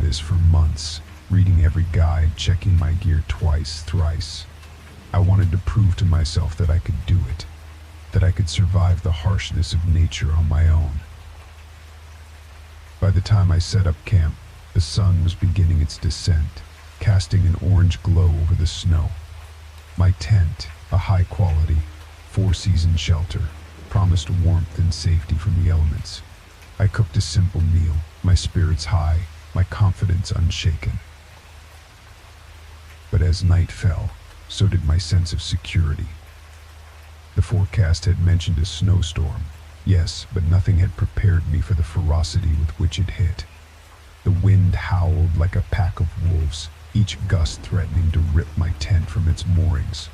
this for months, reading every guide, checking my gear twice, thrice. I wanted to prove to myself that I could do it, that I could survive the harshness of nature on my own. By the time I set up camp, the sun was beginning its descent, casting an orange glow over the snow. My tent, a high-quality, four-season shelter, promised warmth and safety from the elements. I cooked a simple meal, my spirits high, my confidence unshaken. But as night fell, so did my sense of security. The forecast had mentioned a snowstorm, yes, but nothing had prepared me for the ferocity with which it hit. The wind howled like a pack of wolves, each gust threatening to rip my tent from its moorings.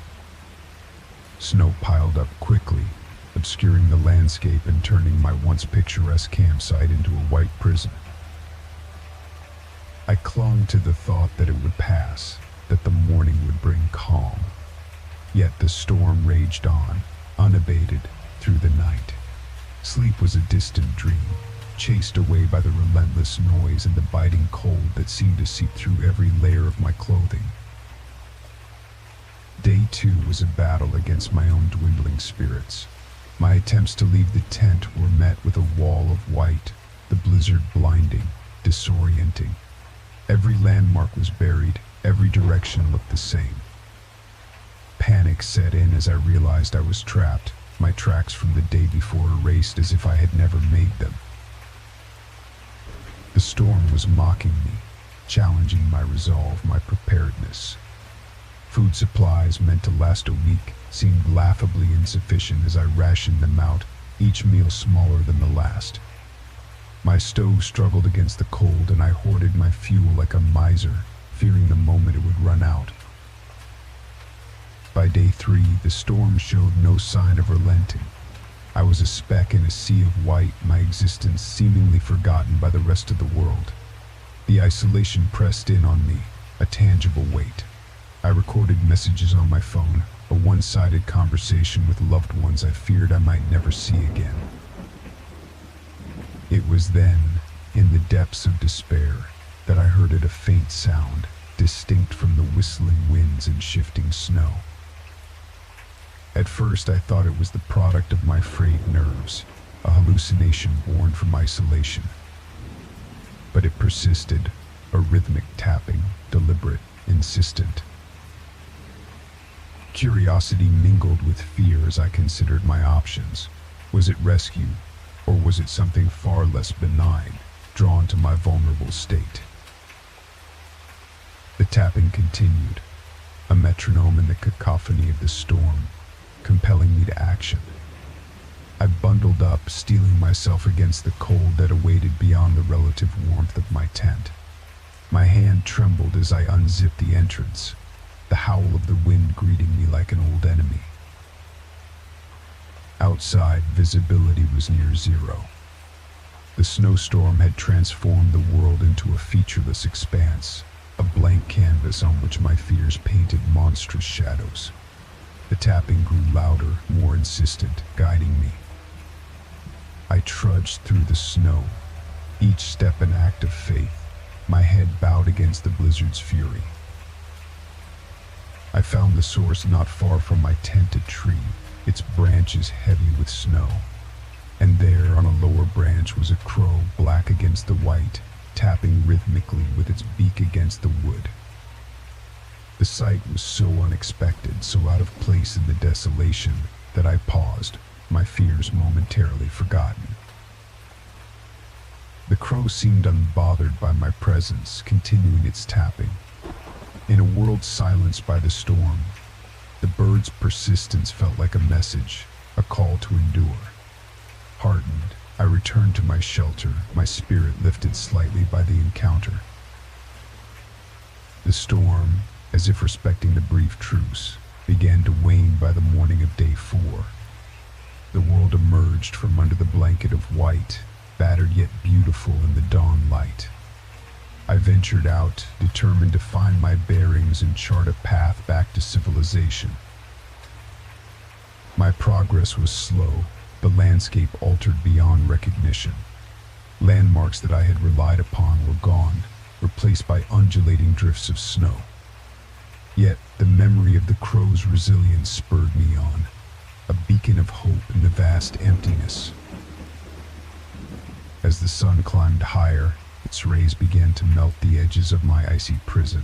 Snow piled up quickly, obscuring the landscape and turning my once picturesque campsite into a white prison. I clung to the thought that it would pass, that the morning would bring calm. Yet the storm raged on, unabated, through the night. Sleep was a distant dream, chased away by the relentless noise and the biting cold that seemed to seep through every layer of my clothing. Day 2 was a battle against my own dwindling spirits. My attempts to leave the tent were met with a wall of white, the blizzard blinding, disorienting. Every landmark was buried, every direction looked the same. Panic set in as I realized I was trapped, my tracks from the day before erased as if I had never made them. The storm was mocking me, challenging my resolve, my preparedness. Food supplies meant to last a week seemed laughably insufficient as I rationed them out, each meal smaller than the last. My stove struggled against the cold and I hoarded my fuel like a miser, fearing the moment it would run out. By day 3, the storm showed no sign of relenting. I was a speck in a sea of white, my existence seemingly forgotten by the rest of the world. The isolation pressed in on me, a tangible weight. I recorded messages on my phone, a one-sided conversation with loved ones I feared I might never see again. It was then, in the depths of despair, that I heard a faint sound, distinct from the whistling winds and shifting snow. At first I thought it was the product of my frayed nerves, a hallucination born from isolation. But it persisted, a rhythmic tapping, deliberate, insistent. Curiosity mingled with fear as I considered my options. Was it rescue, or was it something far less benign, drawn to my vulnerable state? The tapping continued, a metronome in the cacophony of the storm, compelling me to action. I bundled up, steeling myself against the cold that awaited beyond the relative warmth of my tent. My hand trembled as I unzipped the entrance, the howl of the wind greeting me like an old enemy. Outside, visibility was near zero. The snowstorm had transformed the world into a featureless expanse, a blank canvas on which my fears painted monstrous shadows. The tapping grew louder, more insistent, guiding me. I trudged through the snow, each step an act of faith, my head bowed against the blizzard's fury. I found the source not far from my tented tree, its branches heavy with snow. And there, on a lower branch, was a crow, black against the white, tapping rhythmically with its beak against the wood. The sight was so unexpected, so out of place in the desolation, that I paused, my fears momentarily forgotten. The crow seemed unbothered by my presence, continuing its tapping. In a world silenced by the storm, the bird's persistence felt like a message, a call to endure. Heartened, I returned to my shelter, my spirit lifted slightly by the encounter. The storm, as if respecting the brief truce, began to wane by the morning of day 4. The world emerged from under the blanket of white, battered yet beautiful in the dawn light. I ventured out, determined to find my bearings and chart a path back to civilization. My progress was slow, the landscape altered beyond recognition. Landmarks that I had relied upon were gone, replaced by undulating drifts of snow. Yet the memory of the crow's resilience spurred me on, a beacon of hope in the vast emptiness. As the sun climbed higher, its rays began to melt the edges of my icy prison.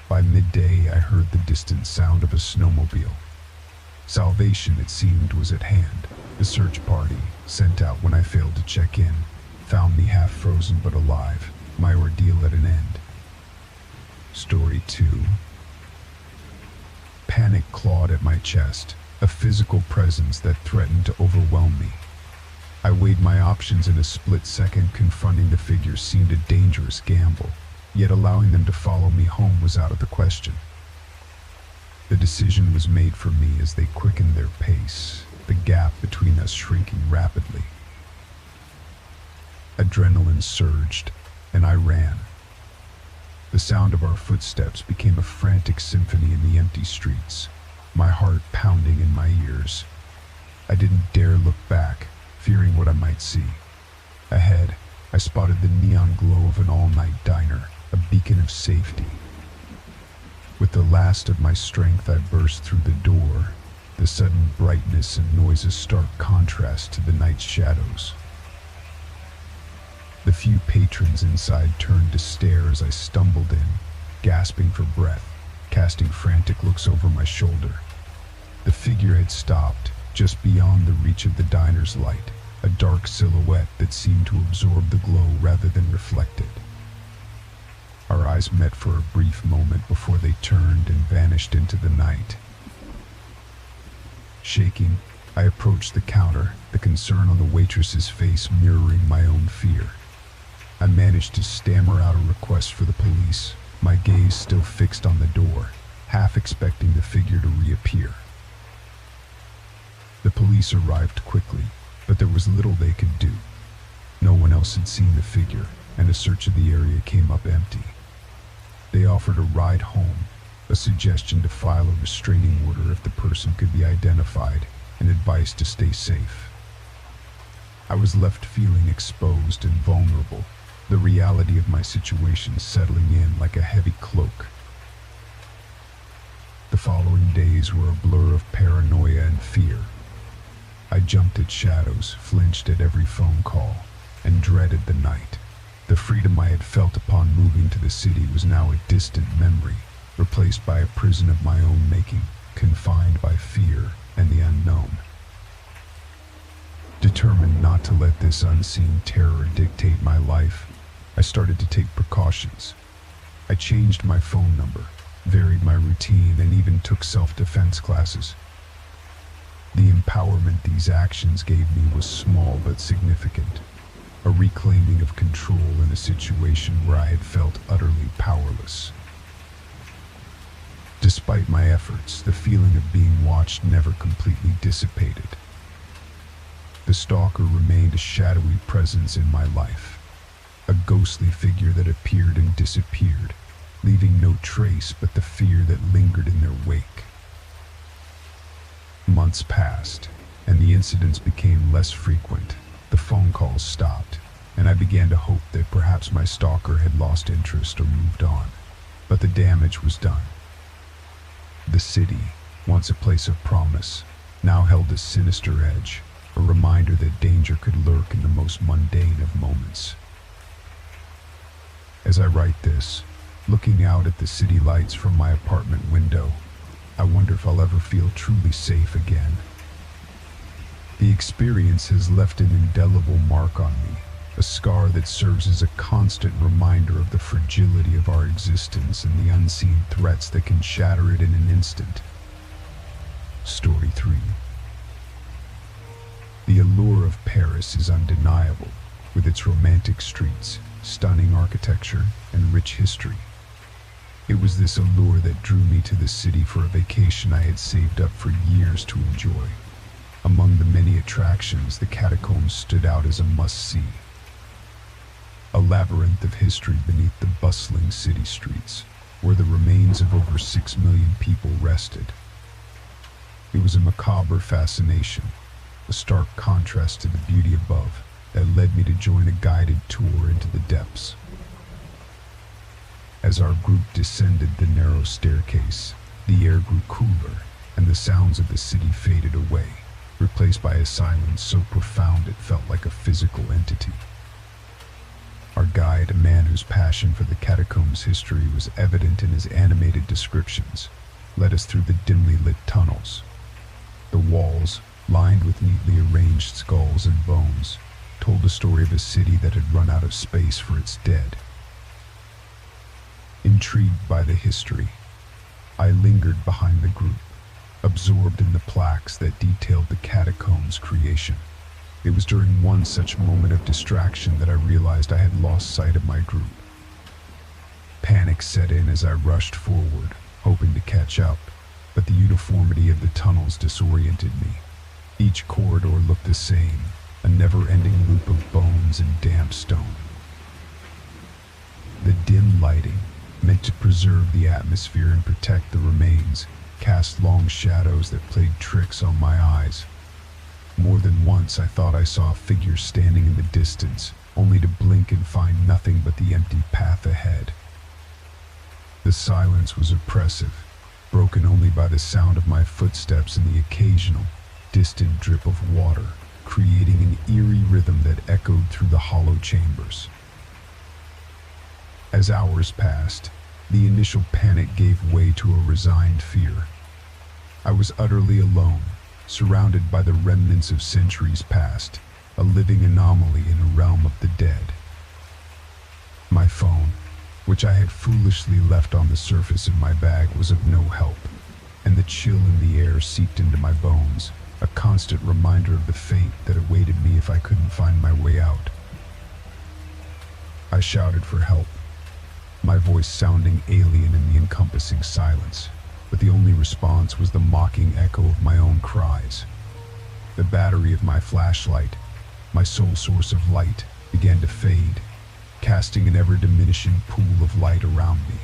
By midday, I heard the distant sound of a snowmobile. Salvation, it seemed, was at hand. The search party, sent out when I failed to check in, found me half frozen but alive, my ordeal at an end. Story 2. Panic clawed at my chest, a physical presence that threatened to overwhelm me. I weighed my options in a split second. Confronting the figures seemed a dangerous gamble, yet allowing them to follow me home was out of the question. The decision was made for me as they quickened their pace, the gap between us shrinking rapidly. Adrenaline surged, and I ran. The sound of our footsteps became a frantic symphony in the empty streets, my heart pounding in my ears. I didn't dare look back, fearing what I might see. Ahead, I spotted the neon glow of an all-night diner, a beacon of safety. With the last of my strength, I burst through the door, the sudden brightness and noise a stark contrast to the night's shadows. The few patrons inside turned to stare as I stumbled in, gasping for breath, casting frantic looks over my shoulder. The figure had stopped, just beyond the reach of the diner's light, a dark silhouette that seemed to absorb the glow rather than reflect it. Our eyes met for a brief moment before they turned and vanished into the night. Shaking, I approached the counter, the concern on the waitress's face mirroring my own fear. I managed to stammer out a request for the police, my gaze still fixed on the door, half expecting the figure to reappear. The police arrived quickly, but there was little they could do. No one else had seen the figure, and a search of the area came up empty. They offered a ride home, a suggestion to file a restraining order if the person could be identified, and advice to stay safe. I was left feeling exposed and vulnerable, the reality of my situation settling in like a heavy cloak. The following days were a blur of paranoia and fear. I jumped at shadows, flinched at every phone call, and dreaded the night. The freedom I had felt upon moving to the city was now a distant memory, replaced by a prison of my own making, confined by fear and the unknown. Determined not to let this unseen terror dictate my life, I started to take precautions. I changed my phone number, varied my routine, and even took self-defense classes. The empowerment these actions gave me was small but significant, a reclaiming of control in a situation where I had felt utterly powerless. Despite my efforts, the feeling of being watched never completely dissipated. The stalker remained a shadowy presence in my life, a ghostly figure that appeared and disappeared, leaving no trace but the fear that lingered in their wake. Months passed, and the incidents became less frequent. The phone calls stopped, and I began to hope that perhaps my stalker had lost interest or moved on. But the damage was done. The city, once a place of promise, now held a sinister edge, a reminder that danger could lurk in the most mundane of moments. As I write this, looking out at the city lights from my apartment window, I wonder if I'll ever feel truly safe again. The experience has left an indelible mark on me, a scar that serves as a constant reminder of the fragility of our existence and the unseen threats that can shatter it in an instant. Story 3. The allure of Paris is undeniable, with its romantic streets, stunning architecture, and rich history. It was this allure that drew me to the city for a vacation I had saved up for years to enjoy. Among the many attractions, the catacombs stood out as a must-see. A labyrinth of history beneath the bustling city streets, where the remains of over 6 million people rested. It was a macabre fascination, a stark contrast to the beauty above, that led me to join a guided tour into the depths. As our group descended the narrow staircase, the air grew cooler, and the sounds of the city faded away, replaced by a silence so profound it felt like a physical entity. Our guide, a man whose passion for the catacombs' history was evident in his animated descriptions, led us through the dimly lit tunnels. The walls, lined with neatly arranged skulls and bones, told the story of a city that had run out of space for its dead. Intrigued by the history, I lingered behind the group, absorbed in the plaques that detailed the catacombs' creation. It was during one such moment of distraction that I realized I had lost sight of my group. Panic set in as I rushed forward, hoping to catch up, but the uniformity of the tunnels disoriented me. Each corridor looked the same, a never-ending loop of bones and damp stone. The dim lighting, meant to preserve the atmosphere and protect the remains, cast long shadows that played tricks on my eyes. More than once I thought I saw a figure standing in the distance, only to blink and find nothing but the empty path ahead. The silence was oppressive, broken only by the sound of my footsteps and the occasional, distant drip of water, creating an eerie rhythm that echoed through the hollow chambers. As hours passed, the initial panic gave way to a resigned fear. I was utterly alone, surrounded by the remnants of centuries past, a living anomaly in a realm of the dead. My phone, which I had foolishly left on the surface of my bag, was of no help, and the chill in the air seeped into my bones, a constant reminder of the fate that awaited me if I couldn't find my way out. I shouted for help, my voice sounding alien in the encompassing silence, but the only response was the mocking echo of my own cries. The battery of my flashlight, my sole source of light, began to fade, casting an ever-diminishing pool of light around me.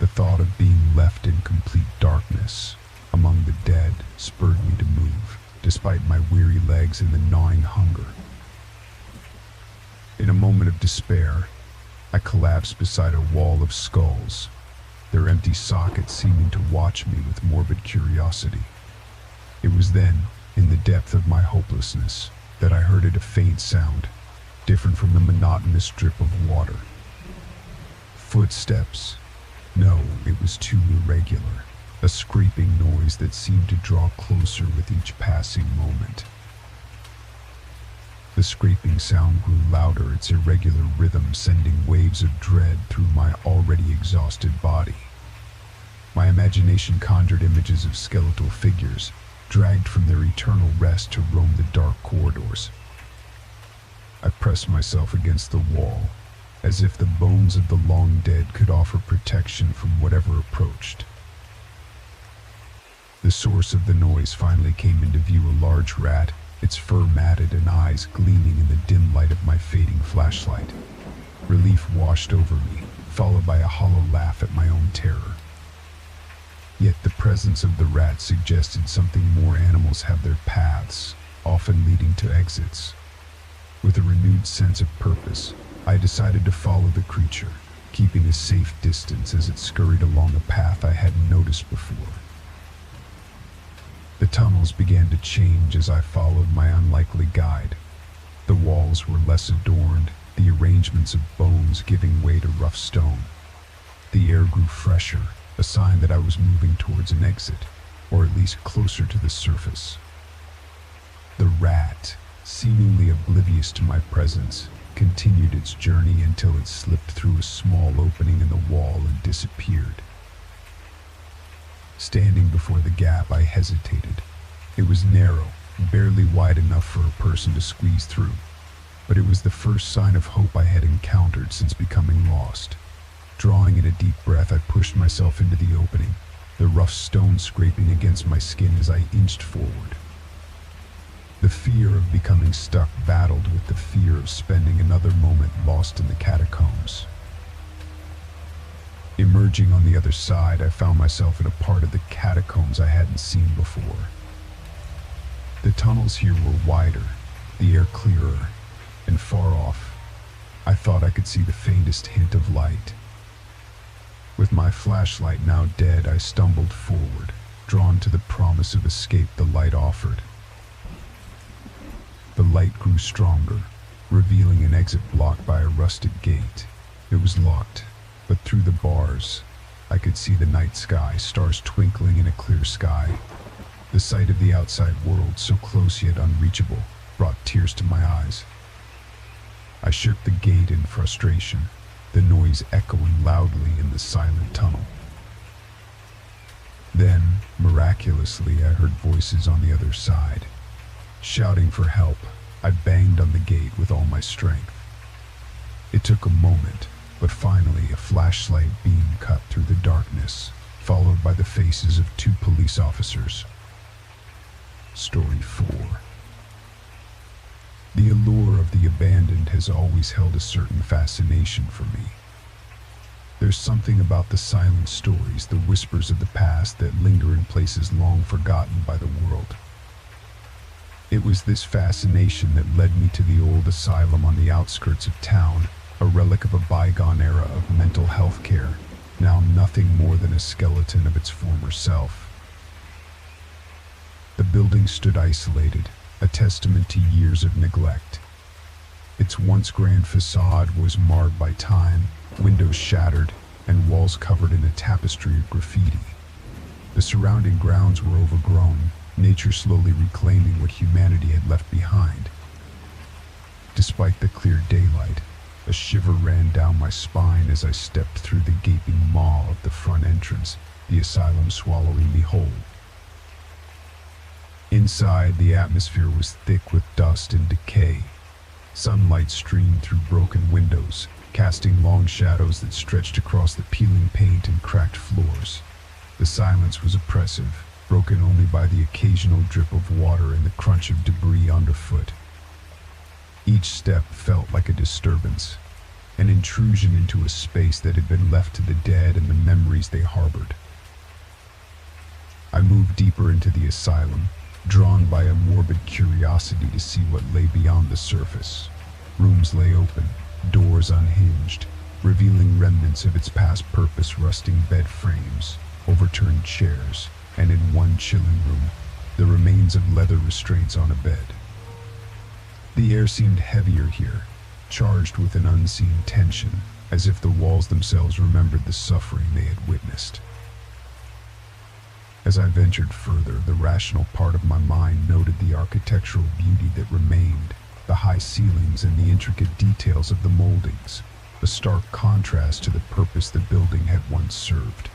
The thought of being left in complete darkness, among the dead, spurred me to move, despite my weary legs and the gnawing hunger. In a moment of despair, I collapsed beside a wall of skulls, their empty sockets seeming to watch me with morbid curiosity. It was then, in the depth of my hopelessness, that I heard a faint sound, different from the monotonous drip of water. Footsteps. No, it was too irregular, a scraping noise that seemed to draw closer with each passing moment. The scraping sound grew louder, its irregular rhythm sending waves of dread through my already exhausted body. My imagination conjured images of skeletal figures, dragged from their eternal rest to roam the dark corridors. I pressed myself against the wall, as if the bones of the long dead could offer protection from whatever approached. The source of the noise finally came into view, a large rat, its fur matted and eyes gleaming in the dim light of my fading flashlight. Relief washed over me, followed by a hollow laugh at my own terror. Yet the presence of the rat suggested something more. Animals have their paths, often leading to exits. With a renewed sense of purpose, I decided to follow the creature, keeping a safe distance as it scurried along a path I hadn't noticed before. The tunnels began to change as I followed my unlikely guide. The walls were less adorned, the arrangements of bones giving way to rough stone. The air grew fresher, a sign that I was moving towards an exit, or at least closer to the surface. The rat, seemingly oblivious to my presence, continued its journey until it slipped through a small opening in the wall and disappeared. Standing before the gap, I hesitated. It was narrow, barely wide enough for a person to squeeze through, but it was the first sign of hope I had encountered since becoming lost. Drawing in a deep breath, I pushed myself into the opening, the rough stone scraping against my skin as I inched forward. The fear of becoming stuck battled with the fear of spending another moment lost in the catacombs. Emerging on the other side, I found myself in a part of the catacombs I hadn't seen before. The tunnels here were wider, the air clearer, and far off, I thought I could see the faintest hint of light. With my flashlight now dead, I stumbled forward, drawn to the promise of escape the light offered. The light grew stronger, revealing an exit blocked by a rusted gate. It was locked, but through the bars, I could see the night sky, stars twinkling in a clear sky. The sight of the outside world, so close yet unreachable, brought tears to my eyes. I shook the gate in frustration, the noise echoing loudly in the silent tunnel. Then, miraculously, I heard voices on the other side. Shouting for help, I banged on the gate with all my strength. It took a moment, but finally a flashlight beam cut through the darkness, followed by the faces of 2 police officers. Story 4. The allure of the abandoned has always held a certain fascination for me. There's something about the silent stories, the whispers of the past that linger in places long forgotten by the world. It was this fascination that led me to the old asylum on the outskirts of town, a relic of a bygone era of mental health care, now nothing more than a skeleton of its former self. The building stood isolated, a testament to years of neglect. Its once grand facade was marred by time, windows shattered, and walls covered in a tapestry of graffiti. The surrounding grounds were overgrown, nature slowly reclaiming what humanity had left behind. Despite the clear daylight, a shiver ran down my spine as I stepped through the gaping maw of the front entrance, the asylum swallowing me whole. Inside, the atmosphere was thick with dust and decay. Sunlight streamed through broken windows, casting long shadows that stretched across the peeling paint and cracked floors. The silence was oppressive, broken only by the occasional drip of water and the crunch of debris underfoot. Each step felt like a disturbance, an intrusion into a space that had been left to the dead and the memories they harbored. I moved deeper into the asylum, drawn by a morbid curiosity to see what lay beyond the surface. Rooms lay open, doors unhinged, revealing remnants of its past purpose: rusting bed frames, overturned chairs, and in one chilling room, the remains of leather restraints on a bed. The air seemed heavier here, charged with an unseen tension, as if the walls themselves remembered the suffering they had witnessed. As I ventured further, the rational part of my mind noted the architectural beauty that remained, the high ceilings and the intricate details of the moldings, a stark contrast to the purpose the building had once served.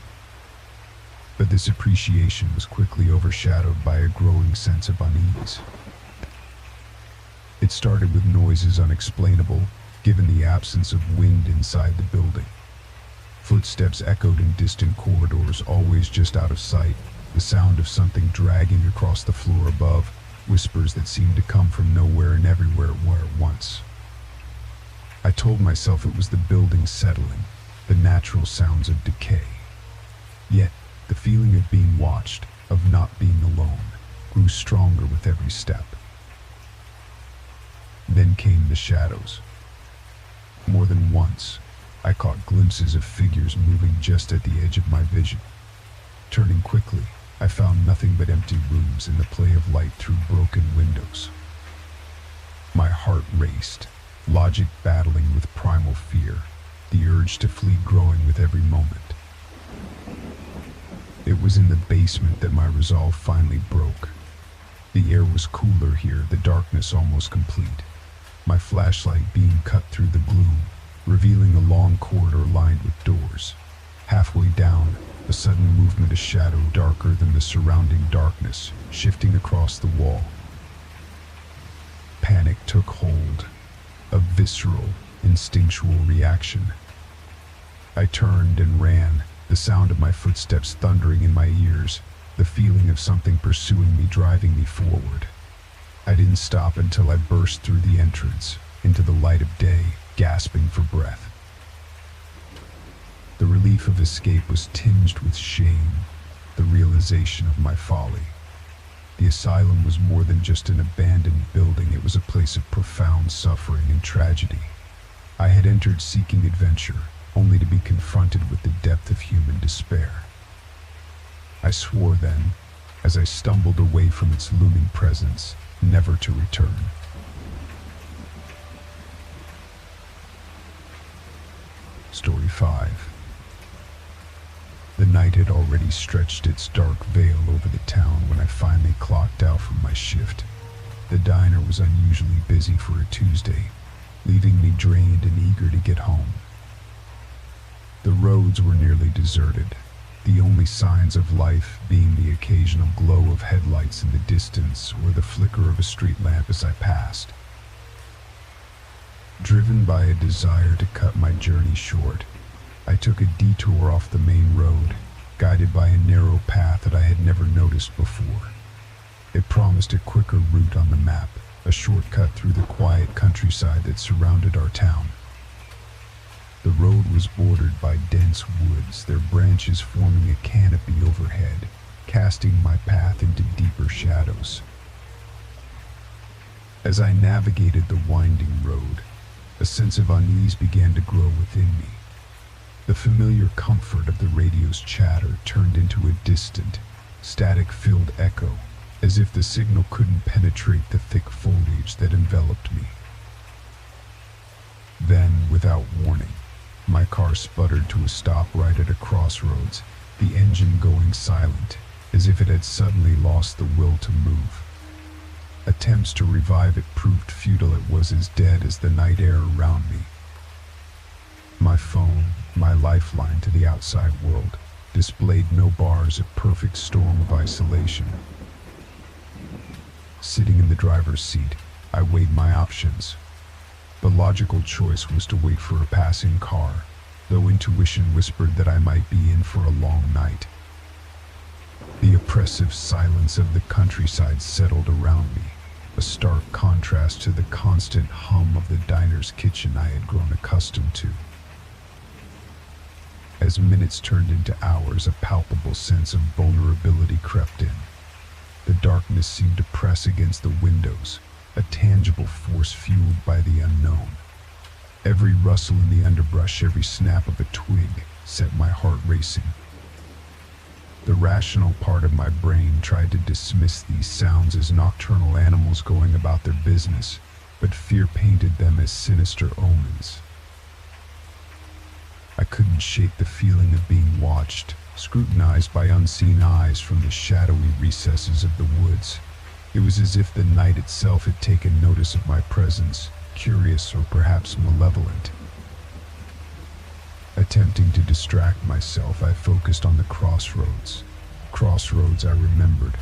But this appreciation was quickly overshadowed by a growing sense of unease. It started with noises unexplainable, given the absence of wind inside the building. Footsteps echoed in distant corridors, always just out of sight, the sound of something dragging across the floor above, whispers that seemed to come from nowhere and everywhere at once. I told myself it was the building settling, the natural sounds of decay. Yet, the feeling of being watched, of not being alone, grew stronger with every step. Then came the shadows. More than once, I caught glimpses of figures moving just at the edge of my vision. Turning quickly, I found nothing but empty rooms and the play of light through broken windows. My heart raced, logic battling with primal fear, the urge to flee growing with every moment. It was in the basement that my resolve finally broke. The air was cooler here, the darkness almost complete. My flashlight beam cut through the gloom, revealing a long corridor lined with doors. Halfway down, a sudden movement, a shadow darker than the surrounding darkness, shifting across the wall. Panic took hold, a visceral, instinctual reaction. I turned and ran, the sound of my footsteps thundering in my ears, the feeling of something pursuing me, driving me forward. I didn't stop until I burst through the entrance, into the light of day, gasping for breath. The relief of escape was tinged with shame, the realization of my folly. The asylum was more than just an abandoned building, it was a place of profound suffering and tragedy. I had entered seeking adventure, only to be confronted with the depth of human despair. I swore then, as I stumbled away from its looming presence, never to return. Story 5. The night had already stretched its dark veil over the town when I finally clocked out from my shift. The diner was unusually busy for a Tuesday, leaving me drained and eager to get home. The roads were nearly deserted, the only signs of life being the occasional glow of headlights in the distance or the flicker of a street lamp as I passed. Driven by a desire to cut my journey short, I took a detour off the main road, guided by a narrow path that I had never noticed before. It promised a quicker route on the map, a shortcut through the quiet countryside that surrounded our town. The road was bordered by dense woods, their branches forming a canopy overhead, casting my path into deeper shadows. As I navigated the winding road, a sense of unease began to grow within me. The familiar comfort of the radio's chatter turned into a distant, static-filled echo, as if the signal couldn't penetrate the thick foliage that enveloped me. Then, without warning, my car sputtered to a stop right at a crossroads, the engine going silent, as if it had suddenly lost the will to move. Attempts to revive it proved futile. It was as dead as the night air around me. My phone, my lifeline to the outside world, displayed no bars, a perfect storm of isolation. Sitting in the driver's seat, I weighed my options. The logical choice was to wait for a passing car, though intuition whispered that I might be in for a long night. The oppressive silence of the countryside settled around me, a stark contrast to the constant hum of the diner's kitchen I had grown accustomed to. As minutes turned into hours, a palpable sense of vulnerability crept in. The darkness seemed to press against the windows, a tangible force fueled by the unknown. Every rustle in the underbrush, every snap of a twig, set my heart racing. The rational part of my brain tried to dismiss these sounds as nocturnal animals going about their business, but fear painted them as sinister omens. I couldn't shake the feeling of being watched, scrutinized by unseen eyes from the shadowy recesses of the woods. It was as if the night itself had taken notice of my presence, curious or perhaps malevolent. Attempting to distract myself, I focused on the crossroads. Crossroads, I remembered,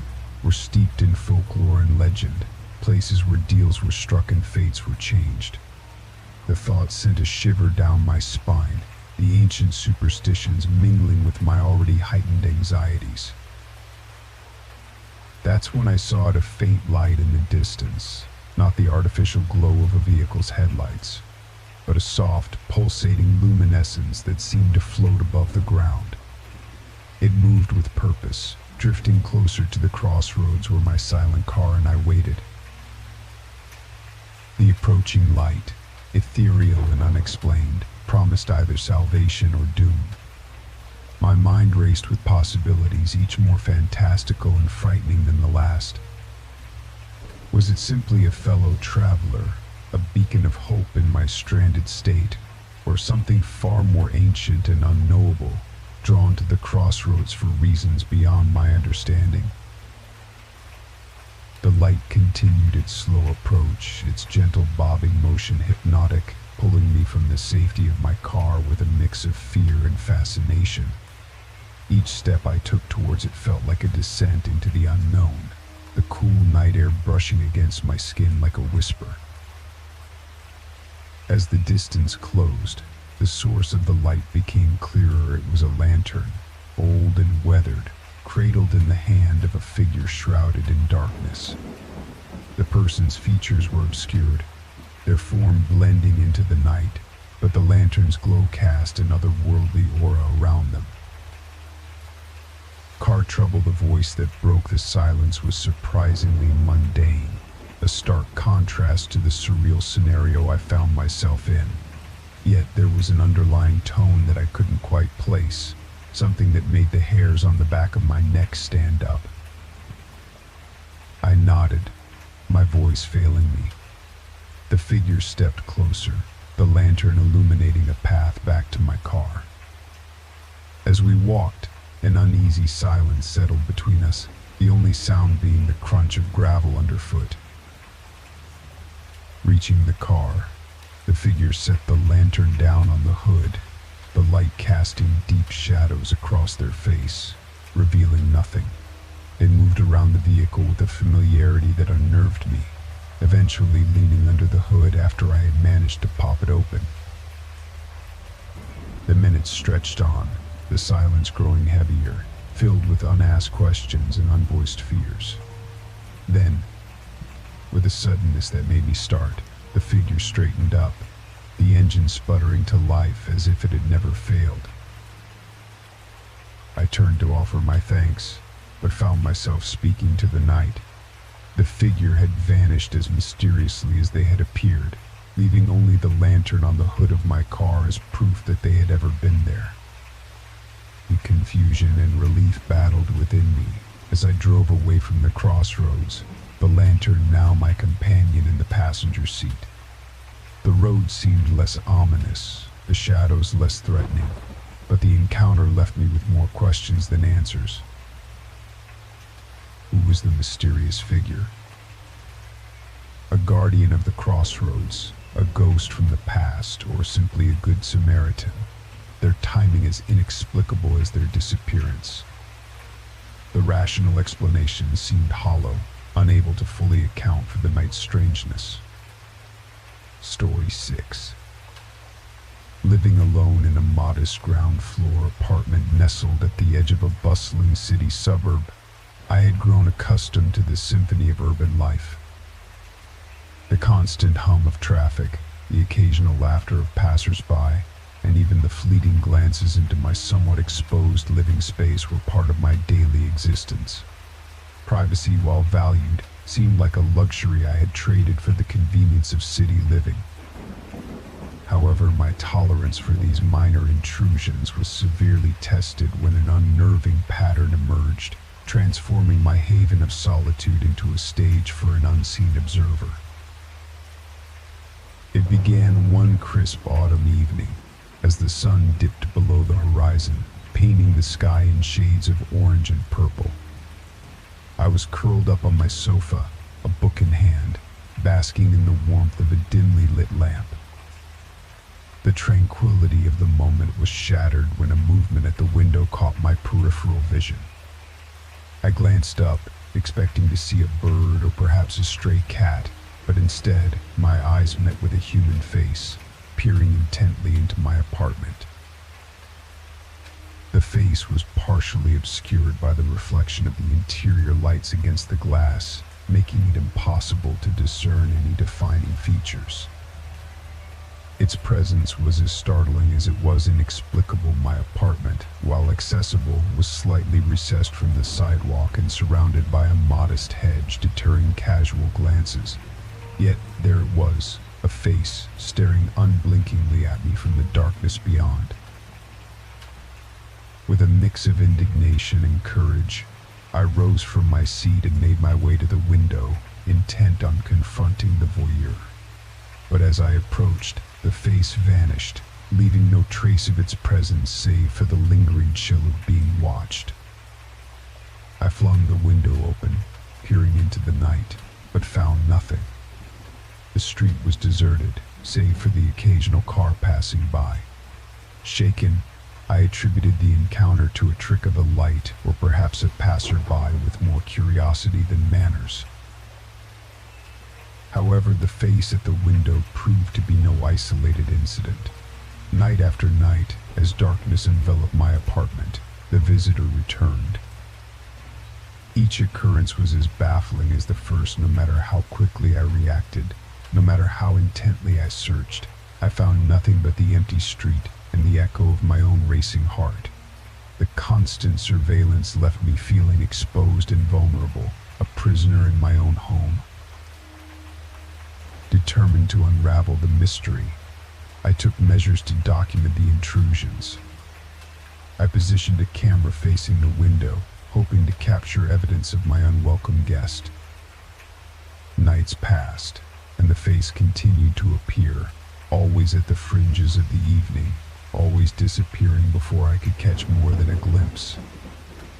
were steeped in folklore and legend, places where deals were struck and fates were changed. The thought sent a shiver down my spine, the ancient superstitions mingling with my already heightened anxieties. That's when I saw a faint light in the distance, not the artificial glow of a vehicle's headlights, but a soft, pulsating luminescence that seemed to float above the ground. It moved with purpose, drifting closer to the crossroads where my silent car and I waited. The approaching light, ethereal and unexplained, promised either salvation or doom. My mind raced with possibilities, each more fantastical and frightening than the last. Was it simply a fellow traveler, a beacon of hope in my stranded state, or something far more ancient and unknowable, drawn to the crossroads for reasons beyond my understanding? The light continued its slow approach, its gentle bobbing motion hypnotic, pulling me from the safety of my car with a mix of fear and fascination. Each step I took towards it felt like a descent into the unknown, the cool night air brushing against my skin like a whisper. As the distance closed, the source of the light became clearer. It was a lantern, old and weathered, cradled in the hand of a figure shrouded in darkness. The person's features were obscured, their form blending into the night, but the lantern's glow cast an otherworldly aura around them. Car trouble, the voice that broke the silence, was surprisingly mundane, a stark contrast to the surreal scenario I found myself in. Yet there was an underlying tone that I couldn't quite place, something that made the hairs on the back of my neck stand up. I nodded, my voice failing me. The figure stepped closer, the lantern illuminating a path back to my car. As we walked, an uneasy silence settled between us, the only sound being the crunch of gravel underfoot. Reaching the car, the figure set the lantern down on the hood, the light casting deep shadows across their face, revealing nothing. It moved around the vehicle with a familiarity that unnerved me, eventually leaning under the hood after I had managed to pop it open. The minutes stretched on, the silence growing heavier, filled with unasked questions and unvoiced fears. Then, with a suddenness that made me start, the figure straightened up, the engine sputtering to life as if it had never failed. I turned to offer my thanks, but found myself speaking to the night. The figure had vanished as mysteriously as they had appeared, leaving only the lantern on the hood of my car as proof that they had ever been there. The confusion and relief battled within me as I drove away from the crossroads, the lantern now my companion in the passenger seat. The road seemed less ominous, the shadows less threatening, but the encounter left me with more questions than answers. Who was the mysterious figure? A guardian of the crossroads, a ghost from the past, or simply a good Samaritan? Their timing as inexplicable as their disappearance. The rational explanations seemed hollow, unable to fully account for the night's strangeness. Story 6. Living alone in a modest ground-floor apartment nestled at the edge of a bustling city suburb, I had grown accustomed to the symphony of urban life. The constant hum of traffic, the occasional laughter of passers-by, and even the fleeting glances into my somewhat exposed living space were part of my daily existence. Privacy, while valued, seemed like a luxury I had traded for the convenience of city living. However, my tolerance for these minor intrusions was severely tested when an unnerving pattern emerged, transforming my haven of solitude into a stage for an unseen observer. It began one crisp autumn evening, as the sun dipped below the horizon, painting the sky in shades of orange and purple. I was curled up on my sofa, a book in hand, basking in the warmth of a dimly lit lamp. The tranquility of the moment was shattered when a movement at the window caught my peripheral vision. I glanced up, expecting to see a bird or perhaps a stray cat, but instead, my eyes met with a human face, peering intently into my apartment. The face was partially obscured by the reflection of the interior lights against the glass, making it impossible to discern any defining features. Its presence was as startling as it was inexplicable. My apartment, while accessible, was slightly recessed from the sidewalk and surrounded by a modest hedge deterring casual glances. Yet there it was, a face staring unblinkingly at me from the darkness beyond. With a mix of indignation and courage, I rose from my seat and made my way to the window, intent on confronting the voyeur. But as I approached, the face vanished, leaving no trace of its presence save for the lingering chill of being watched. I flung the window open, peering into the night, but found nothing. The street was deserted, save for the occasional car passing by. Shaken, I attributed the encounter to a trick of the light or perhaps a passerby with more curiosity than manners. However, the face at the window proved to be no isolated incident. Night after night, as darkness enveloped my apartment, the visitor returned. Each occurrence was as baffling as the first, no matter how quickly I reacted, no matter how intently I searched. I found nothing but the empty street and the echo of my own racing heart. The constant surveillance left me feeling exposed and vulnerable, a prisoner in my own home. Determined to unravel the mystery, I took measures to document the intrusions. I positioned a camera facing the window, hoping to capture evidence of my unwelcome guest. Nights passed, and the face continued to appear, always at the fringes of the evening, always disappearing before I could catch more than a glimpse.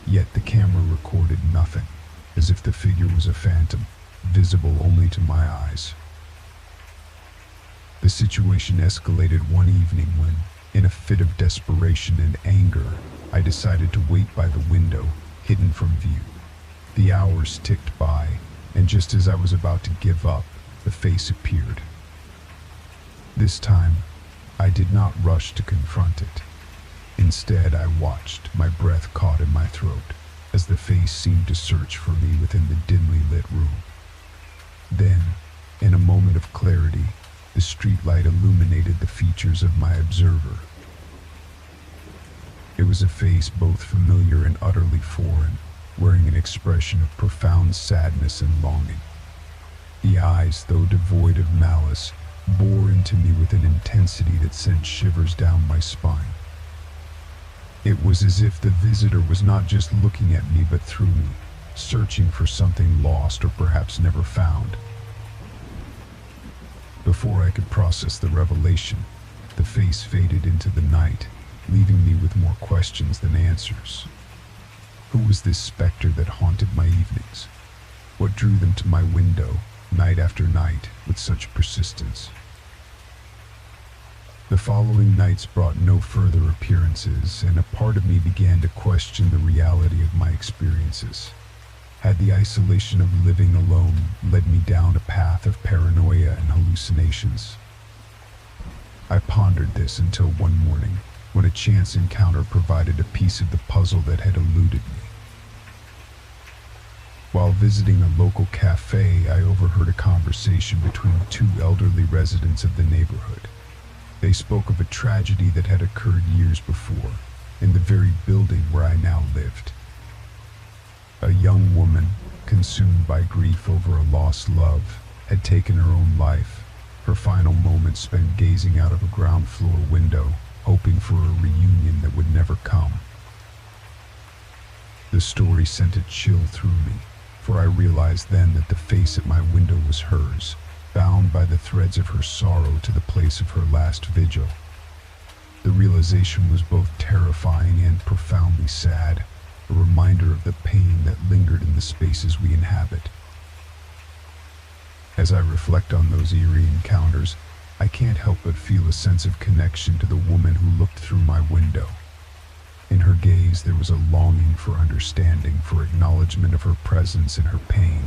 Yet the camera recorded nothing, as if the figure was a phantom, visible only to my eyes. The situation escalated one evening when, in a fit of desperation and anger, I decided to wait by the window, hidden from view. The hours ticked by, and just as I was about to give up, the face appeared. This time, I did not rush to confront it. Instead, I watched, my breath caught in my throat, as the face seemed to search for me within the dimly lit room. Then, in a moment of clarity, the streetlight illuminated the features of my observer. It was a face both familiar and utterly foreign, wearing an expression of profound sadness and longing. The eyes, though devoid of malice, bore into me with an intensity that sent shivers down my spine. It was as if the visitor was not just looking at me but through me, searching for something lost or perhaps never found. Before I could process the revelation, the face faded into the night, leaving me with more questions than answers. Who was this specter that haunted my evenings? What drew them to my window, night after night, with such persistence? The following nights brought no further appearances, and a part of me began to question the reality of my experiences. Had the isolation of living alone led me down a path of paranoia and hallucinations? I pondered this until one morning, when a chance encounter provided a piece of the puzzle that had eluded me. While visiting a local cafe, I overheard a conversation between two elderly residents of the neighborhood. They spoke of a tragedy that had occurred years before, in the very building where I now lived. A young woman, consumed by grief over a lost love, had taken her own life, her final moments spent gazing out of a ground floor window, hoping for a reunion that would never come. The story sent a chill through me, for I realized then that the face at my window was hers, bound by the threads of her sorrow to the place of her last vigil. The realization was both terrifying and profoundly sad, a reminder of the pain that lingered in the spaces we inhabit. As I reflect on those eerie encounters, I can't help but feel a sense of connection to the woman who looked through my window. In her gaze there was a longing for understanding, for acknowledgement of her presence and her pain.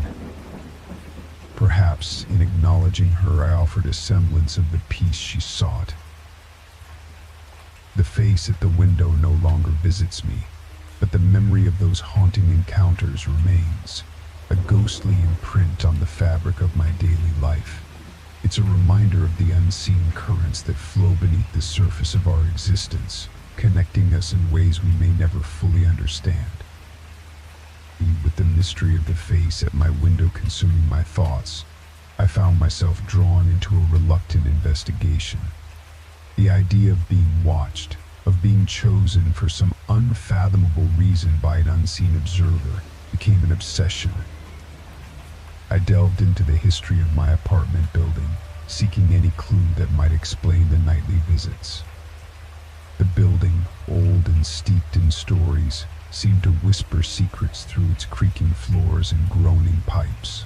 Perhaps, in acknowledging her, I offered a semblance of the peace she sought. The face at the window no longer visits me, but the memory of those haunting encounters remains, a ghostly imprint on the fabric of my daily life. It's a reminder of the unseen currents that flow beneath the surface of our existence, connecting us in ways we may never fully understand. With the mystery of the face at my window consuming my thoughts, I found myself drawn into a reluctant investigation. The idea of being watched, of being chosen for some unfathomable reason by an unseen observer, became an obsession. I delved into the history of my apartment building, seeking any clue that might explain the nightly visits. The building, old and steeped in stories, seemed to whisper secrets through its creaking floors and groaning pipes.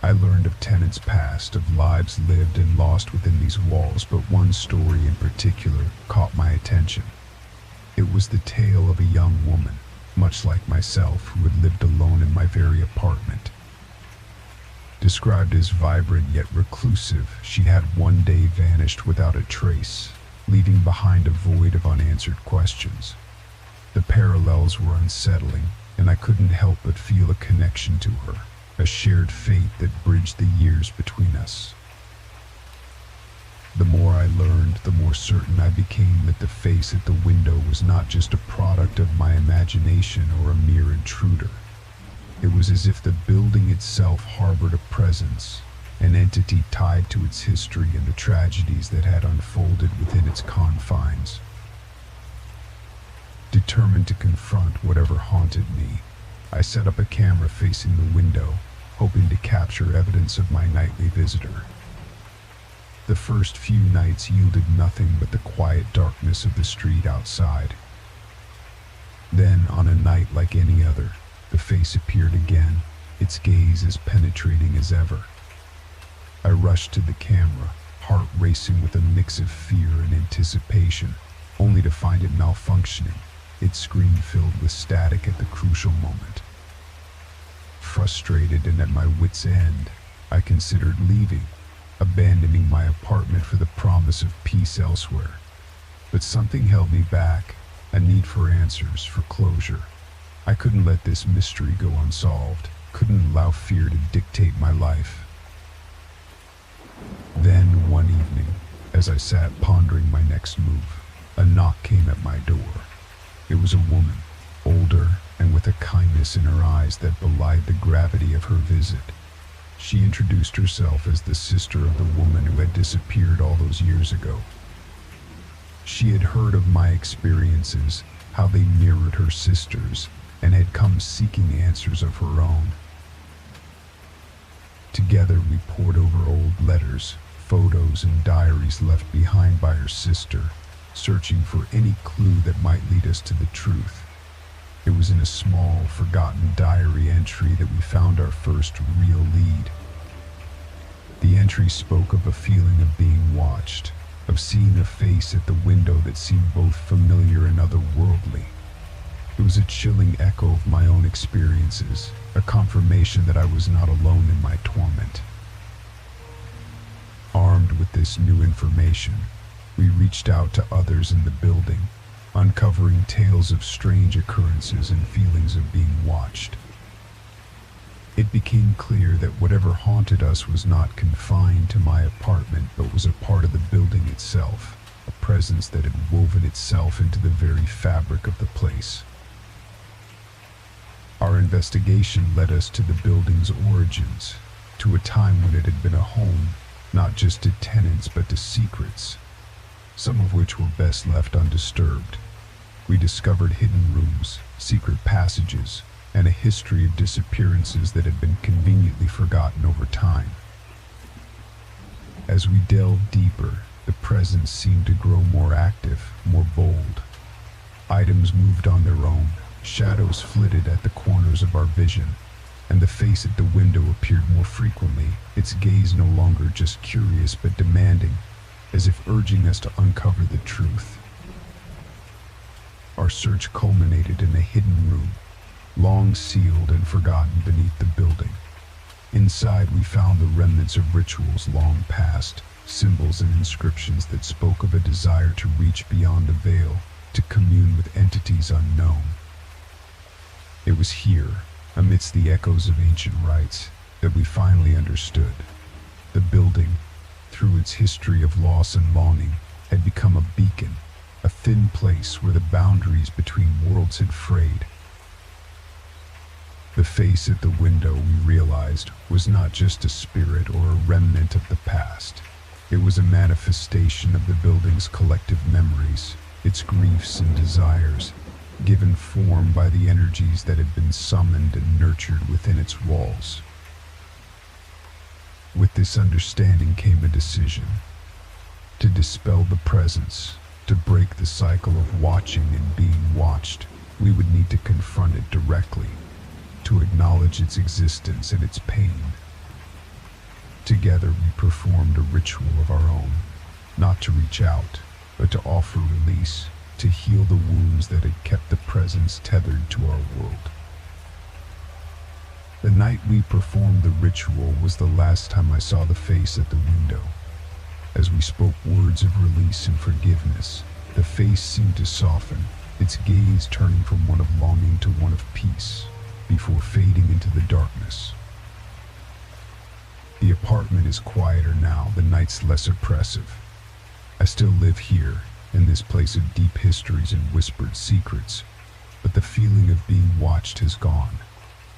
I learned of tenants past, of lives lived and lost within these walls, but one story in particular caught my attention. It was the tale of a young woman, much like myself, who had lived alone in my very apartment. Described as vibrant yet reclusive, she had one day vanished without a trace, leaving behind a void of unanswered questions. The parallels were unsettling, and I couldn't help but feel a connection to her, a shared fate that bridged the years between us. The more I learned, the more certain I became that the face at the window was not just a product of my imagination or a mere intruder. It was as if the building itself harbored a presence, an entity tied to its history and the tragedies that had unfolded within its confines. Determined to confront whatever haunted me, I set up a camera facing the window, hoping to capture evidence of my nightly visitor. The first few nights yielded nothing but the quiet darkness of the street outside. Then, on a night like any other, the face appeared again, its gaze as penetrating as ever. I rushed to the camera, heart racing with a mix of fear and anticipation, only to find it malfunctioning, its screen filled with static at the crucial moment. Frustrated and at my wit's end, I considered leaving, abandoning my apartment for the promise of peace elsewhere. But something held me back, a need for answers, for closure. I couldn't let this mystery go unsolved, couldn't allow fear to dictate my life. Then, one evening, as I sat pondering my next move, a knock came at my door. It was a woman, older and with a kindness in her eyes that belied the gravity of her visit. She introduced herself as the sister of the woman who had disappeared all those years ago. She had heard of my experiences, how they mirrored her sister's, and had come seeking answers of her own. Together we pored over old letters, photos, and diaries left behind by her sister, searching for any clue that might lead us to the truth. It was in a small, forgotten diary entry that we found our first real lead. The entry spoke of a feeling of being watched, of seeing a face at the window that seemed both familiar and otherworldly. It was a chilling echo of my own experiences, a confirmation that I was not alone in my torment. Armed with this new information, we reached out to others in the building, uncovering tales of strange occurrences and feelings of being watched. It became clear that whatever haunted us was not confined to my apartment, but was a part of the building itself, a presence that had woven itself into the very fabric of the place. Our investigation led us to the building's origins, to a time when it had been a home, not just to tenants but to secrets, some of which were best left undisturbed. We discovered hidden rooms, secret passages, and a history of disappearances that had been conveniently forgotten over time. As we delved deeper, the presence seemed to grow more active, more bold. Items moved on their own, shadows flitted at the corners of our vision, and the face at the window appeared more frequently, its gaze no longer just curious but demanding, as if urging us to uncover the truth. Our search culminated in a hidden room, long sealed and forgotten beneath the building. Inside we found the remnants of rituals long past, symbols and inscriptions that spoke of a desire to reach beyond the veil, to commune with entities unknown. It was here, amidst the echoes of ancient rites, that we finally understood. The building, through its history of loss and longing, had become a beacon, a thin place where the boundaries between worlds had frayed. The face at the window, we realized, was not just a spirit or a remnant of the past. It was a manifestation of the building's collective memories, its griefs and desires, given form by the energies that had been summoned and nurtured within its walls. With this understanding came a decision. To dispel the presence, to break the cycle of watching and being watched, we would need to confront it directly, to acknowledge its existence and its pain. Together we performed a ritual of our own, not to reach out, but to offer release, to heal the wounds that had kept the presence tethered to our world. The night we performed the ritual was the last time I saw the face at the window. As we spoke words of release and forgiveness, the face seemed to soften, its gaze turning from one of longing to one of peace, before fading into the darkness. The apartment is quieter now, the nights less oppressive. I still live here, in this place of deep histories and whispered secrets, but the feeling of being watched has gone.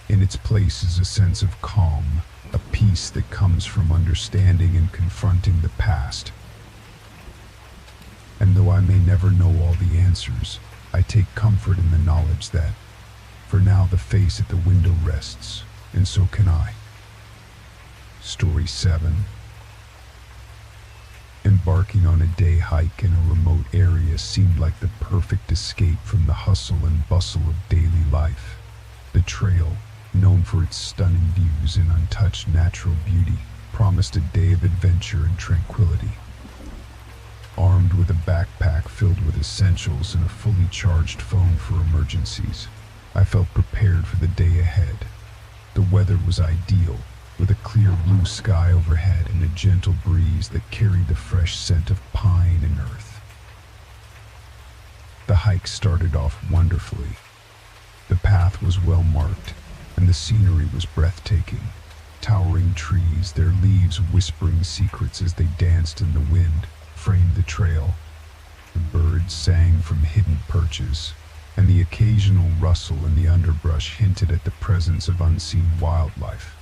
In its place is a sense of calm, a peace that comes from understanding and confronting the past. And though I may never know all the answers, I take comfort in the knowledge that, for now, the face at the window rests, and so can I. Story 7. Embarking on a day hike in a remote area seemed like the perfect escape from the hustle and bustle of daily life. The trail, known for its stunning views and untouched natural beauty, promised a day of adventure and tranquility. Armed with a backpack filled with essentials and a fully charged phone for emergencies, I felt prepared for the day ahead. The weather was ideal, with a clear blue sky overhead and a gentle breeze that carried the fresh scent of pine and earth. The hike started off wonderfully. The path was well marked, and the scenery was breathtaking. Towering trees, their leaves whispering secrets as they danced in the wind, framed the trail. The birds sang from hidden perches, and the occasional rustle in the underbrush hinted at the presence of unseen wildlife.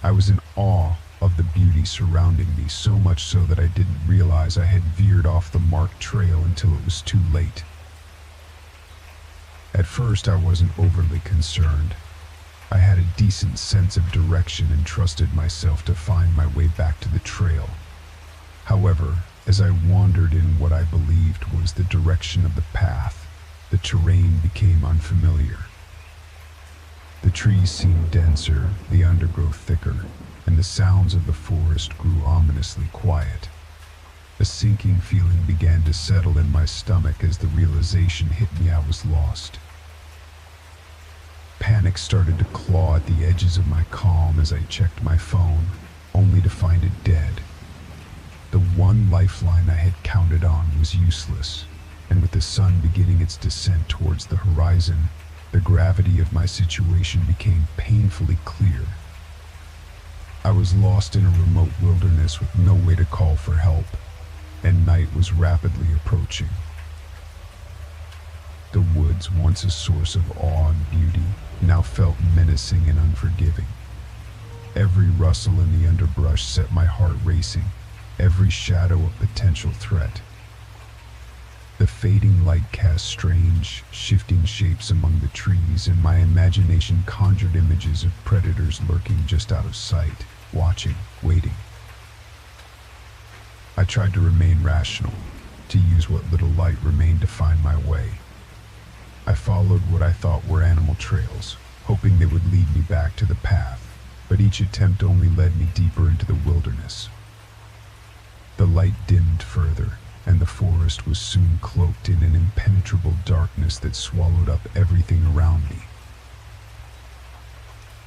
I was in awe of the beauty surrounding me, so much so that I didn't realize I had veered off the marked trail until it was too late. At first, I wasn't overly concerned. I had a decent sense of direction and trusted myself to find my way back to the trail. However, as I wandered in what I believed was the direction of the path, the terrain became unfamiliar. The trees seemed denser, the undergrowth thicker, and the sounds of the forest grew ominously quiet. A sinking feeling began to settle in my stomach as the realization hit me I was lost. Panic started to claw at the edges of my calm as I checked my phone, only to find it dead. The one lifeline I had counted on was useless, and with the sun beginning its descent towards the horizon, the gravity of my situation became painfully clear. I was lost in a remote wilderness with no way to call for help, and night was rapidly approaching. The woods, once a source of awe and beauty, now felt menacing and unforgiving. Every rustle in the underbrush set my heart racing, every shadow a potential threat. The fading light cast strange, shifting shapes among the trees, and my imagination conjured images of predators lurking just out of sight, watching, waiting. I tried to remain rational, to use what little light remained to find my way. I followed what I thought were animal trails, hoping they would lead me back to the path, but each attempt only led me deeper into the wilderness. The light dimmed further, and the forest was soon cloaked in an impenetrable darkness that swallowed up everything around me.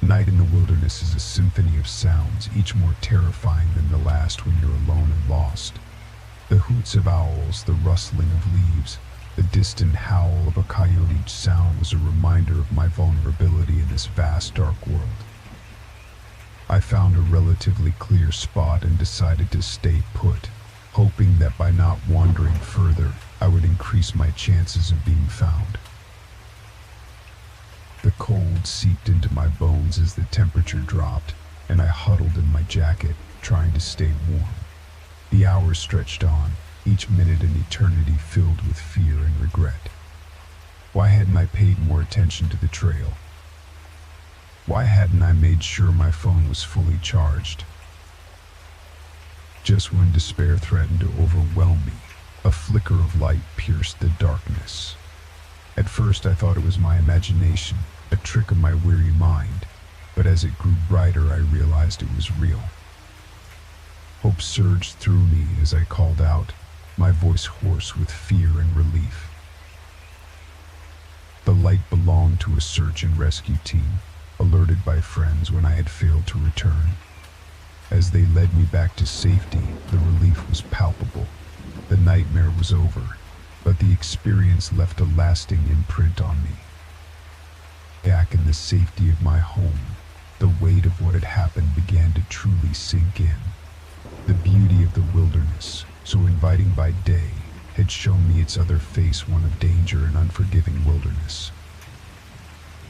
Night in the wilderness is a symphony of sounds, each more terrifying than the last when you're alone and lost. The hoots of owls, the rustling of leaves, the distant howl of a coyote, each sound was a reminder of my vulnerability in this vast, dark world. I found a relatively clear spot and decided to stay put, hoping that by not wandering further, I would increase my chances of being found. The cold seeped into my bones as the temperature dropped, and I huddled in my jacket, trying to stay warm. The hours stretched on, each minute an eternity filled with fear and regret. Why hadn't I paid more attention to the trail? Why hadn't I made sure my phone was fully charged? Just when despair threatened to overwhelm me, a flicker of light pierced the darkness. At first I thought it was my imagination, a trick of my weary mind, but as it grew brighter I realized it was real. Hope surged through me as I called out, my voice hoarse with fear and relief. The light belonged to a search and rescue team, alerted by friends when I had failed to return. As they led me back to safety, the relief was palpable. The nightmare was over, but the experience left a lasting imprint on me. Back in the safety of my home, the weight of what had happened began to truly sink in. The beauty of the wilderness, so inviting by day, had shown me its other face, one of danger and unforgiving wilderness.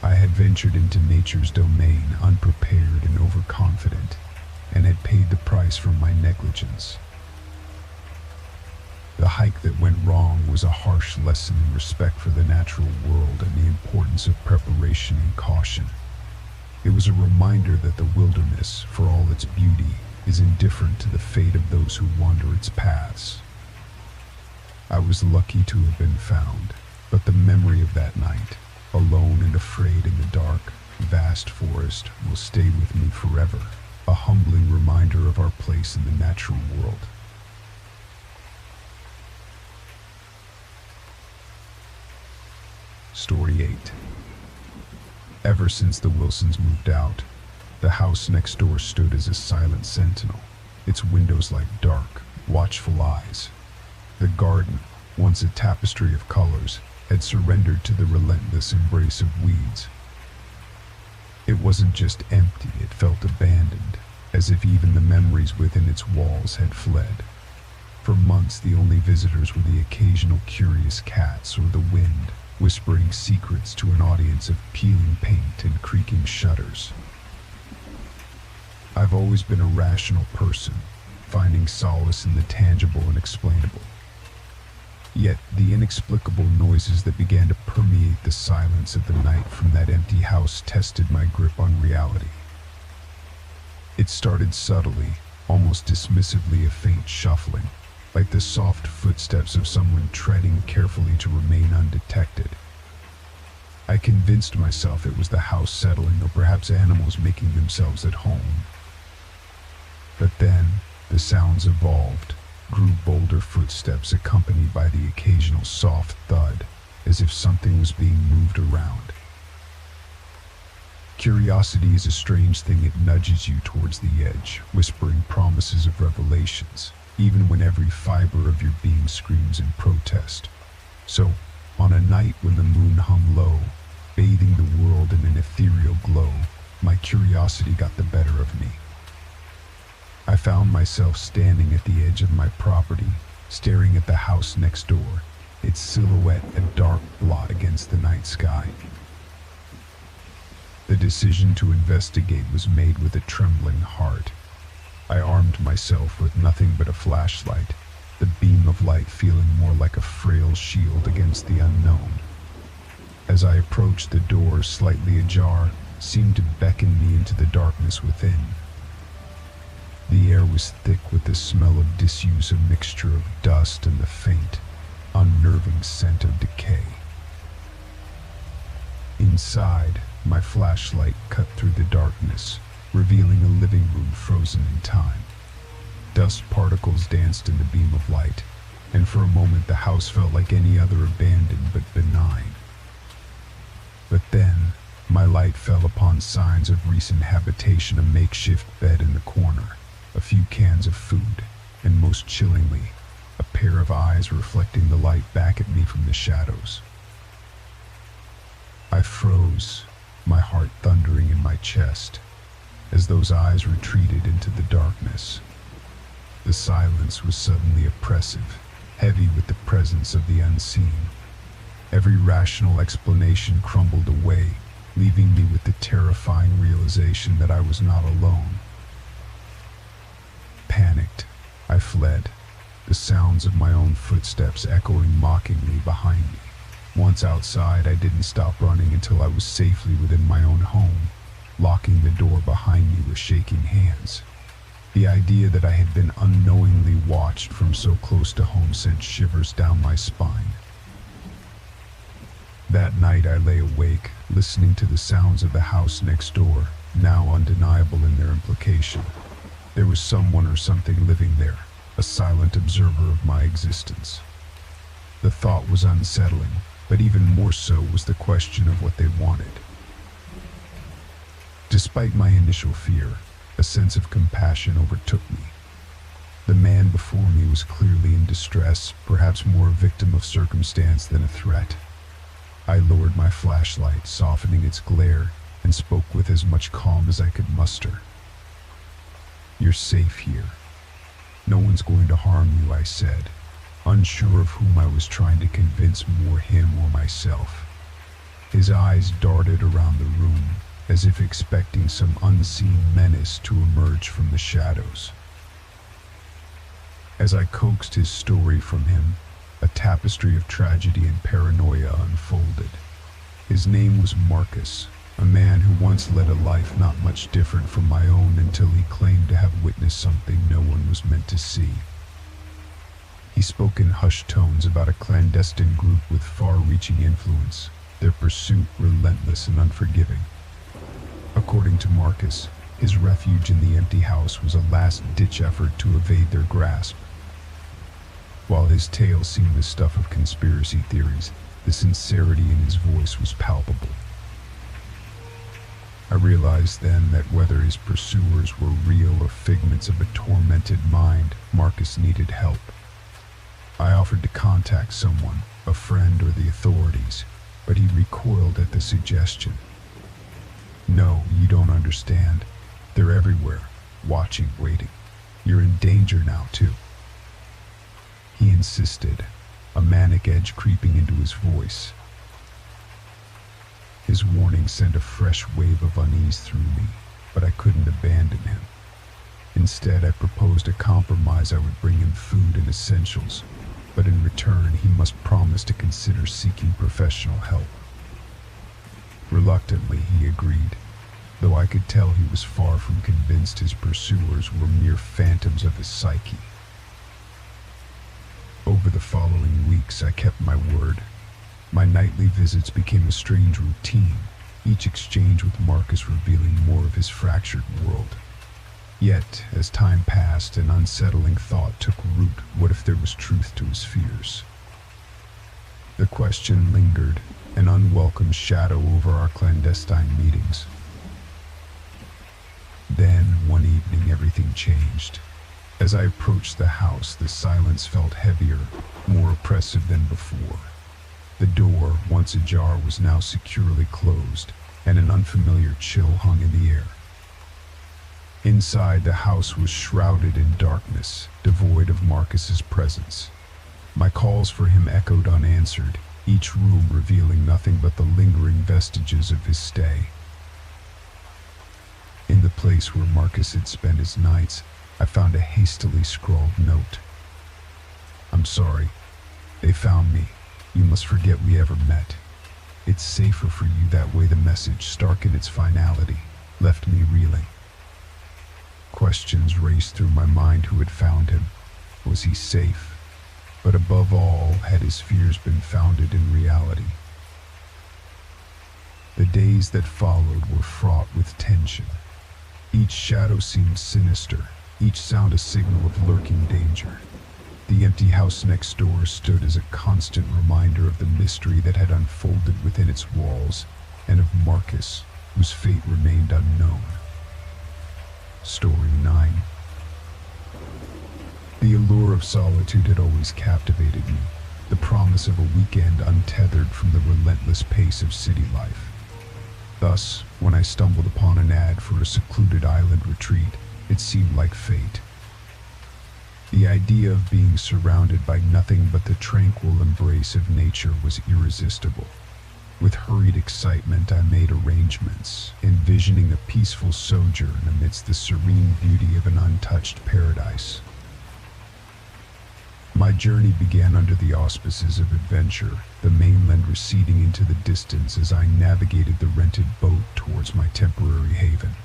I had ventured into nature's domain unprepared and overconfident, and had paid the price for my negligence. The hike that went wrong was a harsh lesson in respect for the natural world and the importance of preparation and caution. It was a reminder that the wilderness, for all its beauty, is indifferent to the fate of those who wander its paths. I was lucky to have been found, but the memory of that night, alone and afraid in the dark, vast forest, will stay with me forever, a humbling reminder of our place in the natural world. Story 8. Ever since the Wilsons moved out, the house next door stood as a silent sentinel, its windows like dark, watchful eyes. The garden, once a tapestry of colors, had surrendered to the relentless embrace of weeds. It wasn't just empty, it felt abandoned, as if even the memories within its walls had fled. For months, the only visitors were the occasional curious cats or the wind, whispering secrets to an audience of peeling paint and creaking shutters. I've always been a rational person, finding solace in the tangible and explainable. Yet the inexplicable noises that began to permeate the silence of the night from that empty house tested my grip on reality. It started subtly, almost dismissively, a faint shuffling, like the soft footsteps of someone treading carefully to remain undetected. I convinced myself it was the house settling, or perhaps animals making themselves at home. But then, the sounds evolved, grew bolder footsteps accompanied by the occasional soft thud, as if something was being moved around. Curiosity is a strange thing. It nudges you towards the edge, whispering promises of revelations, even when every fiber of your being screams in protest. So, on a night when the moon hung low, bathing the world in an ethereal glow, my curiosity got the better of me. I found myself standing at the edge of my property, staring at the house next door, its silhouette a dark blot against the night sky. The decision to investigate was made with a trembling heart. I armed myself with nothing but a flashlight, the beam of light feeling more like a frail shield against the unknown. As I approached, the door, slightly ajar, seemed to beckon me into the darkness within. The air was thick with the smell of disuse, a mixture of dust and the faint, unnerving scent of decay. Inside, my flashlight cut through the darkness, revealing a living room frozen in time. Dust particles danced in the beam of light, and for a moment the house felt like any other abandoned but benign. But then, my light fell upon signs of recent habitation, a makeshift bed in the corner, a few cans of food, and most chillingly, a pair of eyes reflecting the light back at me from the shadows. I froze, my heart thundering in my chest, as those eyes retreated into the darkness. The silence was suddenly oppressive, heavy with the presence of the unseen. Every rational explanation crumbled away, leaving me with the terrifying realization that I was not alone. Panicked, I fled, the sounds of my own footsteps echoing mockingly behind me. Once outside, I didn't stop running until I was safely within my own home, locking the door behind me with shaking hands. The idea that I had been unknowingly watched from so close to home sent shivers down my spine. That night I lay awake, listening to the sounds of the house next door, now undeniable in their implication. There was someone or something living there, a silent observer of my existence. The thought was unsettling, but even more so was the question of what they wanted. Despite my initial fear, a sense of compassion overtook me. The man before me was clearly in distress, perhaps more a victim of circumstance than a threat. I lowered my flashlight, softening its glare, and spoke with as much calm as I could muster. "You're safe here. No one's going to harm you," I said, unsure of whom I was trying to convince, more him or myself. His eyes darted around the room, as if expecting some unseen menace to emerge from the shadows. As I coaxed his story from him, a tapestry of tragedy and paranoia unfolded. His name was Marcus, a man who once led a life not much different from my own until he claimed to have witnessed something no one was meant to see. He spoke in hushed tones about a clandestine group with far-reaching influence, their pursuit relentless and unforgiving. According to Marcus, his refuge in the empty house was a last-ditch effort to evade their grasp. While his tale seemed the stuff of conspiracy theories, the sincerity in his voice was palpable. I realized then that whether his pursuers were real or figments of a tormented mind, Marcus needed help. I offered to contact someone, a friend or the authorities, but he recoiled at the suggestion. "No, you don't understand. They're everywhere, watching, waiting. You're in danger now, too." He insisted, a manic edge creeping into his voice. His warning sent a fresh wave of unease through me, but I couldn't abandon him. Instead, I proposed a compromise. I would bring him food and essentials, but in return, he must promise to consider seeking professional help. Reluctantly, he agreed, though I could tell he was far from convinced his pursuers were mere phantoms of his psyche. Over the following weeks, I kept my word. My nightly visits became a strange routine, each exchange with Marcus revealing more of his fractured world. Yet, as time passed, an unsettling thought took root. What if there was truth to his fears? The question lingered, an unwelcome shadow over our clandestine meetings. Then, one evening, everything changed. As I approached the house, the silence felt heavier, more oppressive than before. The door, once ajar, was now securely closed, and an unfamiliar chill hung in the air. Inside, the house was shrouded in darkness, devoid of Marcus's presence. My calls for him echoed unanswered, each room revealing nothing but the lingering vestiges of his stay. In the place where Marcus had spent his nights, I found a hastily scrawled note. "I'm sorry. They found me. You must forget we ever met. It's safer for you that way." The message, stark in its finality, left me reeling. Questions raced through my mind. Who had found him? Was he safe? But above all, had his fears been founded in reality? The days that followed were fraught with tension. Each shadow seemed sinister, each sound a signal of lurking danger. The empty house next door stood as a constant reminder of the mystery that had unfolded within its walls, and of Marcus, whose fate remained unknown. Story 9. The allure of solitude had always captivated me, the promise of a weekend untethered from the relentless pace of city life. Thus, when I stumbled upon an ad for a secluded island retreat, it seemed like fate. The idea of being surrounded by nothing but the tranquil embrace of nature was irresistible. With hurried excitement, I made arrangements, envisioning a peaceful sojourn amidst the serene beauty of an untouched paradise. My journey began under the auspices of adventure, the mainland receding into the distance as I navigated the rented boat towards my temporary haven.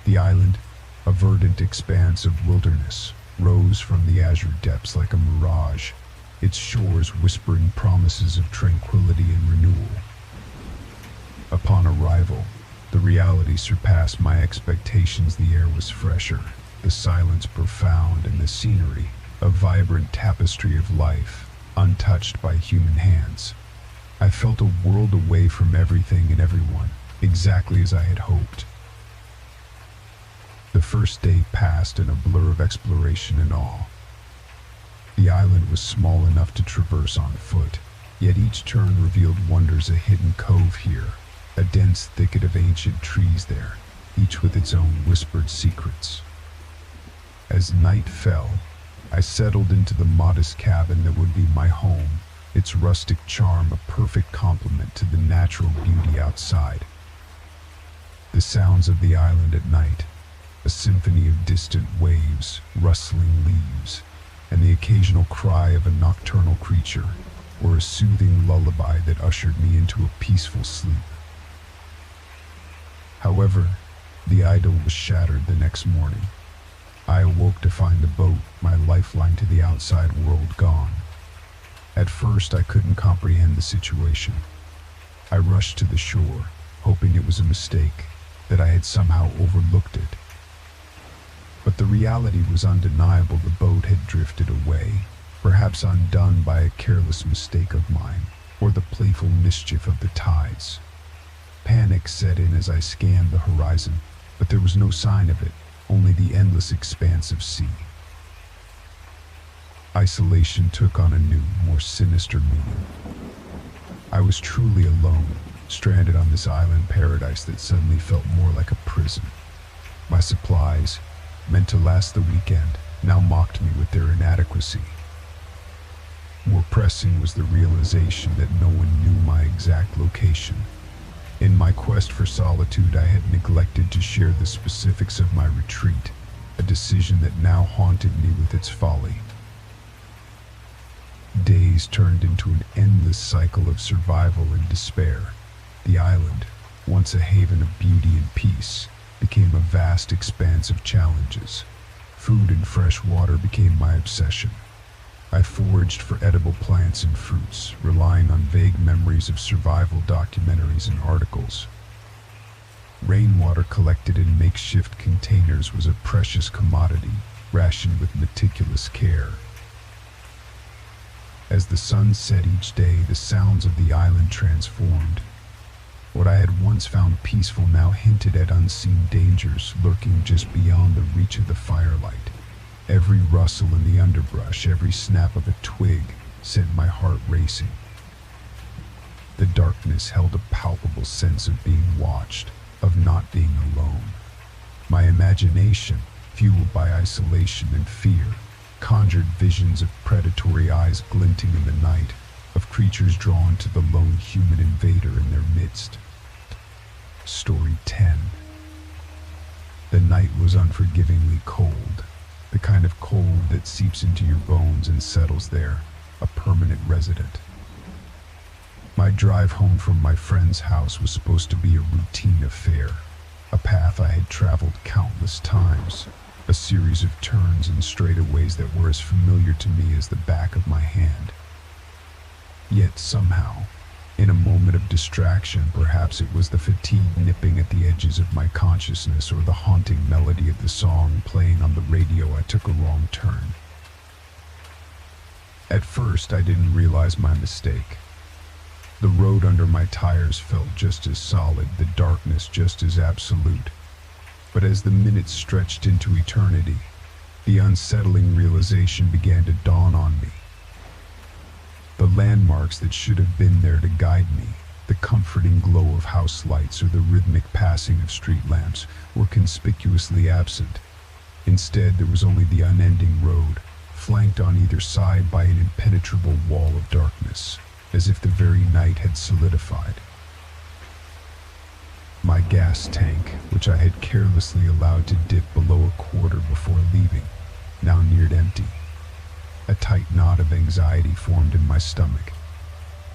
The island, a verdant expanse of wilderness, rose from the azure depths like a mirage, its shores whispering promises of tranquility and renewal. Upon arrival, the reality surpassed my expectations. The air was fresher, the silence profound, and the scenery a vibrant tapestry of life, untouched by human hands. I felt a world away from everything and everyone, exactly as I had hoped. The first day passed in a blur of exploration and awe. The island was small enough to traverse on foot, yet each turn revealed wonders: a hidden cove here, a dense thicket of ancient trees there, each with its own whispered secrets. As night fell, I settled into the modest cabin that would be my home, its rustic charm a perfect complement to the natural beauty outside. The sounds of the island at night, a symphony of distant waves, rustling leaves, and the occasional cry of a nocturnal creature, were a soothing lullaby that ushered me into a peaceful sleep. However, the idyll was shattered the next morning. I awoke to find the boat, my lifeline to the outside world, gone. At first, I couldn't comprehend the situation. I rushed to the shore, hoping it was a mistake, that I had somehow overlooked it. But the reality was undeniable. The boat had drifted away, perhaps undone by a careless mistake of mine, or the playful mischief of the tides. Panic set in as I scanned the horizon, but there was no sign of it, only the endless expanse of sea. Isolation took on a new, more sinister meaning. I was truly alone, stranded on this island paradise that suddenly felt more like a prison. My supplies, meant to last the weekend, now mocked me with their inadequacy. More pressing was the realization that no one knew my exact location. In my quest for solitude, I had neglected to share the specifics of my retreat, a decision that now haunted me with its folly. Days turned into an endless cycle of survival and despair. The island, once a haven of beauty and peace, became a vast expanse of challenges. Food and fresh water became my obsession. I foraged for edible plants and fruits, relying on vague memories of survival documentaries and articles. Rainwater collected in makeshift containers was a precious commodity, rationed with meticulous care. As the sun set each day, the sounds of the island transformed. What I had once found peaceful now hinted at unseen dangers lurking just beyond the reach of the firelight. Every rustle in the underbrush, every snap of a twig, sent my heart racing. The darkness held a palpable sense of being watched, of not being alone. My imagination, fueled by isolation and fear, conjured visions of predatory eyes glinting in the night, of creatures drawn to the lone human invader in their midst. Story 10. The night was unforgivingly cold, the kind of cold that seeps into your bones and settles there, a permanent resident. My drive home from my friend's house was supposed to be a routine affair, a path I had traveled countless times, a series of turns and straightaways that were as familiar to me as the back of my hand. Yet somehow, in a moment of distraction, perhaps it was the fatigue nipping at the edges of my consciousness or the haunting melody of the song playing on the radio, I took a wrong turn. At first, I didn't realize my mistake. The road under my tires felt just as solid, the darkness just as absolute. But as the minutes stretched into eternity, the unsettling realization began to dawn on me. The landmarks that should have been there to guide me, the comforting glow of house lights or the rhythmic passing of street lamps, were conspicuously absent. Instead, there was only the unending road, flanked on either side by an impenetrable wall of darkness, as if the very night had solidified. My gas tank, which I had carelessly allowed to dip below a quarter before leaving, now neared empty. A tight knot of anxiety formed in my stomach.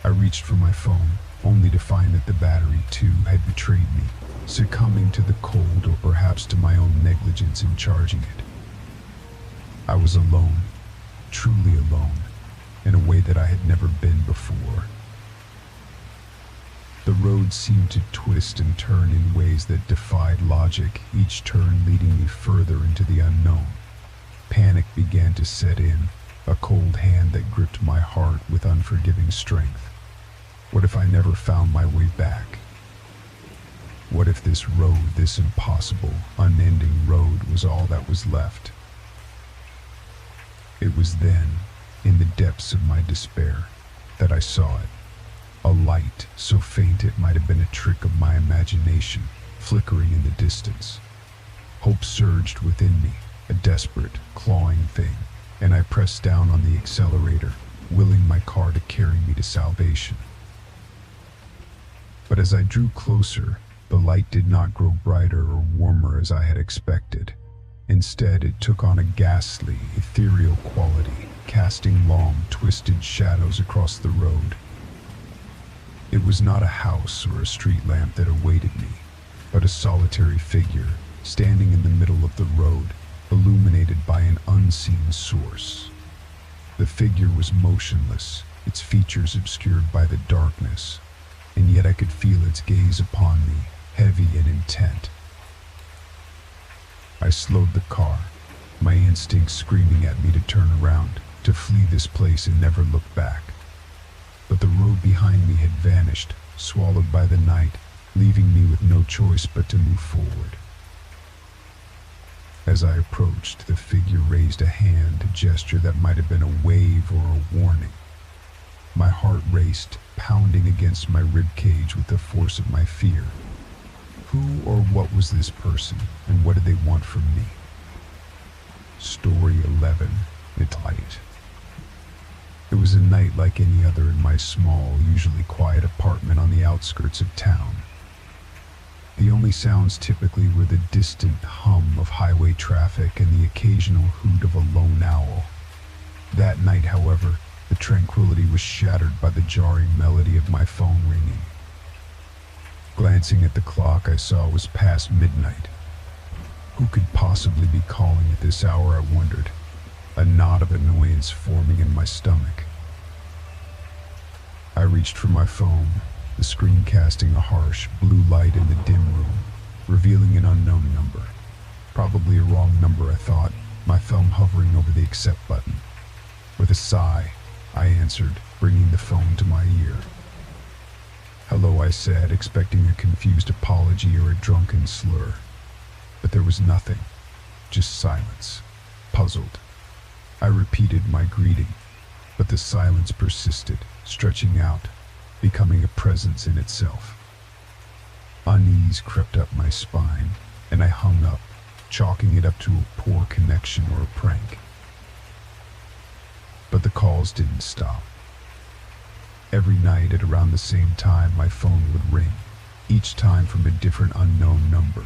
I reached for my phone, only to find that the battery, too, had betrayed me, succumbing to the cold or perhaps to my own negligence in charging it. I was alone, truly alone, in a way that I had never been before. The road seemed to twist and turn in ways that defied logic, each turn leading me further into the unknown. Panic began to set in, a cold hand that gripped my heart with unforgiving strength. What if I never found my way back? What if this road, this impossible, unending road, was all that was left? It was then, in the depths of my despair, that I saw it. A light, so faint it might have been a trick of my imagination, flickering in the distance. Hope surged within me, a desperate, clawing thing, and I pressed down on the accelerator, willing my car to carry me to salvation. But as I drew closer, the light did not grow brighter or warmer as I had expected. Instead, it took on a ghastly, ethereal quality, casting long, twisted shadows across the road. It was not a house or a street lamp that awaited me, but a solitary figure, standing in the middle of the road, illuminated by an unseen source. The figure was motionless, its features obscured by the darkness, and yet I could feel its gaze upon me, heavy and intent. I slowed the car, my instincts screaming at me to turn around, to flee this place and never look back. But the road behind me had vanished, swallowed by the night, leaving me with no choice but to move forward. As I approached, the figure raised a hand, a gesture that might have been a wave or a warning. My heart raced, pounding against my ribcage with the force of my fear. Who or what was this person, and what did they want from me? Story 11, Night. It was a night like any other in my small, usually quiet apartment on the outskirts of town. The only sounds typically were the distant hum of highway traffic and the occasional hoot of a lone owl. That night, however, the tranquility was shattered by the jarring melody of my phone ringing. Glancing at the clock, I saw it was past midnight. Who could possibly be calling at this hour, I wondered, a knot of annoyance forming in my stomach. I reached for my phone, the screen casting a harsh, blue light in the dim room, revealing an unknown number. Probably a wrong number, I thought, my thumb hovering over the accept button. With a sigh, I answered, bringing the phone to my ear. "Hello," I said, expecting a confused apology or a drunken slur. But there was nothing, just silence. Puzzled, I repeated my greeting, but the silence persisted, stretching out, becoming a presence in itself. Unease crept up my spine, and I hung up, chalking it up to a poor connection or a prank. But the calls didn't stop. Every night at around the same time, my phone would ring, each time from a different unknown number,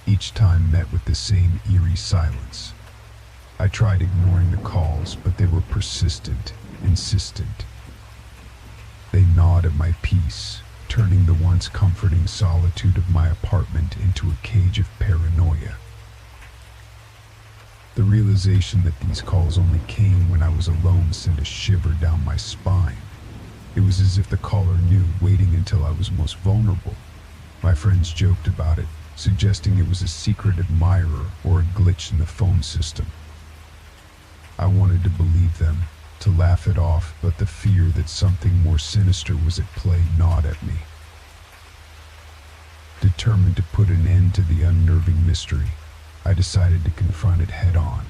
each time met with the same eerie silence. I tried ignoring the calls, but they were persistent, insistent. They gnawed at my peace, turning the once comforting solitude of my apartment into a cage of paranoia. The realization that these calls only came when I was alone sent a shiver down my spine. It was as if the caller knew, waiting until I was most vulnerable. My friends joked about it, suggesting it was a secret admirer or a glitch in the phone system. I wanted to believe them, to laugh it off, but the fear that something more sinister was at play gnawed at me. Determined to put an end to the unnerving mystery, I decided to confront it head-on.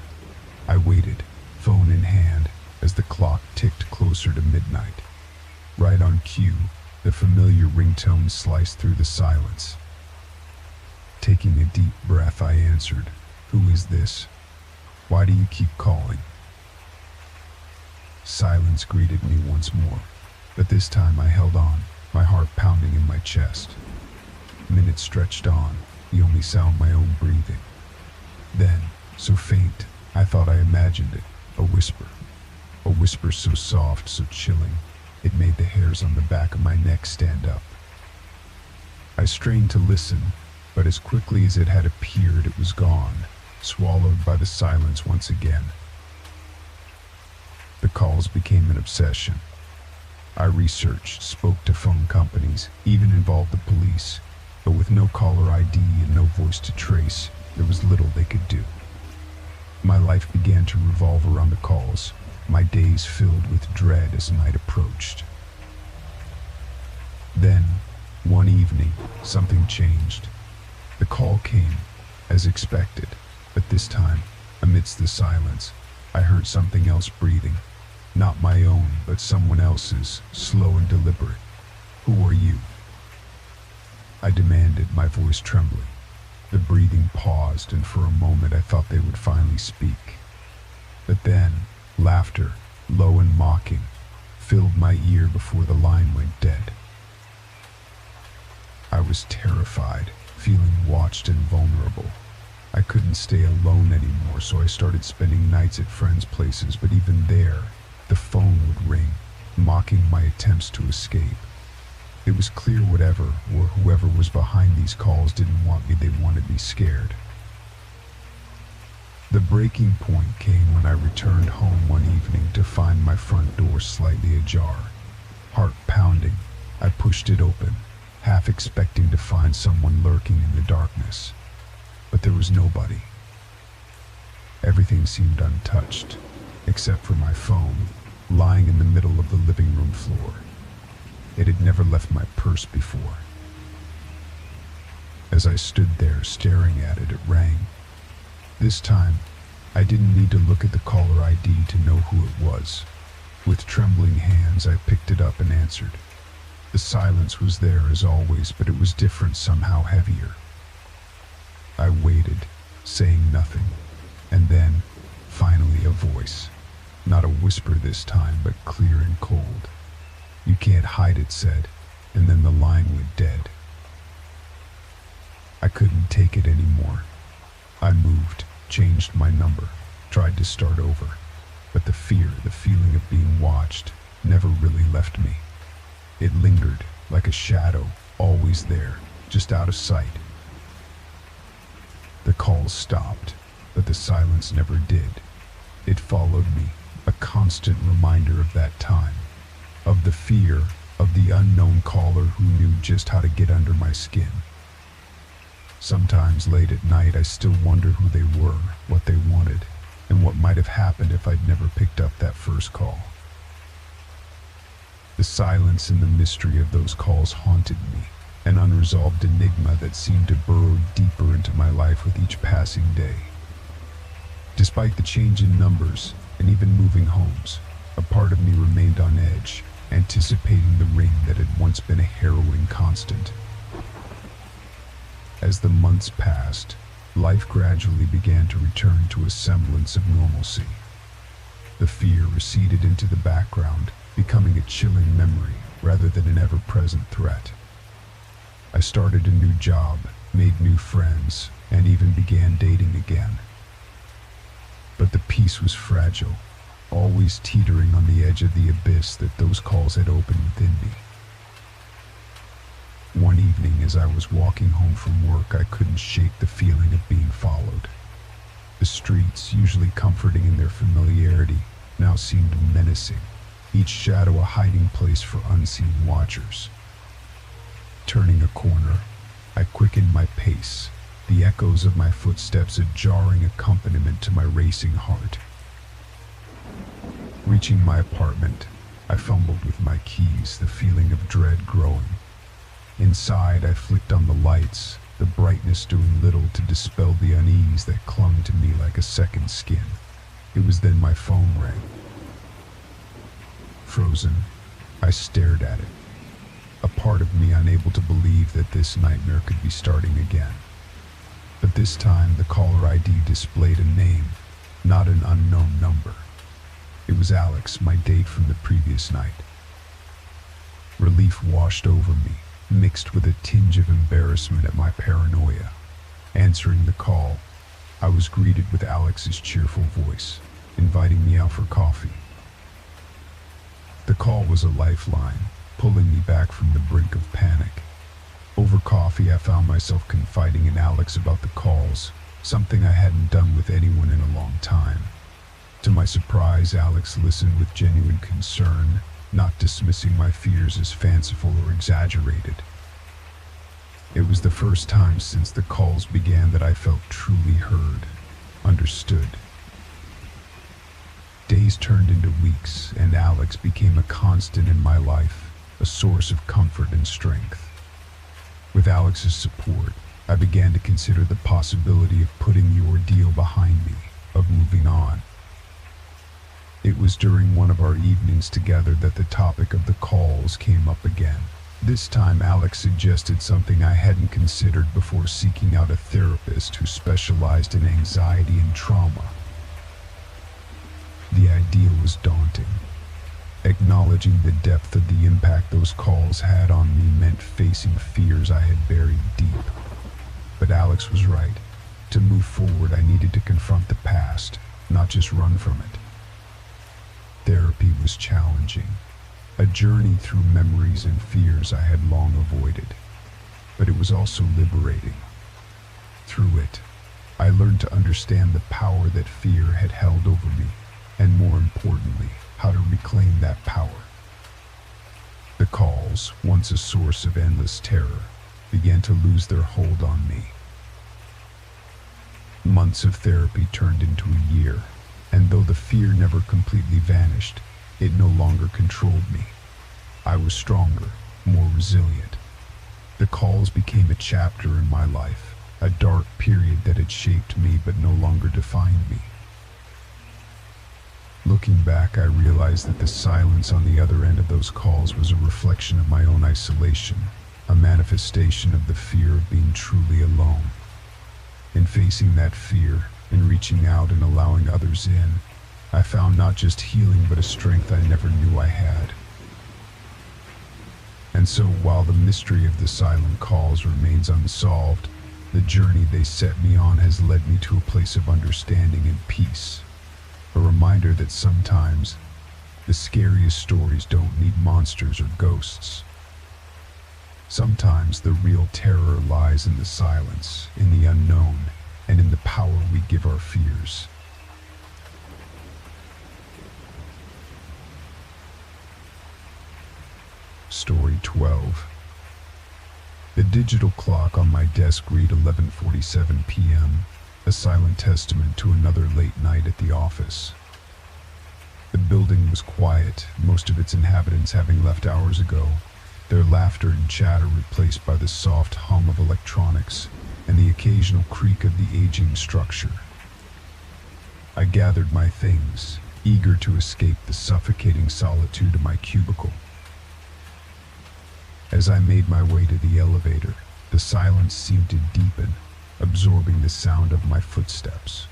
I waited, phone in hand, as the clock ticked closer to midnight. Right on cue, the familiar ringtone sliced through the silence. Taking a deep breath, I answered, "Who is this? Why do you keep calling?" Silence greeted me once more, but this time I held on, my heart pounding in my chest. Minutes stretched on, the only sound my own breathing. Then, so faint, I thought I imagined it, a whisper. A whisper so soft, so chilling, it made the hairs on the back of my neck stand up. I strained to listen, but as quickly as it had appeared, it was gone, swallowed by the silence once again. The calls became an obsession. I researched, spoke to phone companies, even involved the police, but with no caller ID and no voice to trace, there was little they could do. My life began to revolve around the calls, my days filled with dread as night approached. Then, one evening, something changed. The call came, as expected, but this time, amidst the silence, I heard something else breathing. Not my own, but someone else's, slow and deliberate. "Who are you?" I demanded, my voice trembling. The breathing paused, and for a moment I thought they would finally speak. But then, laughter, low and mocking, filled my ear before the line went dead. I was terrified, feeling watched and vulnerable. I couldn't stay alone anymore, so I started spending nights at friends' places, but even there, the phone would ring, mocking my attempts to escape. It was clear whatever or whoever was behind these calls didn't want me, they wanted me scared. The breaking point came when I returned home one evening to find my front door slightly ajar. Heart pounding, I pushed it open, half expecting to find someone lurking in the darkness. But there was nobody. Everything seemed untouched, except for my phone, lying in the middle of the living room floor. It had never left my purse before. As I stood there staring at it, it rang. This time, I didn't need to look at the caller ID to know who it was. With trembling hands, I picked it up and answered. The silence was there as always, but it was different, somehow heavier. I waited, saying nothing, and then, finally, a voice. Not a whisper this time, but clear and cold. "You can't hide it," said, and then the line went dead. I couldn't take it anymore. I moved, changed my number, tried to start over, but the feeling of being watched, never really left me. It lingered, like a shadow, always there, just out of sight. The calls stopped, but the silence never did. It followed me, a constant reminder of that time, of the fear of the unknown caller who knew just how to get under my skin. Sometimes late at night I still wonder who they were, what they wanted, and what might have happened if I'd never picked up that first call. The silence and the mystery of those calls haunted me, an unresolved enigma that seemed to burrow deeper into my life with each passing day. Despite the change in numbers and even moving homes, a part of me remained on edge, anticipating the ring that had once been a harrowing constant. As the months passed, life gradually began to return to a semblance of normalcy. The fear receded into the background, becoming a chilling memory rather than an ever-present threat. I started a new job, made new friends, and even began dating again. But the peace was fragile, always teetering on the edge of the abyss that those calls had opened within me. One evening, as I was walking home from work, I couldn't shake the feeling of being followed. The streets, usually comforting in their familiarity, now seemed menacing, each shadow a hiding place for unseen watchers. Turning a corner, I quickened my pace, the echoes of my footsteps a jarring accompaniment to my racing heart. Reaching my apartment, I fumbled with my keys, the feeling of dread growing. Inside, I flicked on the lights, the brightness doing little to dispel the unease that clung to me like a second skin. It was then my phone rang. Frozen, I stared at it, a part of me unable to believe that this nightmare could be starting again. But this time, the caller ID displayed a name, not an unknown number. It was Alex, my date from the previous night. Relief washed over me, mixed with a tinge of embarrassment at my paranoia. Answering the call, I was greeted with Alex's cheerful voice, inviting me out for coffee. The call was a lifeline, pulling me back from the brink of panic. Over coffee, I found myself confiding in Alex about the calls, something I hadn't done with anyone in a long time. To my surprise, Alex listened with genuine concern, not dismissing my fears as fanciful or exaggerated. It was the first time since the calls began that I felt truly heard, understood. Days turned into weeks, and Alex became a constant in my life, a source of comfort and strength. With Alex's support, I began to consider the possibility of putting the ordeal behind me, of moving on. It was during one of our evenings together that the topic of the calls came up again. This time, Alex suggested something I hadn't considered before seeking out a therapist who specialized in anxiety and trauma. The idea was daunting. Acknowledging the depth of the impact those calls had on me meant facing fears I had buried deep. But Alex was right. To move forward, I needed to confront the past, not just run from it. Therapy was challenging, a journey through memories and fears I had long avoided. But it was also liberating. Through it, I learned to understand the power that fear had held over me, and more importantly, how to reclaim that power. The calls, once a source of endless terror, began to lose their hold on me. Months of therapy turned into a year, and though the fear never completely vanished, it no longer controlled me. I was stronger, more resilient. The calls became a chapter in my life, a dark period that had shaped me but no longer defined me. Looking back, I realized that the silence on the other end of those calls was a reflection of my own isolation, a manifestation of the fear of being truly alone. In facing that fear, in reaching out and allowing others in, I found not just healing but a strength I never knew I had. And so, while the mystery of the silent calls remains unsolved, the journey they set me on has led me to a place of understanding and peace. A reminder that sometimes the scariest stories don't need monsters or ghosts. Sometimes the real terror lies in the silence, in the unknown, and in the power we give our fears. Story 12. The digital clock on my desk read 11:47 p.m., a silent testament to another late night at the office. The building was quiet, most of its inhabitants having left hours ago, their laughter and chatter replaced by the soft hum of electronics and the occasional creak of the aging structure. I gathered my things, eager to escape the suffocating solitude of my cubicle. As I made my way to the elevator, the silence seemed to deepen, absorbing the sound of my footsteps.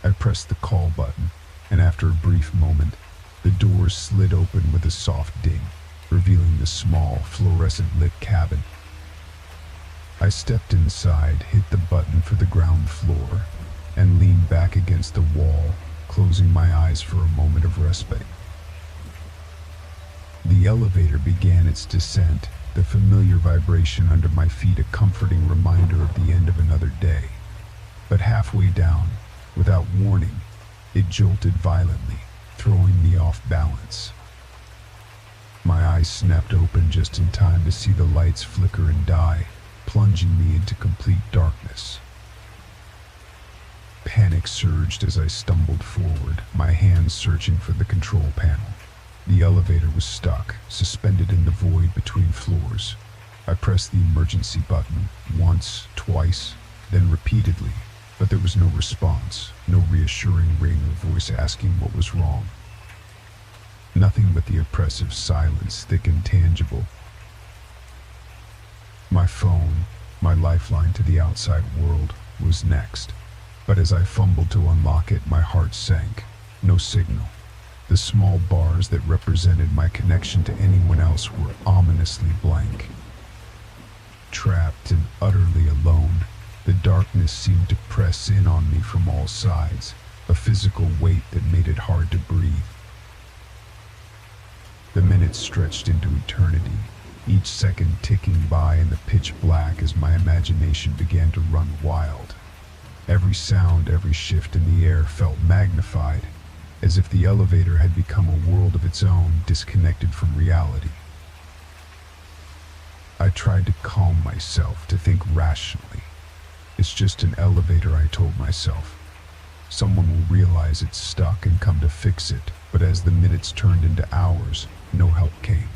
I pressed the call button, and after a brief moment, the doors slid open with a soft ding, revealing the small, fluorescent-lit cabin. I stepped inside, hit the button for the ground floor, and leaned back against the wall, closing my eyes for a moment of respite. The elevator began its descent, the familiar vibration under my feet a comforting reminder of the end of another day. But halfway down, without warning, it jolted violently, throwing me off balance. My eyes snapped open just in time to see the lights flicker and die, plunging me into complete darkness. Panic surged as I stumbled forward, my hands searching for the control panel. The elevator was stuck, suspended in the void between floors. I pressed the emergency button once, twice, then repeatedly, but there was no response, no reassuring ring or voice asking what was wrong. Nothing but the oppressive silence, thick and tangible. My phone, my lifeline to the outside world, was next. But as I fumbled to unlock it, my heart sank. No signal. The small bars that represented my connection to anyone else were ominously blank. Trapped and utterly alone, the darkness seemed to press in on me from all sides, a physical weight that made it hard to breathe. The minutes stretched into eternity, each second ticking by in the pitch black as my imagination began to run wild. Every sound, every shift in the air felt magnified, as if the elevator had become a world of its own, disconnected from reality. I tried to calm myself, to think rationally. It's just an elevator, I told myself. Someone will realize it's stuck and come to fix it, but as the minutes turned into hours, no help came.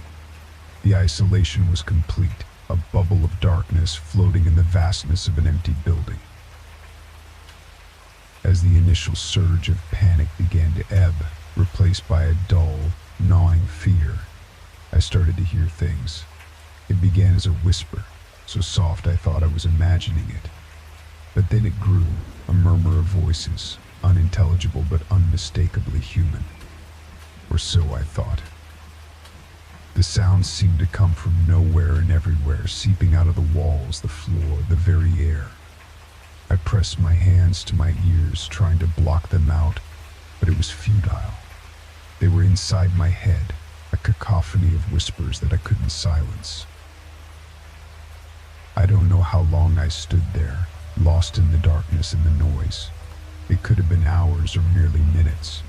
The isolation was complete, a bubble of darkness floating in the vastness of an empty building. As the initial surge of panic began to ebb, replaced by a dull, gnawing fear, I started to hear things. It began as a whisper, so soft I thought I was imagining it. But then it grew, a murmur of voices, unintelligible but unmistakably human. or so I thought. The sounds seemed to come from nowhere and everywhere, seeping out of the walls, the floor, the very air. I pressed my hands to my ears, trying to block them out, but it was futile. They were inside my head, a cacophony of whispers that I couldn't silence. I don't know how long I stood there, lost in the darkness and the noise. It could have been hours or merely minutes.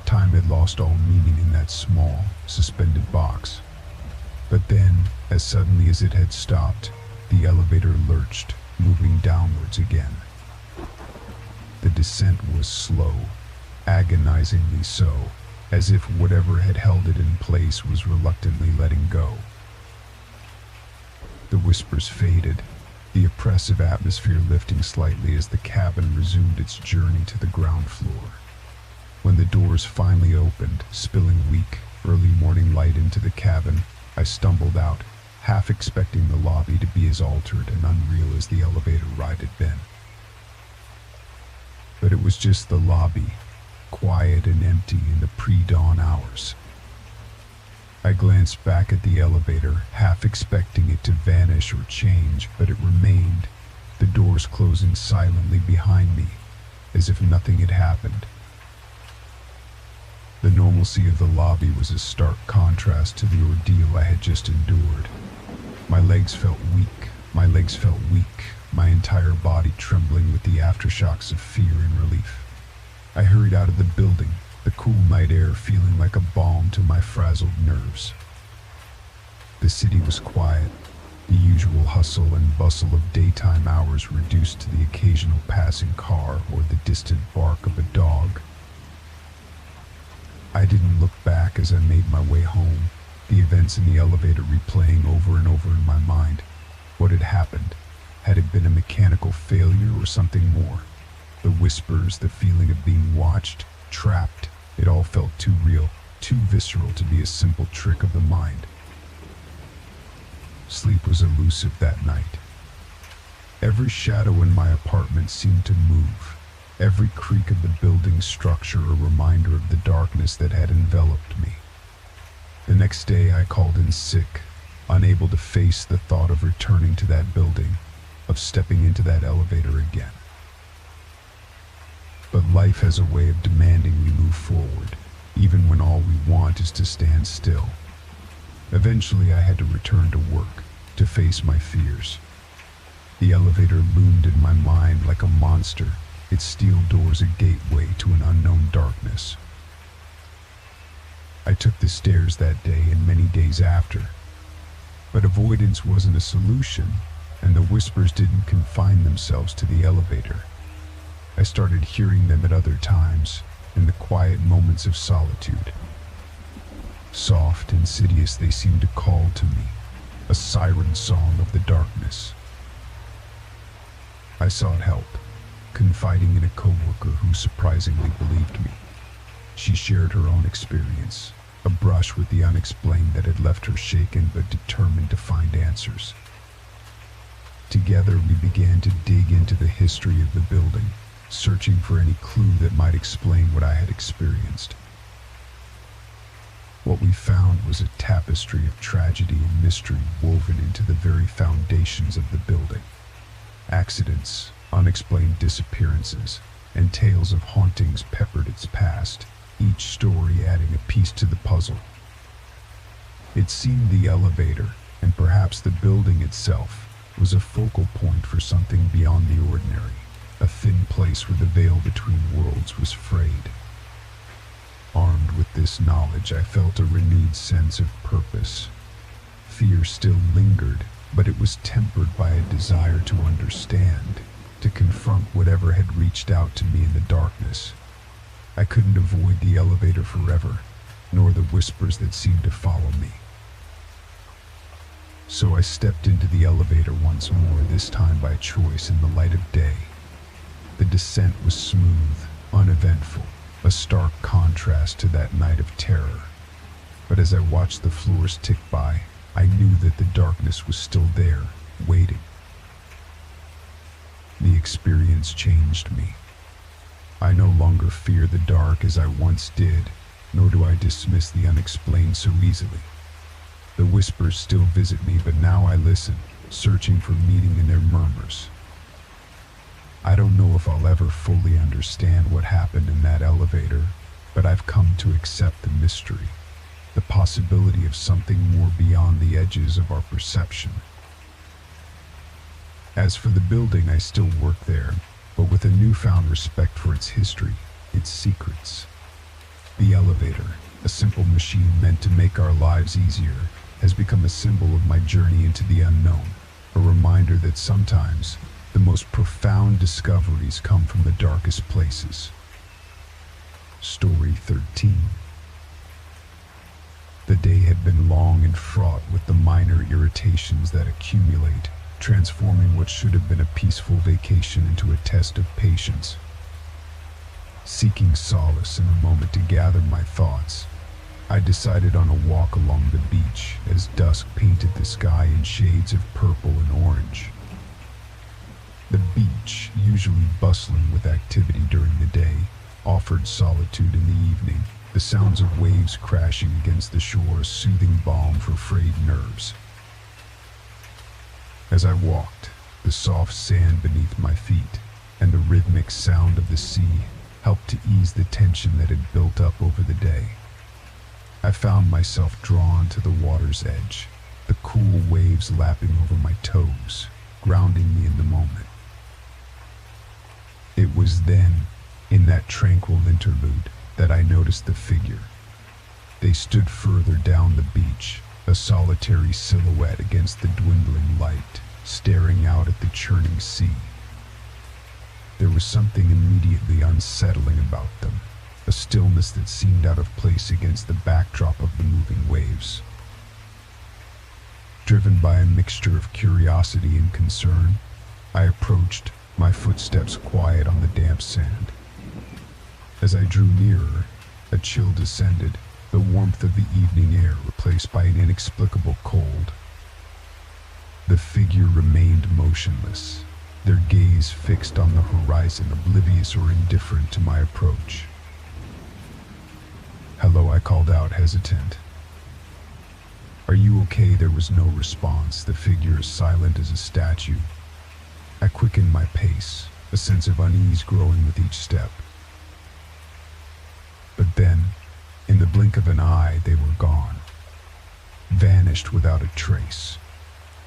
Time had lost all meaning in that small, suspended box. But then, as suddenly as it had stopped, the elevator lurched, moving downwards again. The descent was slow, agonizingly so, as if whatever had held it in place was reluctantly letting go. The whispers faded, the oppressive atmosphere lifting slightly as the cabin resumed its journey to the ground floor. When the doors finally opened, spilling weak, early morning light into the cabin, I stumbled out, half expecting the lobby to be as altered and unreal as the elevator ride had been. But it was just the lobby, quiet and empty in the pre-dawn hours. I glanced back at the elevator, half expecting it to vanish or change, but it remained, the doors closing silently behind me, as if nothing had happened. The normalcy of the lobby was a stark contrast to the ordeal I had just endured. My legs felt weak, my entire body trembling with the aftershocks of fear and relief. I hurried out of the building, the cool night air feeling like a balm to my frazzled nerves. The city was quiet, the usual hustle and bustle of daytime hours reduced to the occasional passing car or the distant bark of a dog. I didn't look back as I made my way home, the events in the elevator replaying over and over in my mind. What had happened? Had it been a mechanical failure or something more? The whispers, the feeling of being watched, trapped, it all felt too real, too visceral to be a simple trick of the mind. Sleep was elusive that night. Every shadow in my apartment seemed to move. Every creak of the building's structure a reminder of the darkness that had enveloped me. The next day I called in sick, unable to face the thought of returning to that building, of stepping into that elevator again. But life has a way of demanding we move forward, even when all we want is to stand still. Eventually I had to return to work, to face my fears. The elevator loomed in my mind like a monster, its steel doors a gateway to an unknown darkness. I took the stairs that day and many days after. But avoidance wasn't a solution, and the whispers didn't confine themselves to the elevator. I started hearing them at other times, in the quiet moments of solitude. Soft, insidious, they seemed to call to me, a siren song of the darkness. I sought help, confiding in a coworker who surprisingly believed me. She shared her own experience, a brush with the unexplained that had left her shaken but determined to find answers. Together we began to dig into the history of the building, searching for any clue that might explain what I had experienced. What we found was a tapestry of tragedy and mystery woven into the very foundations of the building. Accidents, unexplained disappearances, and tales of hauntings peppered its past, each story adding a piece to the puzzle. It seemed the elevator, and perhaps the building itself, was a focal point for something beyond the ordinary, a thin place where the veil between worlds was frayed. Armed with this knowledge, I felt a renewed sense of purpose. Fear still lingered, but it was tempered by a desire to understand, to confront whatever had reached out to me in the darkness. I couldn't avoid the elevator forever, nor the whispers that seemed to follow me. So I stepped into the elevator once more, this time by choice in the light of day. The descent was smooth, uneventful, a stark contrast to that night of terror. But as I watched the floors tick by, I knew that the darkness was still there, waiting. The experience changed me. I no longer fear the dark as I once did, nor do I dismiss the unexplained so easily. The whispers still visit me, but now I listen, searching for meaning in their murmurs. I don't know if I'll ever fully understand what happened in that elevator, but I've come to accept the mystery, the possibility of something more beyond the edges of our perception. As for the building, I still work there, but with a newfound respect for its history, its secrets. The elevator, a simple machine meant to make our lives easier, has become a symbol of my journey into the unknown, a reminder that sometimes the most profound discoveries come from the darkest places. Story 13. The day had been long and fraught with the minor irritations that accumulate, transforming what should have been a peaceful vacation into a test of patience. Seeking solace in a moment to gather my thoughts, I decided on a walk along the beach as dusk painted the sky in shades of purple and orange. The beach, usually bustling with activity during the day, offered solitude in the evening, the sounds of waves crashing against the shore a soothing balm for frayed nerves. As I walked, the soft sand beneath my feet and the rhythmic sound of the sea helped to ease the tension that had built up over the day. I found myself drawn to the water's edge, the cool waves lapping over my toes, grounding me in the moment. It was then, in that tranquil interlude, that I noticed the figure. They stood further down the beach, a solitary silhouette against the dwindling light, staring out at the churning sea. There was something immediately unsettling about them, a stillness that seemed out of place against the backdrop of the moving waves. Driven by a mixture of curiosity and concern, I approached, my footsteps quiet on the damp sand. As I drew nearer, a chill descended, the warmth of the evening air replaced by an inexplicable cold. The figure remained motionless, their gaze fixed on the horizon, oblivious or indifferent to my approach. "Hello," I called out, hesitant. "Are you okay?" There was no response, the figure as silent as a statue. I quickened my pace, a sense of unease growing with each step. But then, in the blink of an eye, they were gone, vanished without a trace.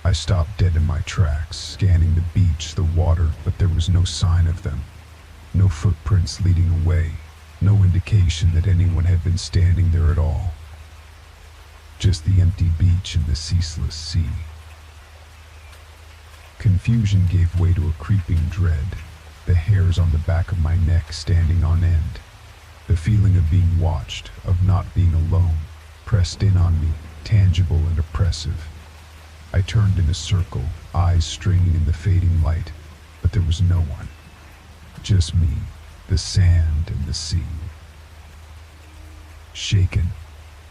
I stopped dead in my tracks, scanning the beach, the water, but there was no sign of them. No footprints leading away, no indication that anyone had been standing there at all. Just the empty beach and the ceaseless sea. Confusion gave way to a creeping dread, the hairs on the back of my neck standing on end. The feeling of being watched, of not being alone, pressed in on me, tangible and oppressive. I turned in a circle, eyes straining in the fading light, but there was no one. Just me, the sand and the sea. Shaken,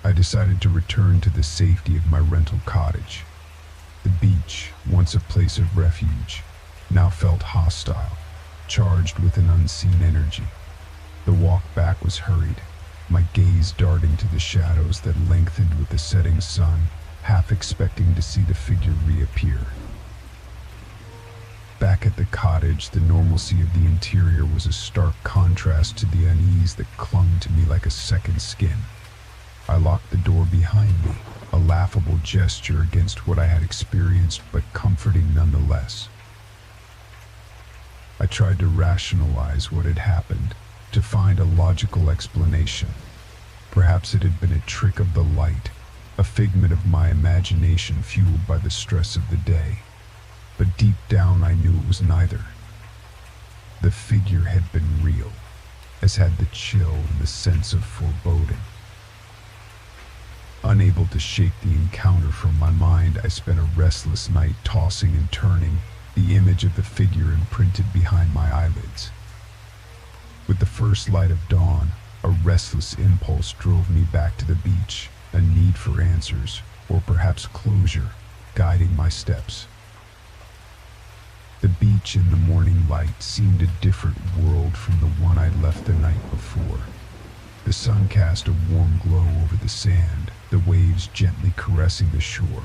I decided to return to the safety of my rental cottage. The beach, once a place of refuge, now felt hostile, charged with an unseen energy. The walk back was hurried, my gaze darting to the shadows that lengthened with the setting sun, half expecting to see the figure reappear. Back at the cottage, the normalcy of the interior was a stark contrast to the unease that clung to me like a second skin. I locked the door behind me, a laughable gesture against what I had experienced, but comforting nonetheless. I tried to rationalize what had happened, to find a logical explanation. Perhaps it had been a trick of the light, a figment of my imagination fueled by the stress of the day. But deep down I knew it was neither. The figure had been real, as had the chill and the sense of foreboding. Unable to shake the encounter from my mind, I spent a restless night tossing and turning, the image of the figure imprinted behind my eyelids. With the first light of dawn, a restless impulse drove me back to the beach, a need for answers, or perhaps closure, guiding my steps. The beach in the morning light seemed a different world from the one I'd left the night before. The sun cast a warm glow over the sand, the waves gently caressing the shore,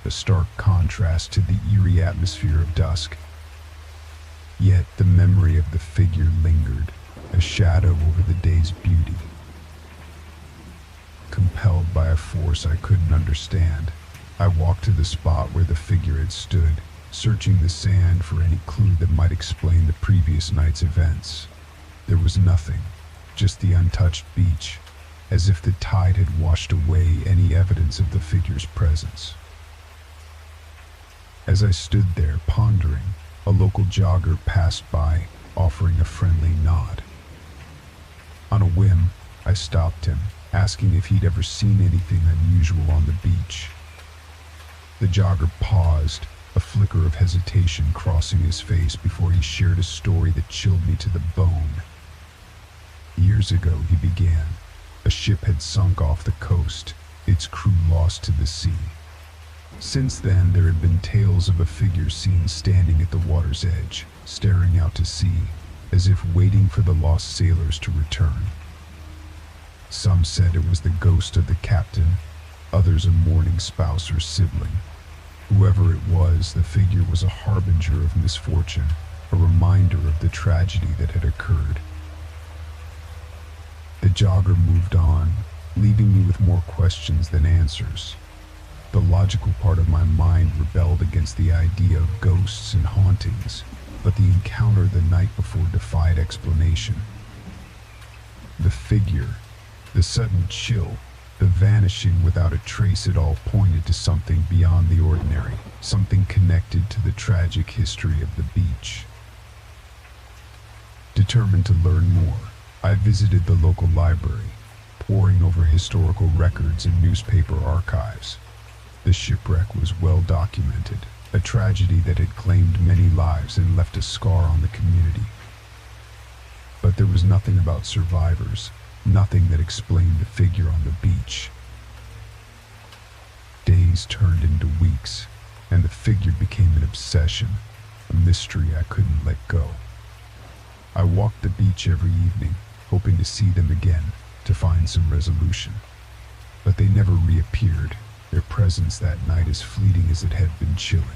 a stark contrast to the eerie atmosphere of dusk. Yet the memory of the figure lingered, a shadow over the day's beauty. Compelled by a force I couldn't understand, I walked to the spot where the figure had stood, searching the sand for any clue that might explain the previous night's events. There was nothing, just the untouched beach, as if the tide had washed away any evidence of the figure's presence. As I stood there pondering, a local jogger passed by, offering a friendly nod. On a whim, I stopped him, asking if he'd ever seen anything unusual on the beach. The jogger paused, a flicker of hesitation crossing his face before he shared a story that chilled me to the bone. Years ago, he began, a ship had sunk off the coast, its crew lost to the sea. Since then, there had been tales of a figure seen standing at the water's edge, staring out to sea, as if waiting for the lost sailors to return. Some said it was the ghost of the captain, others a mourning spouse or sibling. Whoever it was, the figure was a harbinger of misfortune, a reminder of the tragedy that had occurred. The jogger moved on, leaving me with more questions than answers. The logical part of my mind rebelled against the idea of ghosts and hauntings, but the encounter the night before defied explanation. The figure, the sudden chill, the vanishing without a trace at all pointed to something beyond the ordinary, something connected to the tragic history of the beach. Determined to learn more, I visited the local library, poring over historical records and newspaper archives. The shipwreck was well documented, a tragedy that had claimed many lives and left a scar on the community. But there was nothing about survivors, nothing that explained the figure on the beach. Days turned into weeks, and the figure became an obsession, a mystery I couldn't let go. I walked the beach every evening, hoping to see them again, to find some resolution. But they never reappeared, their presence that night as fleeting as it had been chilling.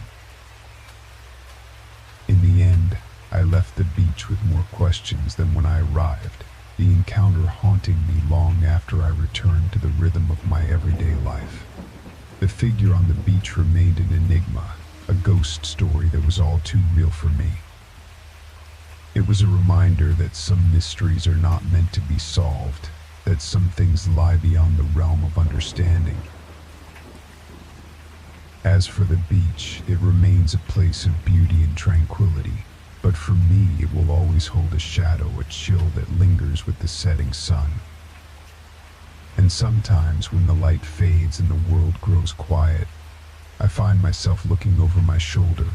In the end, I left the beach with more questions than when I arrived, the encounter haunting me long after I returned to the rhythm of my everyday life. The figure on the beach remained an enigma, a ghost story that was all too real for me. It was a reminder that some mysteries are not meant to be solved, that some things lie beyond the realm of understanding. As for the beach, it remains a place of beauty and tranquility, but for me it will always hold a shadow, a chill that lingers with the setting sun. And sometimes when the light fades and the world grows quiet, I find myself looking over my shoulder,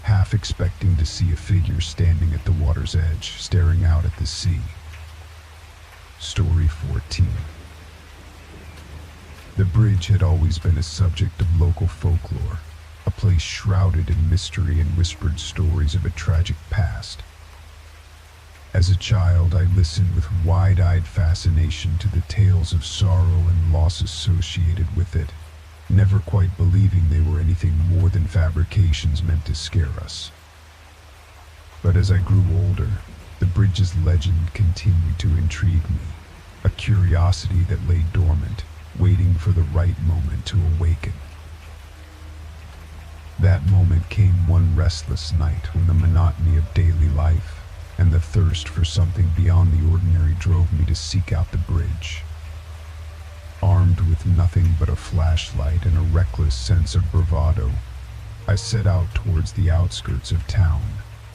half expecting to see a figure standing at the water's edge, staring out at the sea. Story 14. The bridge had always been a subject of local folklore, a place shrouded in mystery and whispered stories of a tragic past. As a child, I listened with wide-eyed fascination to the tales of sorrow and loss associated with it, never quite believing they were anything more than fabrications meant to scare us. But as I grew older, the bridge's legend continued to intrigue me, a curiosity that lay dormant, waiting for the right moment to awaken. That moment came one restless night when the monotony of daily life and the thirst for something beyond the ordinary drove me to seek out the bridge. Armed with nothing but a flashlight and a reckless sense of bravado, I set out towards the outskirts of town,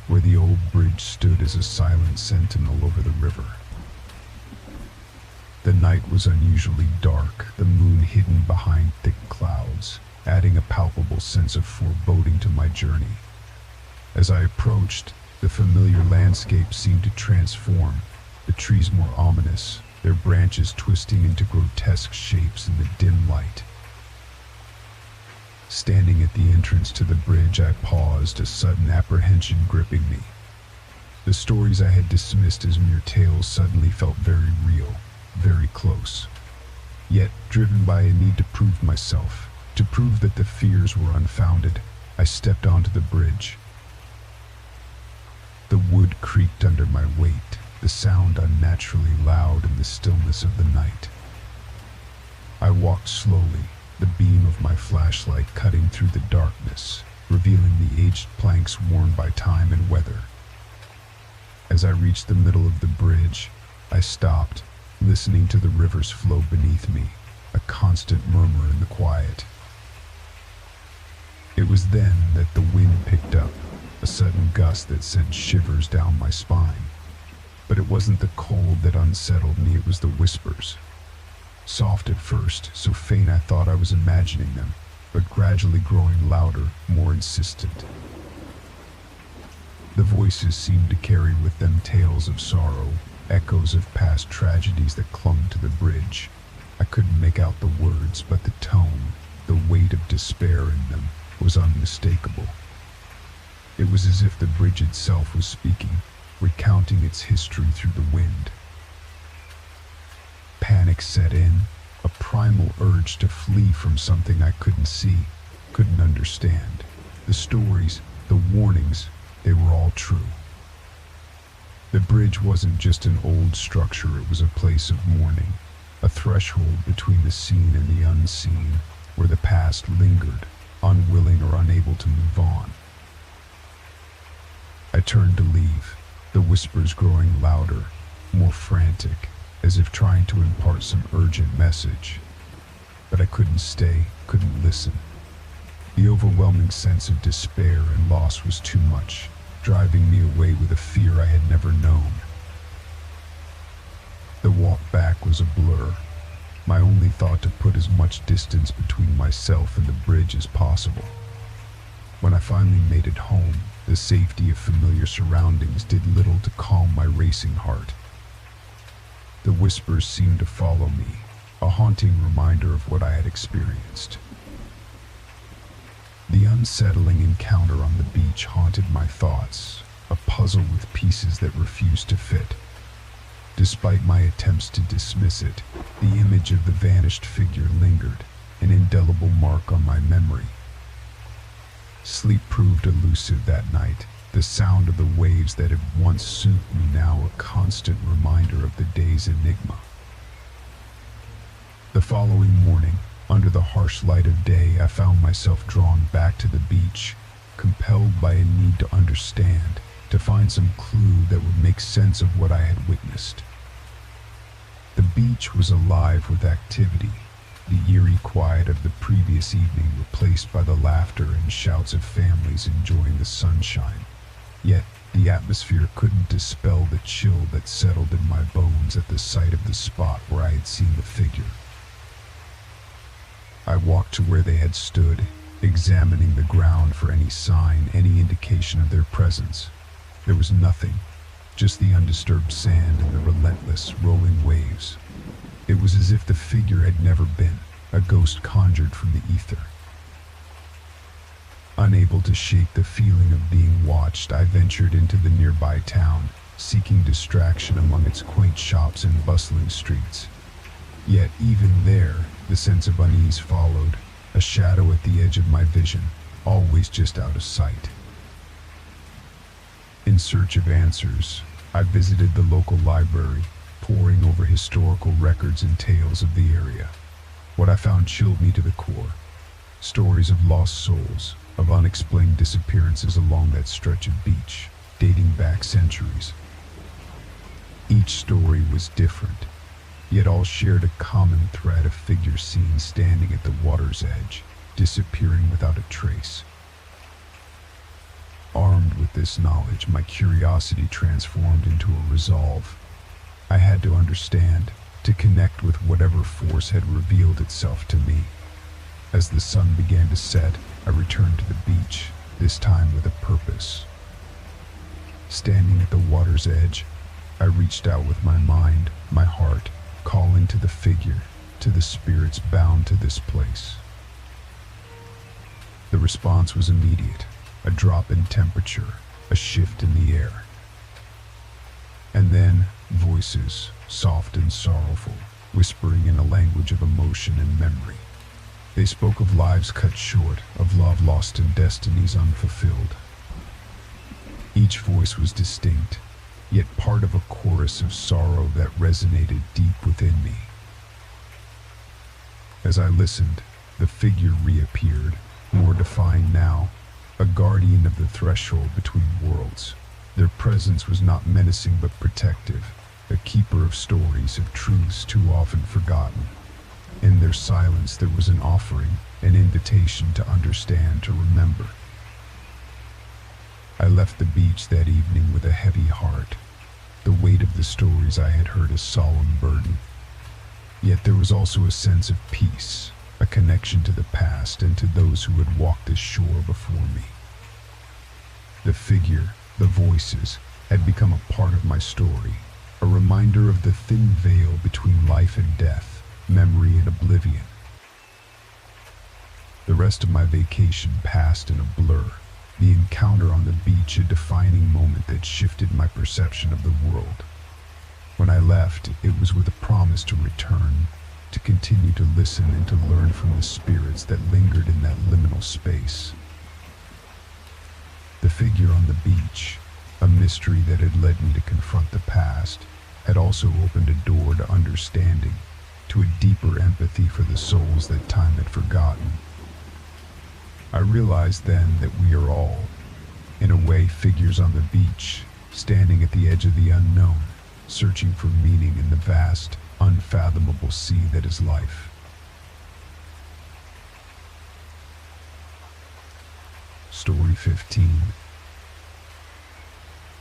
where the old bridge stood as a silent sentinel over the river. The night was unusually dark, the moon hidden behind thick clouds, adding a palpable sense of foreboding to my journey. As I approached, the familiar landscape seemed to transform, the trees more ominous, their branches twisting into grotesque shapes in the dim light. Standing at the entrance to the bridge, I paused, a sudden apprehension gripping me. The stories I had dismissed as mere tales suddenly felt very real, very close. Yet, driven by a need to prove myself, to prove that the fears were unfounded, I stepped onto the bridge. The wood creaked under my weight, the sound unnaturally loud in the stillness of the night. I walked slowly, the beam of my flashlight cutting through the darkness, revealing the aged planks worn by time and weather. As I reached the middle of the bridge, I stopped, listening to the river's flow beneath me, a constant murmur in the quiet. It was then that the wind picked up, a sudden gust that sent shivers down my spine. But it wasn't the cold that unsettled me, it was the whispers. Soft at first, so faint I thought I was imagining them, but gradually growing louder, more insistent. The voices seemed to carry with them tales of sorrow, echoes of past tragedies that clung to the bridge. I couldn't make out the words, but the tone, the weight of despair in them, was unmistakable. It was as if the bridge itself was speaking, recounting its history through the wind. Panic set in, a primal urge to flee from something I couldn't see, couldn't understand. The stories, the warnings, they were all true. The bridge wasn't just an old structure, it was a place of mourning, a threshold between the seen and the unseen, where the past lingered, unwilling or unable to move on. I turned to leave, the whispers growing louder, more frantic, as if trying to impart some urgent message. But I couldn't stay, couldn't listen. The overwhelming sense of despair and loss was too much, driving me away with a fear I had never known. The walk back was a blur, my only thought to put as much distance between myself and the bridge as possible. When I finally made it home, the safety of familiar surroundings did little to calm my racing heart. The whispers seemed to follow me, a haunting reminder of what I had experienced. The unsettling encounter on the beach haunted my thoughts, a puzzle with pieces that refused to fit. Despite my attempts to dismiss it, the image of the vanished figure lingered, an indelible mark on my memory. Sleep proved elusive that night, the sound of the waves that had once soothed me now a constant reminder of the day's enigma. The following morning, under the harsh light of day, I found myself drawn back to the beach, compelled by a need to understand, to find some clue that would make sense of what I had witnessed. The beach was alive with activity, the eerie quiet of the previous evening replaced by the laughter and shouts of families enjoying the sunshine. Yet, the atmosphere couldn't dispel the chill that settled in my bones at the sight of the spot where I had seen the figure. I walked to where they had stood, examining the ground for any sign, any indication of their presence. There was nothing, just the undisturbed sand and the relentless, rolling waves. It was as if the figure had never been, a ghost conjured from the ether. Unable to shake the feeling of being watched, I ventured into the nearby town, seeking distraction among its quaint shops and bustling streets. Yet even there, the sense of unease followed, a shadow at the edge of my vision, always just out of sight. In search of answers, I visited the local library, poring over historical records and tales of the area. What I found chilled me to the core. Stories of lost souls, of unexplained disappearances along that stretch of beach, dating back centuries. Each story was different, yet all shared a common thread of figures seen standing at the water's edge, disappearing without a trace. Armed with this knowledge, my curiosity transformed into a resolve. I had to understand, to connect with whatever force had revealed itself to me. As the sun began to set, I returned to the beach, this time with a purpose. Standing at the water's edge, I reached out with my mind, my heart, calling to the figure, to the spirits bound to this place. The response was immediate, a drop in temperature, a shift in the air. And then, voices, soft and sorrowful, whispering in a language of emotion and memory. They spoke of lives cut short, of love lost and destinies unfulfilled. Each voice was distinct, yet part of a chorus of sorrow that resonated deep within me. As I listened, the figure reappeared, more defined now, a guardian of the threshold between worlds. Their presence was not menacing but protective, a keeper of stories, of truths too often forgotten. In their silence there was an offering, an invitation to understand, to remember. I left the beach that evening with a heavy heart, the weight of the stories I had heard a solemn burden. Yet there was also a sense of peace, a connection to the past and to those who had walked this shore before me. The figure, the voices, had become a part of my story, a reminder of the thin veil between life and death, memory and oblivion. The rest of my vacation passed in a blur, the encounter on the beach a defining moment that shifted my perception of the world. When I left, it was with a promise to return, to continue to listen and to learn from the spirits that lingered in that liminal space. The figure on the beach, a mystery that had led me to confront the past, had also opened a door to understanding, to a deeper empathy for the souls that time had forgotten. I realized then that we are all, in a way, figures on the beach, standing at the edge of the unknown, searching for meaning in the vast, unfathomable sea that is life. Story 15.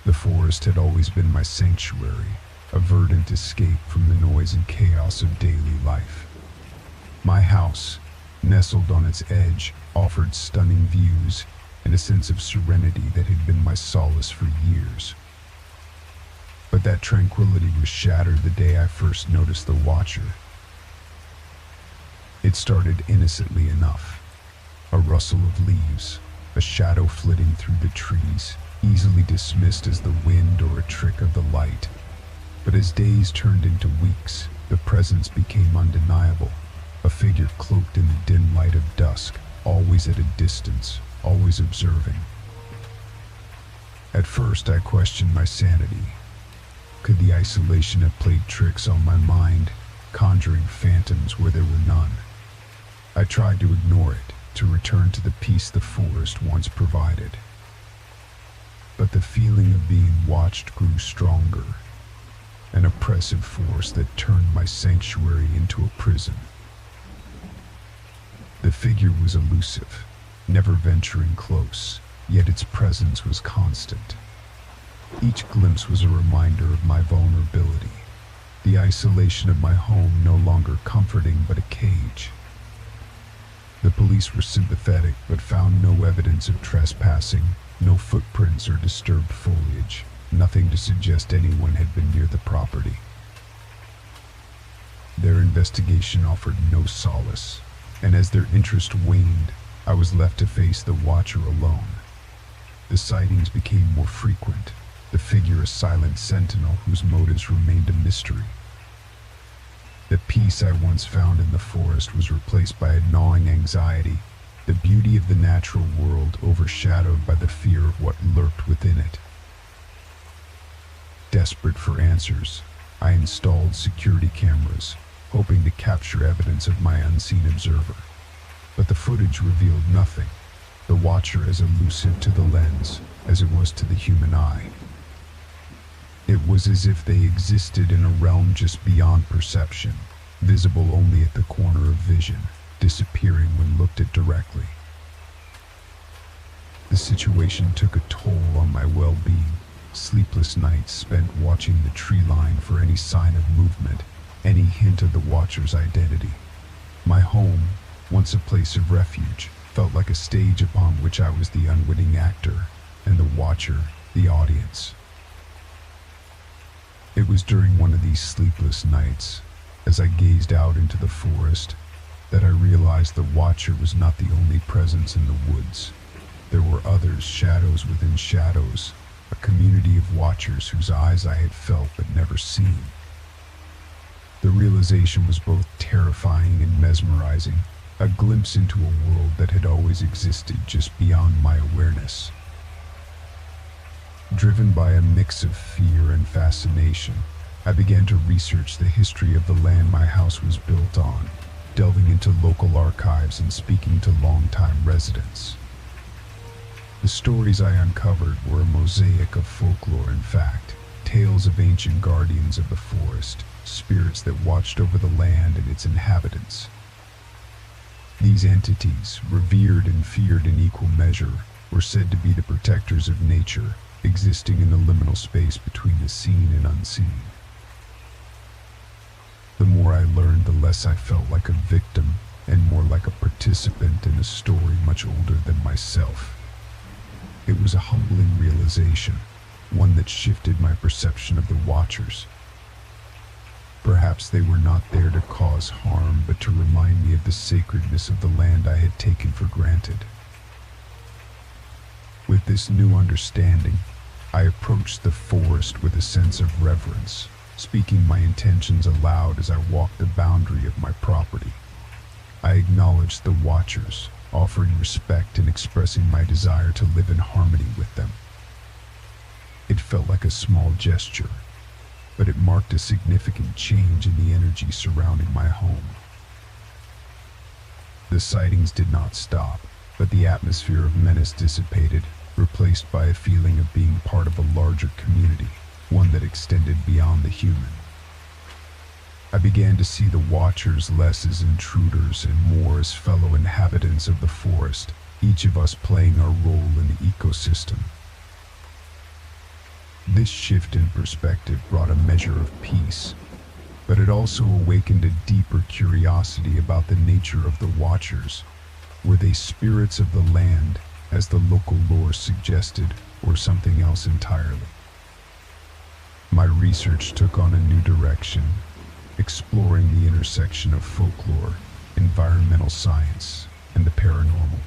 The forest had always been my sanctuary, a verdant escape from the noise and chaos of daily life. My house, nestled on its edge, offered stunning views and a sense of serenity that had been my solace for years. But that tranquility was shattered the day I first noticed the watcher. It started innocently enough. A rustle of leaves, a shadow flitting through the trees, easily dismissed as the wind or a trick of the light. But as days turned into weeks, the presence became undeniable. A figure cloaked in the dim light of dusk, always at a distance, always observing. At first I questioned my sanity. Could the isolation have played tricks on my mind, conjuring phantoms where there were none? I tried to ignore it, to return to the peace the forest once provided. But the feeling of being watched grew stronger, an oppressive force that turned my sanctuary into a prison. The figure was elusive, never venturing close, yet its presence was constant. Each glimpse was a reminder of my vulnerability, the isolation of my home no longer comforting but a cage. The police were sympathetic but found no evidence of trespassing, no footprints or disturbed foliage, nothing to suggest anyone had been near the property. Their investigation offered no solace, and as their interest waned, I was left to face the watcher alone. The sightings became more frequent, the figure a silent sentinel whose motives remained a mystery. The peace I once found in the forest was replaced by a gnawing anxiety, the beauty of the natural world overshadowed by the fear of what lurked within it. Desperate for answers, I installed security cameras, hoping to capture evidence of my unseen observer. But the footage revealed nothing, the watcher as elusive to the lens as it was to the human eye. It was as if they existed in a realm just beyond perception, visible only at the corner of vision, disappearing when looked at directly. The situation took a toll on my well-being. Sleepless nights spent watching the tree line for any sign of movement, any hint of the watcher's identity. My home, once a place of refuge, felt like a stage upon which I was the unwitting actor, and the watcher, the audience. It was during one of these sleepless nights, as I gazed out into the forest, that I realized the watcher was not the only presence in the woods. There were others, shadows within shadows, a community of watchers whose eyes I had felt but never seen. realization was both terrifying and mesmerizing, a glimpse into a world that had always existed just beyond my awareness. Driven by a mix of fear and fascination, I began to research the history of the land my house was built on, delving into local archives and speaking to longtime residents. The stories I uncovered were a mosaic of folklore and fact, tales of ancient guardians of the forest, spirits that watched over the land and its inhabitants. These entities, revered and feared in equal measure, were said to be the protectors of nature, existing in the liminal space between the seen and unseen. The more I learned, the less I felt like a victim and more like a participant in a story much older than myself. It was a humbling realization, one that shifted my perception of the Watchers. Perhaps they were not there to cause harm, but to remind me of the sacredness of the land I had taken for granted. With this new understanding, I approached the forest with a sense of reverence, speaking my intentions aloud as I walked the boundary of my property. I acknowledged the Watchers, offering respect and expressing my desire to live in harmony with them. It felt like a small gesture, but it marked a significant change in the energy surrounding my home. The sightings did not stop, but the atmosphere of menace dissipated, replaced by a feeling of being part of a larger community, one that extended beyond the human. I began to see the Watchers less as intruders and more as fellow inhabitants of the forest, each of us playing our role in the ecosystem. This shift in perspective brought a measure of peace, but it also awakened a deeper curiosity about the nature of the Watchers. Were they spirits of the land, as the local lore suggested, or something else entirely? My research took on a new direction, exploring the intersection of folklore, environmental science, and the paranormal.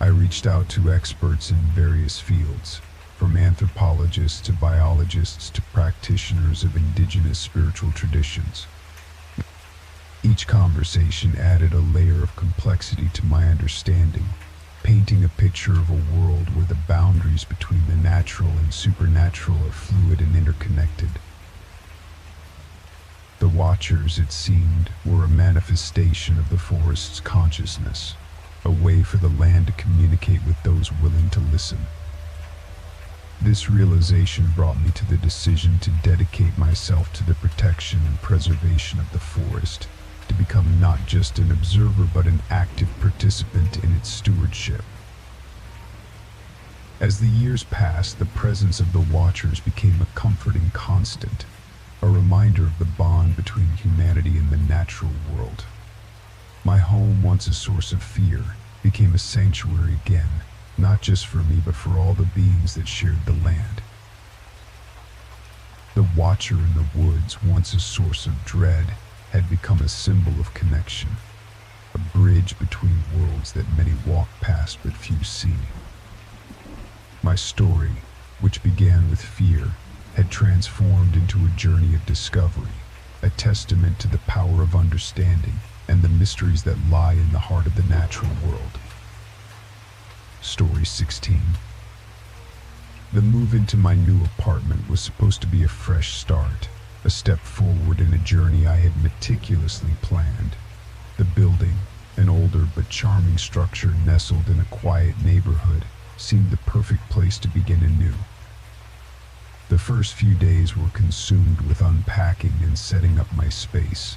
I reached out to experts in various fields, from anthropologists to biologists to practitioners of indigenous spiritual traditions. Each conversation added a layer of complexity to my understanding, painting a picture of a world where the boundaries between the natural and supernatural are fluid and interconnected. The Watchers, it seemed, were a manifestation of the forest's consciousness, a way for the land to communicate with those willing to listen. This realization brought me to the decision to dedicate myself to the protection and preservation of the forest, to become not just an observer but an active participant in its stewardship. As the years passed, the presence of the Watchers became a comforting constant, a reminder of the bond between humanity and the natural world. My home, once a source of fear, became a sanctuary again, not just for me but for all the beings that shared the land. The Watcher in the woods, once a source of dread, had become a symbol of connection, a bridge between worlds that many walk past but few see. My story, which began with fear, had transformed into a journey of discovery, a testament to the power of understanding and the mysteries that lie in the heart of the natural world. Story 16. The move into my new apartment was supposed to be a fresh start, a step forward in a journey I had meticulously planned. The building, an older but charming structure nestled in a quiet neighborhood, seemed the perfect place to begin anew. The first few days were consumed with unpacking and setting up my space,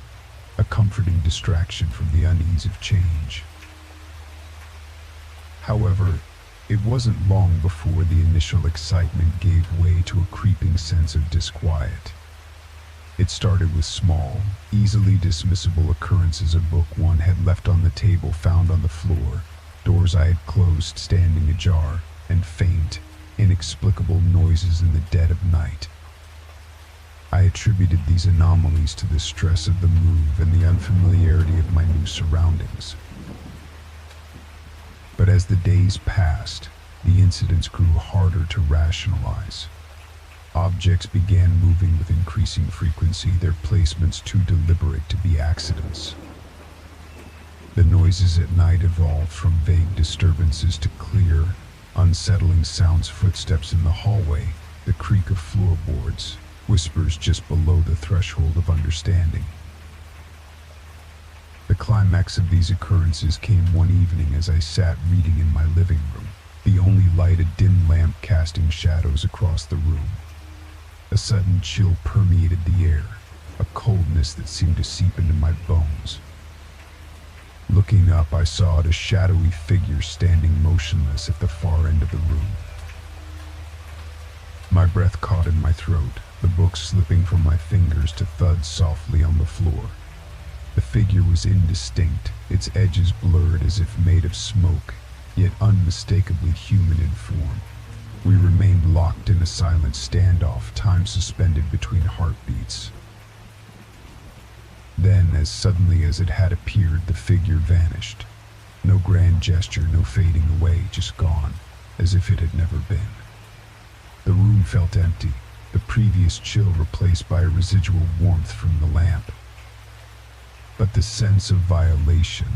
a comforting distraction from the unease of change. However, it wasn't long before the initial excitement gave way to a creeping sense of disquiet. It started with small, easily dismissible occurrences. A book one had left on the table found on the floor, doors I had closed standing ajar, and faint, inexplicable noises in the dead of night. I attributed these anomalies to the stress of the move and the unfamiliarity of my new surroundings. But as the days passed, the incidents grew harder to rationalize. Objects began moving with increasing frequency, their placements too deliberate to be accidents. The noises at night evolved from vague disturbances to clear, unsettling sounds, footsteps in the hallway, the creak of floorboards, whispers just below the threshold of understanding. The climax of these occurrences came one evening as I sat reading in my living room, the only light a dim lamp casting shadows across the room. A sudden chill permeated the air, a coldness that seemed to seep into my bones. Looking up, I saw a shadowy figure standing motionless at the far end of the room. My breath caught in my throat, the book slipping from my fingers to thud softly on the floor. The figure was indistinct, its edges blurred as if made of smoke, yet unmistakably human in form. We remained locked in a silent standoff, time suspended between heartbeats. Then, as suddenly as it had appeared, the figure vanished. No grand gesture, no fading away, just gone, as if it had never been. The room felt empty, the previous chill replaced by a residual warmth from the lamp. But the sense of violation,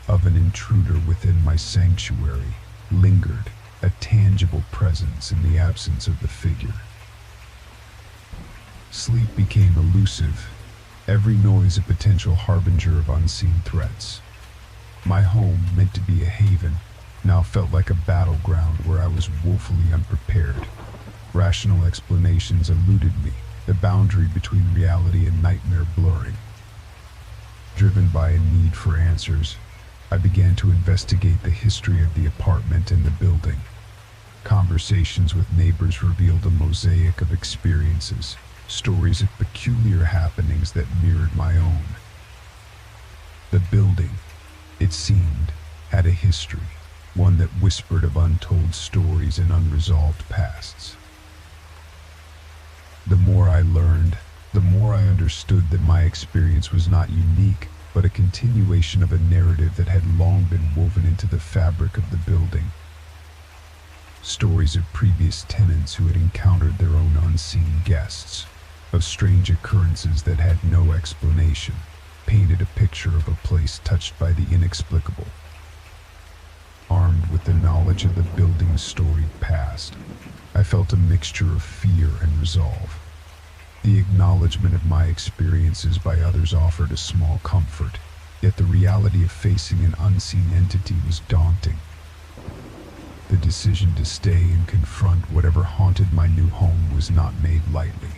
of an intruder within my sanctuary, lingered, a tangible presence in the absence of the figure. Sleep became elusive, every noise a potential harbinger of unseen threats. My home, meant to be a haven, now felt like a battleground where I was woefully unprepared. Rational explanations eluded me, the boundary between reality and nightmare blurring. Driven by a need for answers, I began to investigate the history of the apartment and the building. Conversations with neighbors revealed a mosaic of experiences, stories of peculiar happenings that mirrored my own. The building, it seemed, had a history, one that whispered of untold stories and unresolved pasts. The more I learned, the more I understood that my experience was not unique, but a continuation of a narrative that had long been woven into the fabric of the building. Stories of previous tenants who had encountered their own unseen guests, of strange occurrences that had no explanation, painted a picture of a place touched by the inexplicable. Armed with the knowledge of the building's storied past, I felt a mixture of fear and resolve. The acknowledgement of my experiences by others offered a small comfort, yet the reality of facing an unseen entity was daunting. The decision to stay and confront whatever haunted my new home was not made lightly.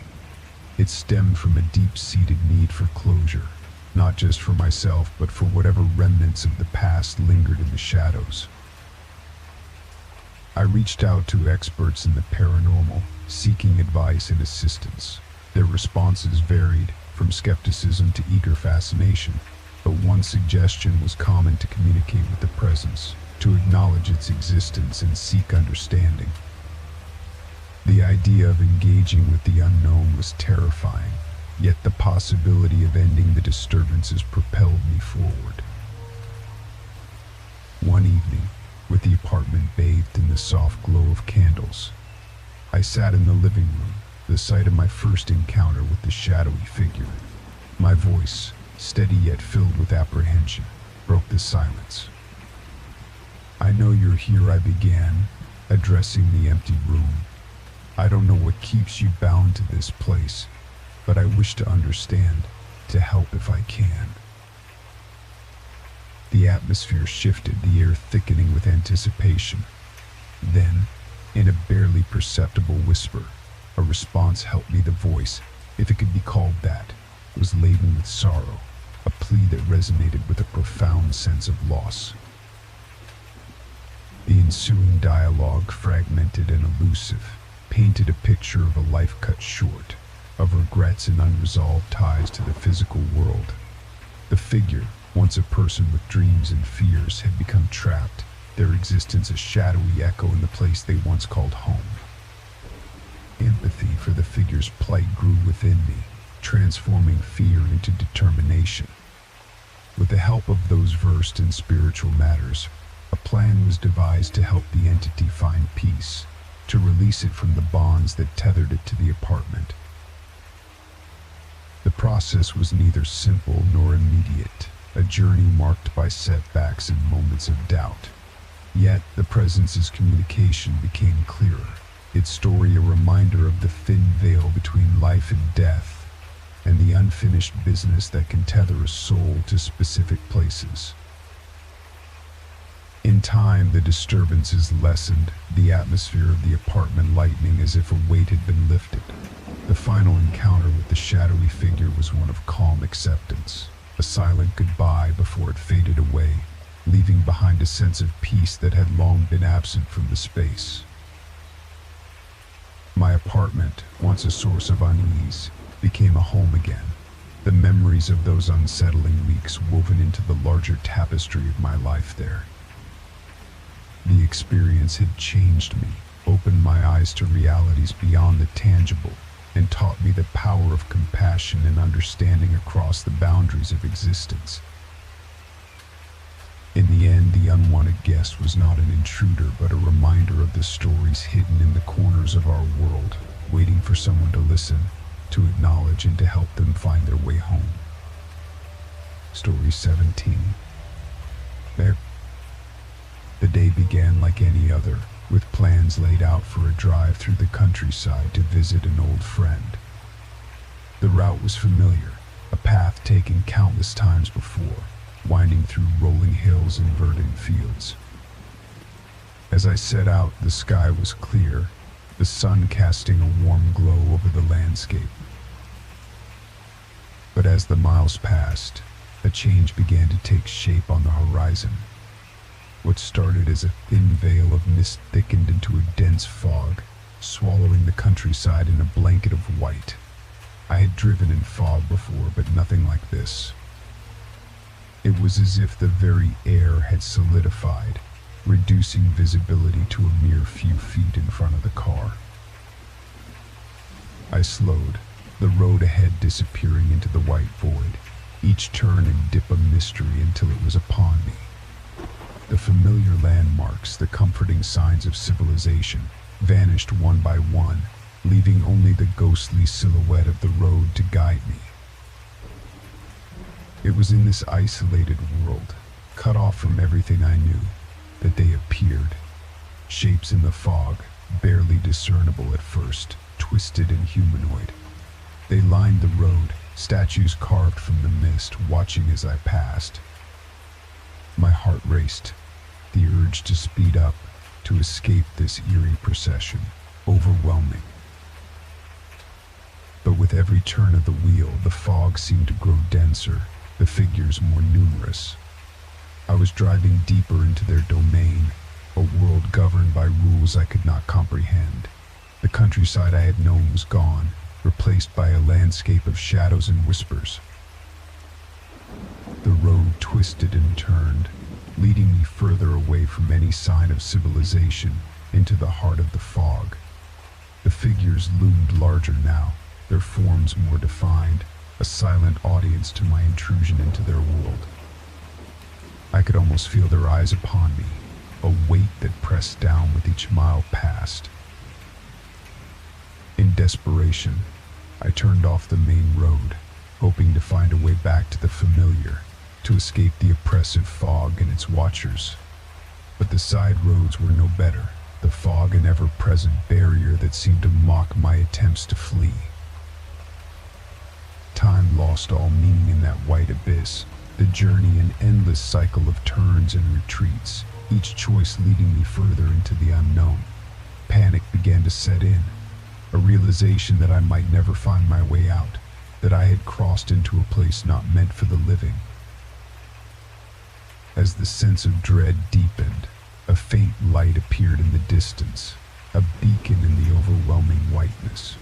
It stemmed from a deep-seated need for closure, not just for myself, but for whatever remnants of the past lingered in the shadows. I reached out to experts in the paranormal, seeking advice and assistance. Their responses varied, from skepticism to eager fascination, but one suggestion was common: to communicate with the presence, to acknowledge its existence and seek understanding. The idea of engaging with the unknown was terrifying, yet the possibility of ending the disturbances propelled me forward. One evening, with the apartment bathed in the soft glow of candles, I sat in the living room, the site of my first encounter with the shadowy figure. My voice, steady yet filled with apprehension, broke the silence. "I know you're here," I began, addressing the empty room. "I don't know what keeps you bound to this place, but I wish to understand, to help if I can." The atmosphere shifted, the air thickening with anticipation. Then, in a barely perceptible whisper, a response helped me. The voice, if it could be called that, was laden with sorrow, a plea that resonated with a profound sense of loss. The ensuing dialogue, fragmented and elusive, painted a picture of a life cut short, of regrets and unresolved ties to the physical world. The figure, once a person with dreams and fears, had become trapped, their existence a shadowy echo in the place they once called home. Empathy for the figure's plight grew within me, transforming fear into determination. With the help of those versed in spiritual matters, a plan was devised to help the entity find peace. to release it from the bonds that tethered it to the apartment. The process was neither simple nor immediate, a journey marked by setbacks and moments of doubt. Yet, the presence's communication became clearer, its story a reminder of the thin veil between life and death, and the unfinished business that can tether a soul to specific places. In time, the disturbances lessened, the atmosphere of the apartment lightening as if a weight had been lifted. The final encounter with the shadowy figure was one of calm acceptance, a silent goodbye before it faded away, leaving behind a sense of peace that had long been absent from the space. My apartment, once a source of unease, became a home again, the memories of those unsettling weeks woven into the larger tapestry of my life there. The experience had changed me, opened my eyes to realities beyond the tangible, and taught me the power of compassion and understanding across the boundaries of existence. In the end, the unwanted guest was not an intruder, but a reminder of the stories hidden in the corners of our world, waiting for someone to listen, to acknowledge, and to help them find their way home. Story 17. There. The day began like any other, with plans laid out for a drive through the countryside to visit an old friend. The route was familiar, a path taken countless times before, winding through rolling hills and verdant fields. As I set out, the sky was clear, the sun casting a warm glow over the landscape. But as the miles passed, a change began to take shape on the horizon. What started as a thin veil of mist thickened into a dense fog, swallowing the countryside in a blanket of white. I had driven in fog before, but nothing like this. It was as if the very air had solidified, reducing visibility to a mere few feet in front of the car. I slowed, the road ahead disappearing into the white void, each turn and dip a mystery until it was upon me. The familiar landmarks, the comforting signs of civilization, vanished one by one, leaving only the ghostly silhouette of the road to guide me. It was in this isolated world, cut off from everything I knew, that they appeared. Shapes in the fog, barely discernible at first, twisted and humanoid. They lined the road, statues carved from the mist, watching as I passed. My heart raced, the urge to speed up, to escape this eerie procession, overwhelming. But with every turn of the wheel, the fog seemed to grow denser, the figures more numerous. I was driving deeper into their domain, a world governed by rules I could not comprehend. The countryside I had known was gone, replaced by a landscape of shadows and whispers. The road twisted and turned, leading me further away from any sign of civilization, into the heart of the fog. The figures loomed larger now, their forms more defined, a silent audience to my intrusion into their world. I could almost feel their eyes upon me, a weight that pressed down with each mile passed. In desperation, I turned off the main road, hoping to find a way back to the familiar, to escape the oppressive fog and its watchers. But the side roads were no better, the fog an ever-present barrier that seemed to mock my attempts to flee. Time lost all meaning in that white abyss, the journey an endless cycle of turns and retreats, each choice leading me further into the unknown. Panic began to set in, a realization that I might never find my way out, that I had crossed into a place not meant for the living. As the sense of dread deepened, a faint light appeared in the distance, a beacon in the overwhelming whiteness.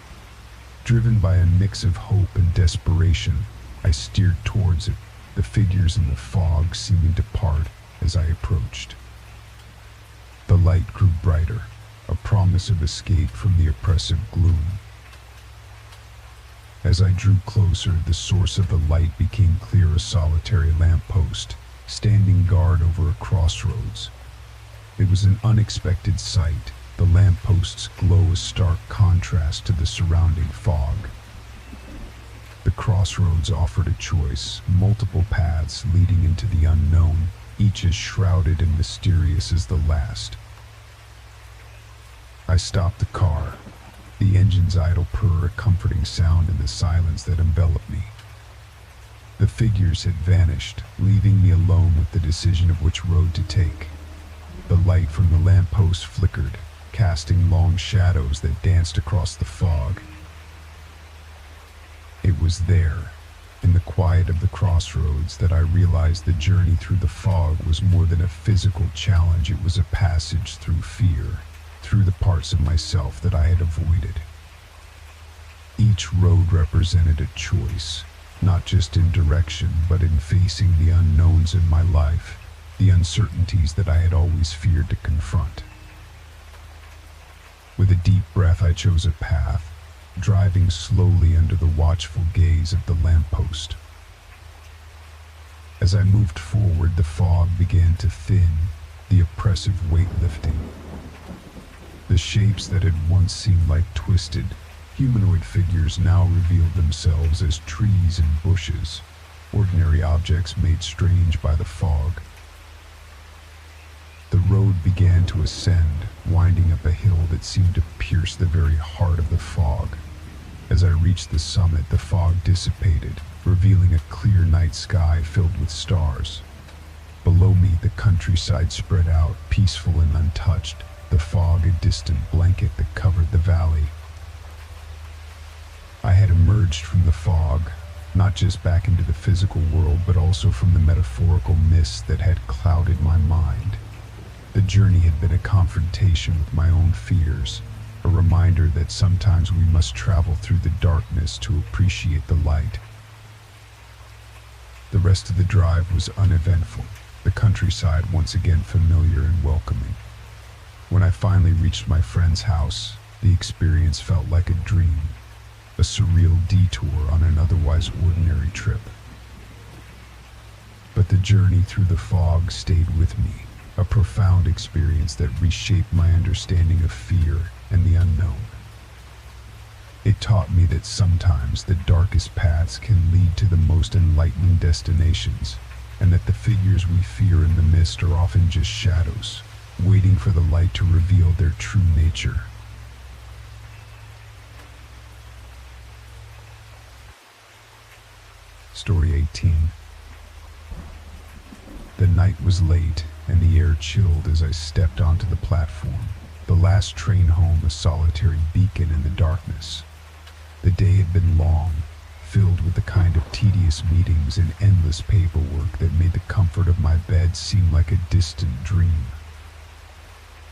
Driven by a mix of hope and desperation, I steered towards it, the figures in the fog seeming to part as I approached. The light grew brighter, a promise of escape from the oppressive gloom. As I drew closer, the source of the light became clear, a solitary lamppost, standing guard over a crossroads. It was an unexpected sight, The lampposts glow a stark contrast to the surrounding fog. The crossroads offered a choice, multiple paths leading into the unknown, each as shrouded and mysterious as the last. I stopped the car. The engine's idle purr, a comforting sound in the silence that enveloped me. The figures had vanished, leaving me alone with the decision of which road to take. The light from the lamppost flickered, casting long shadows that danced across the fog. It was there, in the quiet of the crossroads, that I realized the journey through the fog was more than a physical challenge. It was a passage through fear, through the parts of myself that I had avoided. Each road represented a choice, not just in direction, but in facing the unknowns in my life, the uncertainties that I had always feared to confront. With a deep breath, I chose a path, driving slowly under the watchful gaze of the lamppost. As I moved forward, the fog began to thin, the oppressive weight lifting. The shapes that had once seemed like twisted, humanoid figures now revealed themselves as trees and bushes, ordinary objects made strange by the fog. The road began to ascend, winding up a hill that seemed to pierce the very heart of the fog. As I reached the summit, the fog dissipated, revealing a clear night sky filled with stars. Below me, the countryside spread out, peaceful and untouched, the fog a distant blanket that covered the valley. I had emerged from the fog, not just back into the physical world, but also from the metaphorical mist that had clouded my mind. The journey had been a confrontation with my own fears, a reminder that sometimes we must travel through the darkness to appreciate the light. The rest of the drive was uneventful, the countryside once again familiar and welcoming. When I finally reached my friend's house, the experience felt like a dream, a surreal detour on an otherwise ordinary trip. But the journey through the fog stayed with me, a profound experience that reshaped my understanding of fear and the unknown. It taught me that sometimes the darkest paths can lead to the most enlightening destinations, and that the figures we fear in the mist are often just shadows, waiting for the light to reveal their true nature. Story 18. The night was late, and the air chilled as I stepped onto the platform, the last train home a solitary beacon in the darkness. The day had been long, filled with the kind of tedious meetings and endless paperwork that made the comfort of my bed seem like a distant dream.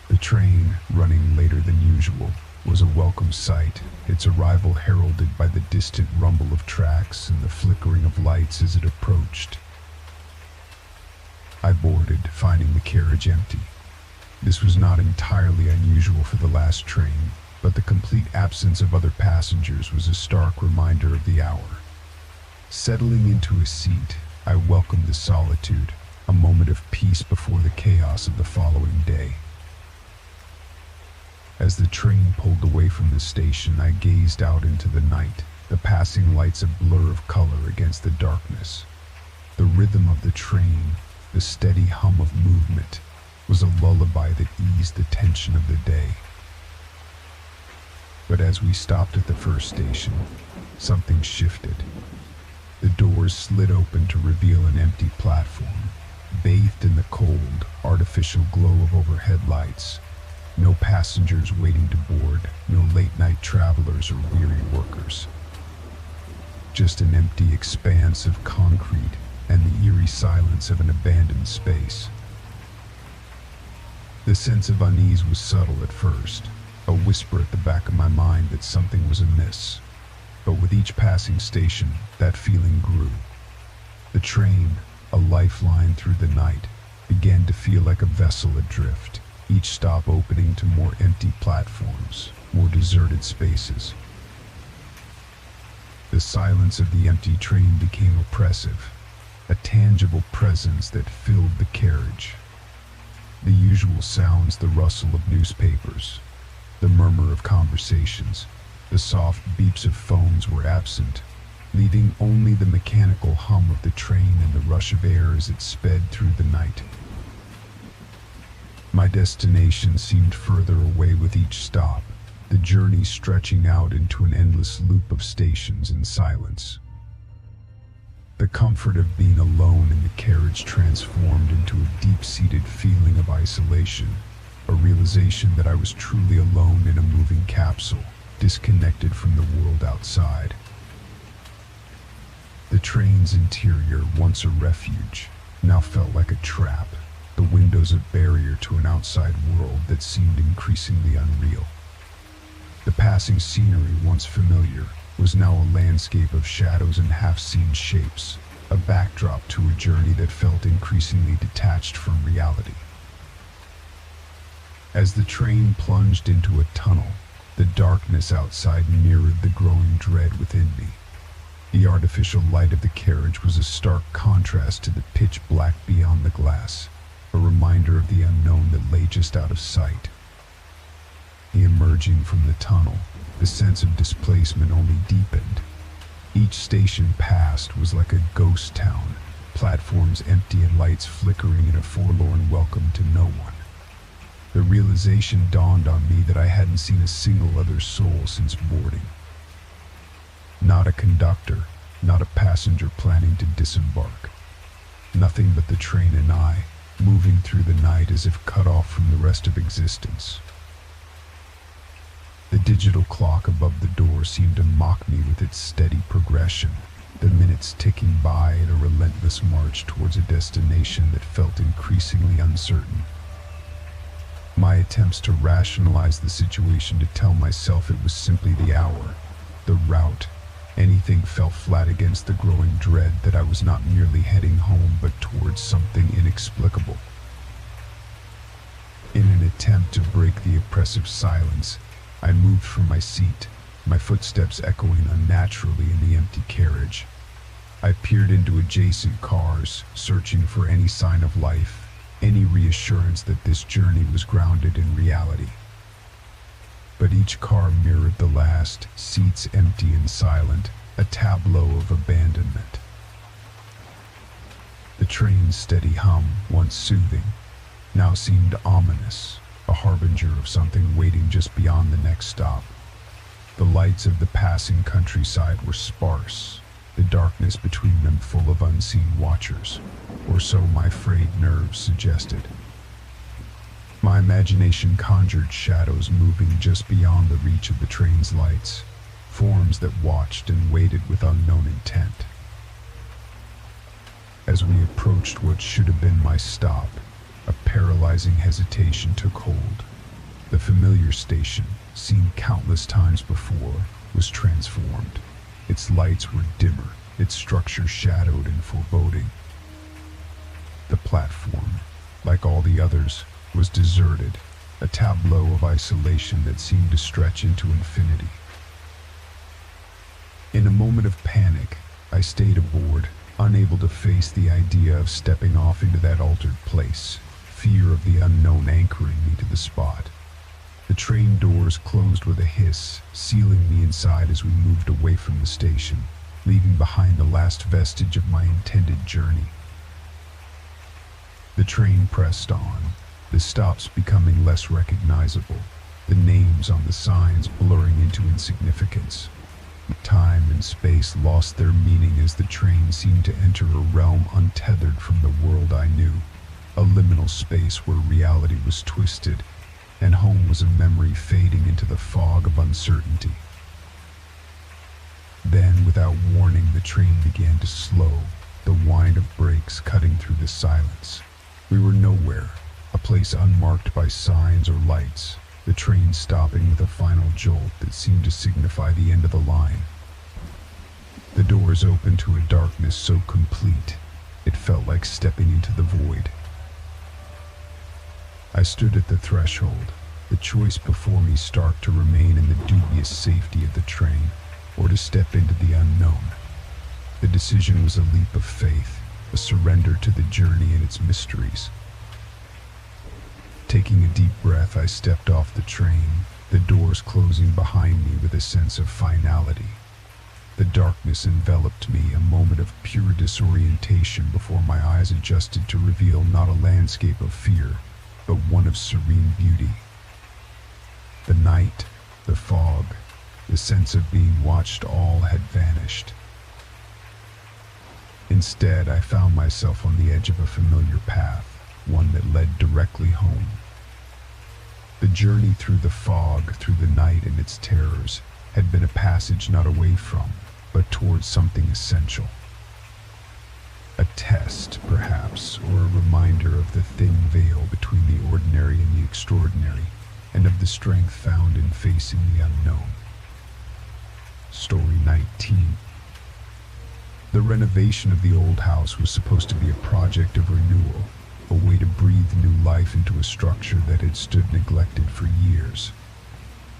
The train, running later than usual, was a welcome sight, its arrival heralded by the distant rumble of tracks and the flickering of lights as it approached. I boarded, finding the carriage empty. This was not entirely unusual for the last train, but the complete absence of other passengers was a stark reminder of the hour. Settling into a seat, I welcomed the solitude, a moment of peace before the chaos of the following day. As the train pulled away from the station, I gazed out into the night, the passing lights a blur of color against the darkness. The rhythm of the train, the steady hum of movement, was a lullaby that eased the tension of the day. But as we stopped at the first station, something shifted. The doors slid open to reveal an empty platform, bathed in the cold, artificial glow of overhead lights. No passengers waiting to board, no late-night travelers or weary workers. Just an empty expanse of concrete and the eerie silence of an abandoned space. The sense of unease was subtle at first, a whisper at the back of my mind that something was amiss. But with each passing station, that feeling grew. The train, a lifeline through the night, began to feel like a vessel adrift, each stop opening to more empty platforms, more deserted spaces. The silence of the empty train became oppressive, a tangible presence that filled the carriage. The usual sounds, the rustle of newspapers, The murmur of conversations, the soft beeps of phones were absent, leaving only the mechanical hum of the train and the rush of air as it sped through the night. My destination seemed further away with each stop, the journey stretching out into an endless loop of stations and silence. The comfort of being alone in the carriage transformed into a deep-seated feeling of isolation, a realization that I was truly alone in a moving capsule, disconnected from the world outside. The train's interior, once a refuge, now felt like a trap, the windows a barrier to an outside world that seemed increasingly unreal. The passing scenery, once familiar, was now a landscape of shadows and half-seen shapes, a backdrop to a journey that felt increasingly detached from reality. As the train plunged into a tunnel, the darkness outside mirrored the growing dread within me. The artificial light of the carriage was a stark contrast to the pitch black beyond the glass, a reminder of the unknown that lay just out of sight. Emerging from the tunnel, the sense of displacement only deepened. Each station passed was like a ghost town, platforms empty and lights flickering in a forlorn welcome to no one. The realization dawned on me that I hadn't seen a single other soul since boarding. Not a conductor, not a passenger planning to disembark. Nothing but the train and I, moving through the night as if cut off from the rest of existence. The digital clock above the door seemed to mock me with its steady progression, the minutes ticking by in a relentless march towards a destination that felt increasingly uncertain. My attempts to rationalize the situation, to tell myself it was simply the hour, the route, anything fell flat against the growing dread that I was not merely heading home but towards something inexplicable. In an attempt to break the oppressive silence, I moved from my seat, my footsteps echoing unnaturally in the empty carriage. I peered into adjacent cars, searching for any sign of life, any reassurance that this journey was grounded in reality. But each car mirrored the last, seats empty and silent, a tableau of abandonment. The train's steady hum, once soothing, now seemed ominous, a harbinger of something waiting just beyond the next stop. The lights of the passing countryside were sparse, the darkness between them full of unseen watchers, or so my frayed nerves suggested. My imagination conjured shadows moving just beyond the reach of the train's lights, forms that watched and waited with unknown intent. As we approached what should have been my stop, a paralyzing hesitation took hold. The familiar station, seen countless times before, was transformed. Its lights were dimmer, its structure shadowed and foreboding. The platform, like all the others, was deserted, a tableau of isolation that seemed to stretch into infinity. In a moment of panic, I stayed aboard, unable to face the idea of stepping off into that altered place, fear of the unknown anchoring me to the spot. The train doors closed with a hiss, sealing me inside as we moved away from the station, leaving behind the last vestige of my intended journey. The train pressed on, the stops becoming less recognizable, the names on the signs blurring into insignificance. Time and space lost their meaning as the train seemed to enter a realm untethered from the world I knew, a liminal space where reality was twisted, and home was a memory fading into the fog of uncertainty. Then, without warning, the train began to slow, the whine of brakes cutting through the silence. We were nowhere, a place unmarked by signs or lights, the train stopping with a final jolt that seemed to signify the end of the line. The doors opened to a darkness so complete, it felt like stepping into the void. I stood at the threshold, the choice before me stark to remain in the dubious safety of the train, or to step into the unknown. The decision was a leap of faith, a surrender to the journey and its mysteries. Taking a deep breath, I stepped off the train, the doors closing behind me with a sense of finality. The darkness enveloped me, a moment of pure disorientation before my eyes adjusted to reveal not a landscape of fear, but one of serene beauty. The night, the fog, the sense of being watched, all had vanished. Instead, I found myself on the edge of a familiar path, one that led directly home. The journey through the fog, through the night and its terrors, had been a passage not away from, but towards something essential. A test, perhaps, or a reminder of the thin veil between the ordinary and the extraordinary, and of the strength found in facing the unknown. Story 19. The renovation of the old house was supposed to be a project of renewal, a way to breathe new life into a structure that had stood neglected for years.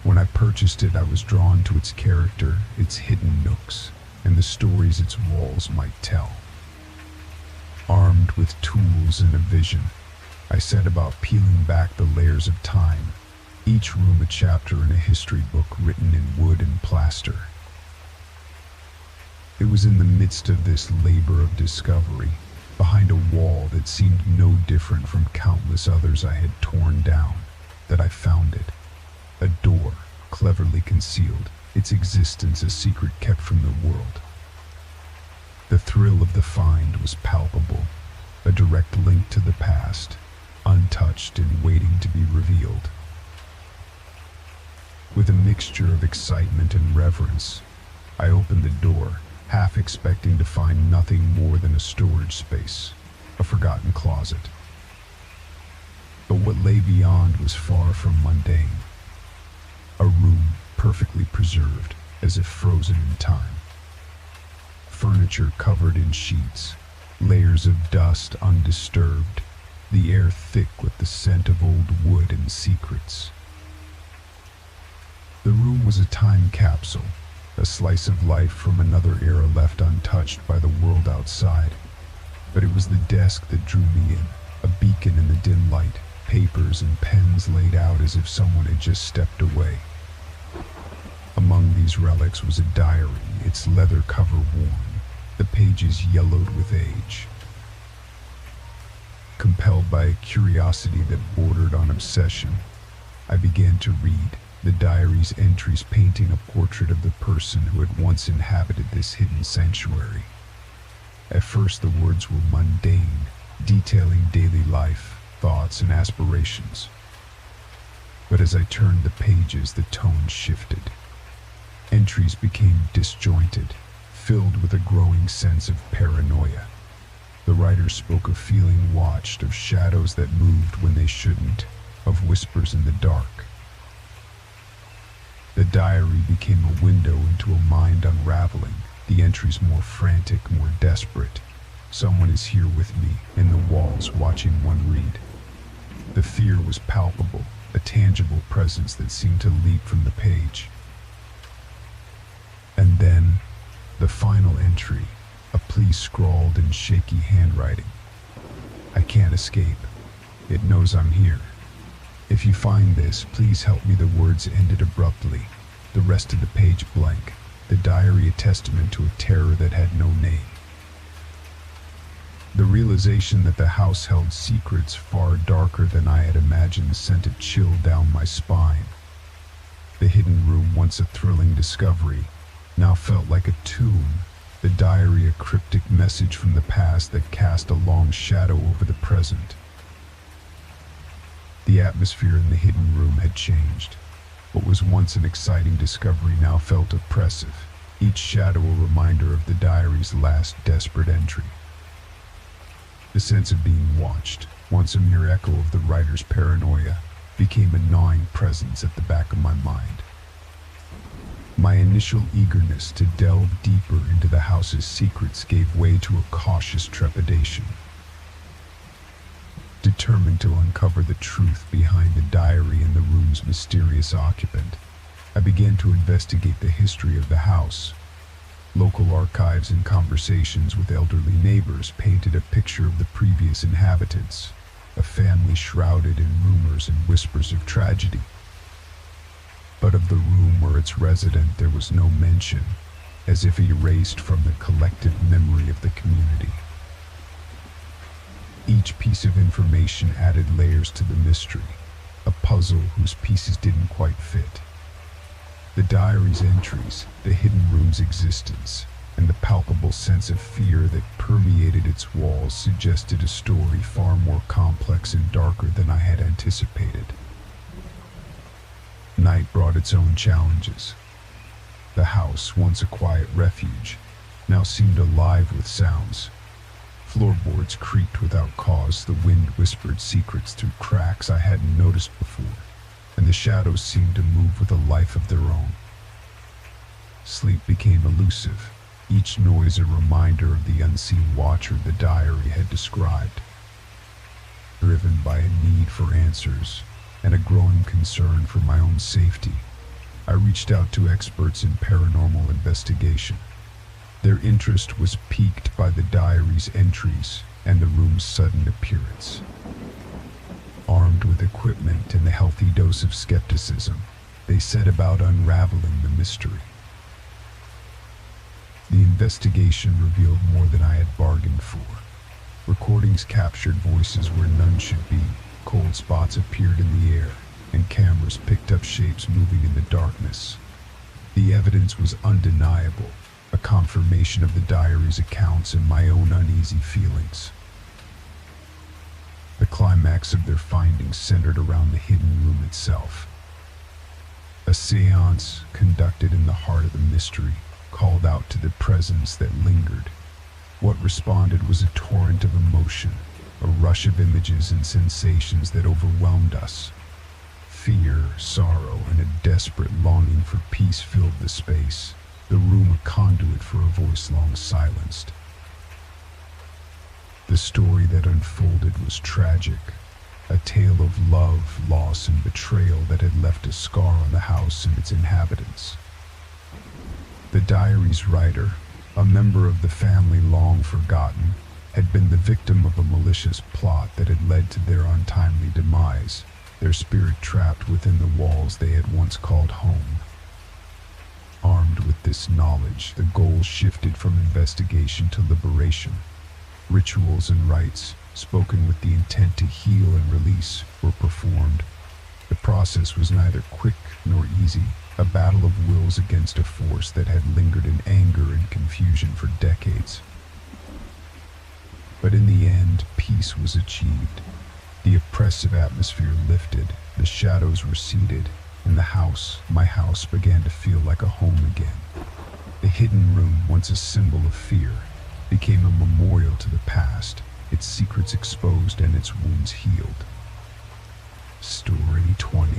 When I purchased it, I was drawn to its character, its hidden nooks, and the stories its walls might tell. Armed with tools and a vision, I set about peeling back the layers of time, each room a chapter in a history book written in wood and plaster. It was in the midst of this labor of discovery, behind a wall that seemed no different from countless others I had torn down, that I found it. A door, cleverly concealed, its existence a secret kept from the world. The thrill of the find was palpable, a direct link to the past, untouched and waiting to be revealed. With a mixture of excitement and reverence, I opened the door, half expecting to find nothing more than a storage space, a forgotten closet. But what lay beyond was far from mundane. A room perfectly preserved, as if frozen in time. Furniture covered in sheets, layers of dust undisturbed, the air thick with the scent of old wood and secrets. The room was a time capsule, a slice of life from another era left untouched by the world outside. But it was the desk that drew me in, a beacon in the dim light, papers and pens laid out as if someone had just stepped away. Among these relics was a diary, its leather cover worn, the pages yellowed with age. Compelled by a curiosity that bordered on obsession, I began to read, the diary's entries painting a portrait of the person who had once inhabited this hidden sanctuary. At first the words were mundane, detailing daily life, thoughts, and aspirations. But as I turned the pages, the tone shifted. Entries became disjointed, filled with a growing sense of paranoia. The writer spoke of feeling watched, of shadows that moved when they shouldn't, of whispers in the dark. The diary became a window into a mind unraveling, the entries more frantic, more desperate. Someone is here with me, in the walls, watching one read. The fear was palpable, a tangible presence that seemed to leap from the page. And then, the final entry, a plea scrawled in shaky handwriting. I can't escape. It knows I'm here. If you find this, please help me. The words ended abruptly, the rest of the page blank, the diary a testament to a terror that had no name. The realization that the house held secrets far darker than I had imagined sent a chill down my spine. The hidden room, once a thrilling discovery, now felt like a tomb, the diary a cryptic message from the past that cast a long shadow over the present. The atmosphere in the hidden room had changed. What was once an exciting discovery now felt oppressive, each shadow a reminder of the diary's last desperate entry. The sense of being watched, once a mere echo of the writer's paranoia, became a gnawing presence at the back of my mind. My initial eagerness to delve deeper into the house's secrets gave way to a cautious trepidation. Determined to uncover the truth behind the diary and the room's mysterious occupant, I began to investigate the history of the house. Local archives and conversations with elderly neighbors painted a picture of the previous inhabitants, a family shrouded in rumors and whispers of tragedy. but of the room or its resident there was no mention, as if erased from the collective memory of the community. Each piece of information added layers to the mystery, a puzzle whose pieces didn't quite fit. The diary's entries, the hidden room's existence, and the palpable sense of fear that permeated its walls suggested a story far more complex and darker than I had anticipated. Night brought its own challenges. The house, once a quiet refuge, now seemed alive with sounds. Floorboards creaked without cause, the wind whispered secrets through cracks I hadn't noticed before, and the shadows seemed to move with a life of their own. Sleep became elusive, each noise a reminder of the unseen watcher the diary had described. Driven by a need for answers and a growing concern for my own safety, I reached out to experts in paranormal investigation. Their interest was piqued by the diary's entries and the room's sudden appearance. Armed with equipment and a healthy dose of skepticism, they set about unraveling the mystery. The investigation revealed more than I had bargained for. Recordings captured voices where none should be, cold spots appeared in the air, and cameras picked up shapes moving in the darkness. The evidence was undeniable, a confirmation of the diary's accounts and my own uneasy feelings. The climax of their findings centered around the hidden room itself. A séance conducted in the heart of the mystery called out to the presence that lingered. What responded was a torrent of emotion, a rush of images and sensations that overwhelmed us. Fear, sorrow, and a desperate longing for peace filled the space, the room a conduit for a voice long silenced. The story that unfolded was tragic, a tale of love, loss, and betrayal that had left a scar on the house and its inhabitants. The diary's writer, a member of the family long forgotten, had been the victim of a malicious plot that had led to their untimely demise, their spirit trapped within the walls they had once called home. Armed with this knowledge, the goal shifted from investigation to liberation. Rituals and rites, spoken with the intent to heal and release, were performed. The process was neither quick nor easy, a battle of wills against a force that had lingered in anger and confusion for decades. But in the end, peace was achieved. The oppressive atmosphere lifted, the shadows receded, and the house, my house, began to feel like a home again. The hidden room, once a symbol of fear, became a memorial to the past, its secrets exposed and its wounds healed. Story 20.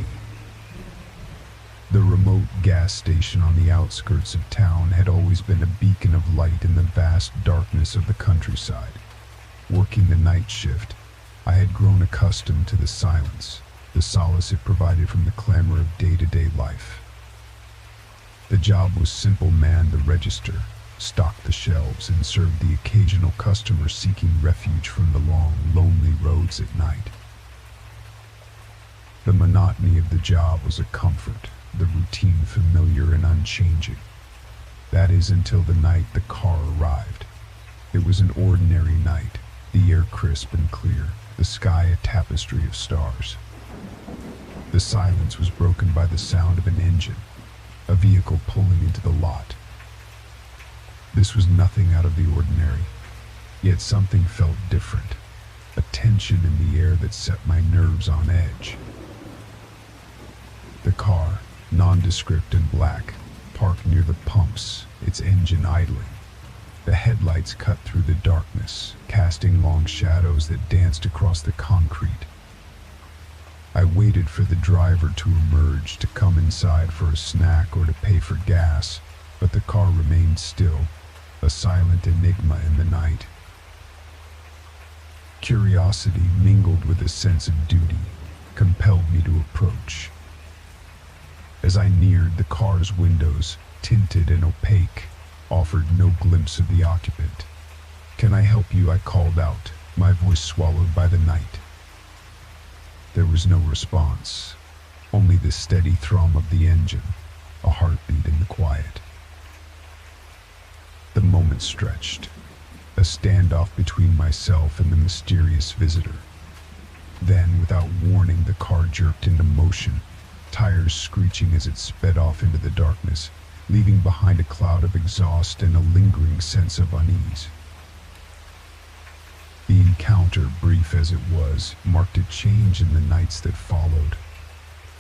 The remote gas station on the outskirts of town had always been a beacon of light in the vast darkness of the countryside. Working the night shift, I had grown accustomed to the silence, the solace it provided from the clamor of day-to-day life. The job was simple: man the register, stock the shelves, and serve the occasional customer seeking refuge from the long, lonely roads at night. The monotony of the job was a comfort, the routine familiar and unchanging. That is, until the night the car arrived. It was an ordinary night, the air crisp and clear, the sky a tapestry of stars. The silence was broken by the sound of an engine, a vehicle pulling into the lot. This was nothing out of the ordinary, yet something felt different, a tension in the air that set my nerves on edge. The car, nondescript and black, parked near the pumps, its engine idling. The headlights cut through the darkness, casting long shadows that danced across the concrete. I waited for the driver to emerge, to come inside for a snack or to pay for gas, but the car remained still, a silent enigma in the night. Curiosity, mingled with a sense of duty, compelled me to approach. As I neared, the car's windows, tinted and opaque, offered no glimpse of the occupant. "Can I help you?" I called out, my voice swallowed by the night. There was no response. only the steady thrum of the engine, a heartbeat in the quiet. The moment stretched, a standoff between myself and the mysterious visitor. Then, without warning, the car jerked into motion, tires screeching as it sped off into the darkness, leaving behind a cloud of exhaust and a lingering sense of unease. The encounter, brief as it was, marked a change in the nights that followed.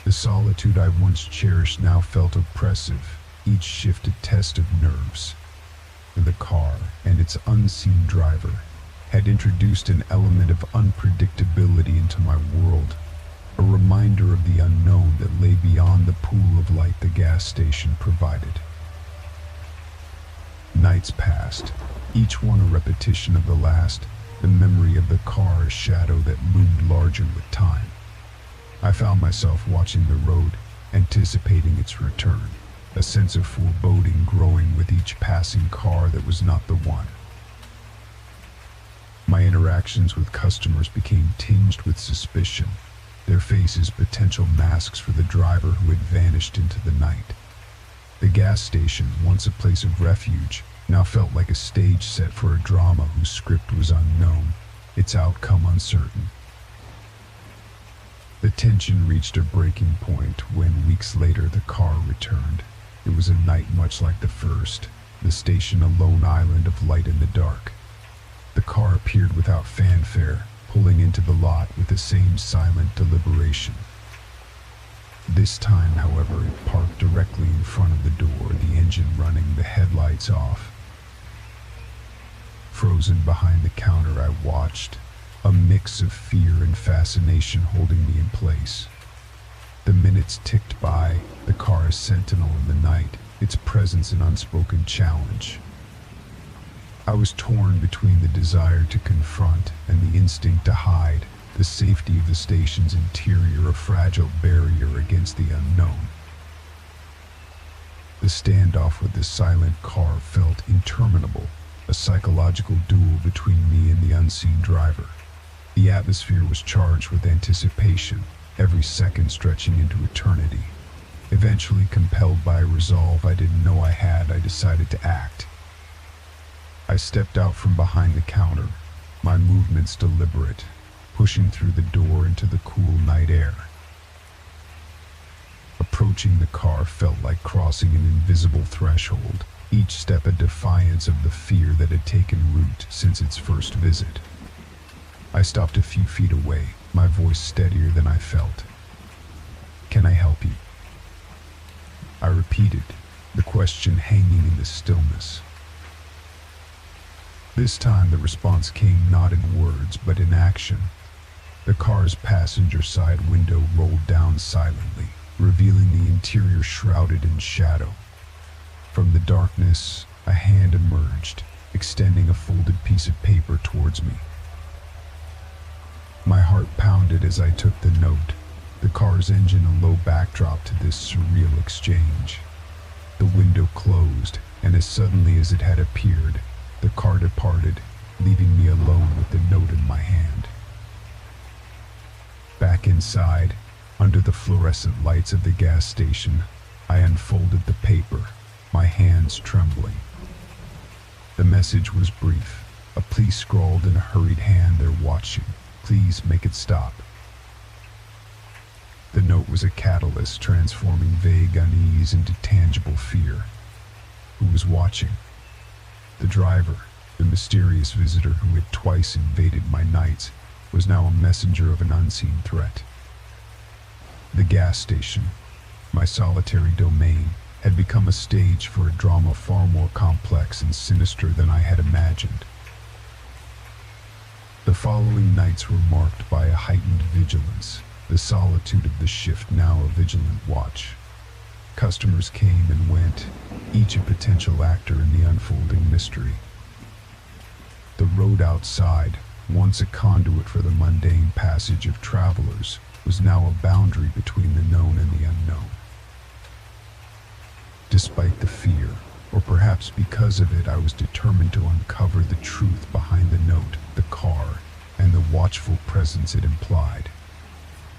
The solitude I once cherished now felt oppressive, each shift a test of nerves. The car and its unseen driver had introduced an element of unpredictability into my world, a reminder of the unknown that lay beyond the pool of light the gas station provided. Nights passed, each one a repetition of the last, the memory of the car a shadow that loomed larger with time. I found myself watching the road, anticipating its return, a sense of foreboding growing with each passing car that was not the one. My interactions with customers became tinged with suspicion, their faces potential masks for the driver who had vanished into the night. The gas station, once a place of refuge, now felt like a stage set for a drama whose script was unknown, its outcome uncertain. The tension reached a breaking point when, weeks later, the car returned. It was a night much like the first, the station a lone island of light in the dark. The car appeared without fanfare, pulling into the lot with the same silent deliberation. This time, however, it parked directly in front of the door, the engine running, the headlights off. Frozen behind the counter, I watched, a mix of fear and fascination holding me in place. The minutes ticked by, the car a sentinel in the night, its presence an unspoken challenge. I was torn between the desire to confront and the instinct to hide, the safety of the station's interior a fragile barrier against the unknown. The standoff with the silent car felt interminable, a psychological duel between me and the unseen driver. The atmosphere was charged with anticipation, every second stretching into eternity. Eventually, compelled by a resolve I didn't know I had, I decided to act. I stepped out from behind the counter, my movements deliberate, pushing through the door into the cool night air. Approaching the car felt like crossing an invisible threshold, each step a defiance of the fear that had taken root since its first visit. I stopped a few feet away, my voice steadier than I felt. "Can I help you?" I repeated, the question hanging in the stillness. This time the response came not in words, but in action. The car's passenger side window rolled down silently, revealing the interior shrouded in shadow. From the darkness, a hand emerged, extending a folded piece of paper towards me. My heart pounded as I took the note, the car's engine a low backdrop to this surreal exchange. The window closed, and as suddenly as it had appeared, the car departed, leaving me alone with the note in my hand. Back inside, under the fluorescent lights of the gas station, I unfolded the paper, my hands trembling. The message was brief, a plea scrawled in a hurried hand. "They're watching. Please make it stop." The note was a catalyst transforming vague unease into tangible fear. Who was watching? The driver, the mysterious visitor who had twice invaded my nights, was now a messenger of an unseen threat. The gas station, my solitary domain, had become a stage for a drama far more complex and sinister than I had imagined. The following nights were marked by a heightened vigilance, the solitude of the shift now a vigilant watch. Customers came and went, each a potential actor in the unfolding mystery. The road outside, once a conduit for the mundane passage of travelers, was now a boundary between the known and the unknown. Despite the fear, or perhaps because of it, I was determined to uncover the truth behind the note, the car, and the watchful presence it implied.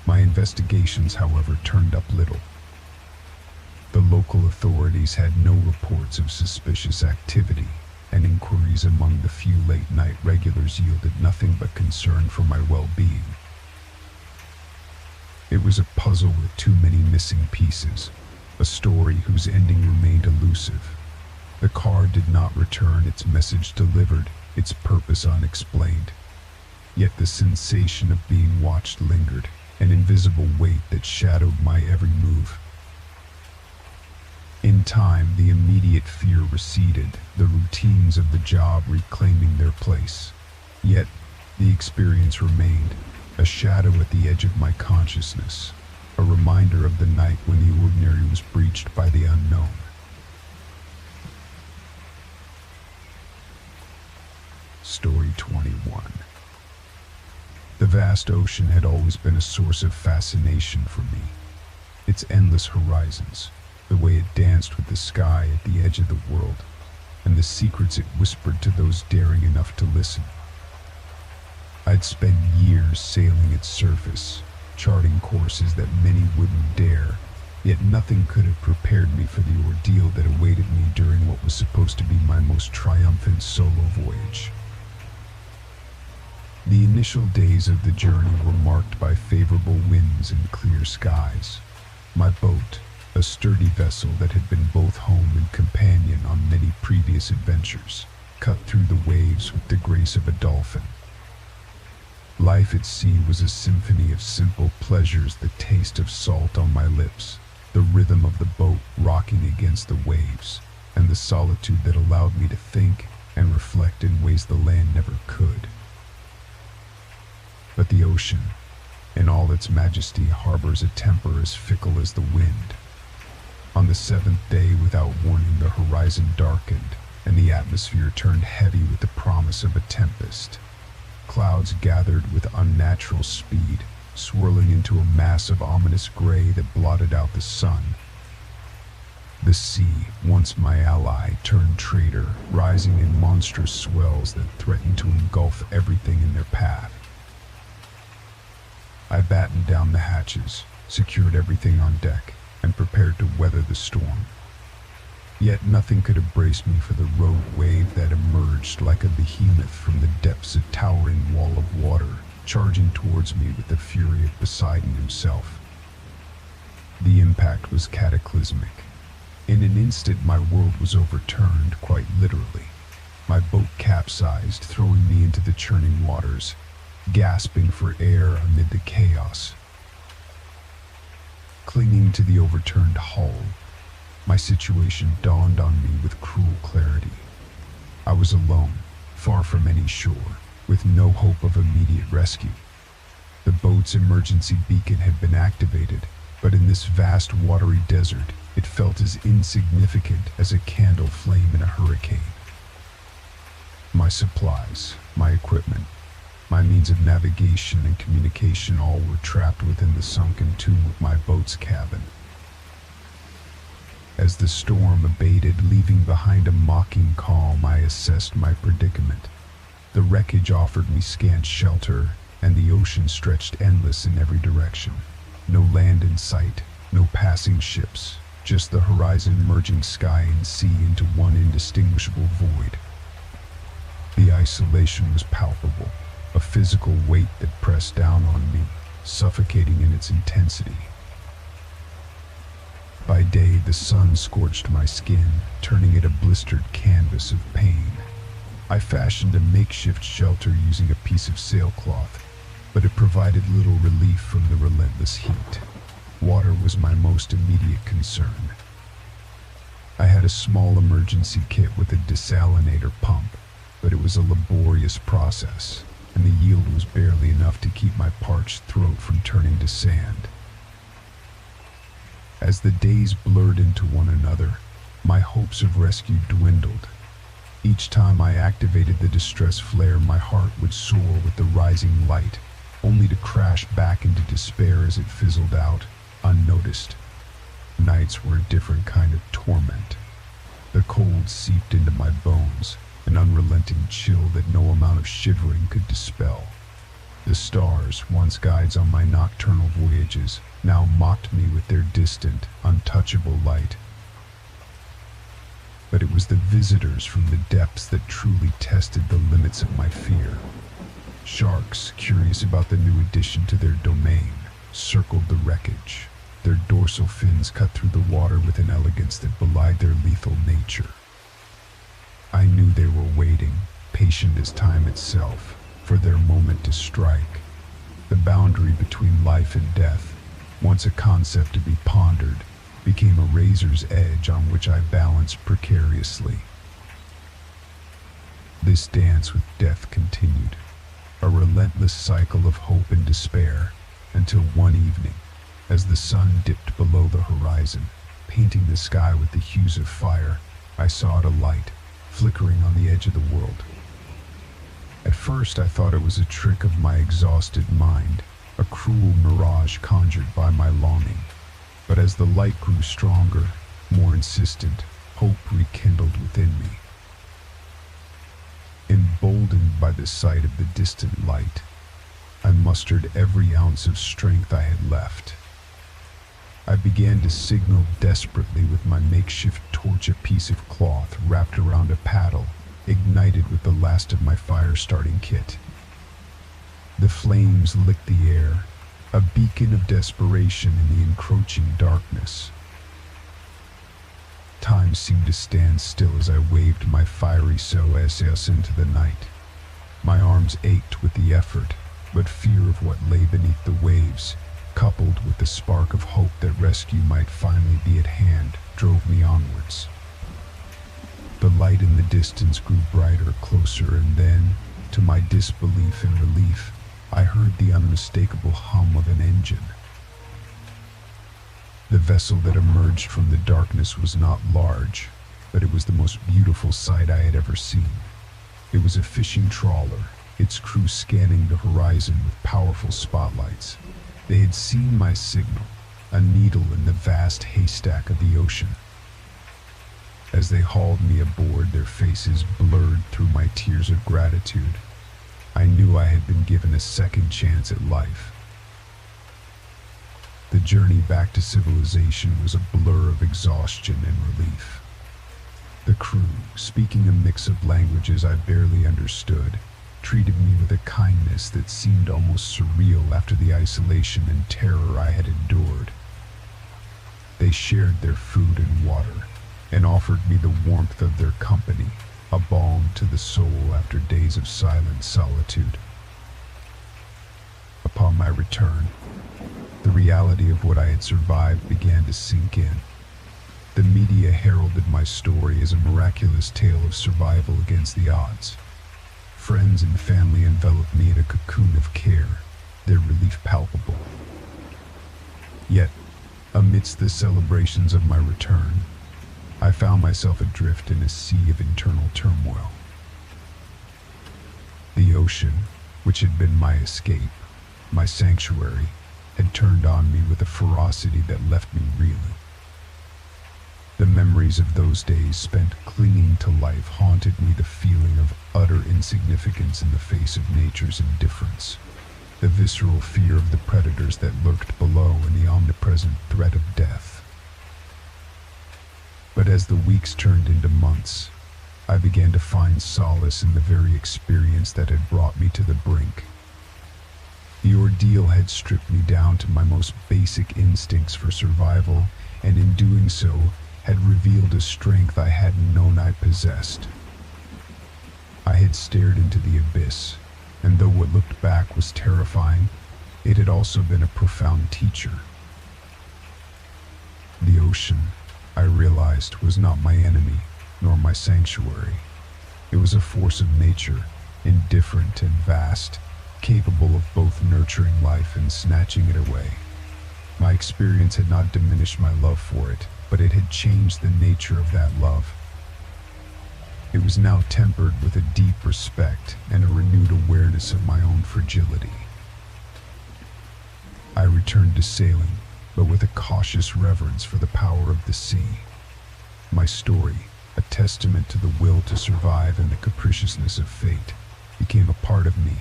My investigations, however, turned up little. The local authorities had no reports of suspicious activity, and inquiries among the few late-night regulars yielded nothing but concern for my well-being. It was a puzzle with too many missing pieces, a story whose ending remained elusive. The car did not return its message delivered, its purpose unexplained. Yet the sensation of being watched lingered, an invisible weight that shadowed my every move. In time, the immediate fear receded, the routines of the job reclaiming their place. Yet, the experience remained, a shadow at the edge of my consciousness, a reminder of the night when the ordinary was breached by the unknown. Story 21. The vast ocean had always been a source of fascination for me. Its endless horizons, the way it danced with the sky at the edge of the world, and the secrets it whispered to those daring enough to listen. I'd spent years sailing its surface, charting courses that many wouldn't dare, yet nothing could have prepared me for the ordeal that awaited me during what was supposed to be my most triumphant solo voyage. The initial days of the journey were marked by favorable winds and clear skies. My boat, a sturdy vessel that had been both home and companion on many previous adventures, cut through the waves with the grace of a dolphin. Life at sea was a symphony of simple pleasures, the taste of salt on my lips, the rhythm of the boat rocking against the waves, and the solitude that allowed me to think and reflect in ways the land never could. But the ocean, in all its majesty, harbors a temper as fickle as the wind. On the seventh day, without warning, the horizon darkened, and the atmosphere turned heavy with the promise of a tempest. Clouds gathered with unnatural speed, swirling into a mass of ominous gray that blotted out the sun. The sea, once my ally, turned traitor, rising in monstrous swells that threatened to engulf everything in their path. I battened down the hatches, secured everything on deck, and prepared to weather the storm. Yet nothing could have braced me for the rogue wave that emerged like a behemoth from the depths, a towering wall of water, charging towards me with the fury of Poseidon himself. The impact was cataclysmic. In an instant, my world was overturned, quite literally. My boat capsized, throwing me into the churning waters, gasping for air amid the chaos. Clinging to the overturned hull, my situation dawned on me with cruel clarity. I was alone, far from any shore, with no hope of immediate rescue. The boat's emergency beacon had been activated, but in this vast watery desert, it felt as insignificant as a candle flame in a hurricane. My supplies, my equipment, my means of navigation and communication all were trapped within the sunken tomb of my boat's cabin. As the storm abated, leaving behind a mocking calm, I assessed my predicament. The wreckage offered me scant shelter, and the ocean stretched endless in every direction. No land in sight, no passing ships, just the horizon merging sky and sea into one indistinguishable void. The isolation was palpable, a physical weight that pressed down on me, suffocating in its intensity. By day, the sun scorched my skin, turning it a blistered canvas of pain. I fashioned a makeshift shelter using a piece of sailcloth, but it provided little relief from the relentless heat. Water was my most immediate concern. I had a small emergency kit with a desalinator pump, but it was a laborious process, and the yield was barely enough to keep my parched throat from turning to sand. As the days blurred into one another, my hopes of rescue dwindled. Each time I activated the distress flare, my heart would soar with the rising light, only to crash back into despair as it fizzled out, unnoticed. Nights were a different kind of torment. The cold seeped into my bones, an unrelenting chill that no amount of shivering could dispel. The stars, once guides on my nocturnal voyages, now mocked me with their distant, untouchable light. But it was the visitors from the depths that truly tested the limits of my fear. Sharks, curious about the new addition to their domain, circled the wreckage, their dorsal fins cut through the water with an elegance that belied their lethal nature. I knew they were waiting, patient as time itself, for their moment to strike. The boundary between life and death, once a concept to be pondered, became a razor's edge on which I balanced precariously. This dance with death continued, a relentless cycle of hope and despair, until one evening, as the sun dipped below the horizon, painting the sky with the hues of fire, I saw it alight, flickering on the edge of the world. At first I thought it was a trick of my exhausted mind, a cruel mirage conjured by my longing. But as the light grew stronger, more insistent, hope rekindled within me. Emboldened by the sight of the distant light, I mustered every ounce of strength I had left. I began to signal desperately with my makeshift torch, a piece of cloth wrapped around a paddle, ignited with the last of my fire-starting kit. The flames licked the air, a beacon of desperation in the encroaching darkness. Time seemed to stand still as I waved my fiery SOS into the night. My arms ached with the effort, but fear of what lay beneath the waves, coupled with the spark of hope that rescue might finally be at hand, drove me onwards. The light in the distance grew brighter, closer, and then, to my disbelief and relief, I heard the unmistakable hum of an engine. The vessel that emerged from the darkness was not large, but it was the most beautiful sight I had ever seen. It was a fishing trawler, its crew scanning the horizon with powerful spotlights. They had seen my signal, a needle in the vast haystack of the ocean. As they hauled me aboard, their faces blurred through my tears of gratitude. I knew I had been given a second chance at life. The journey back to civilization was a blur of exhaustion and relief. The crew, speaking a mix of languages I barely understood, treated me with a kindness that seemed almost surreal after the isolation and terror I had endured. They shared their food and water, and offered me the warmth of their company, a balm to the soul after days of silent solitude. Upon my return, the reality of what I had survived began to sink in. The media heralded my story as a miraculous tale of survival against the odds. Friends and family enveloped me in a cocoon of care, their relief palpable. Yet, amidst the celebrations of my return, I found myself adrift in a sea of internal turmoil. The ocean, which had been my escape, my sanctuary, had turned on me with a ferocity that left me reeling. The memories of those days spent clinging to life haunted me, the feeling of utter insignificance in the face of nature's indifference, the visceral fear of the predators that lurked below, and the omnipresent threat of death. But as the weeks turned into months, I began to find solace in the very experience that had brought me to the brink. The ordeal had stripped me down to my most basic instincts for survival, and in doing so, had revealed a strength I hadn't known I possessed. I had stared into the abyss, and though what looked back was terrifying, it had also been a profound teacher. The ocean, I realized, was not my enemy, nor my sanctuary. It was a force of nature, indifferent and vast, capable of both nurturing life and snatching it away. My experience had not diminished my love for it, but it had changed the nature of that love. It was now tempered with a deep respect and a renewed awareness of my own fragility. I returned to sailing, but with a cautious reverence for the power of the sea. My story, a testament to the will to survive and the capriciousness of fate, became a part of me,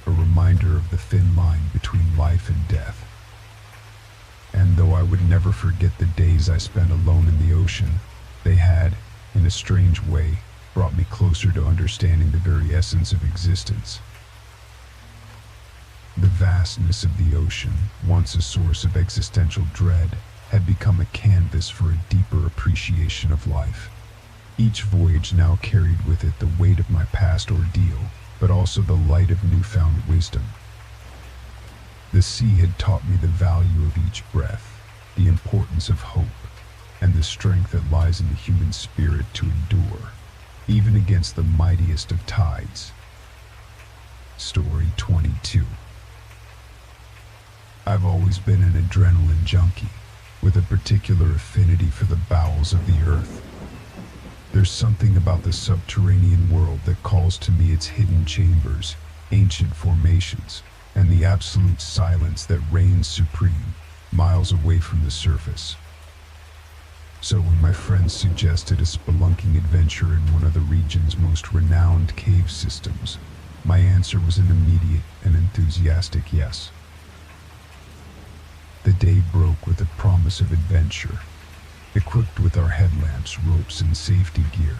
a reminder reminder of the thin line between life and death. And though I would never forget the days I spent alone in the ocean, they had, in a strange way, brought me closer to understanding the very essence of existence. The vastness of the ocean, once a source of existential dread, had become a canvas for a deeper appreciation of life. Each voyage now carried with it the weight of my past ordeal, but also the light of newfound wisdom. The sea had taught me the value of each breath, the importance of hope, and the strength that lies in the human spirit to endure, even against the mightiest of tides. Story 22. I've always been an adrenaline junkie, with a particular affinity for the bowels of the earth. There's something about the subterranean world that calls to me its hidden chambers, ancient formations, and the absolute silence that reigns supreme, miles away from the surface. So when my friends suggested a spelunking adventure in one of the region's most renowned cave systems, my answer was an immediate and enthusiastic yes. The day broke with the promise of adventure. Equipped with our headlamps, ropes, and safety gear,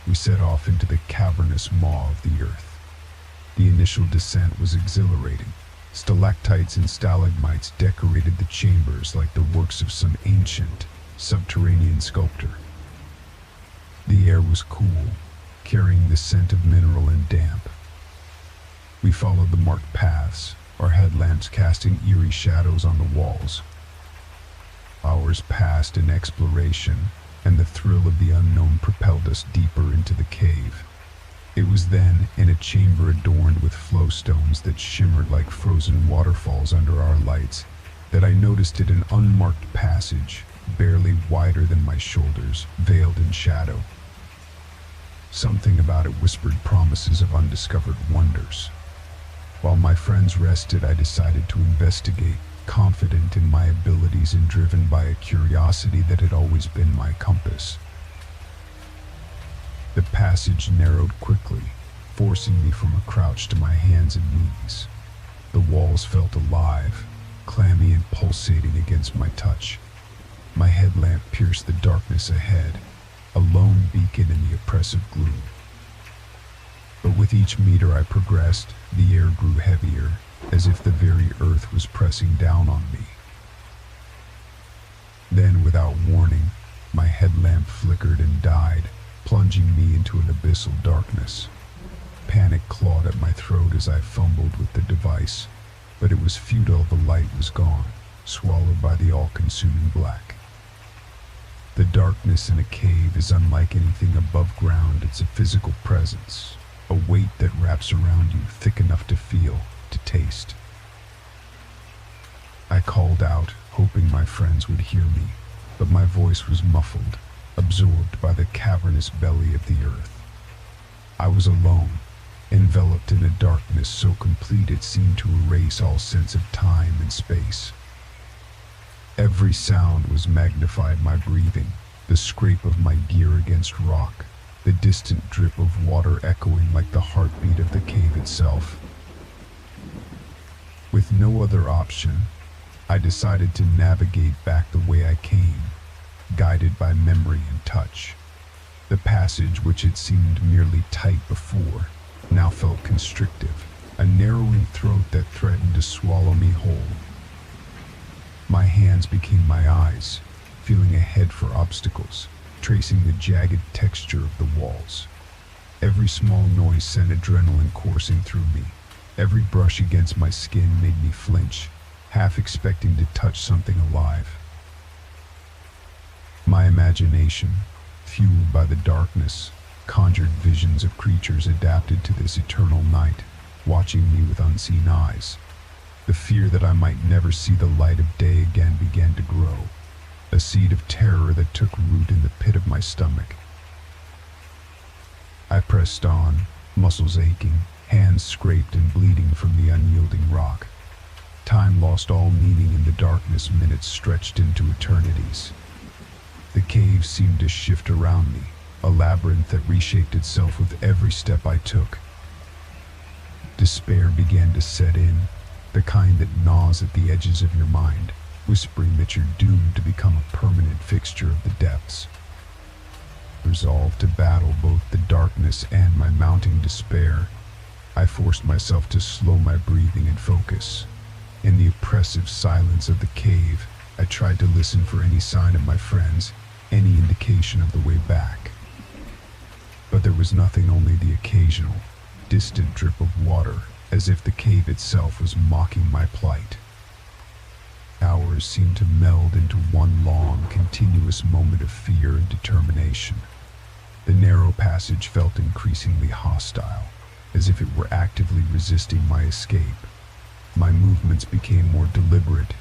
we set off into the cavernous maw of the earth. The initial descent was exhilarating. Stalactites and stalagmites decorated the chambers like the works of some ancient, subterranean sculptor. The air was cool, carrying the scent of mineral and damp. We followed the marked paths, our headlamps casting eerie shadows on the walls. Hours passed in exploration, and the thrill of the unknown propelled us deeper into the cave. It was then, in a chamber adorned with flowstones that shimmered like frozen waterfalls under our lights, that I noticed it an unmarked passage, barely wider than my shoulders, veiled in shadow. Something about it whispered promises of undiscovered wonders. While my friends rested, I decided to investigate, confident in my abilities and driven by a curiosity that had always been my compass. The passage narrowed quickly, forcing me from a crouch to my hands and knees. The walls felt alive, clammy and pulsating against my touch. My headlamp pierced the darkness ahead, a lone beacon in the oppressive gloom. But with each meter I progressed, the air grew heavier, as if the very earth was pressing down on me. Then, without warning, my headlamp flickered and died, plunging me into an abyssal darkness. Panic clawed at my throat as I fumbled with the device, but it was futile. The light was gone, swallowed by the all-consuming black. The darkness in a cave is unlike anything above ground. It's a physical presence, a weight that wraps around you, thick enough to feel, to taste. I called out, hoping my friends would hear me, but my voice was muffled, absorbed by the cavernous belly of the earth. I was alone, enveloped in a darkness so complete it seemed to erase all sense of time and space. Every sound was magnified: my breathing, the scrape of my gear against rock, the distant drip of water echoing like the heartbeat of the cave itself. With no other option, I decided to navigate back the way I came, guided by memory and touch. The passage, which had seemed merely tight before, now felt constrictive, a narrowing throat that threatened to swallow me whole. My hands became my eyes, feeling ahead for obstacles, tracing the jagged texture of the walls. Every small noise sent adrenaline coursing through me. Every brush against my skin made me flinch, half expecting to touch something alive. My imagination, fueled by the darkness, conjured visions of creatures adapted to this eternal night, watching me with unseen eyes. The fear that I might never see the light of day again began to grow, a seed of terror that took root in the pit of my stomach. I pressed on, muscles aching, hands scraped and bleeding from the unyielding rock. Time lost all meaning in the darkness, minutes stretched into eternities. The cave seemed to shift around me, a labyrinth that reshaped itself with every step I took. Despair began to set in, the kind that gnaws at the edges of your mind, whispering that you're doomed to become a permanent fixture of the depths. Resolved to battle both the darkness and my mounting despair, I forced myself to slow my breathing and focus. In the oppressive silence of the cave, I tried to listen for any sign of my friends, any indication of the way back. But there was nothing, only the occasional, distant drip of water, as if the cave itself was mocking my plight. Hours seemed to meld into one long, continuous moment of fear and determination. The narrow passage felt increasingly hostile, as if it were actively resisting my escape. My movements became more deliberate,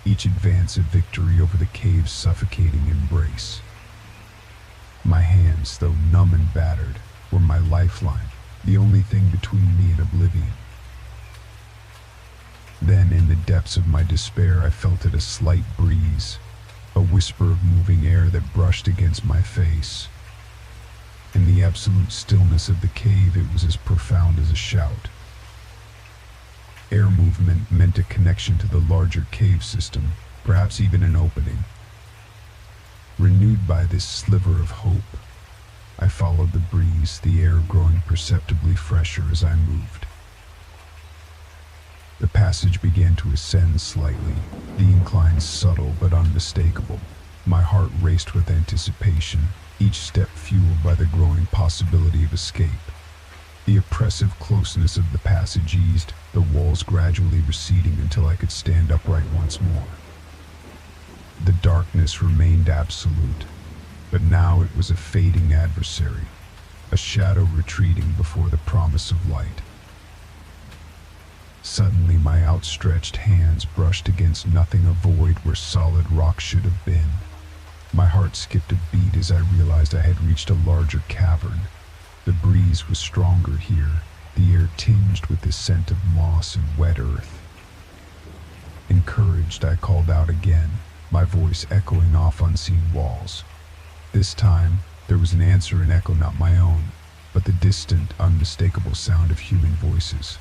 each advance a victory over the cave's suffocating embrace. My hands, though numb and battered, were my lifeline, the only thing between me and oblivion. Then, in the depths of my despair, I felt a slight breeze, a whisper of moving air that brushed against my face. In the absolute stillness of the cave, it was as profound as a shout. Air movement meant a connection to the larger cave system, perhaps even an opening. Renewed by this sliver of hope, I followed the breeze, the air growing perceptibly fresher as I moved. The passage began to ascend slightly, the incline subtle but unmistakable. My heart raced with anticipation, each step fueled by the growing possibility of escape. The oppressive closeness of the passage eased, the walls gradually receding until I could stand upright once more. The darkness remained absolute, but now it was a fading adversary, a shadow retreating before the promise of light. Suddenly my outstretched hands brushed against nothing, a void where solid rock should have been. My heart skipped a beat as I realized I had reached a larger cavern. The breeze was stronger here, the air tinged with the scent of moss and wet earth. Encouraged, I called out again, my voice echoing off unseen walls. This time, there was an answer, an echo not my own, but the distant, unmistakable sound of human voices.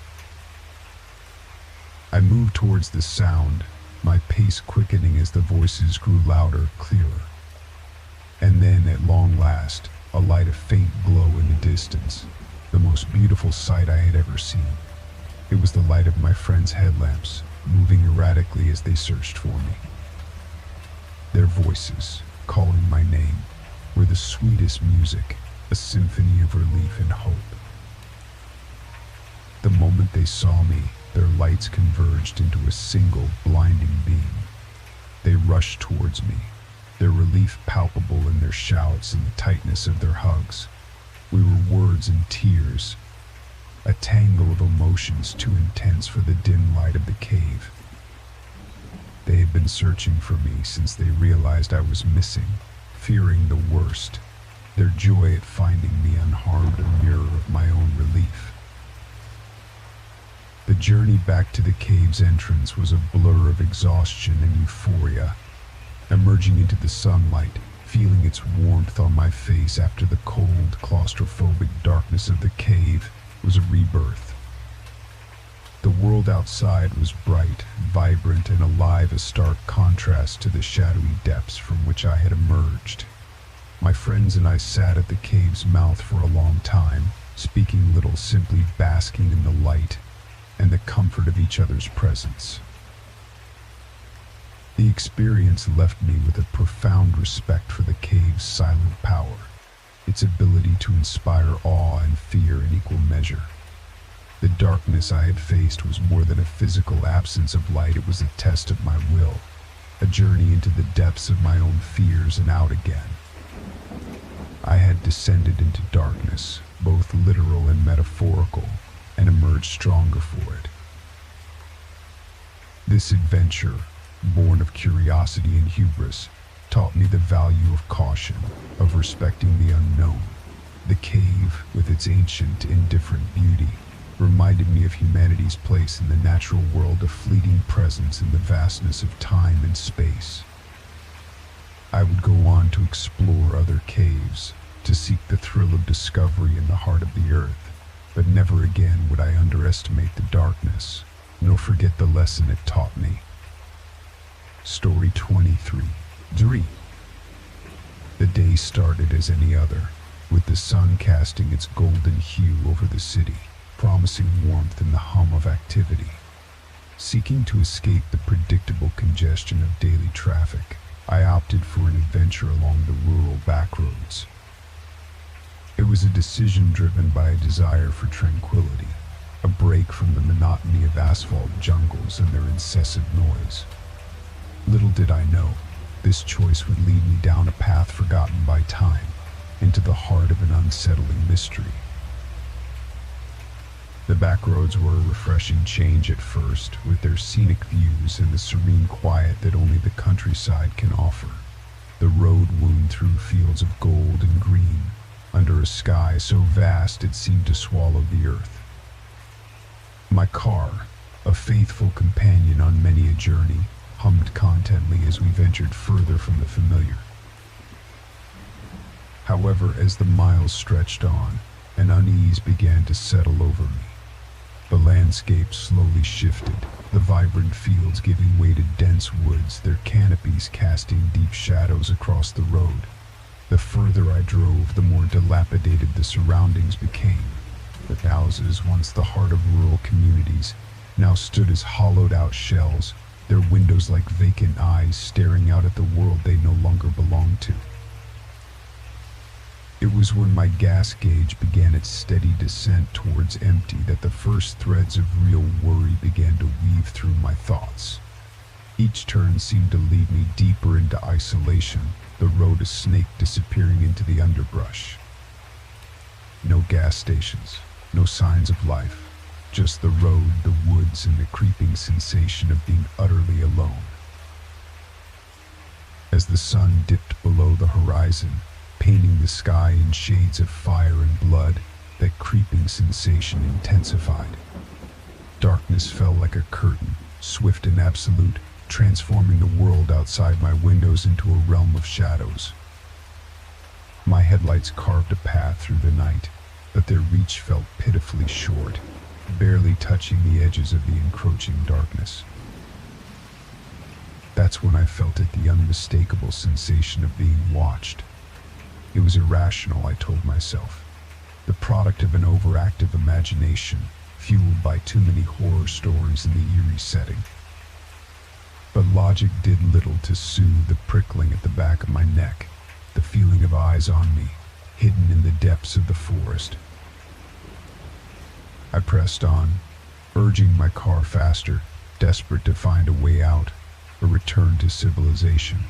I moved towards the sound, my pace quickening as the voices grew louder, clearer. And then, at long last, a light, a faint glow in the distance, the most beautiful sight I had ever seen. It was the light of my friends' headlamps, moving erratically as they searched for me. Their voices, calling my name, were the sweetest music, a symphony of relief and hope. The moment they saw me, their lights converged into a single, blinding beam. They rushed towards me, their relief palpable in their shouts and the tightness of their hugs. We were words and tears, a tangle of emotions too intense for the dim light of the cave. They had been searching for me since they realized I was missing, fearing the worst, their joy at finding me unharmed a mirror of my own relief. The journey back to the cave's entrance was a blur of exhaustion and euphoria. Emerging into the sunlight, feeling its warmth on my face after the cold, claustrophobic darkness of the cave, was a rebirth. The world outside was bright, vibrant, and alive, a stark contrast to the shadowy depths from which I had emerged. My friends and I sat at the cave's mouth for a long time, speaking little, simply basking in the light and the comfort of each other's presence. The experience left me with a profound respect for the cave's silent power, its ability to inspire awe and fear in equal measure. The darkness I had faced was more than a physical absence of light, it was a test of my will, a journey into the depths of my own fears and out again. I had descended into darkness, both literal and metaphorical, and emerged stronger for it. This adventure, born of curiosity and hubris, taught me the value of caution, of respecting the unknown. The cave, with its ancient, indifferent beauty, reminded me of humanity's place in the natural world, a fleeting presence in the vastness of time and space. I would go on to explore other caves, to seek the thrill of discovery in the heart of the earth. but never again would I underestimate the darkness, nor forget the lesson it taught me. Story 23. The day started as any other, with the sun casting its golden hue over the city, promising warmth in the hum of activity. Seeking to escape the predictable congestion of daily traffic, I opted for an adventure along the rural backroads. It was a decision driven by a desire for tranquility, a break from the monotony of asphalt jungles and their incessant noise. Little did I know, this choice would lead me down a path forgotten by time, into the heart of an unsettling mystery. The backroads were a refreshing change at first, with their scenic views and the serene quiet that only the countryside can offer. The road wound through fields of gold and green, under a sky so vast it seemed to swallow the earth. My car, a faithful companion on many a journey, hummed contentedly as we ventured further from the familiar. However, as the miles stretched on, an unease began to settle over me. The landscape slowly shifted, the vibrant fields giving way to dense woods, their canopies casting deep shadows across the road. The further I drove, the more dilapidated the surroundings became. The houses, once the heart of rural communities, now stood as hollowed-out shells, their windows like vacant eyes staring out at the world they no longer belonged to. It was when my gas gauge began its steady descent towards empty that the first threads of real worry began to weave through my thoughts. Each turn seemed to lead me deeper into isolation, the road a snake disappearing into the underbrush. No gas stations, no signs of life, just the road, the woods, and the creeping sensation of being utterly alone. As the sun dipped below the horizon, painting the sky in shades of fire and blood, that creeping sensation intensified. Darkness fell like a curtain, swift and absolute, transforming the world outside my windows into a realm of shadows. My headlights carved a path through the night, but their reach felt pitifully short, barely touching the edges of the encroaching darkness. That's when I felt it, the unmistakable sensation of being watched. It was irrational, I told myself, the product of an overactive imagination, fueled by too many horror stories in the eerie setting. But logic did little to soothe the prickling at the back of my neck, the feeling of eyes on me, hidden in the depths of the forest. I pressed on, urging my car faster, desperate to find a way out, a return to civilization.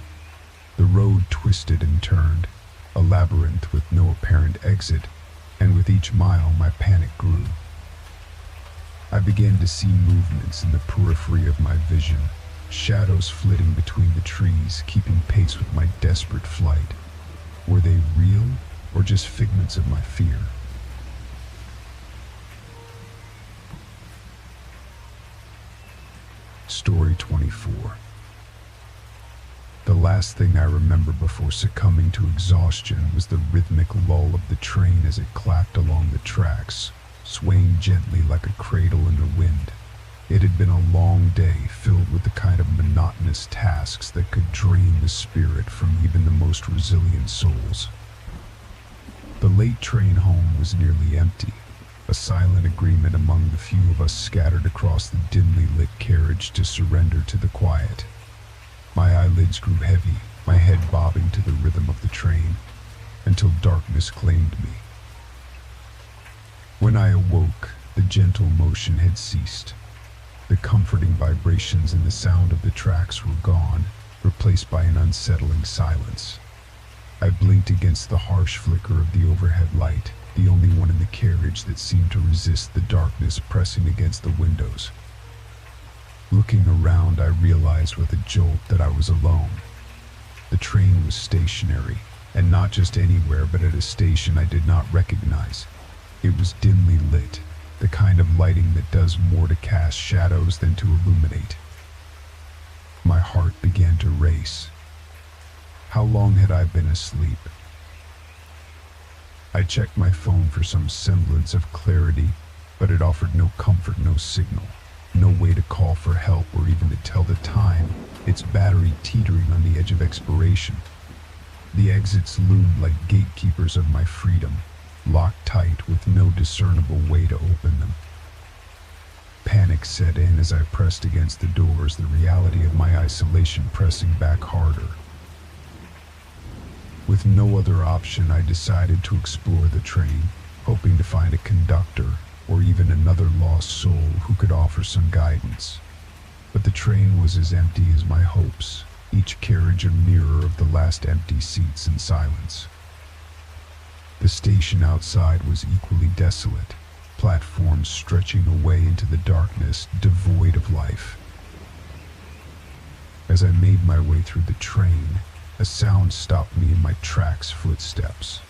The road twisted and turned, a labyrinth with no apparent exit, and with each mile my panic grew. I began to see movements in the periphery of my vision, shadows flitting between the trees, keeping pace with my desperate flight. Were they real, or just figments of my fear? Story 24. The last thing I remember before succumbing to exhaustion was the rhythmic lull of the train as it clacked along the tracks, swaying gently like a cradle in the wind. It had been a long day filled with the kind of monotonous tasks that could drain the spirit from even the most resilient souls. The late train home was nearly empty, a silent agreement among the few of us scattered across the dimly lit carriage to surrender to the quiet. My eyelids grew heavy, my head bobbing to the rhythm of the train, until darkness claimed me. When I awoke, the gentle motion had ceased. The comforting vibrations and the sound of the tracks were gone, replaced by an unsettling silence. I blinked against the harsh flicker of the overhead light, the only one in the carriage that seemed to resist the darkness pressing against the windows. Looking around, I realized with a jolt that I was alone. The train was stationary, and not just anywhere, but at a station I did not recognize. It was dimly lit, the kind of lighting that does more to cast shadows than to illuminate. My heart began to race. How long had I been asleep? I checked my phone for some semblance of clarity, but it offered no comfort, no signal, no way to call for help or even to tell the time, its battery teetering on the edge of expiration. The exits loomed like gatekeepers of my freedom, locked tight with no discernible way to open them. Panic set in as I pressed against the doors, the reality of my isolation pressing back harder. With no other option, I decided to explore the train, hoping to find a conductor or even another lost soul who could offer some guidance. But the train was as empty as my hopes, each carriage a mirror of the last empty seats and silence. The station outside was equally desolate, platforms stretching away into the darkness, devoid of life. As I made my way through the train, a sound stopped me in my tracks, footsteps.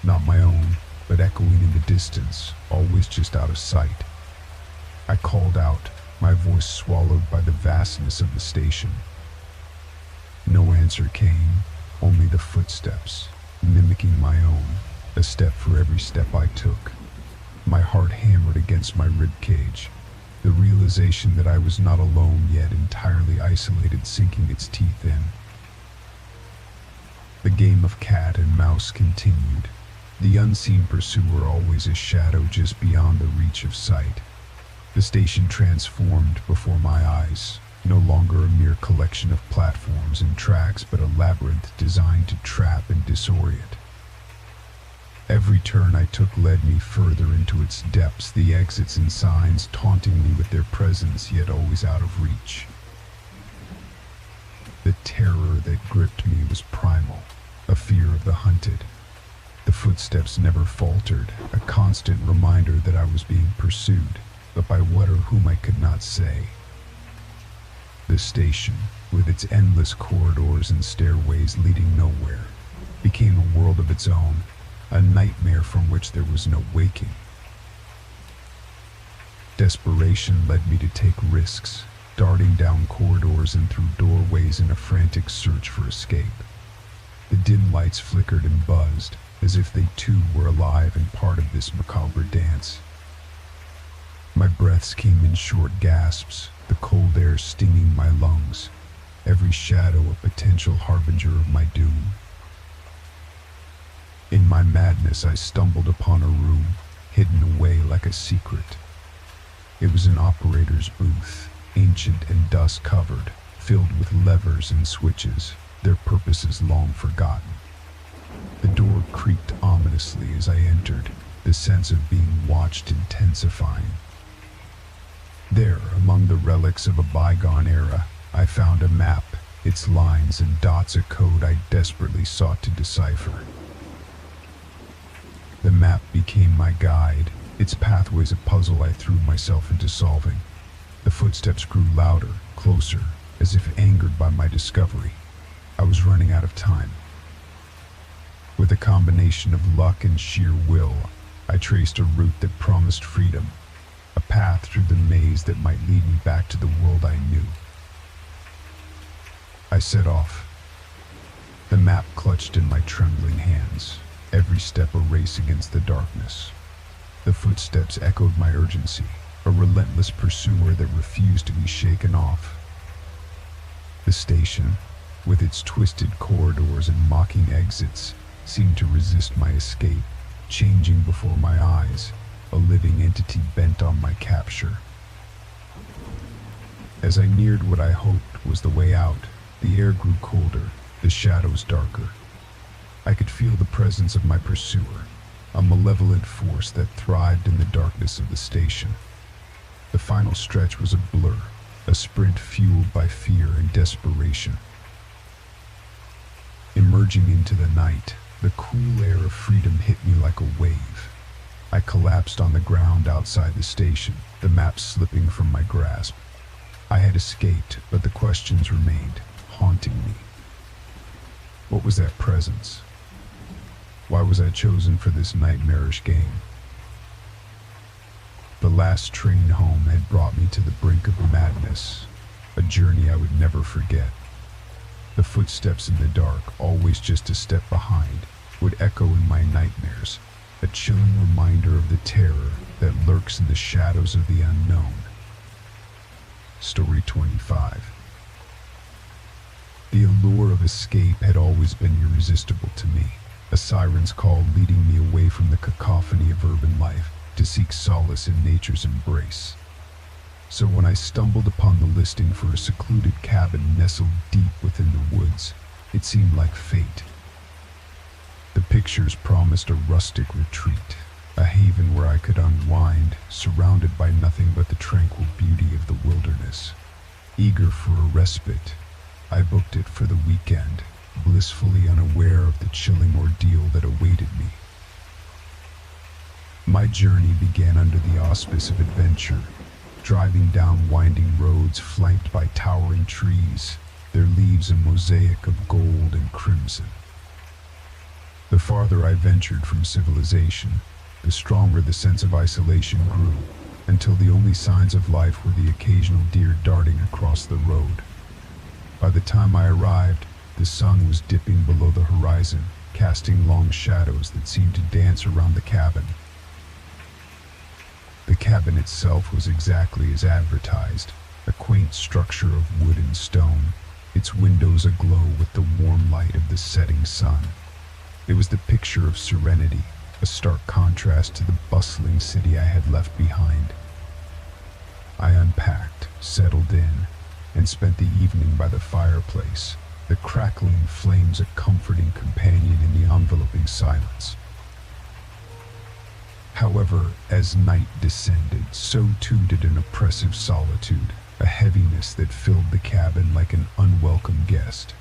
Not my own, but echoing in the distance, always just out of sight. I called out, my voice swallowed by the vastness of the station. No answer came, only the footsteps, mimicking my own, a step for every step I took. My heart hammered against my ribcage, the realization that I was not alone yet entirely isolated sinking its teeth in. The game of cat and mouse continued, the unseen pursuer always a shadow just beyond the reach of sight. The station transformed before my eyes, no longer a mere collection of platforms and tracks, but a labyrinth designed to trap and disorient. Every turn I took led me further into its depths, the exits and signs taunting me with their presence, yet always out of reach. The terror that gripped me was primal, a fear of the hunted. The footsteps never faltered, a constant reminder that I was being pursued, but by what or whom I could not say. The station, with its endless corridors and stairways leading nowhere, became a world of its own, a nightmare from which there was no waking. Desperation led me to take risks, darting down corridors and through doorways in a frantic search for escape. The dim lights flickered and buzzed, as if they too were alive and part of this macabre dance. My breaths came in short gasps, the cold air stinging my lungs, every shadow a potential harbinger of my doom. In my madness, I stumbled upon a room, hidden away like a secret. It was an operator's booth, ancient and dust-covered, filled with levers and switches, their purposes long forgotten. The door creaked ominously as I entered, the sense of being watched intensifying. There, among the relics of a bygone era, I found a map, its lines and dots a code I desperately sought to decipher. The map became my guide, its pathways a puzzle I threw myself into solving. The footsteps grew louder, closer, as if angered by my discovery. I was running out of time. With a combination of luck and sheer will, I traced a route that promised freedom, a path through the maze that might lead me back to the world I knew. I set off, the map clutched in my trembling hands, every step a race against the darkness. The footsteps echoed my urgency, a relentless pursuer that refused to be shaken off. The station, with its twisted corridors and mocking exits, seemed to resist my escape, changing before my eyes, a living entity bent on my capture. As I neared what I hoped was the way out, the air grew colder, the shadows darker. I could feel the presence of my pursuer, a malevolent force that thrived in the darkness of the station. The final stretch was a blur, a sprint fueled by fear and desperation. Emerging into the night, the cool air of freedom hit me like a wave. I collapsed on the ground outside the station, the map slipping from my grasp. I had escaped, but the questions remained, haunting me. What was that presence? Why was I chosen for this nightmarish game? The last train home had brought me to the brink of madness, a journey I would never forget. The footsteps in the dark, always just a step behind, would echo in my nightmares, a chilling reminder of the terror that lurks in the shadows of the unknown. Story 25. The allure of escape had always been irresistible to me, a siren's call leading me away from the cacophony of urban life to seek solace in nature's embrace. So when I stumbled upon the listing for a secluded cabin nestled deep within the woods, it seemed like fate. The pictures promised a rustic retreat, a haven where I could unwind, surrounded by nothing but the tranquil beauty of the wilderness. Eager for a respite, I booked it for the weekend, blissfully unaware of the chilling ordeal that awaited me. My journey began under the auspice of adventure, driving down winding roads flanked by towering trees, their leaves a mosaic of gold and crimson. The farther I ventured from civilization, the stronger the sense of isolation grew, until the only signs of life were the occasional deer darting across the road. By the time I arrived, the sun was dipping below the horizon, casting long shadows that seemed to dance around the cabin. The cabin itself was exactly as advertised, a quaint structure of wood and stone, its windows aglow with the warm light of the setting sun. It was the picture of serenity, a stark contrast to the bustling city I had left behind. I unpacked, settled in, and spent the evening by the fireplace, the crackling flames a comforting companion in the enveloping silence. However, as night descended, so too did an oppressive solitude, a heaviness that filled the cabin like an unwelcome guest.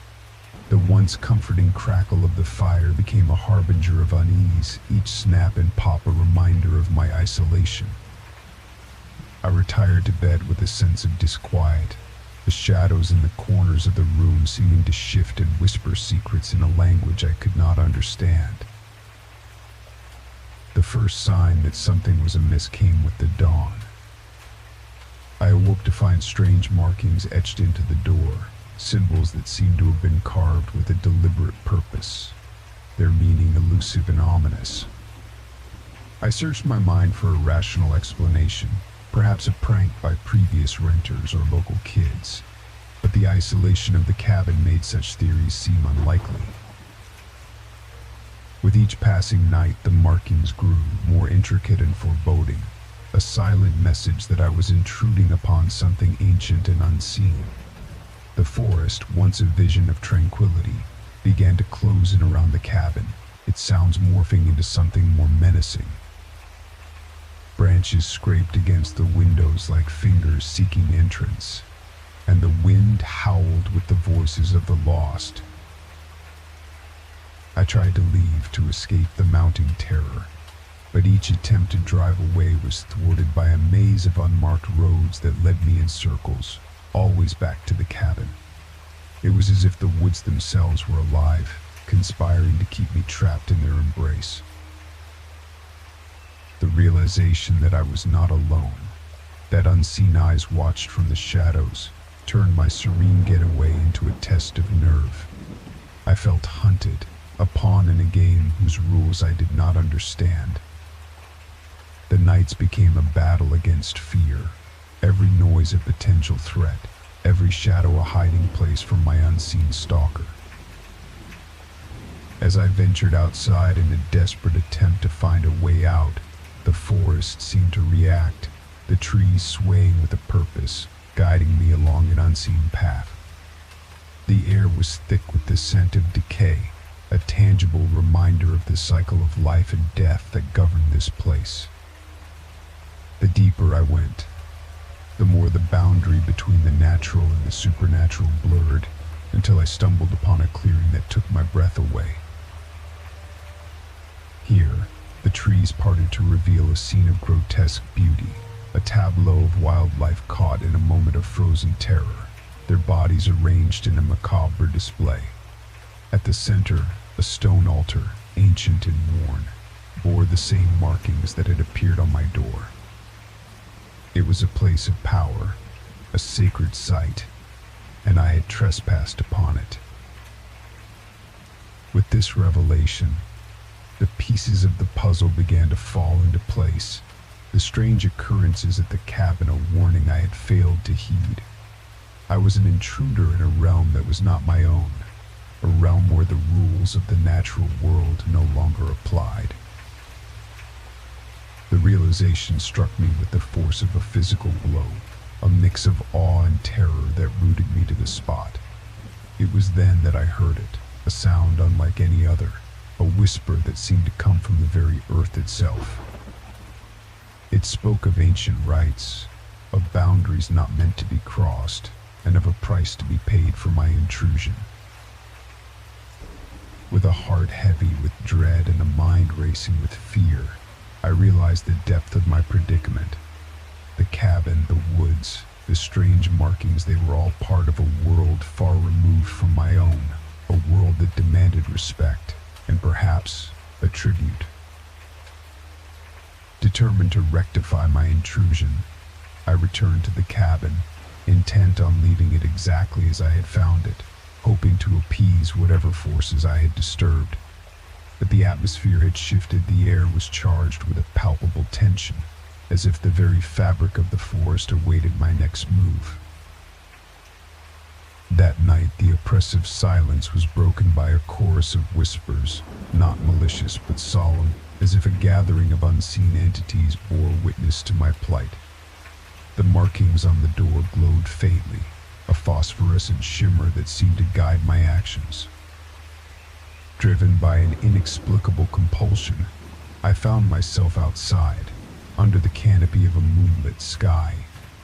The once comforting crackle of the fire became a harbinger of unease, each snap and pop a reminder of my isolation. I retired to bed with a sense of disquiet, the shadows in the corners of the room seeming to shift and whisper secrets in a language I could not understand. The first sign that something was amiss came with the dawn. I awoke to find strange markings etched into the door, symbols that seemed to have been carved with a deliberate purpose, their meaning elusive and ominous. I searched my mind for a rational explanation, perhaps a prank by previous renters or local kids, but the isolation of the cabin made such theories seem unlikely. With each passing night, the markings grew more intricate and foreboding, a silent message that I was intruding upon something ancient and unseen. The forest, once a vision of tranquility, began to close in around the cabin, its sounds morphing into something more menacing. Branches scraped against the windows like fingers seeking entrance, and the wind howled with the voices of the lost. I tried to leave to escape the mounting terror, but each attempt to drive away was thwarted by a maze of unmarked roads that led me in circles, always back to the cabin. It was as if the woods themselves were alive, conspiring to keep me trapped in their embrace. The realization that I was not alone, that unseen eyes watched from the shadows, turned my serene getaway into a test of nerve. I felt hunted, a pawn in a game whose rules I did not understand. The nights became a battle against fear, every noise a potential threat, every shadow a hiding place from my unseen stalker. As I ventured outside in a desperate attempt to find a way out, the forest seemed to react, the trees swaying with a purpose, guiding me along an unseen path. The air was thick with the scent of decay, a tangible reminder of the cycle of life and death that governed this place. The deeper I went, the more the boundary between the natural and the supernatural blurred, until I stumbled upon a clearing that took my breath away. Here, the trees parted to reveal a scene of grotesque beauty, a tableau of wildlife caught in a moment of frozen terror, their bodies arranged in a macabre display. At the center, a stone altar, ancient and worn, bore the same markings that had appeared on my door. It was a place of power, a sacred site, and I had trespassed upon it. With this revelation, The pieces of the puzzle began to fall into place. The strange occurrences at the cabin a warning I had failed to heed. I was an intruder in a realm that was not my own, a realm where the rules of the natural world no longer applied. The realization struck me with the force of a physical blow, a mix of awe and terror that rooted me to the spot. It was then that I heard it, a sound unlike any other, a whisper that seemed to come from the very earth itself. It spoke of ancient rites, of boundaries not meant to be crossed, and of a price to be paid for my intrusion. With a heart heavy with dread and a mind racing with fear, I realized the depth of my predicament. The cabin, the woods, the strange markings, they were all part of a world far removed from my own, a world that demanded respect, and perhaps a tribute. Determined to rectify my intrusion, I returned to the cabin, intent on leaving it exactly as I had found it, hoping to appease whatever forces I had disturbed. But the atmosphere had shifted, the air was charged with a palpable tension, as if the very fabric of the forest awaited my next move. That night, the oppressive silence was broken by a chorus of whispers, not malicious but solemn, as if a gathering of unseen entities bore witness to my plight. The markings on the door glowed faintly, a phosphorescent shimmer that seemed to guide my actions. Driven by an inexplicable compulsion, I found myself outside, under the canopy of a moonlit sky,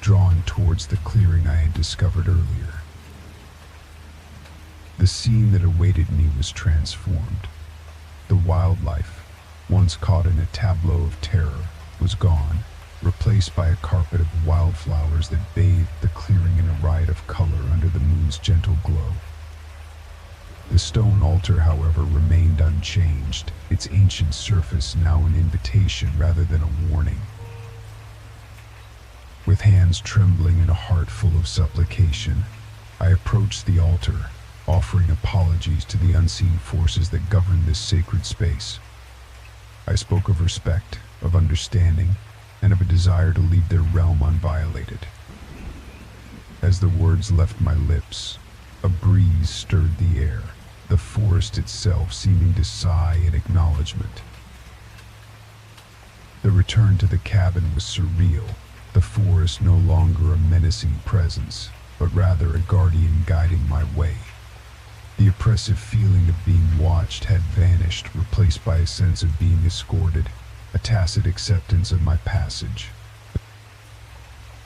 drawn towards the clearing I had discovered earlier. The scene that awaited me was transformed. The wildlife, once caught in a tableau of terror, was gone, replaced by a carpet of wildflowers that bathed the clearing in a riot of color under the moon's gentle glow. The stone altar, however, remained unchanged, its ancient surface now an invitation rather than a warning. With hands trembling and a heart full of supplication, I approached the altar, offering apologies to the unseen forces that govern this sacred space. I spoke of respect, of understanding, and of a desire to leave their realm unviolated. As the words left my lips, a breeze stirred the air, the forest itself seeming to sigh in acknowledgement. The return to the cabin was surreal, the forest no longer a menacing presence, but rather a guardian guiding my way. The oppressive feeling of being watched had vanished, replaced by a sense of being escorted, a tacit acceptance of my passage.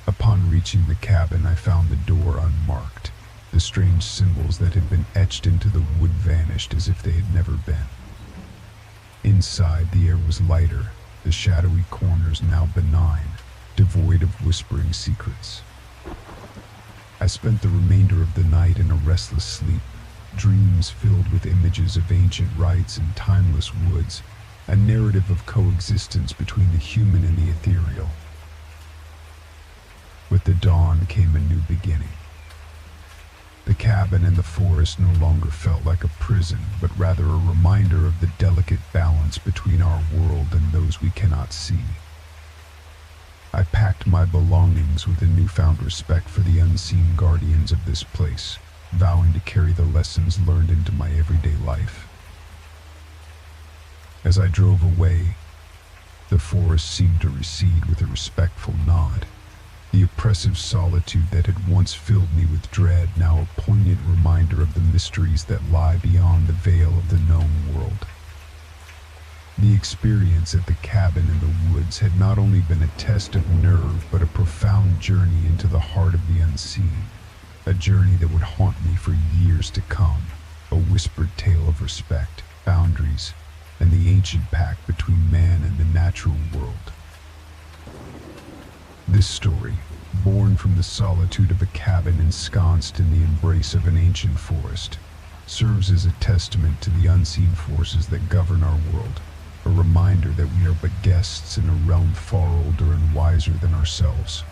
Upon reaching the cabin, I found the door unmarked. The strange symbols that had been etched into the wood vanished as if they had never been. Inside, the air was lighter, the shadowy corners now benign, devoid of whispering secrets. I spent the remainder of the night in a restless sleep, dreams filled with images of ancient rites and timeless woods, a narrative of coexistence between the human and the ethereal. With the dawn came a new beginning. The cabin and the forest no longer felt like a prison, but rather a reminder of the delicate balance between our world and those we cannot see. I packed my belongings with a newfound respect for the unseen guardians of this place, vowing to carry the lessons learned into my everyday life. As I drove away, the forest seemed to recede with a respectful nod. The oppressive solitude that had once filled me with dread, now a poignant reminder of the mysteries that lie beyond the veil of the known world. The experience at the cabin in the woods had not only been a test of nerve, but a profound journey into the heart of the unseen, a journey that would haunt me for years to come, a whispered tale of respect, boundaries, and the ancient pact between man and the natural world. This story, born from the solitude of a cabin ensconced in the embrace of an ancient forest, serves as a testament to the unseen forces that govern our world, a reminder that we are but guests in a realm far older and wiser than ourselves.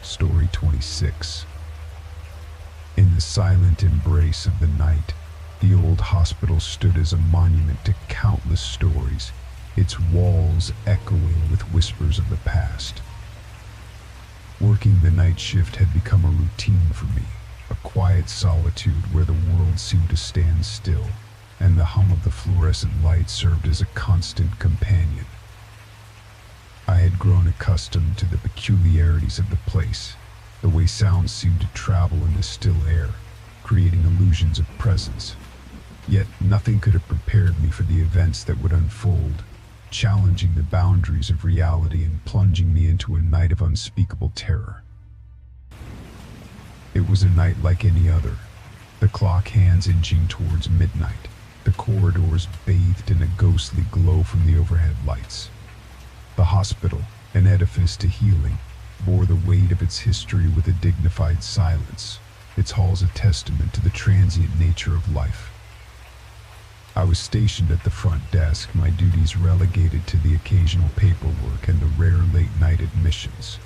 Story 26. In the silent embrace of the night, The old hospital stood as a monument to countless stories, its walls echoing with whispers of the past. Working the night shift had become a routine for me, a quiet solitude where the world seemed to stand still, and the hum of the fluorescent light served as a constant companion. I had grown accustomed to the peculiarities of the place, the way sounds seemed to travel in the still air, creating illusions of presence. Yet nothing could have prepared me for the events that would unfold, challenging the boundaries of reality and plunging me into a night of unspeakable terror. It was a night like any other, the clock hands inching towards midnight, the corridors bathed in a ghostly glow from the overhead lights. The hospital, an edifice to healing, bore the weight of its history with a dignified silence, its halls a testament to the transient nature of life. I was stationed at the front desk, my duties relegated to the occasional paperwork and the rare late-night admissions.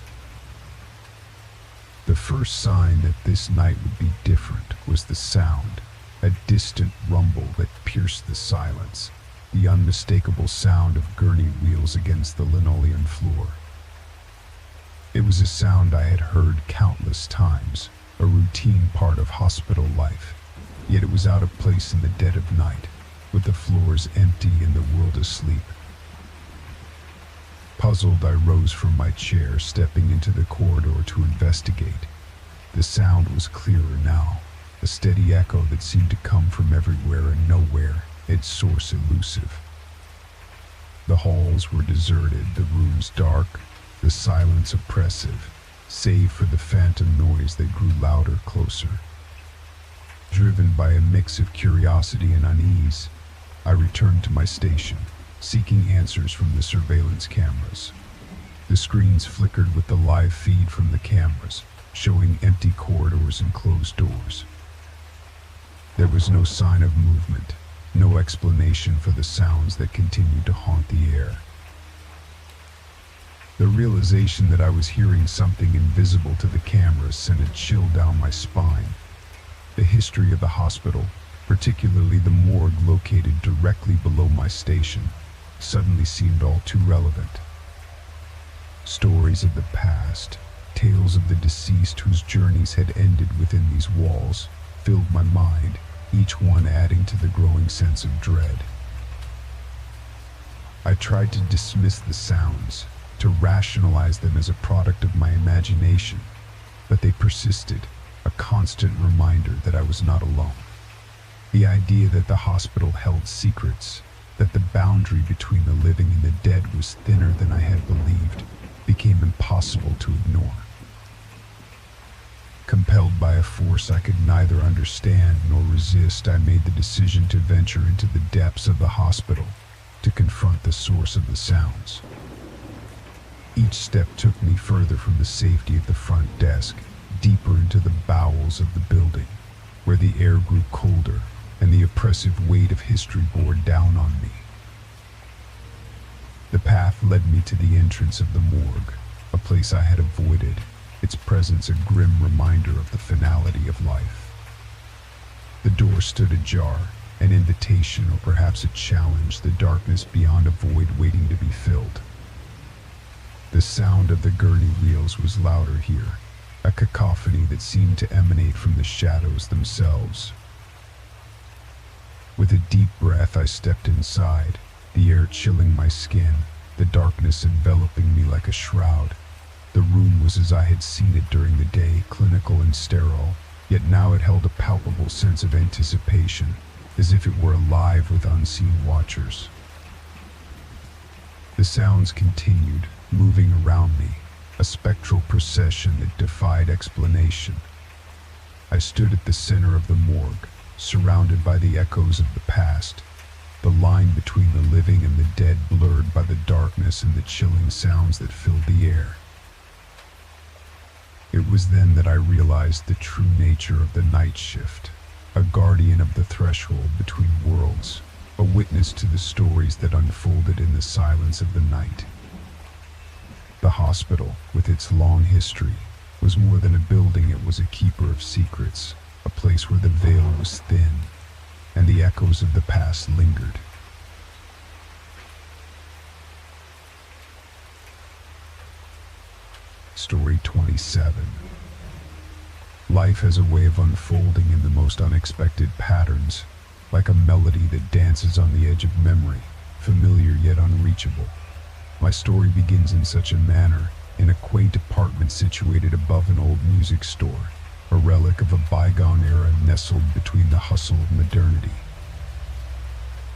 The first sign that this night would be different was the sound, a distant rumble that pierced the silence, the unmistakable sound of gurney wheels against the linoleum floor. It was a sound I had heard countless times, a routine part of hospital life, yet it was out of place in the dead of night, with the floors empty and the world asleep. Puzzled, I rose from my chair, stepping into the corridor to investigate. The sound was clearer now, a steady echo that seemed to come from everywhere and nowhere, its source elusive. The halls were deserted, the rooms dark, the silence oppressive, save for the phantom noise that grew louder closer. Driven by a mix of curiosity and unease, I returned to my station, seeking answers from the surveillance cameras. The screens flickered with the live feed from the cameras, showing empty corridors and closed doors. There was no sign of movement, no explanation for the sounds that continued to haunt the air. The realization that I was hearing something invisible to the cameras sent a chill down my spine. The history of the hospital, particularly the morgue located directly below my station, suddenly seemed all too relevant. Stories of the past, tales of the deceased whose journeys had ended within these walls, filled my mind, each one adding to the growing sense of dread. I tried to dismiss the sounds, to rationalize them as a product of my imagination, but they persisted, a constant reminder that I was not alone. The idea that the hospital held secrets, that the boundary between the living and the dead was thinner than I had believed, became impossible to ignore. Compelled by a force I could neither understand nor resist, I made the decision to venture into the depths of the hospital, to confront the source of the sounds. Each step took me further from the safety of the front desk, deeper into the bowels of the building, where the air grew colder and the oppressive weight of history bore down on me. The path led me to the entrance of the morgue, a place I had avoided, its presence a grim reminder of the finality of life. The door stood ajar, an invitation or perhaps a challenge, the darkness beyond a void waiting to be filled. The sound of the gurney wheels was louder here, a cacophony that seemed to emanate from the shadows themselves. With a deep breath, I stepped inside, the air chilling my skin, the darkness enveloping me like a shroud. The room was as I had seen it during the day, clinical and sterile, yet now it held a palpable sense of anticipation, as if it were alive with unseen watchers. The sounds continued, moving around me, a spectral procession that defied explanation. I stood at the center of the morgue, surrounded by the echoes of the past, the line between the living and the dead blurred by the darkness and the chilling sounds that filled the air. It was then that I realized the true nature of the night shift, a guardian of the threshold between worlds, a witness to the stories that unfolded in the silence of the night. The hospital, with its long history, was more than a building. It was a keeper of secrets, a place where the veil was thin, and the echoes of the past lingered. Story 27. Life has a way of unfolding in the most unexpected patterns, like a melody that dances on the edge of memory, familiar yet unreachable. My story begins in such a manner, in a quaint apartment situated above an old music store, a relic of a bygone era nestled between the hustle of modernity.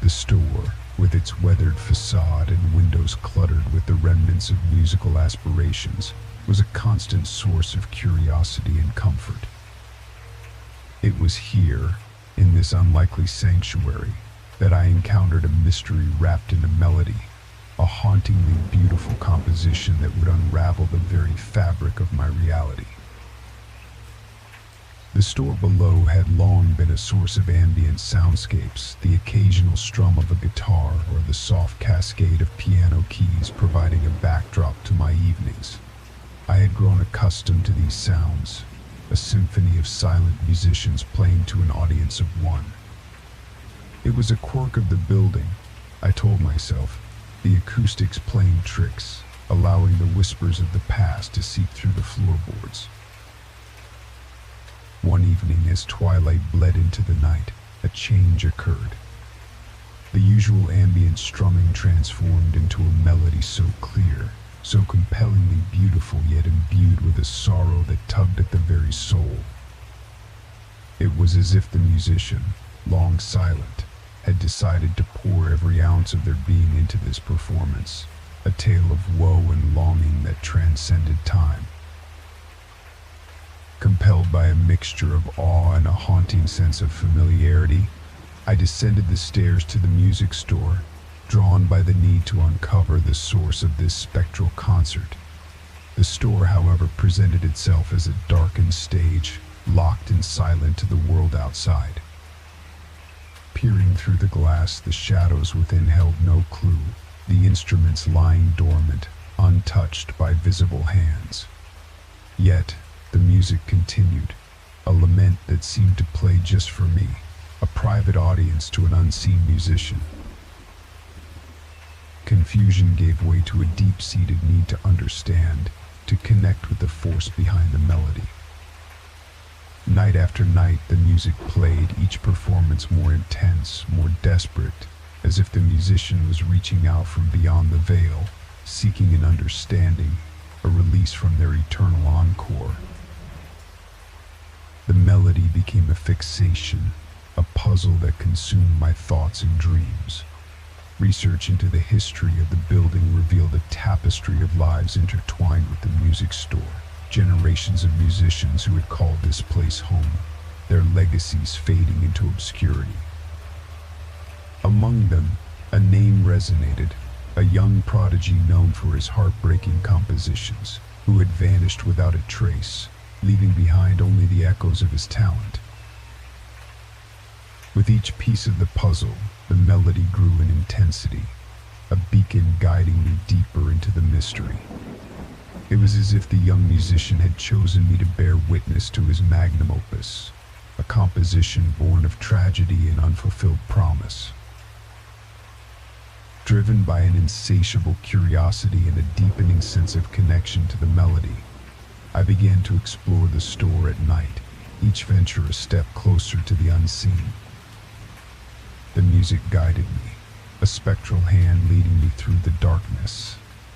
The store, with its weathered facade and windows cluttered with the remnants of musical aspirations, was a constant source of curiosity and comfort. It was here, in this unlikely sanctuary, that I encountered a mystery wrapped in a melody, a hauntingly beautiful composition that would unravel the very fabric of my reality. The store below had long been a source of ambient soundscapes, the occasional strum of a guitar or the soft cascade of piano keys providing a backdrop to my evenings. I had grown accustomed to these sounds, a symphony of silent musicians playing to an audience of one. It was a quirk of the building, I told myself, the acoustics playing tricks, allowing the whispers of the past to seep through the floorboards. One evening, as twilight bled into the night, a change occurred. The usual ambient strumming transformed into a melody so clear, so compellingly beautiful, yet imbued with a sorrow that tugged at the very soul. It was as if the musician, long silent, had decided to pour every ounce of their being into this performance, a tale of woe and longing that transcended time. Compelled by a mixture of awe and a haunting sense of familiarity, I descended the stairs to the music store, drawn by the need to uncover the source of this spectral concert. The store, however, presented itself as a darkened stage, locked and silent to the world outside. Peering through the glass, the shadows within held no clue, the instruments lying dormant, untouched by visible hands. Yet, the music continued, a lament that seemed to play just for me, a private audience to an unseen musician. Confusion gave way to a deep-seated need to understand, to connect with the force behind the melody. Night after night, the music played, each performance more intense, more desperate, as if the musician was reaching out from beyond the veil, seeking an understanding, a release from their eternal encore. The melody became a fixation, a puzzle that consumed my thoughts and dreams. Research into the history of the building revealed a tapestry of lives intertwined with the music store, generations of musicians who had called this place home, their legacies fading into obscurity. Among them, a name resonated, a young prodigy known for his heartbreaking compositions, who had vanished without a trace, leaving behind only the echoes of his talent. With each piece of the puzzle, the melody grew in intensity, a beacon guiding me deeper into the mystery. It was as if the young musician had chosen me to bear witness to his magnum opus, a composition born of tragedy and unfulfilled promise. Driven by an insatiable curiosity and a deepening sense of connection to the melody, I began to explore the store at night, each venture a step closer to the unseen. The music guided me, a spectral hand leading me through the darkness,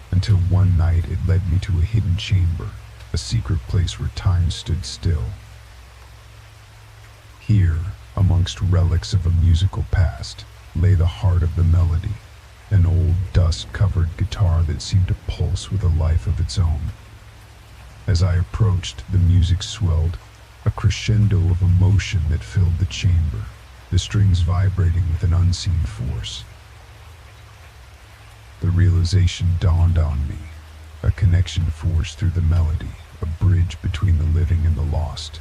until one night it led me to a hidden chamber, a secret place where time stood still. Here, amongst relics of a musical past, lay the heart of the melody, an old dust-covered guitar that seemed to pulse with a life of its own. As I approached, the music swelled, a crescendo of emotion that filled the chamber, the strings vibrating with an unseen force. The realization dawned on me, a connection forged through the melody, a bridge between the living and the lost.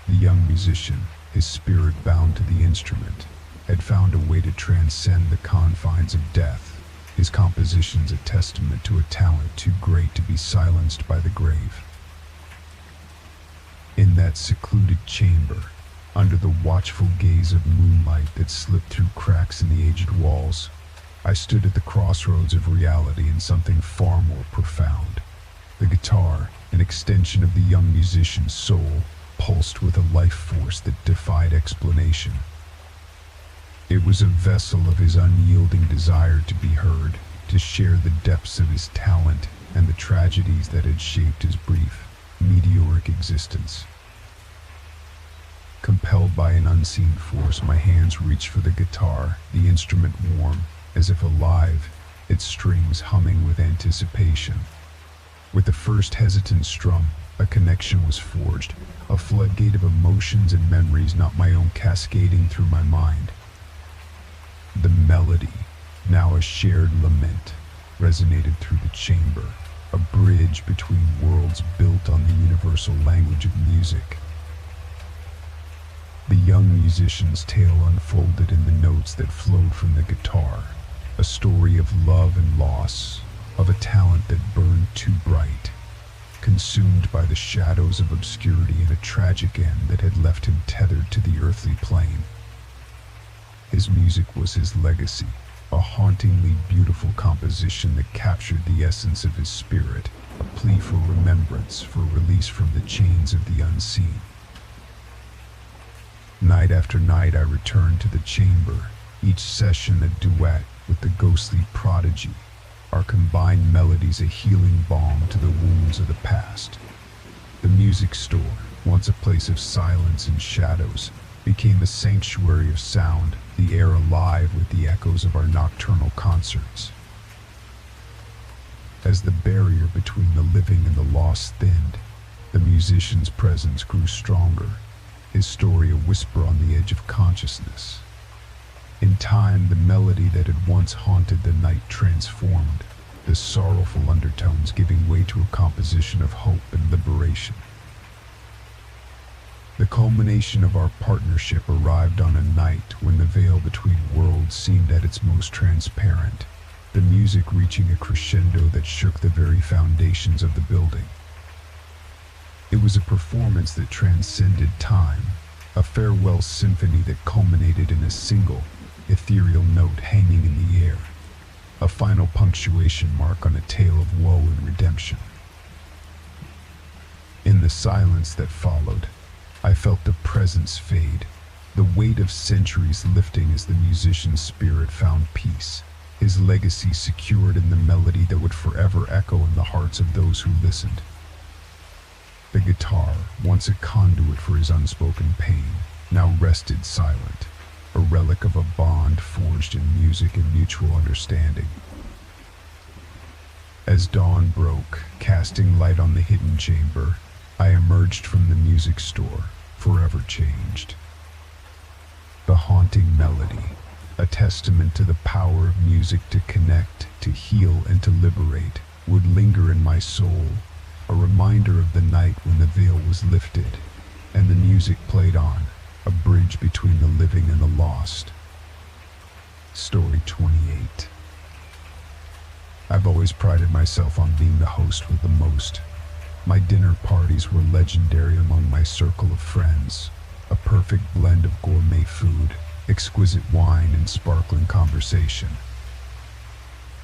The young musician, his spirit bound to the instrument, had found a way to transcend the confines of death, his compositions a testament to a talent too great to be silenced by the grave. In that secluded chamber, Under the watchful gaze of moonlight that slipped through cracks in the aged walls, I stood at the crossroads of reality and something far more profound. The guitar, an extension of the young musician's soul, pulsed with a life force that defied explanation. It was a vessel of his unyielding desire to be heard, to share the depths of his talent and the tragedies that had shaped his brief, meteoric existence. Compelled by an unseen force, my hands reached for the guitar, the instrument warm, as if alive, its strings humming with anticipation. With the first hesitant strum, a connection was forged, a floodgate of emotions and memories not my own cascading through my mind. The melody, now a shared lament, resonated through the chamber, a bridge between worlds built on the universal language of music. The young musician's tale unfolded in the notes that flowed from the guitar, a story of love and loss, of a talent that burned too bright, consumed by the shadows of obscurity, and a tragic end that had left him tethered to the earthly plane. His music was his legacy, a hauntingly beautiful composition that captured the essence of his spirit, a plea for remembrance, for release from the chains of the unseen. Night after night I returned to the chamber, each session a duet with the ghostly prodigy, our combined melodies a healing balm to the wounds of the past. The music store, once a place of silence and shadows, became a sanctuary of sound, the air alive with the echoes of our nocturnal concerts. As the barrier between the living and the lost thinned, the musician's presence grew stronger, his story a whisper on the edge of consciousness. In time, the melody that had once haunted the night transformed, the sorrowful undertones giving way to a composition of hope and liberation. The culmination of our partnership arrived on a night when the veil between worlds seemed at its most transparent, the music reaching a crescendo that shook the very foundations of the building. It was a performance that transcended time, a farewell symphony that culminated in a single, ethereal note hanging in the air, a final punctuation mark on a tale of woe and redemption. In the silence that followed, I felt the presence fade, the weight of centuries lifting as the musician's spirit found peace, his legacy secured in the melody that would forever echo in the hearts of those who listened. The guitar, once a conduit for his unspoken pain, now rested silent, a relic of a bond forged in music and mutual understanding. As dawn broke, casting light on the hidden chamber, I emerged from the music store, forever changed. The haunting melody, a testament to the power of music to connect, to heal, and to liberate, would linger in my soul, a reminder of the night when the veil was lifted, and the music played on, a bridge between the living and the lost. Story 28. I've always prided myself on being the host with the most. My dinner parties were legendary among my circle of friends, a perfect blend of gourmet food, exquisite wine, and sparkling conversation.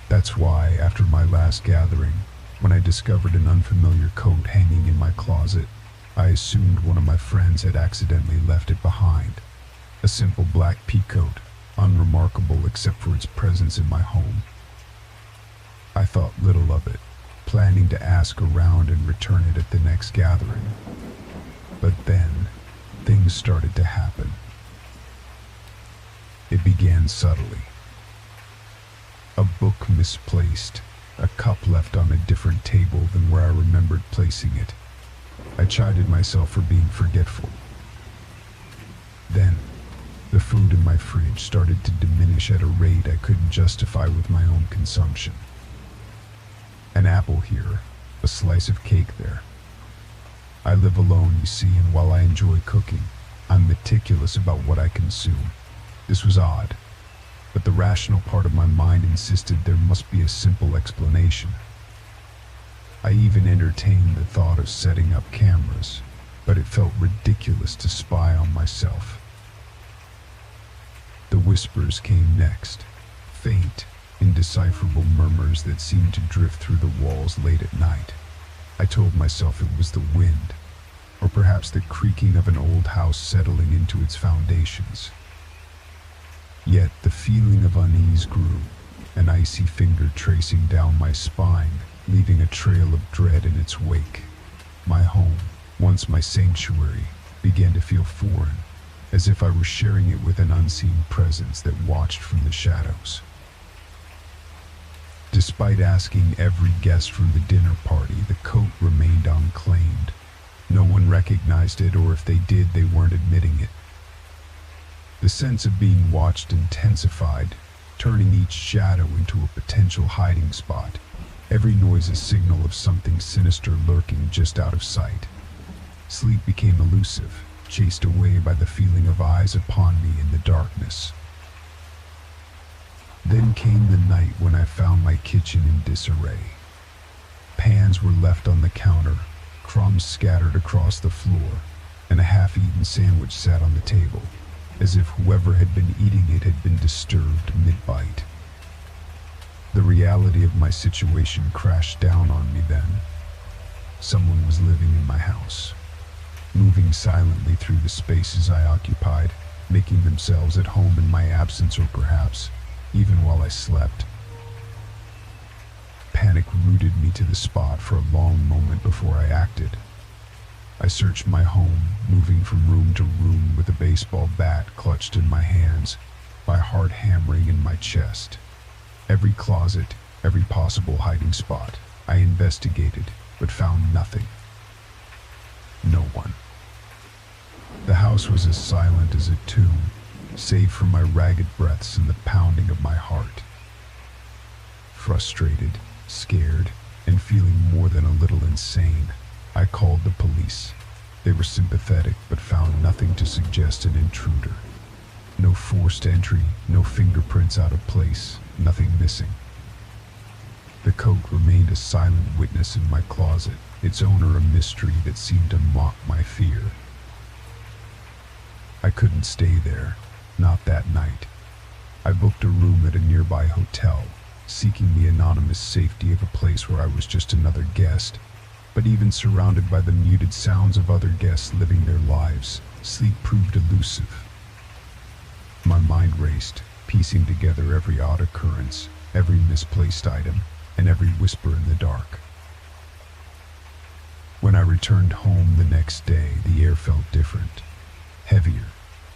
That's why, after my last gathering, when I discovered an unfamiliar coat hanging in my closet, I assumed one of my friends had accidentally left it behind. A simple black peacoat, unremarkable except for its presence in my home. I thought little of it, planning to ask around and return it at the next gathering. But then, things started to happen. It began subtly. A book misplaced, a cup left on a different table than where I remembered placing it. I chided myself for being forgetful. Then, the food in my fridge started to diminish at a rate I couldn't justify with my own consumption. An apple here, a slice of cake there. I live alone, you see, and while I enjoy cooking, I'm meticulous about what I consume. This was odd, but the rational part of my mind insisted there must be a simple explanation. I even entertained the thought of setting up cameras, but it it felt ridiculous to spy on myself. The whispers came next, faint, indecipherable murmurs that seemed to drift through the walls late at night. I told myself it was the wind, or perhaps the creaking of an old house settling into its foundations. Yet the feeling of unease grew, an icy finger tracing down my spine, leaving a trail of dread in its wake. My home, once my sanctuary, began to feel foreign, as if I were sharing it with an unseen presence that watched from the shadows. Despite asking every guest from the dinner party, the coat remained unclaimed. No one recognized it, or if they did, they weren't admitting it. The sense of being watched intensified, turning each shadow into a potential hiding spot. Every noise a signal of something sinister lurking just out of sight. Sleep became elusive, chased away by the feeling of eyes upon me in the darkness. Then came the night when I found my kitchen in disarray. Pans were left on the counter, crumbs scattered across the floor, and a half-eaten sandwich sat on the table, as if whoever had been eating it had been disturbed mid-bite. The reality of my situation crashed down on me then. Someone was living in my house, moving silently through the spaces I occupied, making themselves at home in my absence, or perhaps even while I slept. Panic rooted me to the spot for a long moment before I acted. I searched my home, moving from room to room with a baseball bat clutched in my hands, my heart hammering in my chest. Every closet, every possible hiding spot, I investigated, but found nothing. No one. The house was as silent as a tomb, save for my ragged breaths and the pounding of my heart. Frustrated, scared, and feeling more than a little insane, I called the police. They were sympathetic, but found nothing to suggest an intruder. No forced entry, no fingerprints out of place, nothing missing. The coat remained a silent witness in my closet, its owner a mystery that seemed to mock my fear. I couldn't stay there, not that night. I booked a room at a nearby hotel, seeking the anonymous safety of a place where I was just another guest. But even surrounded by the muted sounds of other guests living their lives, sleep proved elusive. My mind raced, piecing together every odd occurrence, every misplaced item, and every whisper in the dark. When I returned home the next day, the air felt different, heavier,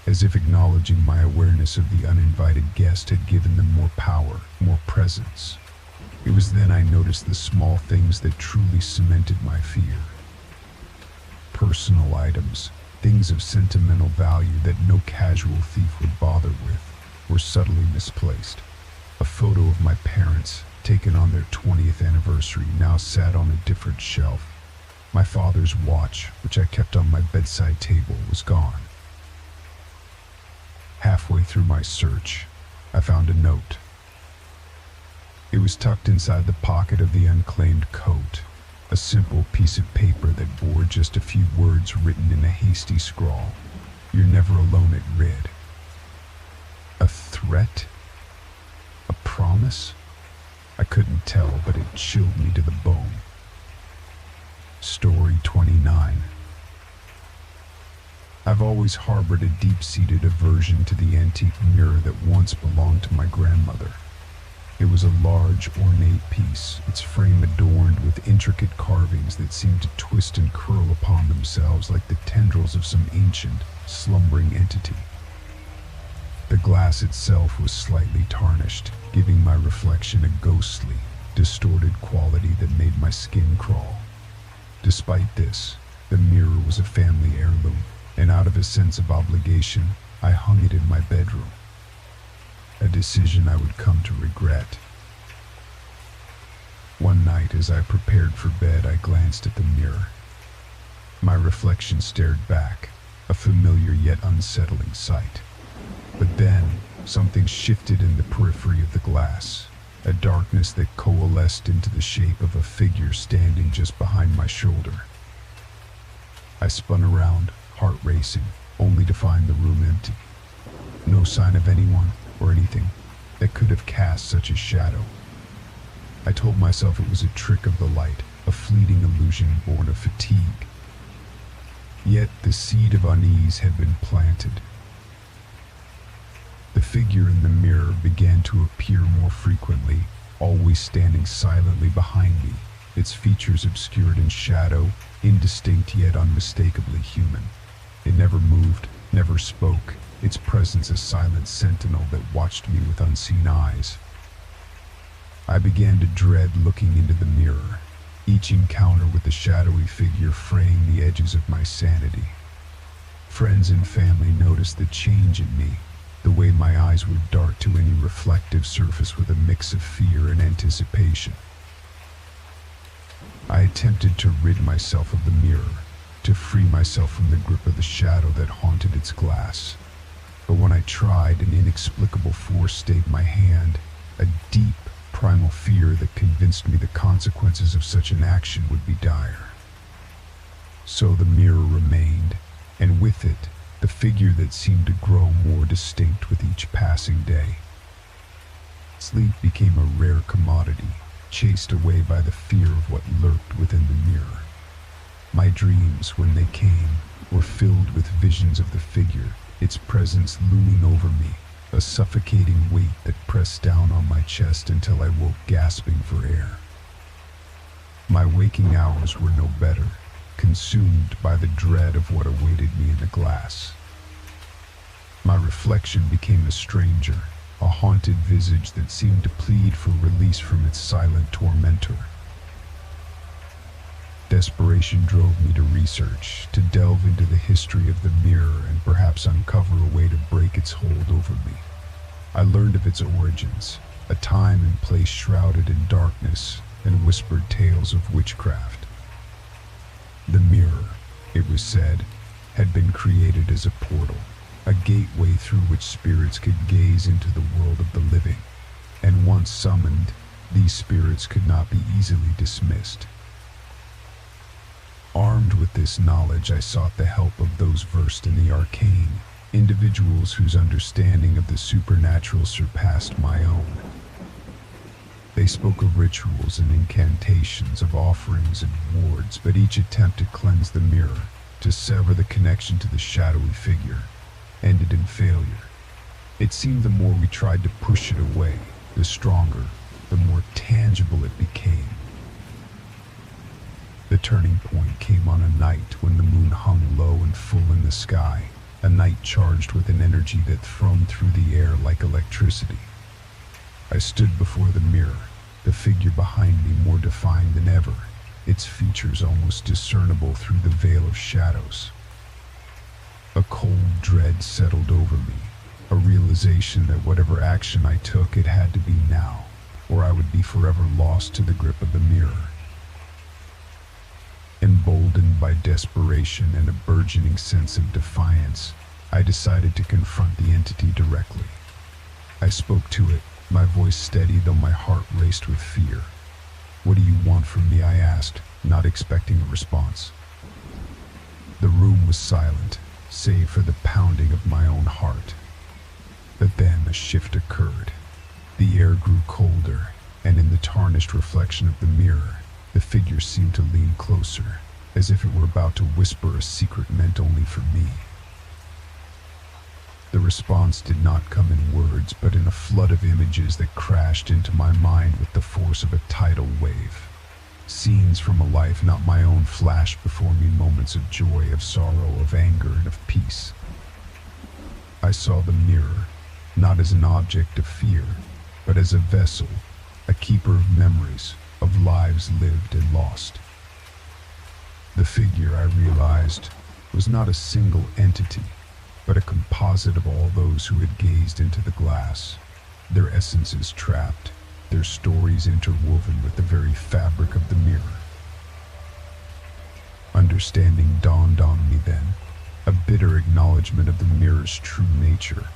as if acknowledging my awareness of the uninvited guest had given them more power, more presence. It was then I noticed the small things that truly cemented my fear. Personal items, things of sentimental value that no casual thief would bother with, were subtly misplaced. A photo of my parents, taken on their 20th anniversary, now sat on a different shelf. My father's watch, which I kept on my bedside table, was gone. Halfway through my search, I found a note. It was tucked inside the pocket of the unclaimed coat, a simple piece of paper that bore just a few words written in a hasty scrawl. "You're never alone," it read. A threat? A promise? I couldn't tell, but it chilled me to the bone. Story 29. I've always harbored a deep-seated aversion to the antique mirror that once belonged to my grandmother. It was a large, ornate piece, its frame adorned with intricate carvings that seemed to twist and curl upon themselves like the tendrils of some ancient, slumbering entity. The glass itself was slightly tarnished, giving my reflection a ghostly, distorted quality that made my skin crawl. Despite this, the mirror was a family heirloom, and out of a sense of obligation, I hung it in my bedroom. A decision I would come to regret. One night, as I prepared for bed, I glanced at the mirror. My reflection stared back, a familiar yet unsettling sight. But then, something shifted in the periphery of the glass, a darkness that coalesced into the shape of a figure standing just behind my shoulder. I spun around, heart racing, only to find the room empty. No sign of anyone or anything that could have cast such a shadow. I told myself it was a trick of the light, a fleeting illusion born of fatigue. Yet the seed of unease had been planted. The figure in the mirror began to appear more frequently, always standing silently behind me, its features obscured in shadow, indistinct yet unmistakably human. It never moved, never spoke, its presence a silent sentinel that watched me with unseen eyes. I began to dread looking into the mirror, each encounter with the shadowy figure fraying the edges of my sanity. Friends and family noticed the change in me, the way my eyes would dart to any reflective surface with a mix of fear and anticipation. I attempted to rid myself of the mirror, to free myself from the grip of the shadow that haunted its glass. But when I tried, an inexplicable force stayed my hand, a deep, primal fear that convinced me the consequences of such an action would be dire. So the mirror remained, and with it, the figure that seemed to grow more distinct with each passing day. Sleep became a rare commodity, chased away by the fear of what lurked within the mirror. My dreams, when they came, were filled with visions of the figure, its presence looming over me, a suffocating weight that pressed down on my chest until I woke gasping for air. My waking hours were no better, consumed by the dread of what awaited me in the glass. My reflection became a stranger, a haunted visage that seemed to plead for release from its silent tormentor. Desperation drove me to research, to delve into the history of the mirror and perhaps uncover a way to break its hold over me. I learned of its origins, a time and place shrouded in darkness and whispered tales of witchcraft. The mirror, it was said, had been created as a portal, a gateway through which spirits could gaze into the world of the living, and once summoned, these spirits could not be easily dismissed. Armed with this knowledge, I sought the help of those versed in the arcane, individuals whose understanding of the supernatural surpassed my own. They spoke of rituals and incantations, of offerings and wards, but each attempt to cleanse the mirror, to sever the connection to the shadowy figure, ended in failure. It seemed the more we tried to push it away, the stronger, the more tangible it became. The turning point came on a night when the moon hung low and full in the sky, a night charged with an energy that thrummed through the air like electricity. I stood before the mirror, the figure behind me more defined than ever, its features almost discernible through the veil of shadows. A cold dread settled over me, a realization that whatever action I took, it had to be now, or I would be forever lost to the grip of the mirror. Emboldened by desperation and a burgeoning sense of defiance, I decided to confront the entity directly. I spoke to it, my voice steady though my heart raced with fear. "What do you want from me?" I asked, not expecting a response. The room was silent, save for the pounding of my own heart. But then a shift occurred. The air grew colder, and in the tarnished reflection of the mirror, the figure seemed to lean closer, as if it were about to whisper a secret meant only for me. The response did not come in words, but in a flood of images that crashed into my mind with the force of a tidal wave. Scenes from a life not my own flashed before me, moments of joy, of sorrow, of anger, and of peace. I saw the mirror, not as an object of fear, but as a vessel, a keeper of memories, of lives lived and lost. The figure, I realized, was not a single entity, but a composite of all those who had gazed into the glass, their essences trapped, their stories interwoven with the very fabric of the mirror. Understanding dawned on me then, a bitter acknowledgement of the mirror's true nature.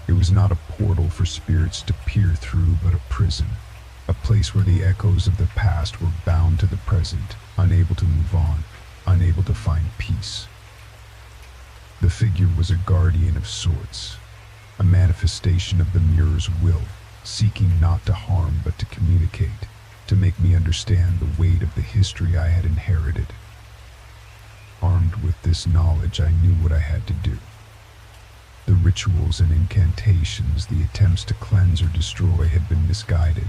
It was not a portal for spirits to peer through, but a prison, a place where the echoes of the past were bound to the present, unable to move on. unable to find peace. The figure was a guardian of sorts, a manifestation of the mirror's will, seeking not to harm but to communicate, to make me understand the weight of the history I had inherited. Armed with this knowledge, I knew what I had to do. The rituals and incantations, the attempts to cleanse or destroy had been misguided.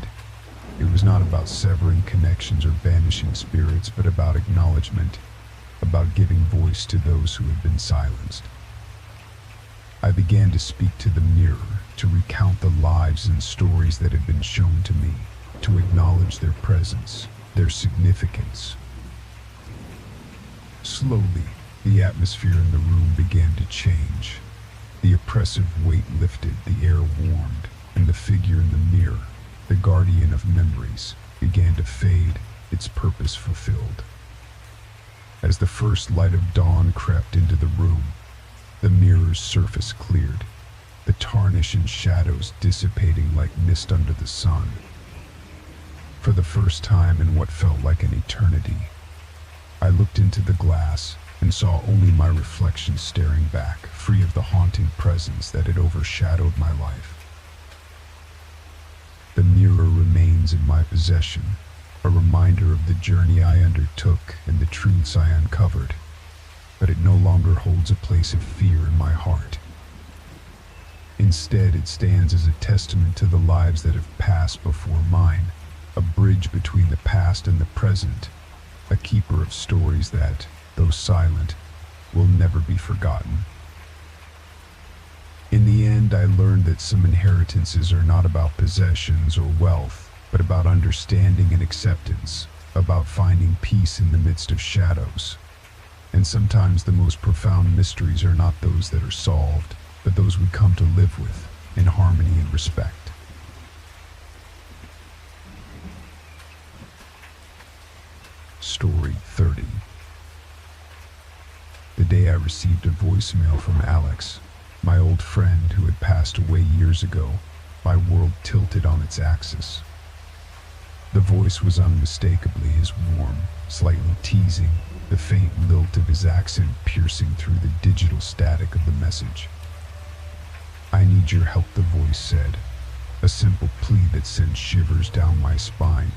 It was not about severing connections or banishing spirits, but about acknowledgement, about giving voice to those who had been silenced. I began to speak to the mirror, to recount the lives and stories that had been shown to me, to acknowledge their presence, their significance. Slowly, the atmosphere in the room began to change. The oppressive weight lifted, the air warmed, and the figure in the mirror, the guardian of memories, began to fade, its purpose fulfilled. As the first light of dawn crept into the room, the mirror's surface cleared, the tarnish and shadows dissipating like mist under the sun. For the first time in what felt like an eternity, I looked into the glass and saw only my reflection staring back, free of the haunting presence that had overshadowed my life. The mirror remains in my possession, a reminder of the journey I undertook and the truths I uncovered, but it no longer holds a place of fear in my heart. Instead, it stands as a testament to the lives that have passed before mine, a bridge between the past and the present, a keeper of stories that, though silent, will never be forgotten. In the end, I learned that some inheritances are not about possessions or wealth, but about understanding and acceptance, about finding peace in the midst of shadows. And sometimes the most profound mysteries are not those that are solved, but those we come to live with, in harmony and respect. Story 30. The day I received a voicemail from Alex, my old friend who had passed away years ago, my world tilted on its axis. The voice was unmistakably his warm, slightly teasing, the faint lilt of his accent piercing through the digital static of the message. "I need your help," the voice said, a simple plea that sent shivers down my spine.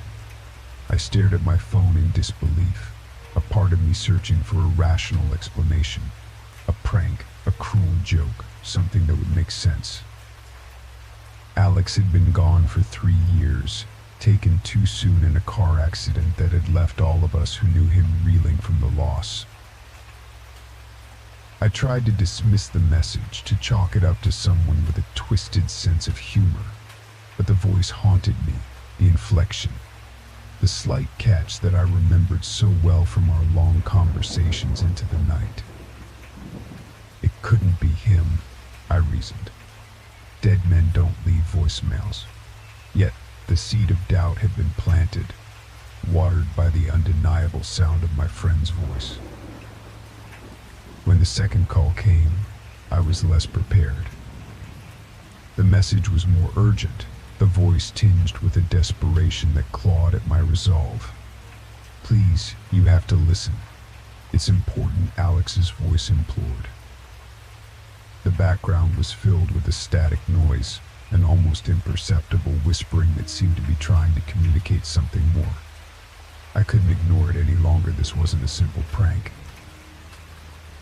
I stared at my phone in disbelief, a part of me searching for a rational explanation, a prank, a cruel joke, something that would make sense. Alex had been gone for 3 years, taken too soon in a car accident that had left all of us who knew him reeling from the loss. I tried to dismiss the message, to chalk it up to someone with a twisted sense of humor, but the voice haunted me, the inflection, the slight catch that I remembered so well from our long conversations into the night. It couldn't be him, I reasoned. Dead men don't leave voicemails. Yet the seed of doubt had been planted, watered by the undeniable sound of my friend's voice. When the second call came, I was less prepared. The message was more urgent, the voice tinged with a desperation that clawed at my resolve. "Please, you have to listen. It's important," Alex's voice implored. The background was filled with a static noise, an almost imperceptible whispering that seemed to be trying to communicate something more. I couldn't ignore it any longer. This wasn't a simple prank.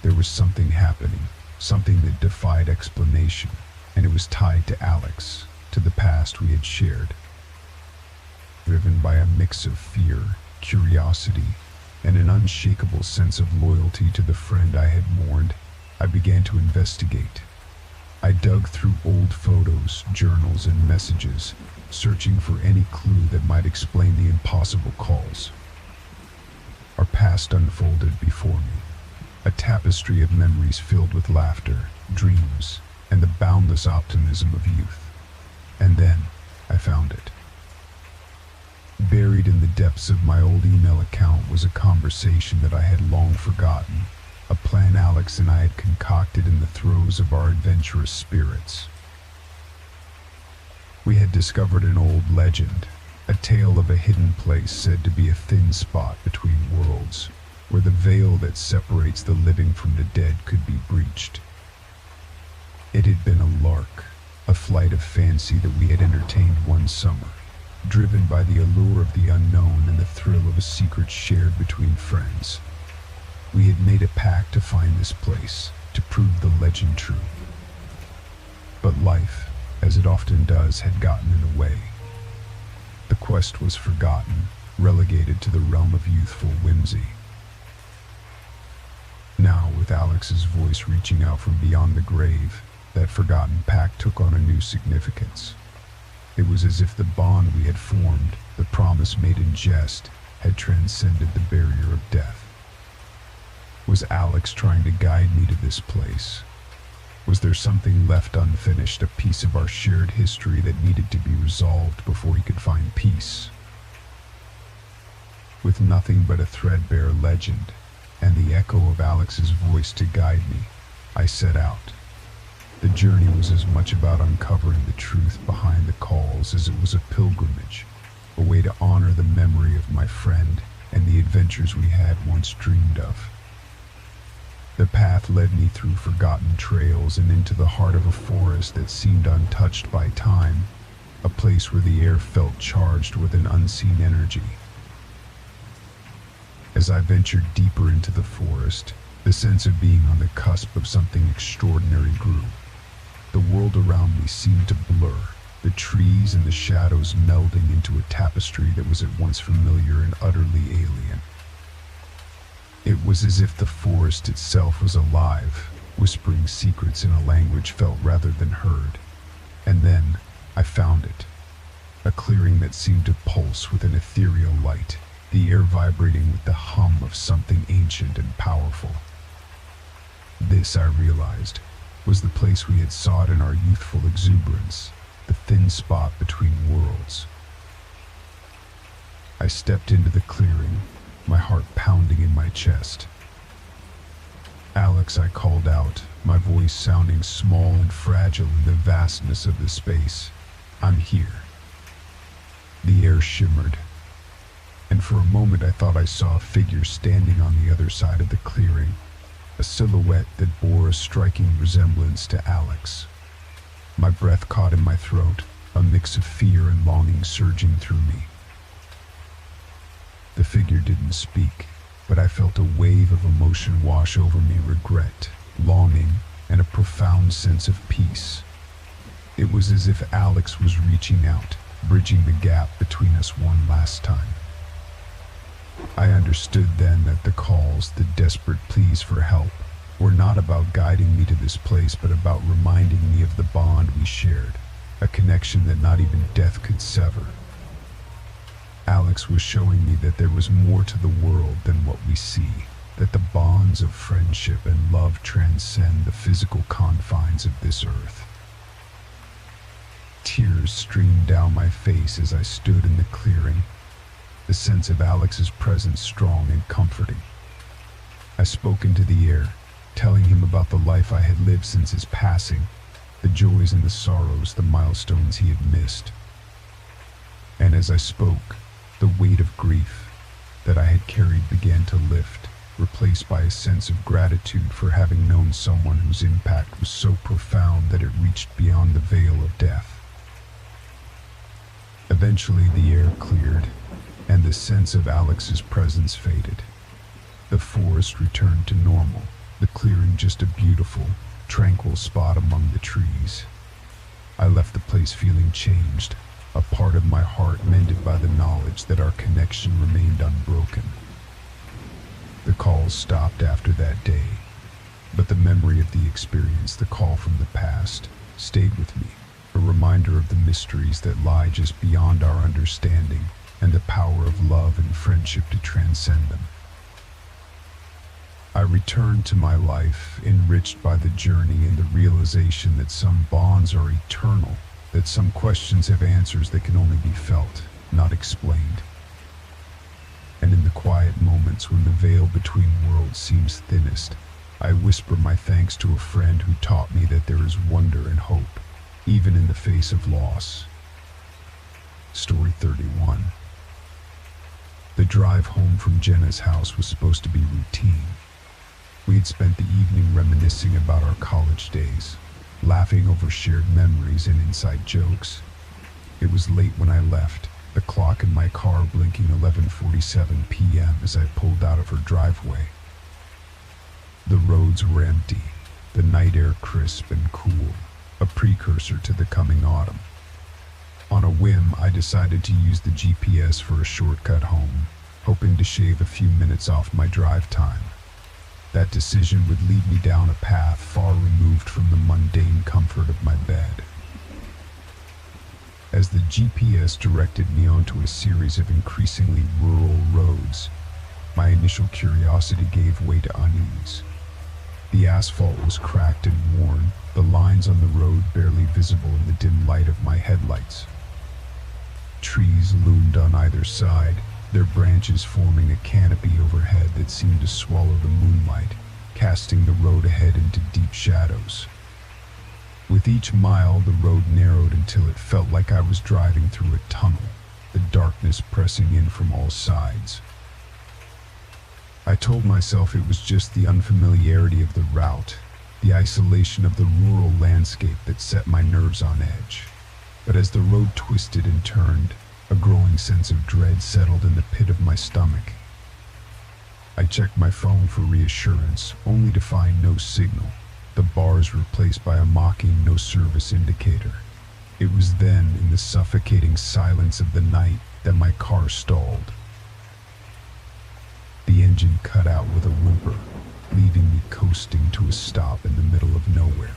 There was something happening, something that defied explanation, and it was tied to Alex, to the past we had shared. Driven by a mix of fear, curiosity, and an unshakable sense of loyalty to the friend I had mourned, I began to investigate. I dug through old photos, journals, and messages, searching for any clue that might explain the impossible calls. Our past unfolded before me, a tapestry of memories filled with laughter, dreams, and the boundless optimism of youth. And then I found it. Buried in the depths of my old email account was a conversation that I had long forgotten, a plan Alex and I had concocted in the throes of our adventurous spirits. We had discovered an old legend, a tale of a hidden place said to be a thin spot between worlds, where the veil that separates the living from the dead could be breached. It had been a lark, a flight of fancy that we had entertained one summer, driven by the allure of the unknown and the thrill of a secret shared between friends. We had made a pact to find this place, to prove the legend true. But life, as it often does, had gotten in the way. The quest was forgotten, relegated to the realm of youthful whimsy. Now, with Alex's voice reaching out from beyond the grave, that forgotten pact took on a new significance. It was as if the bond we had formed, the promise made in jest, had transcended the barrier of death. Was Alex trying to guide me to this place? Was there something left unfinished, a piece of our shared history that needed to be resolved before he could find peace? With nothing but a threadbare legend, and the echo of Alex's voice to guide me, I set out. The journey was as much about uncovering the truth behind the calls as it was a pilgrimage, a way to honor the memory of my friend and the adventures we had once dreamed of. The path led me through forgotten trails and into the heart of a forest that seemed untouched by time, a place where the air felt charged with an unseen energy. As I ventured deeper into the forest, the sense of being on the cusp of something extraordinary grew. The world around me seemed to blur, the trees and the shadows melding into a tapestry that was at once familiar and utterly alien. It was as if the forest itself was alive, whispering secrets in a language felt rather than heard. And then I found it, a clearing that seemed to pulse with an ethereal light, the air vibrating with the hum of something ancient and powerful. This, I realized, was the place we had sought in our youthful exuberance, the thin spot between worlds. I stepped into the clearing, my heart pounding in my chest. "Alex," I called out, my voice sounding small and fragile in the vastness of the space. "I'm here." The air shimmered, and for a moment I thought I saw a figure standing on the other side of the clearing, a silhouette that bore a striking resemblance to Alex. My breath caught in my throat, a mix of fear and longing surging through me. The figure didn't speak, but I felt a wave of emotion wash over me, regret, longing, and a profound sense of peace. It was as if Alex was reaching out, bridging the gap between us one last time. I understood then that the calls, the desperate pleas for help, were not about guiding me to this place, but about reminding me of the bond we shared, a connection that not even death could sever. Alex was showing me that there was more to the world than what we see, that the bonds of friendship and love transcend the physical confines of this earth. Tears streamed down my face as I stood in the clearing, the sense of Alex's presence strong and comforting. I spoke into the air, telling him about the life I had lived since his passing, the joys and the sorrows, the milestones he had missed. And as I spoke, the weight of grief that I had carried began to lift, replaced by a sense of gratitude for having known someone whose impact was so profound that it reached beyond the veil of death. Eventually the air cleared, and the sense of Alex's presence faded. The forest returned to normal, the clearing just a beautiful, tranquil spot among the trees. I left the place feeling changed, a part of my heart mended by the knowledge that our connection remained unbroken. The calls stopped after that day, but the memory of the experience, the call from the past, stayed with me, a reminder of the mysteries that lie just beyond our understanding and the power of love and friendship to transcend them. I returned to my life, enriched by the journey and the realization that some bonds are eternal, that some questions have answers that can only be felt, not explained. And in the quiet moments when the veil between worlds seems thinnest, I whisper my thanks to a friend who taught me that there is wonder and hope, even in the face of loss. Story 31. The drive home from Jenna's house was supposed to be routine. We had spent the evening reminiscing about our college days, laughing over shared memories and inside jokes. It was late when I left, the clock in my car blinking 11:47 p.m. as I pulled out of her driveway. The roads were empty, the night air crisp and cool, a precursor to the coming autumn. On a whim, I decided to use the GPS for a shortcut home, hoping to shave a few minutes off my drive time. That decision would lead me down a path far removed from the mundane comfort of my bed. As the GPS directed me onto a series of increasingly rural roads, my initial curiosity gave way to unease. The asphalt was cracked and worn, the lines on the road barely visible in the dim light of my headlights. Trees loomed on either side, their branches forming a canopy overhead that seemed to swallow the moonlight, casting the road ahead into deep shadows. With each mile, the road narrowed until it felt like I was driving through a tunnel, the darkness pressing in from all sides. I told myself it was just the unfamiliarity of the route, the isolation of the rural landscape that set my nerves on edge. But as the road twisted and turned, a growing sense of dread settled in the pit of my stomach. I checked my phone for reassurance, only to find no signal, the bars replaced by a mocking no service indicator. It was then, in the suffocating silence of the night, that my car stalled. The engine cut out with a whimper, leaving me coasting to a stop in the middle of nowhere.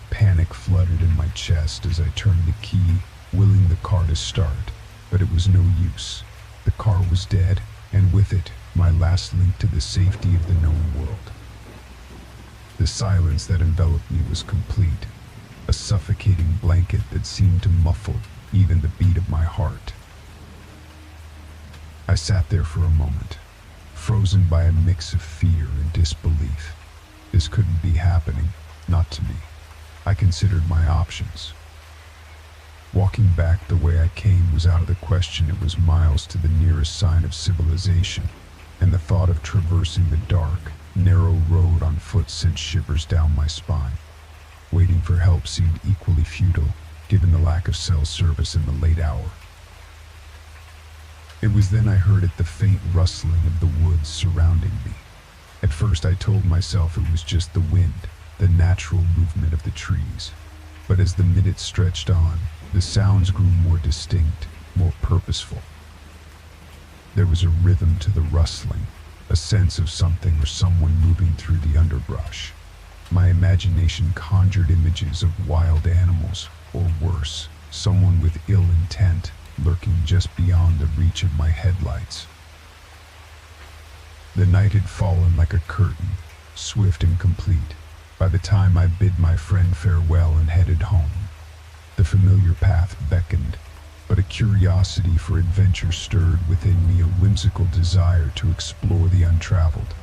Panic fluttered in my chest as I turned the key, willing the car to start, but it was no use. The car was dead, and with it, my last link to the safety of the known world. The silence that enveloped me was complete, a suffocating blanket that seemed to muffle even the beat of my heart. I sat there for a moment, frozen by a mix of fear and disbelief. This couldn't be happening, not to me. I considered my options. Walking back the way I came was out of the question. It was miles to the nearest sign of civilization, and the thought of traversing the dark, narrow road on foot sent shivers down my spine. Waiting for help seemed equally futile, given the lack of cell service in the late hour. It was then I heard the faint rustling of the woods surrounding me. At first I told myself it was just the wind, the natural movement of the trees. But as the minutes stretched on, the sounds grew more distinct, more purposeful. There was a rhythm to the rustling, a sense of something or someone moving through the underbrush. My imagination conjured images of wild animals, or worse, someone with ill intent, lurking just beyond the reach of my headlights. The night had fallen like a curtain, swift and complete, by the time I bid my friend farewell and headed home. The familiar path beckoned, but a curiosity for adventure stirred within me, a whimsical desire to explore the untraveled.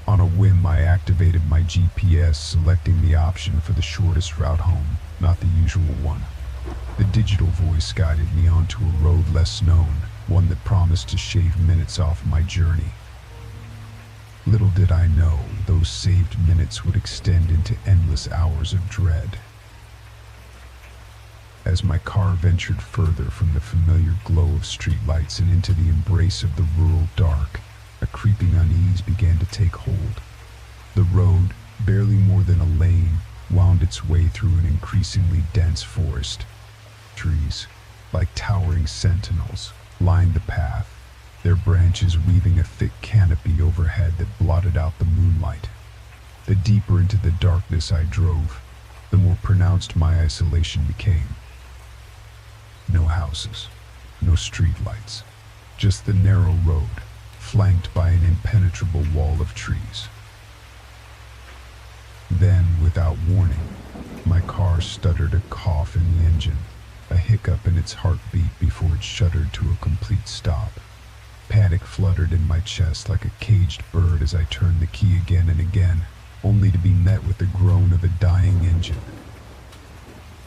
On a whim, I activated my GPS, selecting the option for the shortest route home, not the usual one. The digital voice guided me onto a road less known, one that promised to shave minutes off my journey. Little did I know, those saved minutes would extend into endless hours of dread. As my car ventured further from the familiar glow of streetlights and into the embrace of the rural dark, a creeping unease began to take hold. The road, barely more than a lane, wound its way through an increasingly dense forest. Trees, like towering sentinels, lined the path, their branches weaving a thick canopy overhead that blotted out the moonlight. The deeper into the darkness I drove, the more pronounced my isolation became. No houses, no streetlights, just the narrow road, flanked by an impenetrable wall of trees. Then, without warning, my car stuttered a cough in the engine, a hiccup in its heartbeat before it shuddered to a complete stop. Panic fluttered in my chest like a caged bird as I turned the key again and again, only to be met with the groan of a dying engine.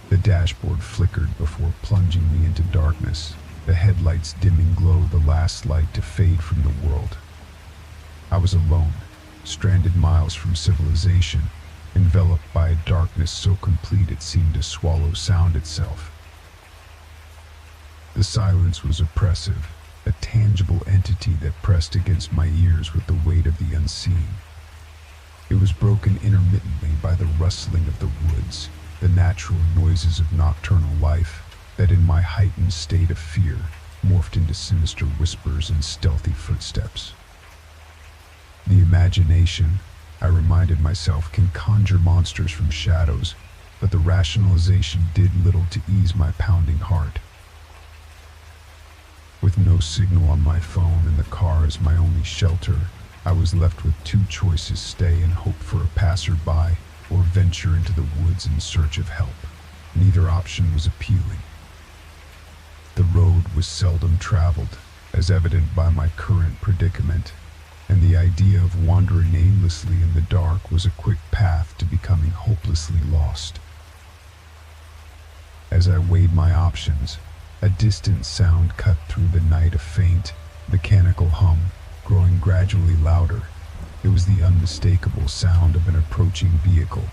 The dashboard flickered before plunging me into darkness, the headlights' dimming glow the last light to fade from the world. I was alone, stranded miles from civilization, enveloped by a darkness so complete it seemed to swallow sound itself. The silence was oppressive, a tangible entity that pressed against my ears with the weight of the unseen. It was broken intermittently by the rustling of the woods, the natural noises of nocturnal life that in my heightened state of fear morphed into sinister whispers and stealthy footsteps. The imagination, I reminded myself, can conjure monsters from shadows, but the rationalization did little to ease my pounding heart. With no signal on my phone and the car as my only shelter, I was left with two choices: stay and hope for a passerby, or venture into the woods in search of help. Neither option was appealing. The road was seldom traveled, as evident by my current predicament, and the idea of wandering aimlessly in the dark was a quick path to becoming hopelessly lost. As I weighed my options, a distant sound cut through the night, a faint, mechanical hum, growing gradually louder. It was the unmistakable sound of an approaching vehicle.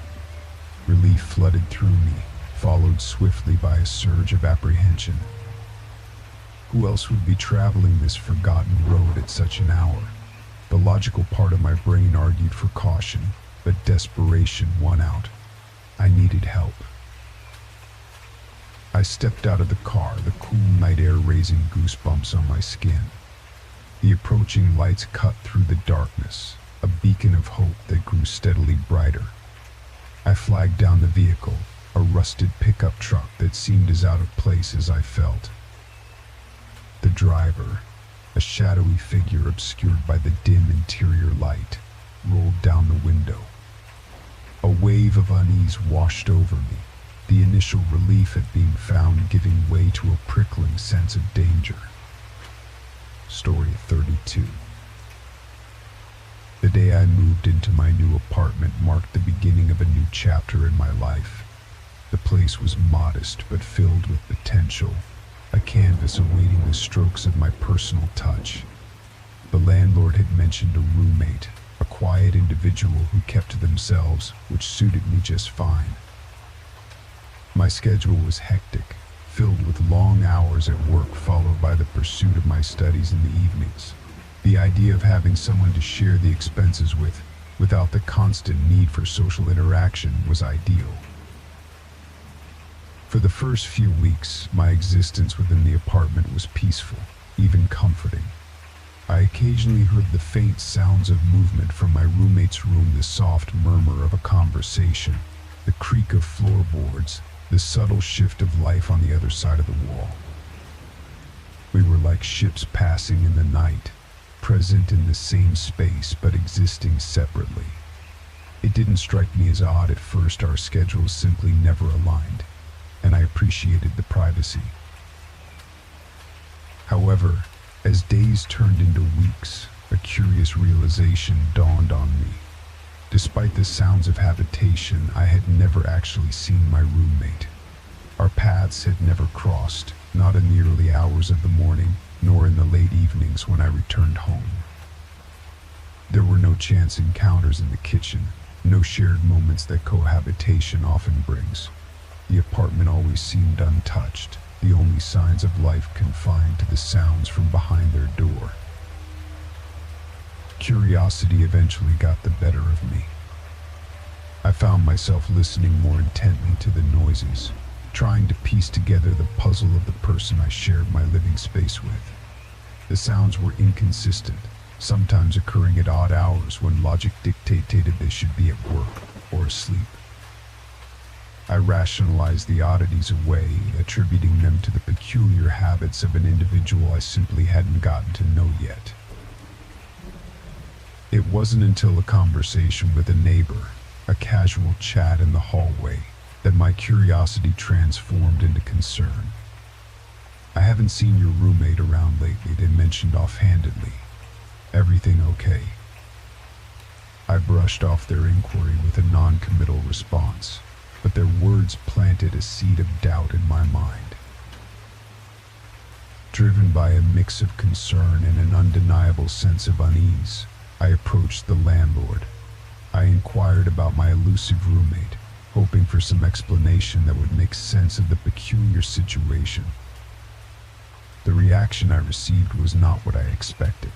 Relief flooded through me, followed swiftly by a surge of apprehension. Who else would be traveling this forgotten road at such an hour? The logical part of my brain argued for caution, but desperation won out. I needed help. I stepped out of the car, the cool night air raising goosebumps on my skin. The approaching lights cut through the darkness, a beacon of hope that grew steadily brighter. I flagged down the vehicle, a rusted pickup truck that seemed as out of place as I felt. The driver, a shadowy figure obscured by the dim interior light, rolled down the window. A wave of unease washed over me, the initial relief at being found giving way to a prickling sense of danger. Story 32. The day I moved into my new apartment marked the beginning of a new chapter in my life. The place was modest but filled with potential, a canvas awaiting the strokes of my personal touch. The landlord had mentioned a roommate, a quiet individual who kept to themselves, which suited me just fine. My schedule was hectic, filled with long hours at work followed by the pursuit of my studies in the evenings. The idea of having someone to share the expenses with, without the constant need for social interaction, was ideal. For the first few weeks, my existence within the apartment was peaceful, even comforting. I occasionally heard the faint sounds of movement from my roommate's room, the soft murmur of a conversation, the creak of floorboards, the subtle shift of life on the other side of the wall. We were like ships passing in the night, present in the same space but existing separately. It didn't strike me as odd at first. Our schedules simply never aligned, and I appreciated the privacy. However, as days turned into weeks, a curious realization dawned on me. Despite the sounds of habitation, I had never actually seen my roommate. Our paths had never crossed, not in the early hours of the morning, nor in the late evenings when I returned home. There were no chance encounters in the kitchen, no shared moments that cohabitation often brings. The apartment always seemed untouched, the only signs of life confined to the sounds from behind their door. Curiosity eventually got the better of me. I found myself listening more intently to the noises, trying to piece together the puzzle of the person I shared my living space with. The sounds were inconsistent, sometimes occurring at odd hours when logic dictated they should be at work or asleep. I rationalized the oddities away, attributing them to the peculiar habits of an individual I simply hadn't gotten to know yet. It wasn't until a conversation with a neighbor, a casual chat in the hallway, that my curiosity transformed into concern. "I haven't seen your roommate around lately," they mentioned offhandedly. "Everything okay?" I brushed off their inquiry with a non-committal response, but their words planted a seed of doubt in my mind. Driven by a mix of concern and an undeniable sense of unease, I approached the landlord. I inquired about my elusive roommate, hoping for some explanation that would make sense of the peculiar situation. The reaction I received was not what I expected.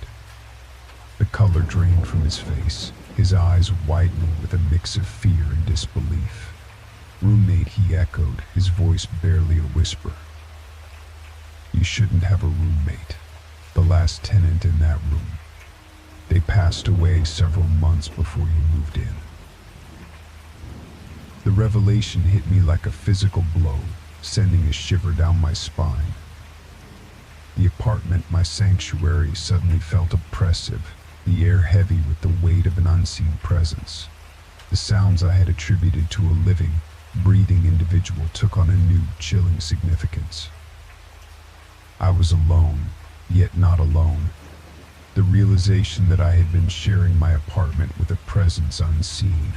The color drained from his face, his eyes widening with a mix of fear and disbelief. "Roommate," he echoed, his voice barely a whisper. "You shouldn't have a roommate. The last tenant in that room. They passed away several months before you moved in." The revelation hit me like a physical blow, sending a shiver down my spine. The apartment, my sanctuary, suddenly felt oppressive, the air heavy with the weight of an unseen presence. The sounds I had attributed to a living, breathing individual took on a new, chilling significance. I was alone, yet not alone. The realization that I had been sharing my apartment with a presence unseen,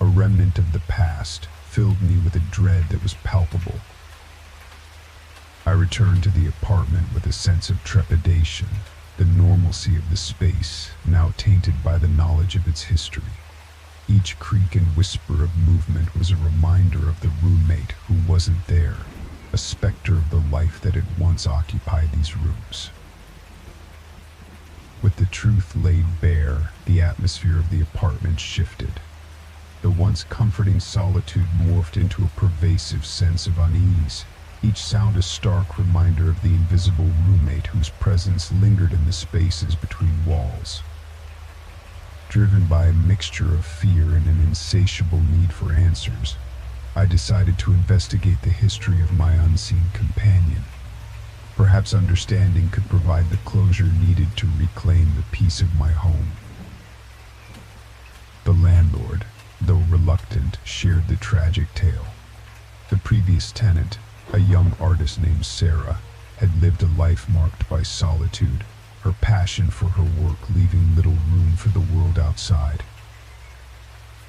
a remnant of the past, filled me with a dread that was palpable. I returned to the apartment with a sense of trepidation, the normalcy of the space now tainted by the knowledge of its history. Each creak and whisper of movement was a reminder of the roommate who wasn't there, a specter of the life that had once occupied these rooms. With the truth laid bare, the atmosphere of the apartment shifted. The once comforting solitude morphed into a pervasive sense of unease, each sound a stark reminder of the invisible roommate whose presence lingered in the spaces between walls. Driven by a mixture of fear and an insatiable need for answers, I decided to investigate the history of my unseen companion. Perhaps understanding could provide the closure needed to reclaim the peace of my home. The landlord, though reluctant, shared the tragic tale. The previous tenant, a young artist named Sarah, had lived a life marked by solitude, her passion for her work leaving little room for the world outside.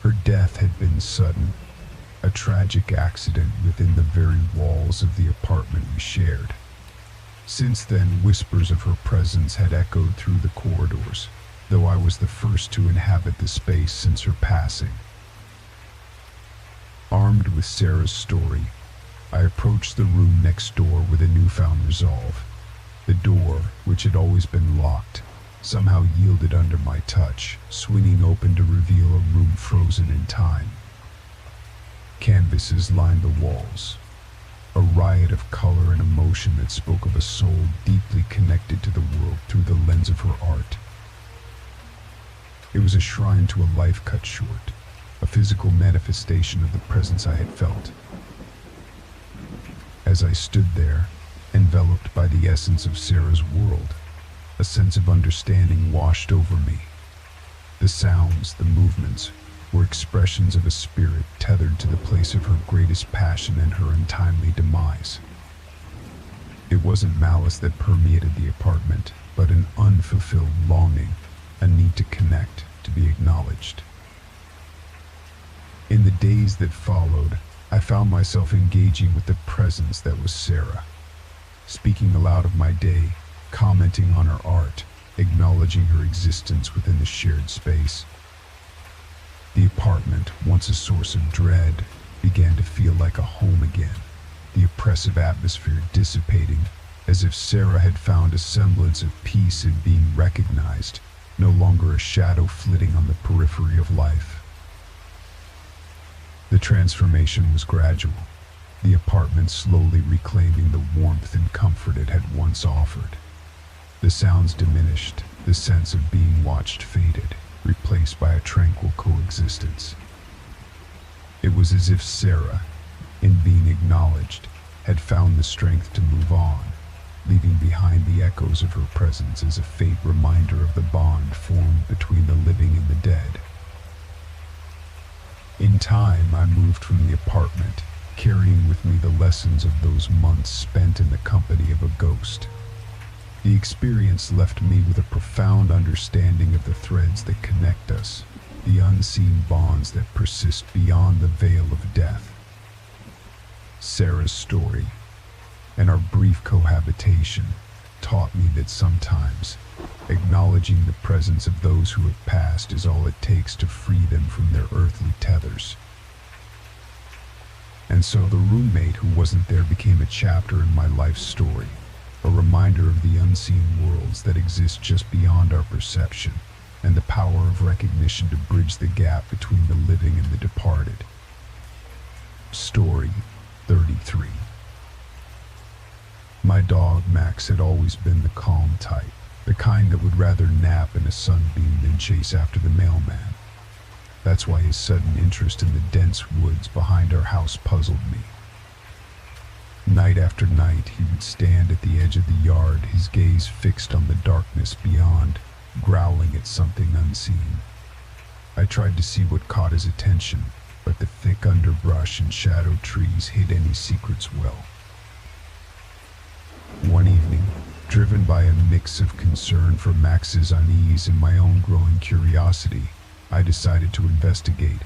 Her death had been sudden, a tragic accident within the very walls of the apartment we shared. Since then, whispers of her presence had echoed through the corridors, though I was the first to inhabit the space since her passing. Armed with Sarah's story, I approached the room next door with a newfound resolve. The door, which had always been locked, somehow yielded under my touch, swinging open to reveal a room frozen in time. Canvases lined the walls, a riot of color and emotion that spoke of a soul deeply connected to the world through the lens of her art. It was a shrine to a life cut short, a physical manifestation of the presence I had felt. As I stood there, enveloped by the essence of Sarah's world, a sense of understanding washed over me. The sounds, the movements, were expressions of a spirit tethered to the place of her greatest passion and her untimely demise. It wasn't malice that permeated the apartment, but an unfulfilled longing, a need to connect, to be acknowledged. In the days that followed, I found myself engaging with the presence that was Sarah, speaking aloud of my day, commenting on her art, acknowledging her existence within the shared space. The apartment, once a source of dread, began to feel like a home again, the oppressive atmosphere dissipating, as if Sarah had found a semblance of peace in being recognized, no longer a shadow flitting on the periphery of life. The transformation was gradual, the apartment slowly reclaiming the warmth and comfort it had once offered. The sounds diminished, the sense of being watched faded, replaced by a tranquil coexistence. It was as if Sarah, in being acknowledged, had found the strength to move on, leaving behind the echoes of her presence as a faint reminder of the bond formed between the living and the dead. In time, I moved from the apartment, carrying with me the lessons of those months spent in the company of a ghost. The experience left me with a profound understanding of the threads that connect us, the unseen bonds that persist beyond the veil of death. Sarah's story, and our brief cohabitation, taught me that sometimes acknowledging the presence of those who have passed is all it takes to free them from their earthly tethers. And so the roommate who wasn't there became a chapter in my life story, a reminder of the unseen worlds that exist just beyond our perception, and the power of recognition to bridge the gap between the living and the departed. Story 33. My dog Max had always been the calm type, the kind that would rather nap in a sunbeam than chase after the mailman. That's why his sudden interest in the dense woods behind our house puzzled me. Night after night, he would stand at the edge of the yard, his gaze fixed on the darkness beyond, growling at something unseen. I tried to see what caught his attention, but the thick underbrush and shadowed trees hid any secrets well. One evening, driven by a mix of concern for Max's unease and my own growing curiosity, I decided to investigate.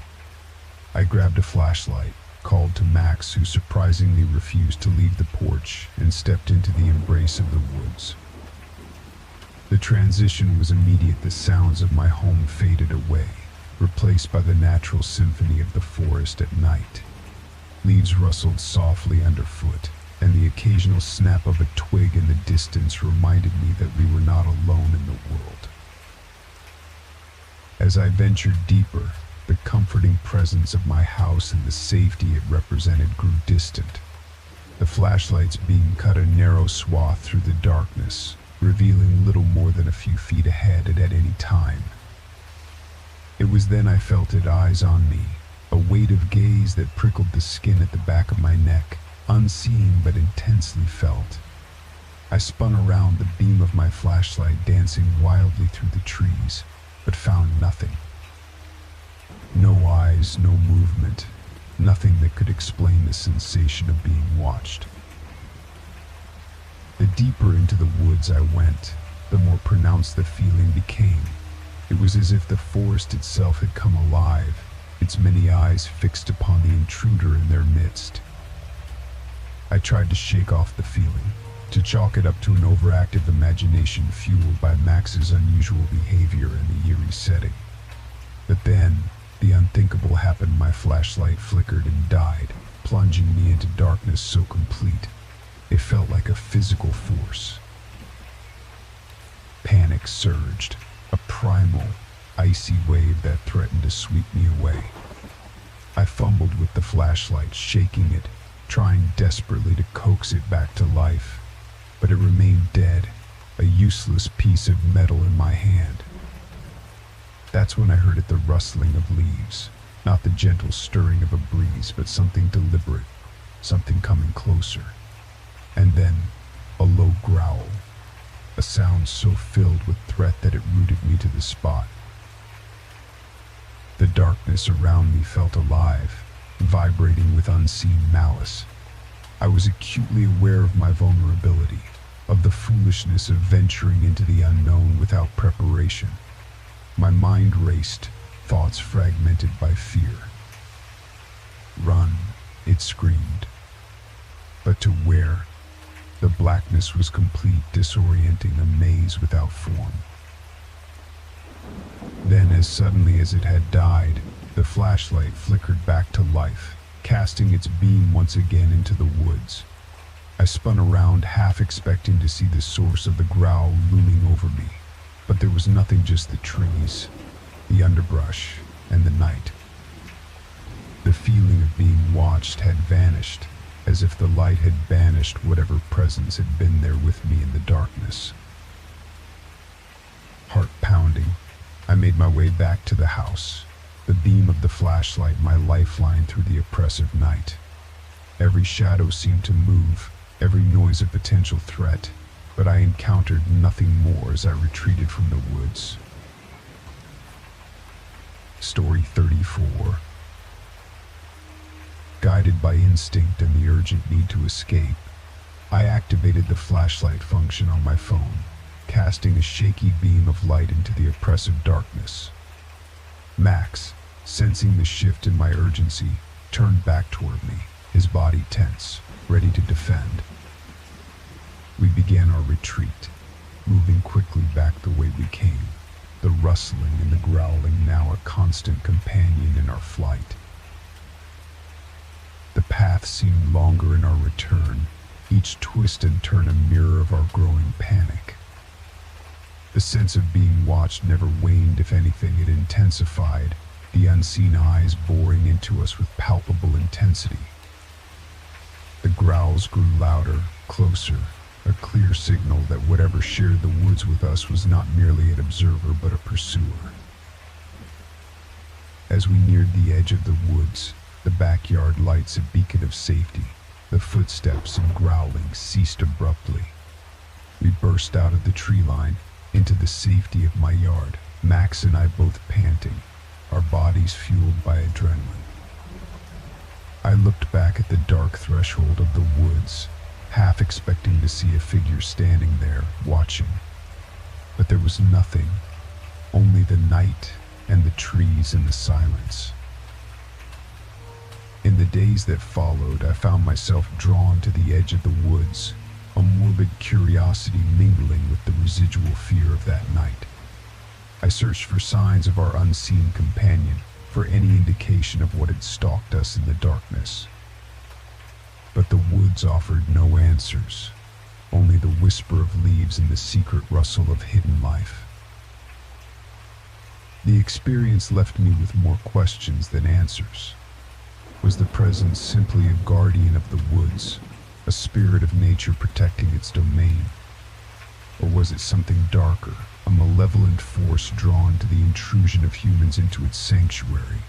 I grabbed a flashlight, called to Max, who surprisingly refused to leave the porch, and stepped into the embrace of the woods. The transition was immediate. The sounds of my home faded away, replaced by the natural symphony of the forest at night. Leaves rustled softly underfoot, and the occasional snap of a twig in the distance reminded me that we were not alone in the world. As I ventured deeper, the comforting presence of my house and the safety it represented grew distant. The flashlight's beam cut a narrow swath through the darkness, revealing little more than a few feet ahead at any time. It was then I felt its eyes on me, a weight of gaze that prickled the skin at the back of my neck, unseen but intensely felt. I spun around, the beam of my flashlight dancing wildly through the trees, but found nothing. No eyes, no movement, nothing that could explain the sensation of being watched. The deeper into the woods I went, the more pronounced the feeling became. It was as if the forest itself had come alive, its many eyes fixed upon the intruder in their midst. I tried to shake off the feeling, to chalk it up to an overactive imagination fueled by Max's unusual behavior in the eerie setting. But then, the unthinkable happened. My flashlight flickered and died, plunging me into darkness so complete, it felt like a physical force. Panic surged, a primal, icy wave that threatened to sweep me away. I fumbled with the flashlight, shaking it, trying desperately to coax it back to life, but it remained dead, a useless piece of metal in my hand. That's when I heard the rustling of leaves, not the gentle stirring of a breeze, but something deliberate, something coming closer. And then, a low growl, a sound so filled with threat that it rooted me to the spot. The darkness around me felt alive, vibrating with unseen malice. I was acutely aware of my vulnerability, of the foolishness of venturing into the unknown without preparation. My mind raced, thoughts fragmented by fear. "Run," it screamed. But to where? The blackness was complete, disorienting, a maze without form. Then, as suddenly as it had died, the flashlight flickered back to life, casting its beam once again into the woods. I spun around, half expecting to see the source of the growl looming over me, but there was nothing, just the trees, the underbrush, and the night. The feeling of being watched had vanished, as if the light had banished whatever presence had been there with me in the darkness. Heart pounding, I made my way back to the house, the beam of the flashlight my lifeline through the oppressive night. Every shadow seemed to move, every noise a potential threat, but I encountered nothing more as I retreated from the woods. Story 34. Guided by instinct and the urgent need to escape, I activated the flashlight function on my phone, casting a shaky beam of light into the oppressive darkness. Max, sensing the shift in my urgency, turned back toward me, his body tense, ready to defend. We began our retreat, moving quickly back the way we came, the rustling and the growling now a constant companion in our flight. The path seemed longer in our return, each twist and turn a mirror of our growing panic. The sense of being watched never waned, if anything, it intensified, the unseen eyes boring into us with palpable intensity. The growls grew louder, closer, a clear signal that whatever shared the woods with us was not merely an observer but a pursuer. As we neared the edge of the woods, the backyard lights a beacon of safety. The footsteps and growling ceased abruptly. We burst out of the tree line, into the safety of my yard, Max and I both panting, our bodies fueled by adrenaline. I looked back at the dark threshold of the woods, half expecting to see a figure standing there, watching. But there was nothing, only the night and the trees and the silence. In the days that followed, I found myself drawn to the edge of the woods, a morbid curiosity mingling with the residual fear of that night. I searched for signs of our unseen companion, for any indication of what had stalked us in the darkness. But the woods offered no answers, only the whisper of leaves and the secret rustle of hidden life. The experience left me with more questions than answers. Was the presence simply a guardian of the woods, a spirit of nature protecting its domain? Or was it something darker, a malevolent force drawn to the intrusion of humans into its sanctuary?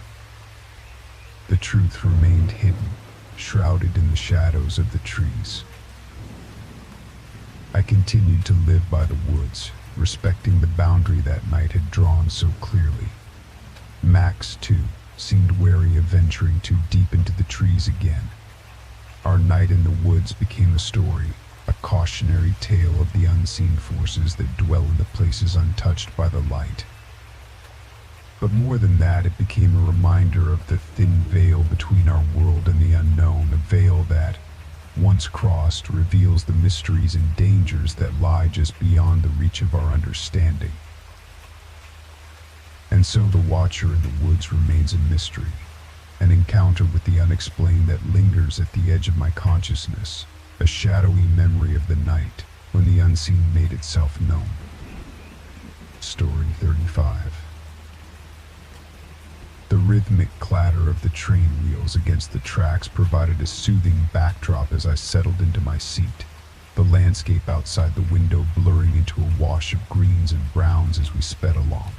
The truth remained hidden, shrouded in the shadows of the trees. I continued to live by the woods, respecting the boundary that night had drawn so clearly. Max, too, seemed wary of venturing too deep into the trees again. Our night in the woods became a story, a cautionary tale of the unseen forces that dwell in the places untouched by the light. But more than that, it became a reminder of the thin veil between our world and the unknown, a veil that, once crossed, reveals the mysteries and dangers that lie just beyond the reach of our understanding. And so the watcher in the woods remains a mystery, an encounter with the unexplained that lingers at the edge of my consciousness, a shadowy memory of the night when the unseen made itself known. Story 35. The rhythmic clatter of the train wheels against the tracks provided a soothing backdrop as I settled into my seat, the landscape outside the window blurring into a wash of greens and browns as we sped along.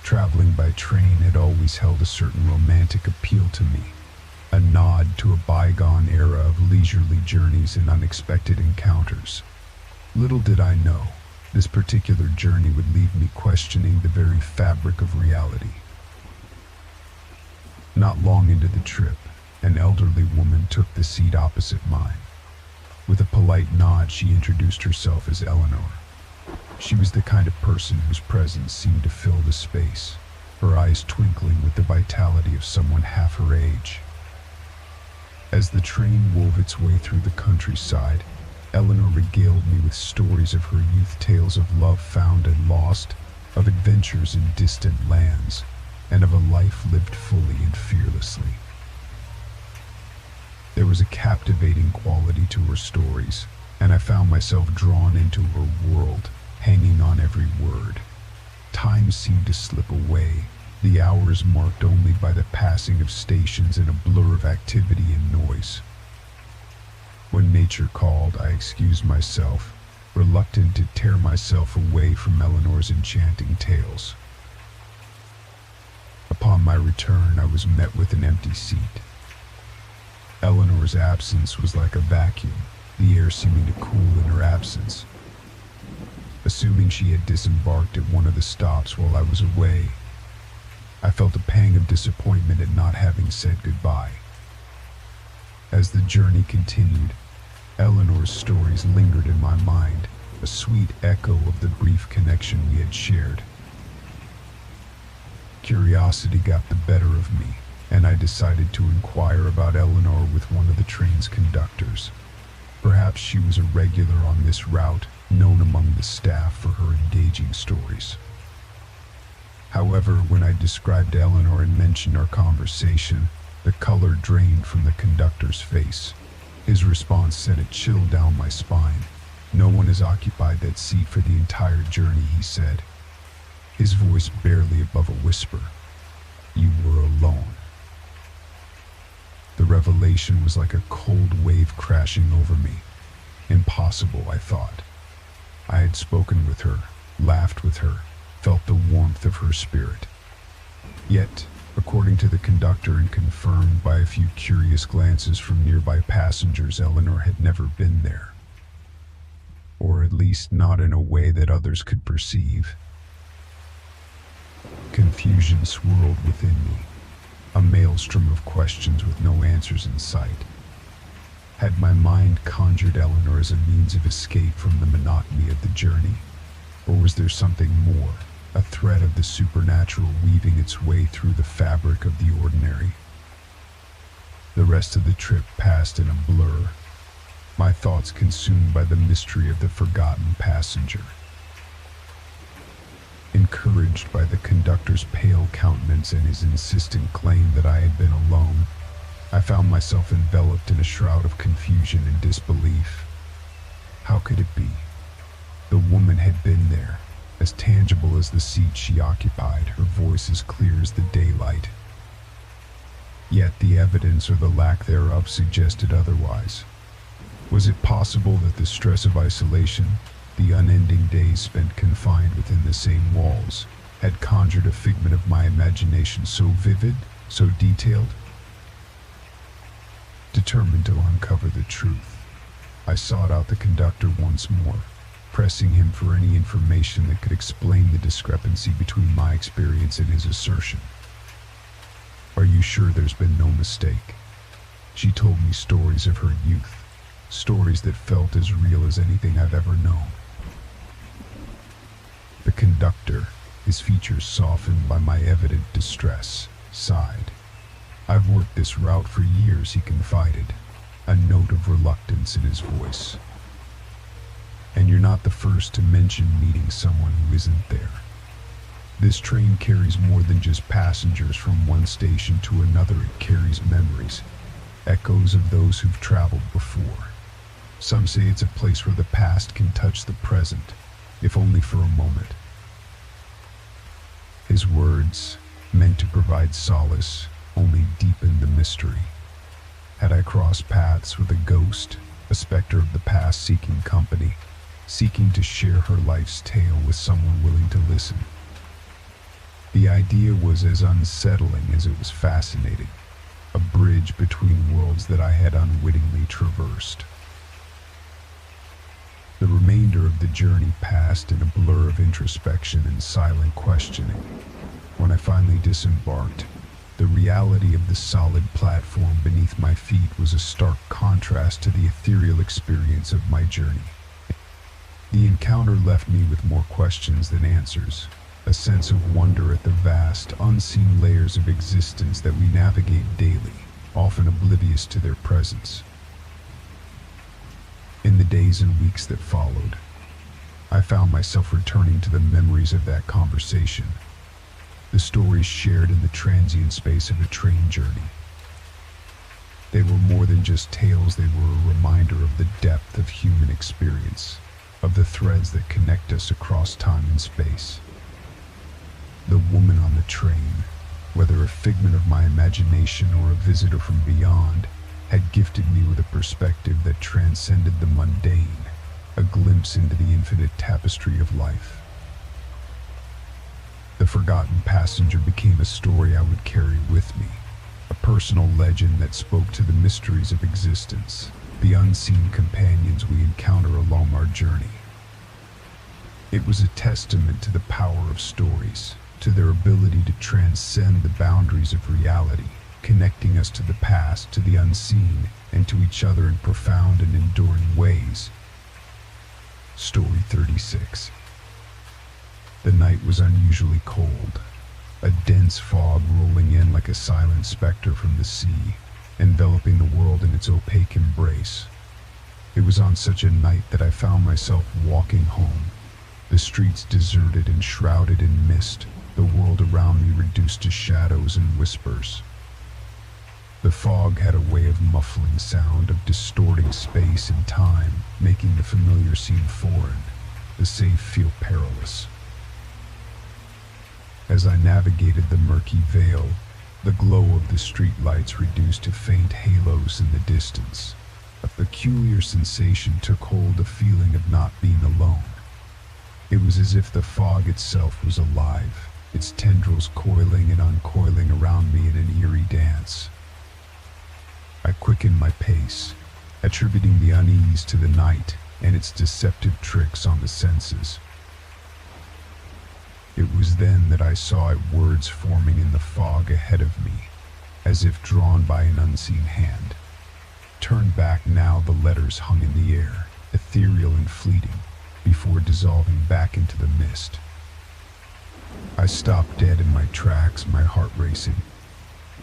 Traveling by train had always held a certain romantic appeal to me, a nod to a bygone era of leisurely journeys and unexpected encounters. Little did I know, this particular journey would leave me questioning the very fabric of reality. Not long into the trip, an elderly woman took the seat opposite mine. With a polite nod, she introduced herself as Eleanor. She was the kind of person whose presence seemed to fill the space, her eyes twinkling with the vitality of someone half her age. As the train wove its way through the countryside, Eleanor regaled me with stories of her youth, tales of love found and lost, of adventures in distant lands, and of a life lived fully and fearlessly. There was a captivating quality to her stories, and I found myself drawn into her world, hanging on every word. Time seemed to slip away, the hours marked only by the passing of stations and a blur of activity and noise. When nature called, I excused myself, reluctant to tear myself away from Eleanor's enchanting tales. Upon my return, I was met with an empty seat. Eleanor's absence was like a vacuum, the air seeming to cool in her absence. Assuming she had disembarked at one of the stops while I was away, I felt a pang of disappointment at not having said goodbye. As the journey continued, Eleanor's stories lingered in my mind, a sweet echo of the brief connection we had shared. Curiosity got the better of me, and I decided to inquire about Eleanor with one of the train's conductors. Perhaps she was a regular on this route, known among the staff for her engaging stories. However, when I described Eleanor and mentioned our conversation, the color drained from the conductor's face. His response sent a chill down my spine. "No one has occupied that seat for the entire journey," he said, his voice barely above a whisper. "You were alone." The revelation was like a cold wave crashing over me. Impossible, I thought. I had spoken with her, laughed with her, felt the warmth of her spirit. Yet, according to the conductor and confirmed by a few curious glances from nearby passengers, Eleanor had never been there. Or at least not in a way that others could perceive. Confusion swirled within me, a maelstrom of questions with no answers in sight. Had my mind conjured Eleanor as a means of escape from the monotony of the journey? Or was there something more, a thread of the supernatural weaving its way through the fabric of the ordinary? The rest of the trip passed in a blur, my thoughts consumed by the mystery of the forgotten passenger. Encouraged by the conductor's pale countenance and his insistent claim that I had been alone, I found myself enveloped in a shroud of confusion and disbelief. How could it be? The woman had been there, as tangible as the seat she occupied, her voice as clear as the daylight. Yet the evidence or the lack thereof suggested otherwise. Was it possible that the stress of isolation, the unending days spent confined within the same walls, had conjured a figment of my imagination so vivid, so detailed? Determined to uncover the truth, I sought out the conductor once more, pressing him for any information that could explain the discrepancy between my experience and his assertion. "Are you sure there's been no mistake?" She told me stories of her youth, stories that felt as real as anything I've ever known. The conductor, his features softened by my evident distress, sighed. "I've worked this route for years," he confided, a note of reluctance in his voice. "And you're not the first to mention meeting someone who isn't there. This train carries more than just passengers from one station to another. It carries memories, echoes of those who've traveled before. Some say it's a place where the past can touch the present, if only for a moment." His words, meant to provide solace, only deepened the mystery. Had I crossed paths with a ghost, a specter of the past seeking company, seeking to share her life's tale with someone willing to listen? The idea was as unsettling as it was fascinating, a bridge between worlds that I had unwittingly traversed. The remainder of the journey passed in a blur of introspection and silent questioning. When I finally disembarked, the reality of the solid platform beneath my feet was a stark contrast to the ethereal experience of my journey. The encounter left me with more questions than answers, a sense of wonder at the vast, unseen layers of existence that we navigate daily, often oblivious to their presence. In the days and weeks that followed, I found myself returning to the memories of that conversation, the stories shared in the transient space of a train journey. They were more than just tales, they were a reminder of the depth of human experience, of the threads that connect us across time and space. The woman on the train, whether a figment of my imagination or a visitor from beyond, had gifted me with a perspective that transcended the mundane, a glimpse into the infinite tapestry of life. The forgotten passenger became a story I would carry with me, a personal legend that spoke to the mysteries of existence, the unseen companions we encounter along our journey. It was a testament to the power of stories, to their ability to transcend the boundaries of reality, connecting us to the past, to the unseen, and to each other in profound and enduring ways. Story 36. The night was unusually cold, a dense fog rolling in like a silent specter from the sea, enveloping the world in its opaque embrace. It was on such a night that I found myself walking home, the streets deserted and shrouded in mist, the world around me reduced to shadows and whispers. The fog had a way of muffling sound, of distorting space and time, making the familiar seem foreign, the safe feel perilous. As I navigated the murky veil, the glow of the streetlights reduced to faint halos in the distance. A peculiar sensation took hold, a feeling of not being alone. It was as if the fog itself was alive, its tendrils coiling and uncoiling around me in an eerie dance. I quickened my pace, attributing the unease to the night and its deceptive tricks on the senses. It was then that I saw words forming in the fog ahead of me, as if drawn by an unseen hand. Turned back now, the letters hung in the air, ethereal and fleeting, before dissolving back into the mist. I stopped dead in my tracks, my heart racing.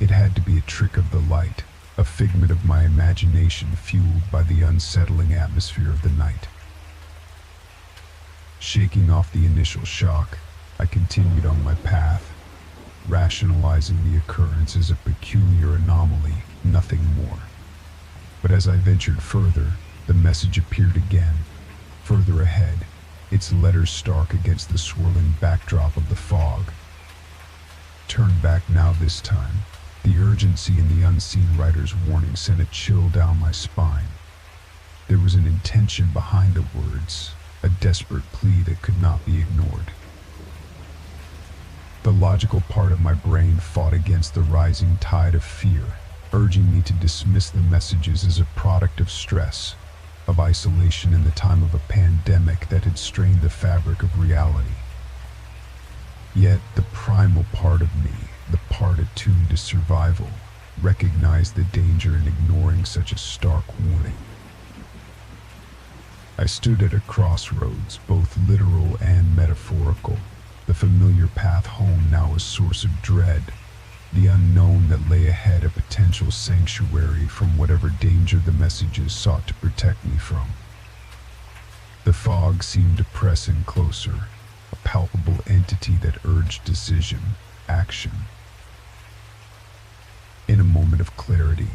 It had to be a trick of the light, a figment of my imagination fueled by the unsettling atmosphere of the night. Shaking off the initial shock, I continued on my path, rationalizing the occurrence as a peculiar anomaly, nothing more. But as I ventured further, the message appeared again, further ahead, its letters stark against the swirling backdrop of the fog. Turned back now this time, the urgency in the unseen writer's warning sent a chill down my spine. There was an intention behind the words, a desperate plea that could not be ignored. The logical part of my brain fought against the rising tide of fear, urging me to dismiss the messages as a product of stress, of isolation in the time of a pandemic that had strained the fabric of reality. Yet the primal part of me, the part attuned to survival, recognized the danger in ignoring such a stark warning. I stood at a crossroads, both literal and metaphorical, the familiar path home now a source of dread, the unknown that lay ahead a potential sanctuary from whatever danger the messages sought to protect me from. The fog seemed to press in closer, a palpable entity that urged decision, action. In a moment of clarity,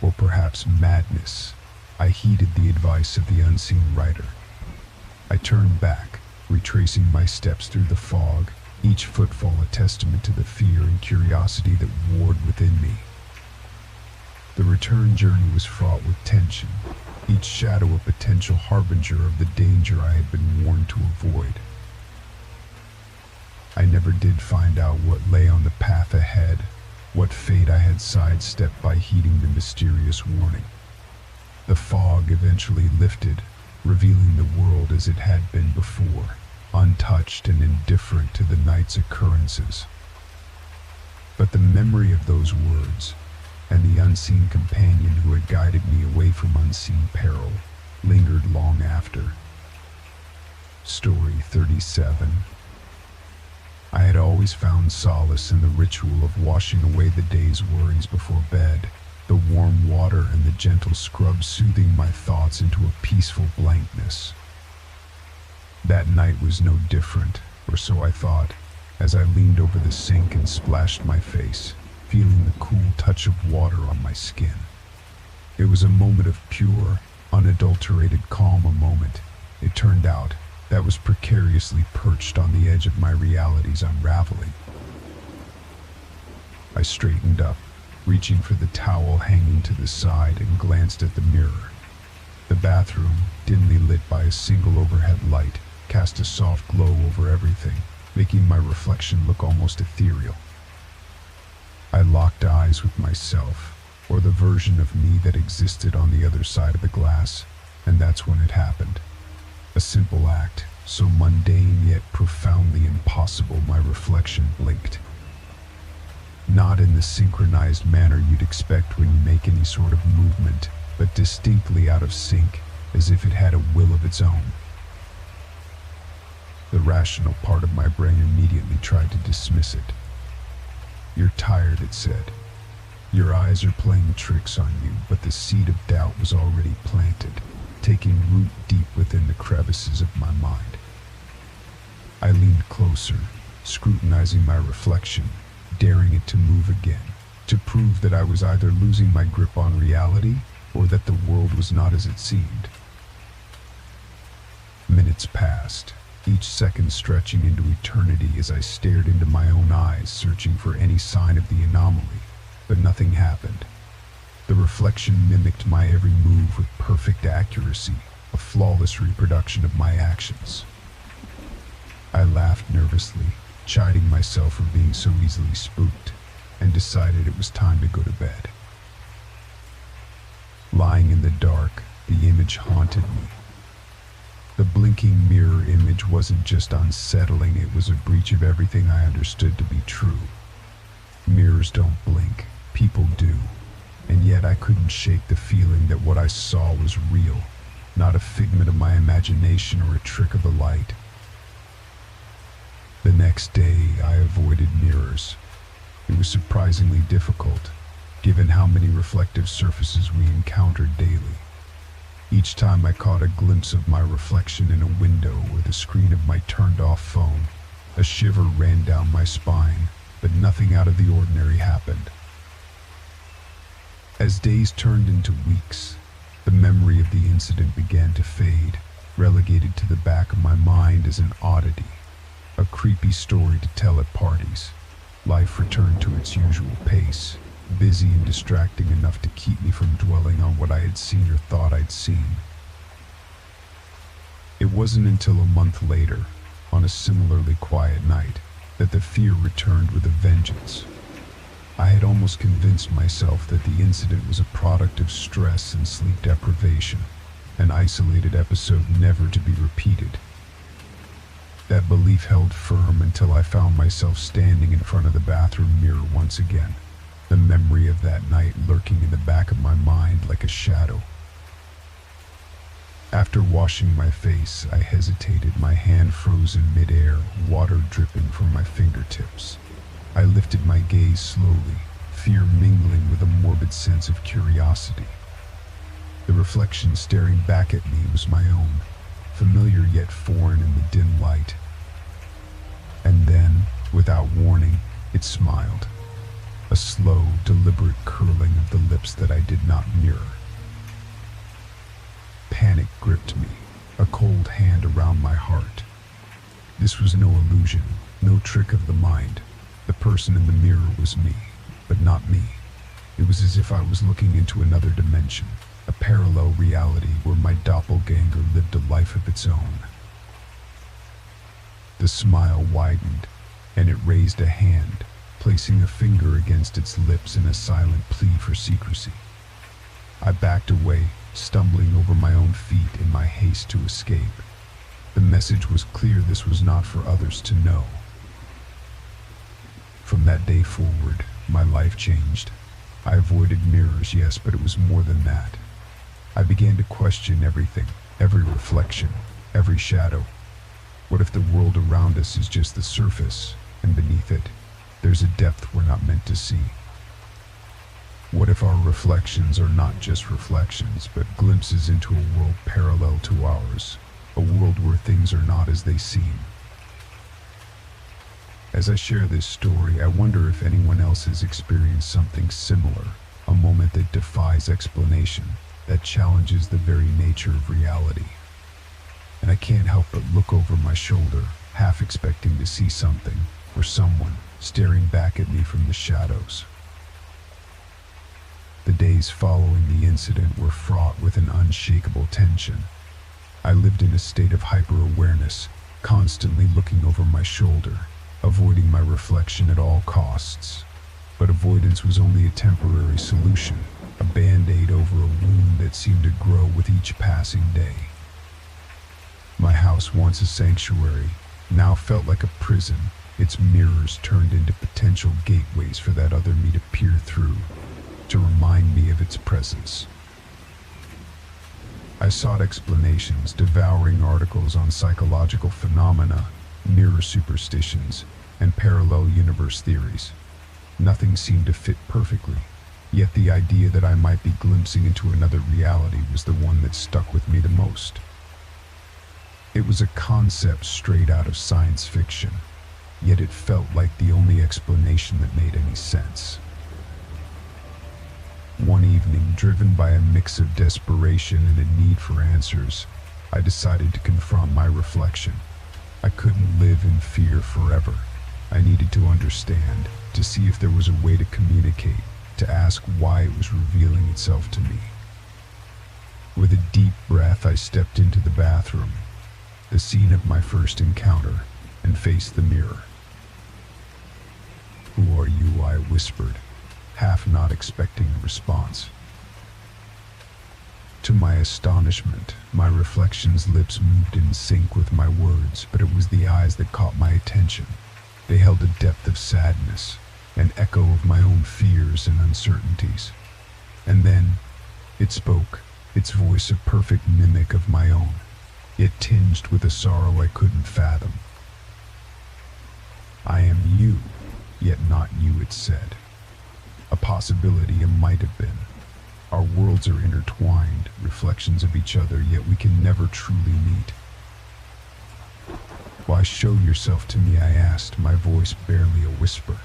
or perhaps madness, I heeded the advice of the unseen writer. I turned back, retracing my steps through the fog, each footfall a testament to the fear and curiosity that warred within me. The return journey was fraught with tension, each shadow a potential harbinger of the danger I had been warned to avoid. I never did find out what lay on the path ahead, what fate I had sidestepped by heeding the mysterious warning. The fog eventually lifted, revealing the world as it had been before, untouched and indifferent to the night's occurrences. But the memory of those words, and the unseen companion who had guided me away from unseen peril, lingered long after. Story 37. I had always found solace in the ritual of washing away the day's worries before bed, the warm water and the gentle scrub soothing my thoughts into a peaceful blankness. That night was no different, or so I thought, as I leaned over the sink and splashed my face, feeling the cool touch of water on my skin. It was a moment of pure, unadulterated calm, a moment, it turned out, that was precariously perched on the edge of my reality's unraveling. I straightened up, reaching for the towel hanging to the side, and glanced at the mirror. The bathroom, dimly lit by a single overhead light, cast a soft glow over everything, making my reflection look almost ethereal. I locked eyes with myself, or the version of me that existed on the other side of the glass, and that's when it happened. A simple act, so mundane yet profoundly impossible, my reflection blinked. Not in the synchronized manner you'd expect when you make any sort of movement, but distinctly out of sync, as if it had a will of its own. The rational part of my brain immediately tried to dismiss it. "You're tired," it said. "Your eyes are playing tricks on you," but the seed of doubt was already planted, taking root deep within the crevices of my mind. I leaned closer, scrutinizing my reflection, daring it to move again, to prove that I was either losing my grip on reality or that the world was not as it seemed. Minutes passed, each second stretching into eternity as I stared into my own eyes, searching for any sign of the anomaly, but nothing happened. The reflection mimicked my every move with perfect accuracy, a flawless reproduction of my actions. I laughed nervously, chiding myself for being so easily spooked, and decided it was time to go to bed. Lying in the dark, the image haunted me. The blinking mirror image wasn't just unsettling, it was a breach of everything I understood to be true. Mirrors don't blink, people do. And yet I couldn't shake the feeling that what I saw was real, not a figment of my imagination or a trick of the light. The next day, I avoided mirrors. It was surprisingly difficult, given how many reflective surfaces we encountered daily. Each time I caught a glimpse of my reflection in a window or the screen of my turned-off phone, a shiver ran down my spine, but nothing out of the ordinary happened. As days turned into weeks, the memory of the incident began to fade, relegated to the back of my mind as an oddity, a creepy story to tell at parties. Life returned to its usual pace, busy and distracting enough to keep me from dwelling on what I had seen or thought I'd seen. It wasn't until a month later, on a similarly quiet night, that the fear returned with a vengeance. I had almost convinced myself that the incident was a product of stress and sleep deprivation, an isolated episode never to be repeated. That belief held firm until I found myself standing in front of the bathroom mirror once again, the memory of that night lurking in the back of my mind like a shadow. After washing my face, I hesitated, my hand frozen midair, water dripping from my fingertips. I lifted my gaze slowly, fear mingling with a morbid sense of curiosity. The reflection staring back at me was my own, familiar yet foreign in the dim light. And then, without warning, it smiled. A slow, deliberate curling of the lips that I did not mirror. Panic gripped me, a cold hand around my heart. This was no illusion, no trick of the mind. The person in the mirror was me, but not me. It was as if I was looking into another dimension, a parallel reality where my doppelganger lived a life of its own. The smile widened, and it raised a hand, placing a finger against its lips in a silent plea for secrecy. I backed away, stumbling over my own feet in my haste to escape. The message was clear: this was not for others to know. From that day forward, my life changed. I avoided mirrors, yes, but it was more than that. I began to question everything, every reflection, every shadow. What if the world around us is just the surface, and beneath it, there's a depth we're not meant to see? What if our reflections are not just reflections, but glimpses into a world parallel to ours, a world where things are not as they seem? As I share this story, I wonder if anyone else has experienced something similar, a moment that defies explanation, that challenges the very nature of reality. And I can't help but look over my shoulder, half expecting to see something, or someone, staring back at me from the shadows. The days following the incident were fraught with an unshakable tension. I lived in a state of hyper-awareness, constantly looking over my shoulder, avoiding my reflection at all costs. But avoidance was only a temporary solution, a band-aid over a wound that seemed to grow with each passing day. My house, once a sanctuary, now felt like a prison, its mirrors turned into potential gateways for that other me to peer through, to remind me of its presence. I sought explanations, devouring articles on psychological phenomena, mirror superstitions, and parallel universe theories. Nothing seemed to fit perfectly. Yet the idea that I might be glimpsing into another reality was the one that stuck with me the most. It was a concept straight out of science fiction, yet it felt like the only explanation that made any sense. One evening, driven by a mix of desperation and a need for answers, I decided to confront my reflection. I couldn't live in fear forever. I needed to understand, to see if there was a way to communicate, to ask why it was revealing itself to me. With a deep breath, I stepped into the bathroom, the scene of my first encounter, and faced the mirror. "Who are you?" I whispered, half not expecting a response. To my astonishment, my reflection's lips moved in sync with my words, but it was the eyes that caught my attention. They held a depth of sadness, an echo of my own fears and uncertainties. And then, it spoke, its voice a perfect mimic of my own, yet tinged with a sorrow I couldn't fathom. "I am you, yet not you," it said. A possibility, a might have been. Our worlds are intertwined, reflections of each other, yet we can never truly meet. "Why show yourself to me?" I asked, my voice barely a whisper.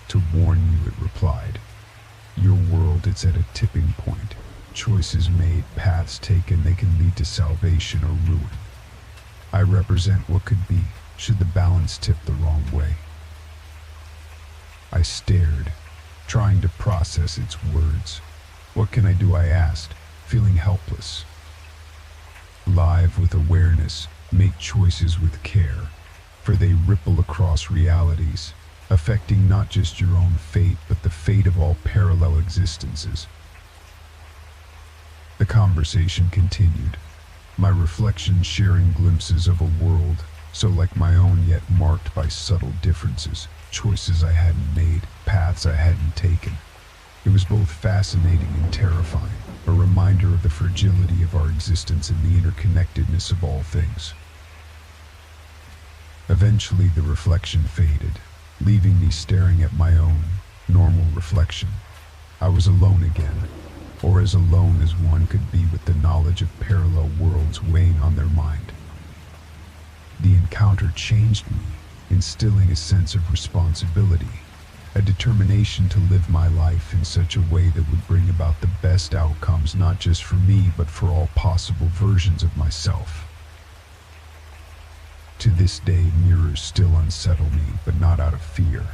"To warn you," it replied. "Your world, it's at a tipping point. Choices made, paths taken, they can lead to salvation or ruin. I represent what could be, should the balance tip the wrong way." I stared, trying to process its words. "What can I do?" I asked, feeling helpless. "Live with awareness, make choices with care, for they ripple across realities, affecting not just your own fate, but the fate of all parallel existences." The conversation continued, my reflection sharing glimpses of a world so like my own, yet marked by subtle differences, choices I hadn't made, paths I hadn't taken. It was both fascinating and terrifying, a reminder of the fragility of our existence and the interconnectedness of all things. Eventually the reflection faded, leaving me staring at my own, normal reflection. I was alone again, or as alone as one could be with the knowledge of parallel worlds weighing on their mind. The encounter changed me, instilling a sense of responsibility, a determination to live my life in such a way that would bring about the best outcomes not just for me but for all possible versions of myself. To this day, mirrors still unsettle me, but not out of fear.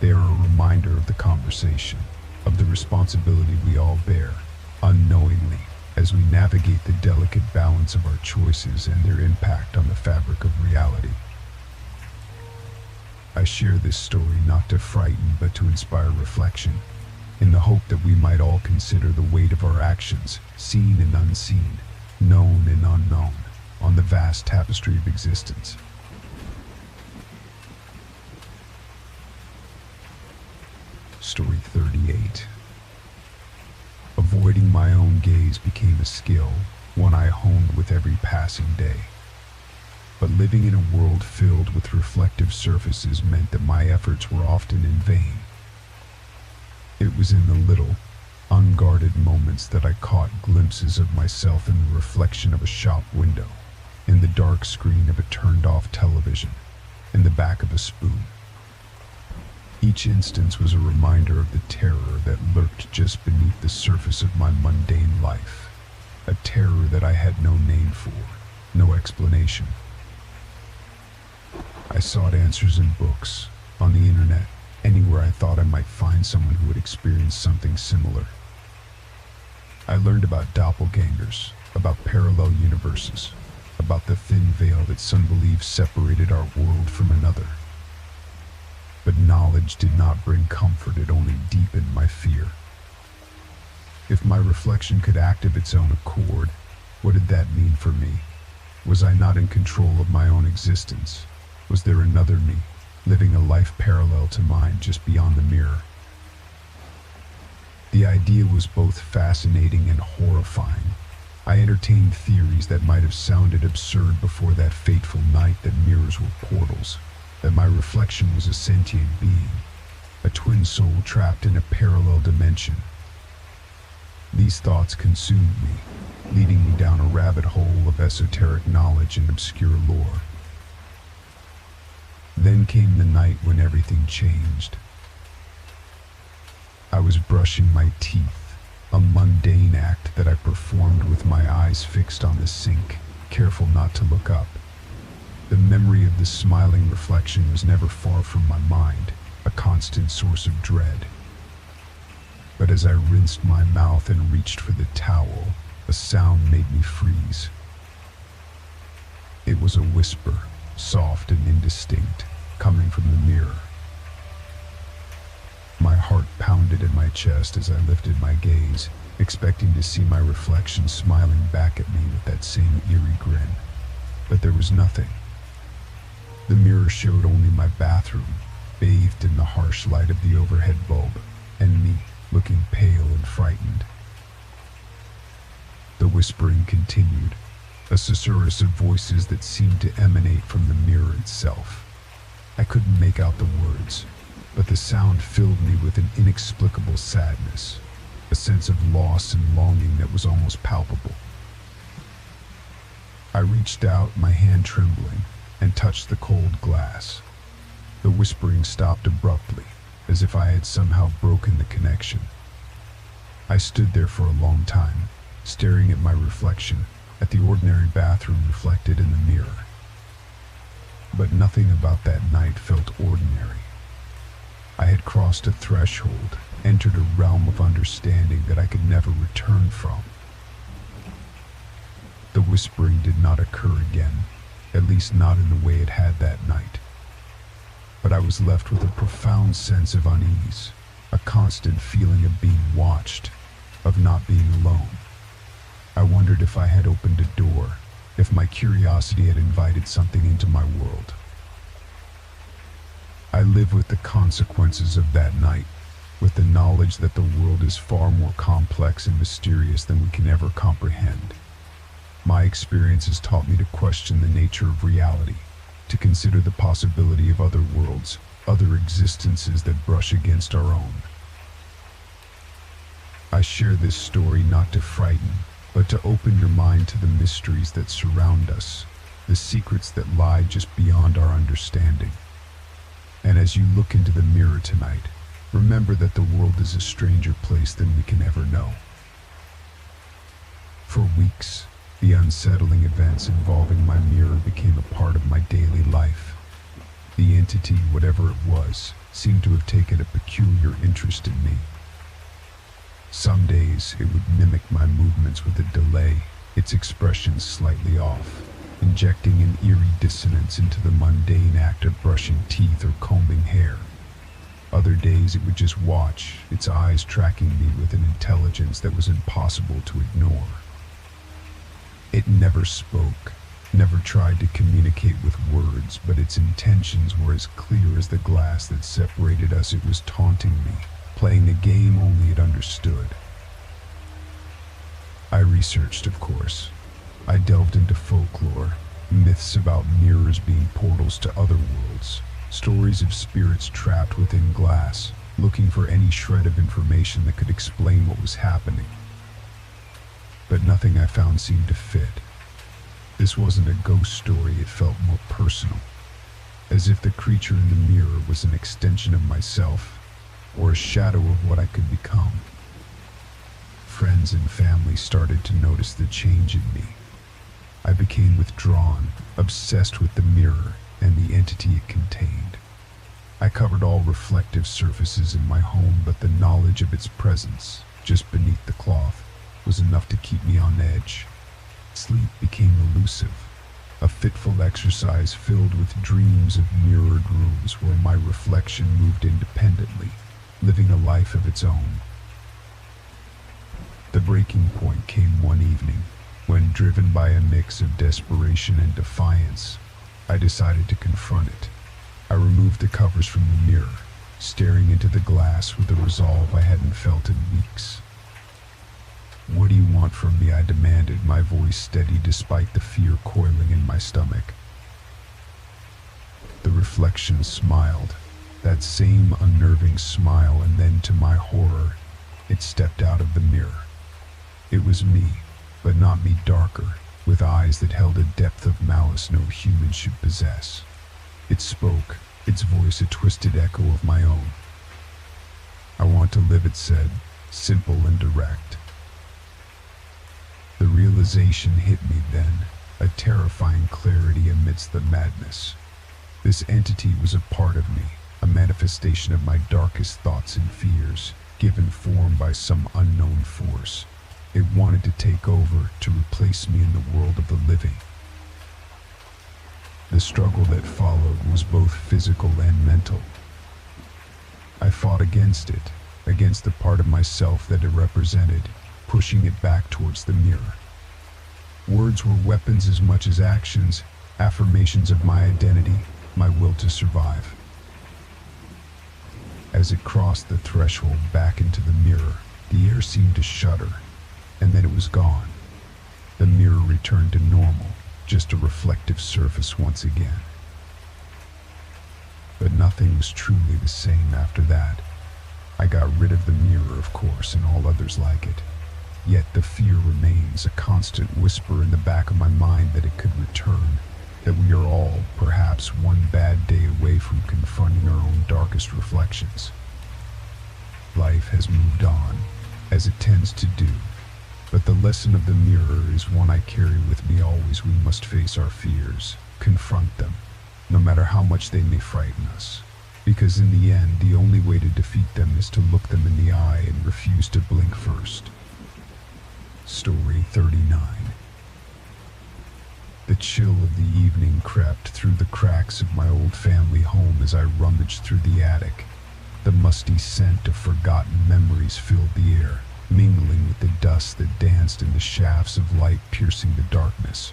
They are a reminder of the conversation, of the responsibility we all bear, unknowingly, as we navigate the delicate balance of our choices and their impact on the fabric of reality. I share this story not to frighten but to inspire reflection, in the hope that we might all consider the weight of our actions, seen and unseen, known and unknown, on the vast tapestry of existence. Story 38. Avoiding my own gaze became a skill, one I honed with every passing day. But living in a world filled with reflective surfaces meant that my efforts were often in vain. It was in the little, unguarded moments that I caught glimpses of myself in the reflection of a shop window, in the dark screen of a turned-off television, in the back of a spoon. Each instance was a reminder of the terror that lurked just beneath the surface of my mundane life, a terror that I had no name for, no explanation. I sought answers in books, on the internet, anywhere I thought I might find someone who had experienced something similar. I learned about doppelgangers, about parallel universes, about the thin veil that some believe separated our world from another. But knowledge did not bring comfort, it only deepened my fear. If my reflection could act of its own accord, what did that mean for me? Was I not in control of my own existence? Was there another me, living a life parallel to mine just beyond the mirror? The idea was both fascinating and horrifying. I entertained theories that might have sounded absurd before that fateful night, that mirrors were portals, that my reflection was a sentient being, a twin soul trapped in a parallel dimension. These thoughts consumed me, leading me down a rabbit hole of esoteric knowledge and obscure lore. Then came the night when everything changed. I was brushing my teeth, a mundane act that I performed with my eyes fixed on the sink, careful not to look up. The memory of the smiling reflection was never far from my mind, a constant source of dread. But as I rinsed my mouth and reached for the towel, a sound made me freeze. It was a whisper, soft and indistinct, coming from the mirror. My heart pounded in my chest as I lifted my gaze, expecting to see my reflection smiling back at me with that same eerie grin. But there was nothing. The mirror showed only my bathroom, bathed in the harsh light of the overhead bulb, and me, looking pale and frightened. The whispering continued, a susurrus of voices that seemed to emanate from the mirror itself. I couldn't make out the words, but the sound filled me with an inexplicable sadness, a sense of loss and longing that was almost palpable. I reached out, my hand trembling, and touched the cold glass. The whispering stopped abruptly, as if I had somehow broken the connection. I stood there for a long time, staring at my reflection, at the ordinary bathroom reflected in the mirror. But nothing about that night felt ordinary. I had crossed a threshold, entered a realm of understanding that I could never return from. The whispering did not occur again, at least not in the way it had that night. But I was left with a profound sense of unease, a constant feeling of being watched, of not being alone. I wondered if I had opened a door, if my curiosity had invited something into my world. I live with the consequences of that night, with the knowledge that the world is far more complex and mysterious than we can ever comprehend. My experience has taught me to question the nature of reality, to consider the possibility of other worlds, other existences that brush against our own. I share this story not to frighten, but to open your mind to the mysteries that surround us, the secrets that lie just beyond our understanding. And as you look into the mirror tonight, remember that the world is a stranger place than we can ever know. For weeks, the unsettling events involving my mirror became a part of my daily life. The entity, whatever it was, seemed to have taken a peculiar interest in me. Some days it would mimic my movements with a delay, its expression slightly off, injecting an eerie dissonance into the mundane act of brushing teeth or combing hair. Other days it would just watch, its eyes tracking me with an intelligence that was impossible to ignore. It never spoke, never tried to communicate with words, but its intentions were as clear as the glass that separated us. It was taunting me, playing a game only it understood. I researched, of course. I delved into folklore, myths about mirrors being portals to other worlds, stories of spirits trapped within glass, looking for any shred of information that could explain what was happening. But nothing I found seemed to fit. This wasn't a ghost story, it felt more personal, as if the creature in the mirror was an extension of myself, or a shadow of what I could become. Friends and family started to notice the change in me. I became withdrawn, obsessed with the mirror and the entity it contained. I covered all reflective surfaces in my home, but the knowledge of its presence, just beneath the cloth, was enough to keep me on edge. Sleep became elusive, a fitful exercise filled with dreams of mirrored rooms where my reflection moved independently, living a life of its own. The breaking point came one evening, when, driven by a mix of desperation and defiance, I decided to confront it. I removed the covers from the mirror, staring into the glass with a resolve I hadn't felt in weeks. "What do you want from me?" I demanded, my voice steady despite the fear coiling in my stomach. The reflection smiled, That same unnerving smile, and then to my horror, it stepped out of the mirror. It was me, but not me darker, with eyes that held a depth of malice no human should possess. It spoke, its voice a twisted echo of my own. "I want to live," it said, simple and direct. The realization hit me then, a terrifying clarity amidst the madness. This entity was a part of me, a manifestation of my darkest thoughts and fears, given form by some unknown force. It wanted to take over, to replace me in the world of the living. The struggle that followed was both physical and mental. I fought against it, against the part of myself that it represented, pushing it back towards the mirror. Words were weapons as much as actions, affirmations of my identity, my will to survive. As it crossed the threshold back into the mirror, the air seemed to shudder, and then it was gone. The mirror returned to normal, just a reflective surface once again. But nothing was truly the same after that. I got rid of the mirror, of course, and all others like it. Yet the fear remains, a constant whisper in the back of my mind that it could return, that we are all, perhaps, one bad day away from confronting our own darkest reflections. Life has moved on, as it tends to do, but the lesson of the mirror is one I carry with me always. We must face our fears, confront them, no matter how much they may frighten us, because in the end, the only way to defeat them is to look them in the eye and refuse to blink first. Story 39. The chill of the evening crept through the cracks of my old family home as I rummaged through the attic. The musty scent of forgotten memories filled the air, mingling with the dust that danced in the shafts of light piercing the darkness.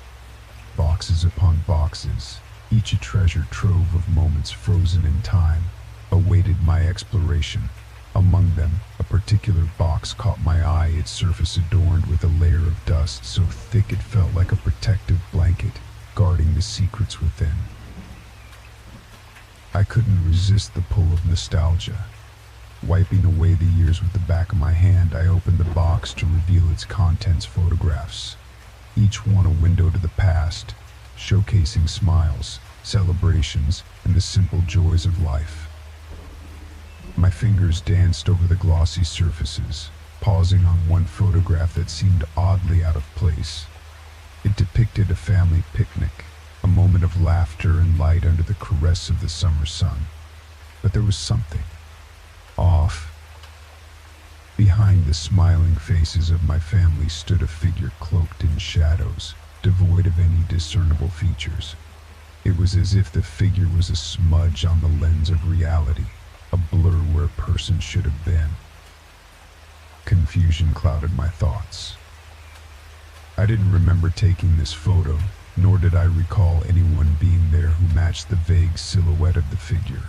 Boxes upon boxes, each a treasure trove of moments frozen in time, awaited my exploration. Among them, a particular box caught my eye, its surface adorned with a layer of dust so thick it felt like a protective blanket, guarding the secrets within. I couldn't resist the pull of nostalgia. Wiping away the years with the back of my hand, I opened the box to reveal its contents: photographs, each one a window to the past, showcasing smiles, celebrations, and the simple joys of life. My fingers danced over the glossy surfaces, pausing on one photograph that seemed oddly out of place. It depicted a family picnic, a moment of laughter and light under the caress of the summer sun. But there was something off. Behind the smiling faces of my family stood a figure cloaked in shadows, devoid of any discernible features. It was as if the figure was a smudge on the lens of reality, a blur where a person should have been. Confusion clouded my thoughts. I didn't remember taking this photo, nor did I recall anyone being there who matched the vague silhouette of the figure.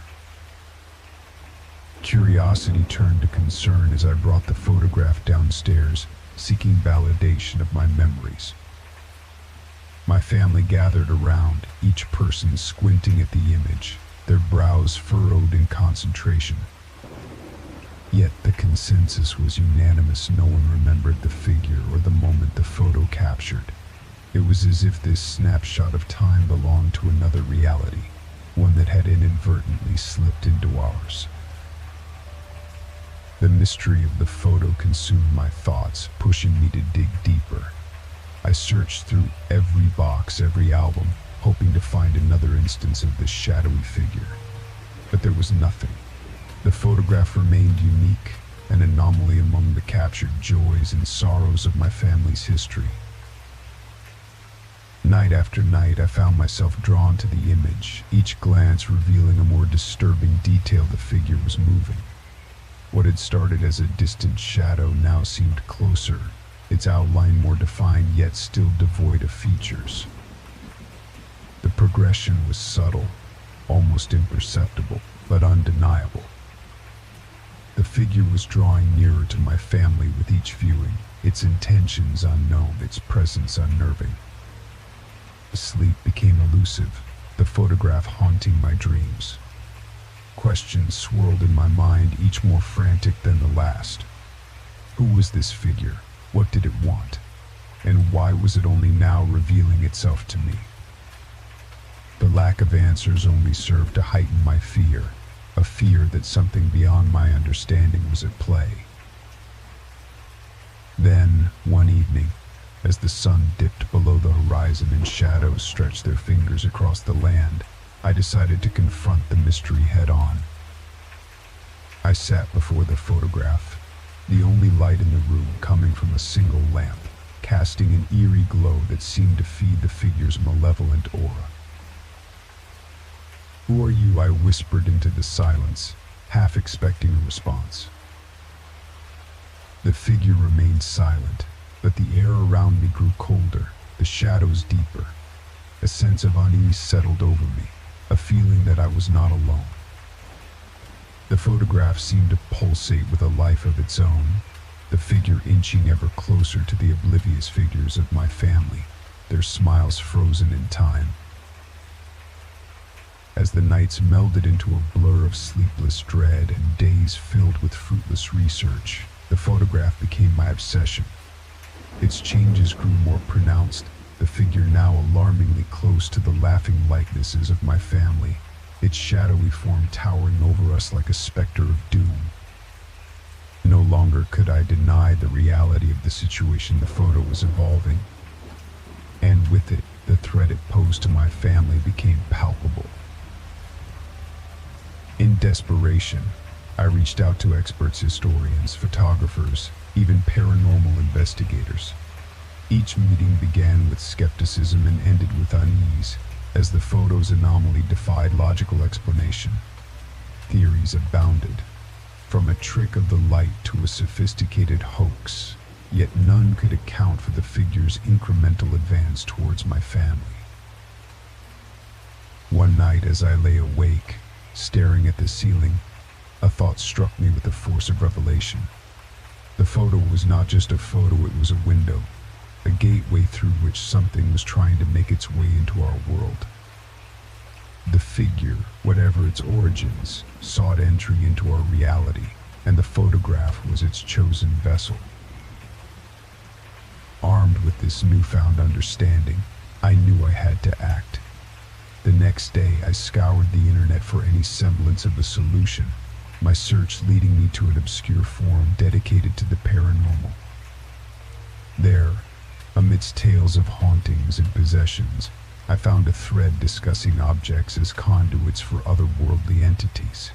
Curiosity turned to concern as I brought the photograph downstairs, seeking validation of my memories. My family gathered around, each person squinting at the image, their brows furrowed in concentration. Yet the consensus was unanimous. No one remembered the figure or the moment the photo captured. It was as if this snapshot of time belonged to another reality, one that had inadvertently slipped into ours. The mystery of the photo consumed my thoughts, pushing me to dig deeper. I searched through every box, every album, hoping to find another instance of this shadowy figure. But there was nothing. The photograph remained unique, an anomaly among the captured joys and sorrows of my family's history. Night after night, I found myself drawn to the image, each glance revealing a more disturbing detail. The figure was moving. What had started as a distant shadow now seemed closer, its outline more defined yet still devoid of features. The progression was subtle, almost imperceptible, but undeniable. The figure was drawing nearer to my family with each viewing, its intentions unknown, its presence unnerving. Sleep became elusive, the photograph haunting my dreams. Questions swirled in my mind, each more frantic than the last. Who was this figure? What did it want? And why was it only now revealing itself to me? The lack of answers only served to heighten my fear, a fear that something beyond my understanding was at play. Then, one evening, as the sun dipped below the horizon and shadows stretched their fingers across the land, I decided to confront the mystery head-on. I sat before the photograph, the only light in the room coming from a single lamp, casting an eerie glow that seemed to feed the figure's malevolent aura. "Who are you?" I whispered into the silence, half expecting a response. The figure remained silent, but the air around me grew colder, the shadows deeper. A sense of unease settled over me, a feeling that I was not alone. The photograph seemed to pulsate with a life of its own, the figure inching ever closer to the oblivious figures of my family, their smiles frozen in time. As the nights melded into a blur of sleepless dread and days filled with fruitless research, the photograph became my obsession. Its changes grew more pronounced, the figure now alarmingly close to the laughing likenesses of my family, its shadowy form towering over us like a specter of doom. No longer could I deny the reality of the situation the photo was evolving, and with it, the threat it posed to my family became palpable. In desperation, I reached out to experts, historians, photographers, even paranormal investigators. Each meeting began with skepticism and ended with unease, as the photo's anomaly defied logical explanation. Theories abounded, from a trick of the light to a sophisticated hoax, yet none could account for the figure's incremental advance towards my family. One night, as I lay awake, staring at the ceiling, a thought struck me with the force of revelation. The photo was not just a photo, it was a window, a gateway through which something was trying to make its way into our world. The figure, whatever its origins, sought entry into our reality, and the photograph was its chosen vessel. Armed with this newfound understanding, I knew I had to act. The next day, I scoured the internet for any semblance of a solution, my search leading me to an obscure forum dedicated to the paranormal. There, amidst tales of hauntings and possessions, I found a thread discussing objects as conduits for otherworldly entities.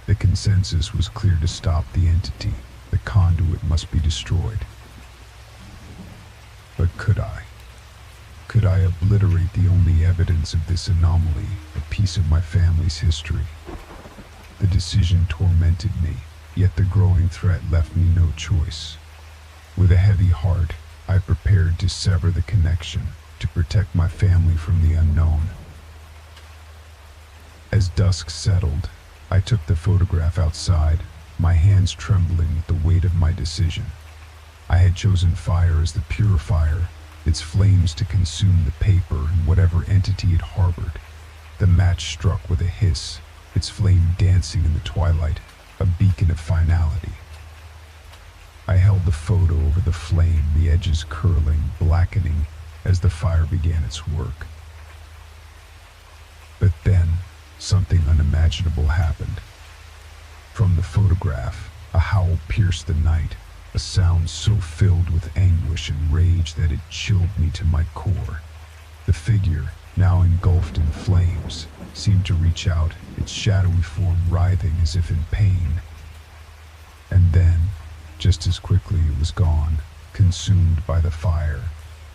The consensus was clear: to stop the entity, the conduit must be destroyed. But could I? Could I obliterate the only evidence of this anomaly, a piece of my family's history? The decision tormented me, yet the growing threat left me no choice. With a heavy heart, I prepared to sever the connection, to protect my family from the unknown. As dusk settled, I took the photograph outside, my hands trembling with the weight of my decision. I had chosen fire as the purifier, its flames to consume the paper and whatever entity it harbored. The match struck with a hiss, its flame dancing in the twilight, a beacon of finality. I held the photo over the flame, the edges curling, blackening, as the fire began its work. But then, something unimaginable happened. From the photograph, a howl pierced the night, a sound so filled with anguish and rage that it chilled me to my core. The figure, now engulfed in flames, seemed to reach out, its shadowy form writhing as if in pain. And then, just as quickly, it was gone, consumed by the fire,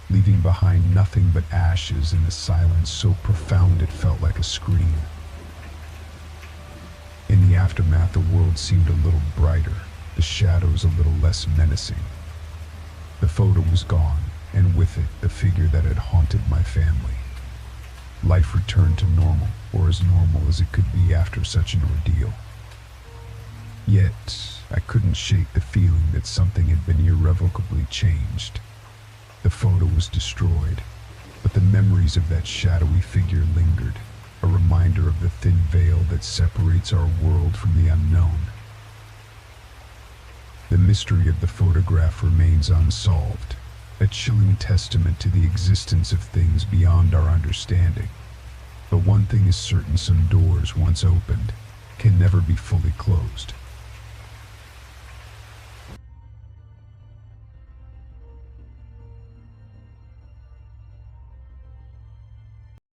leaving behind nothing but ashes and a silence so profound it felt like a scream. In the aftermath, the world seemed a little brighter, the shadows a little less menacing. The photo was gone, and with it, the figure that had haunted my family. Life returned to normal, or as normal as it could be after such an ordeal. Yet, I couldn't shake the feeling that something had been irrevocably changed. The photo was destroyed, but the memories of that shadowy figure lingered, a reminder of the thin veil that separates our world from the unknown. The mystery of the photograph remains unsolved, a chilling testament to the existence of things beyond our understanding. But one thing is certain: some doors once opened can never be fully closed.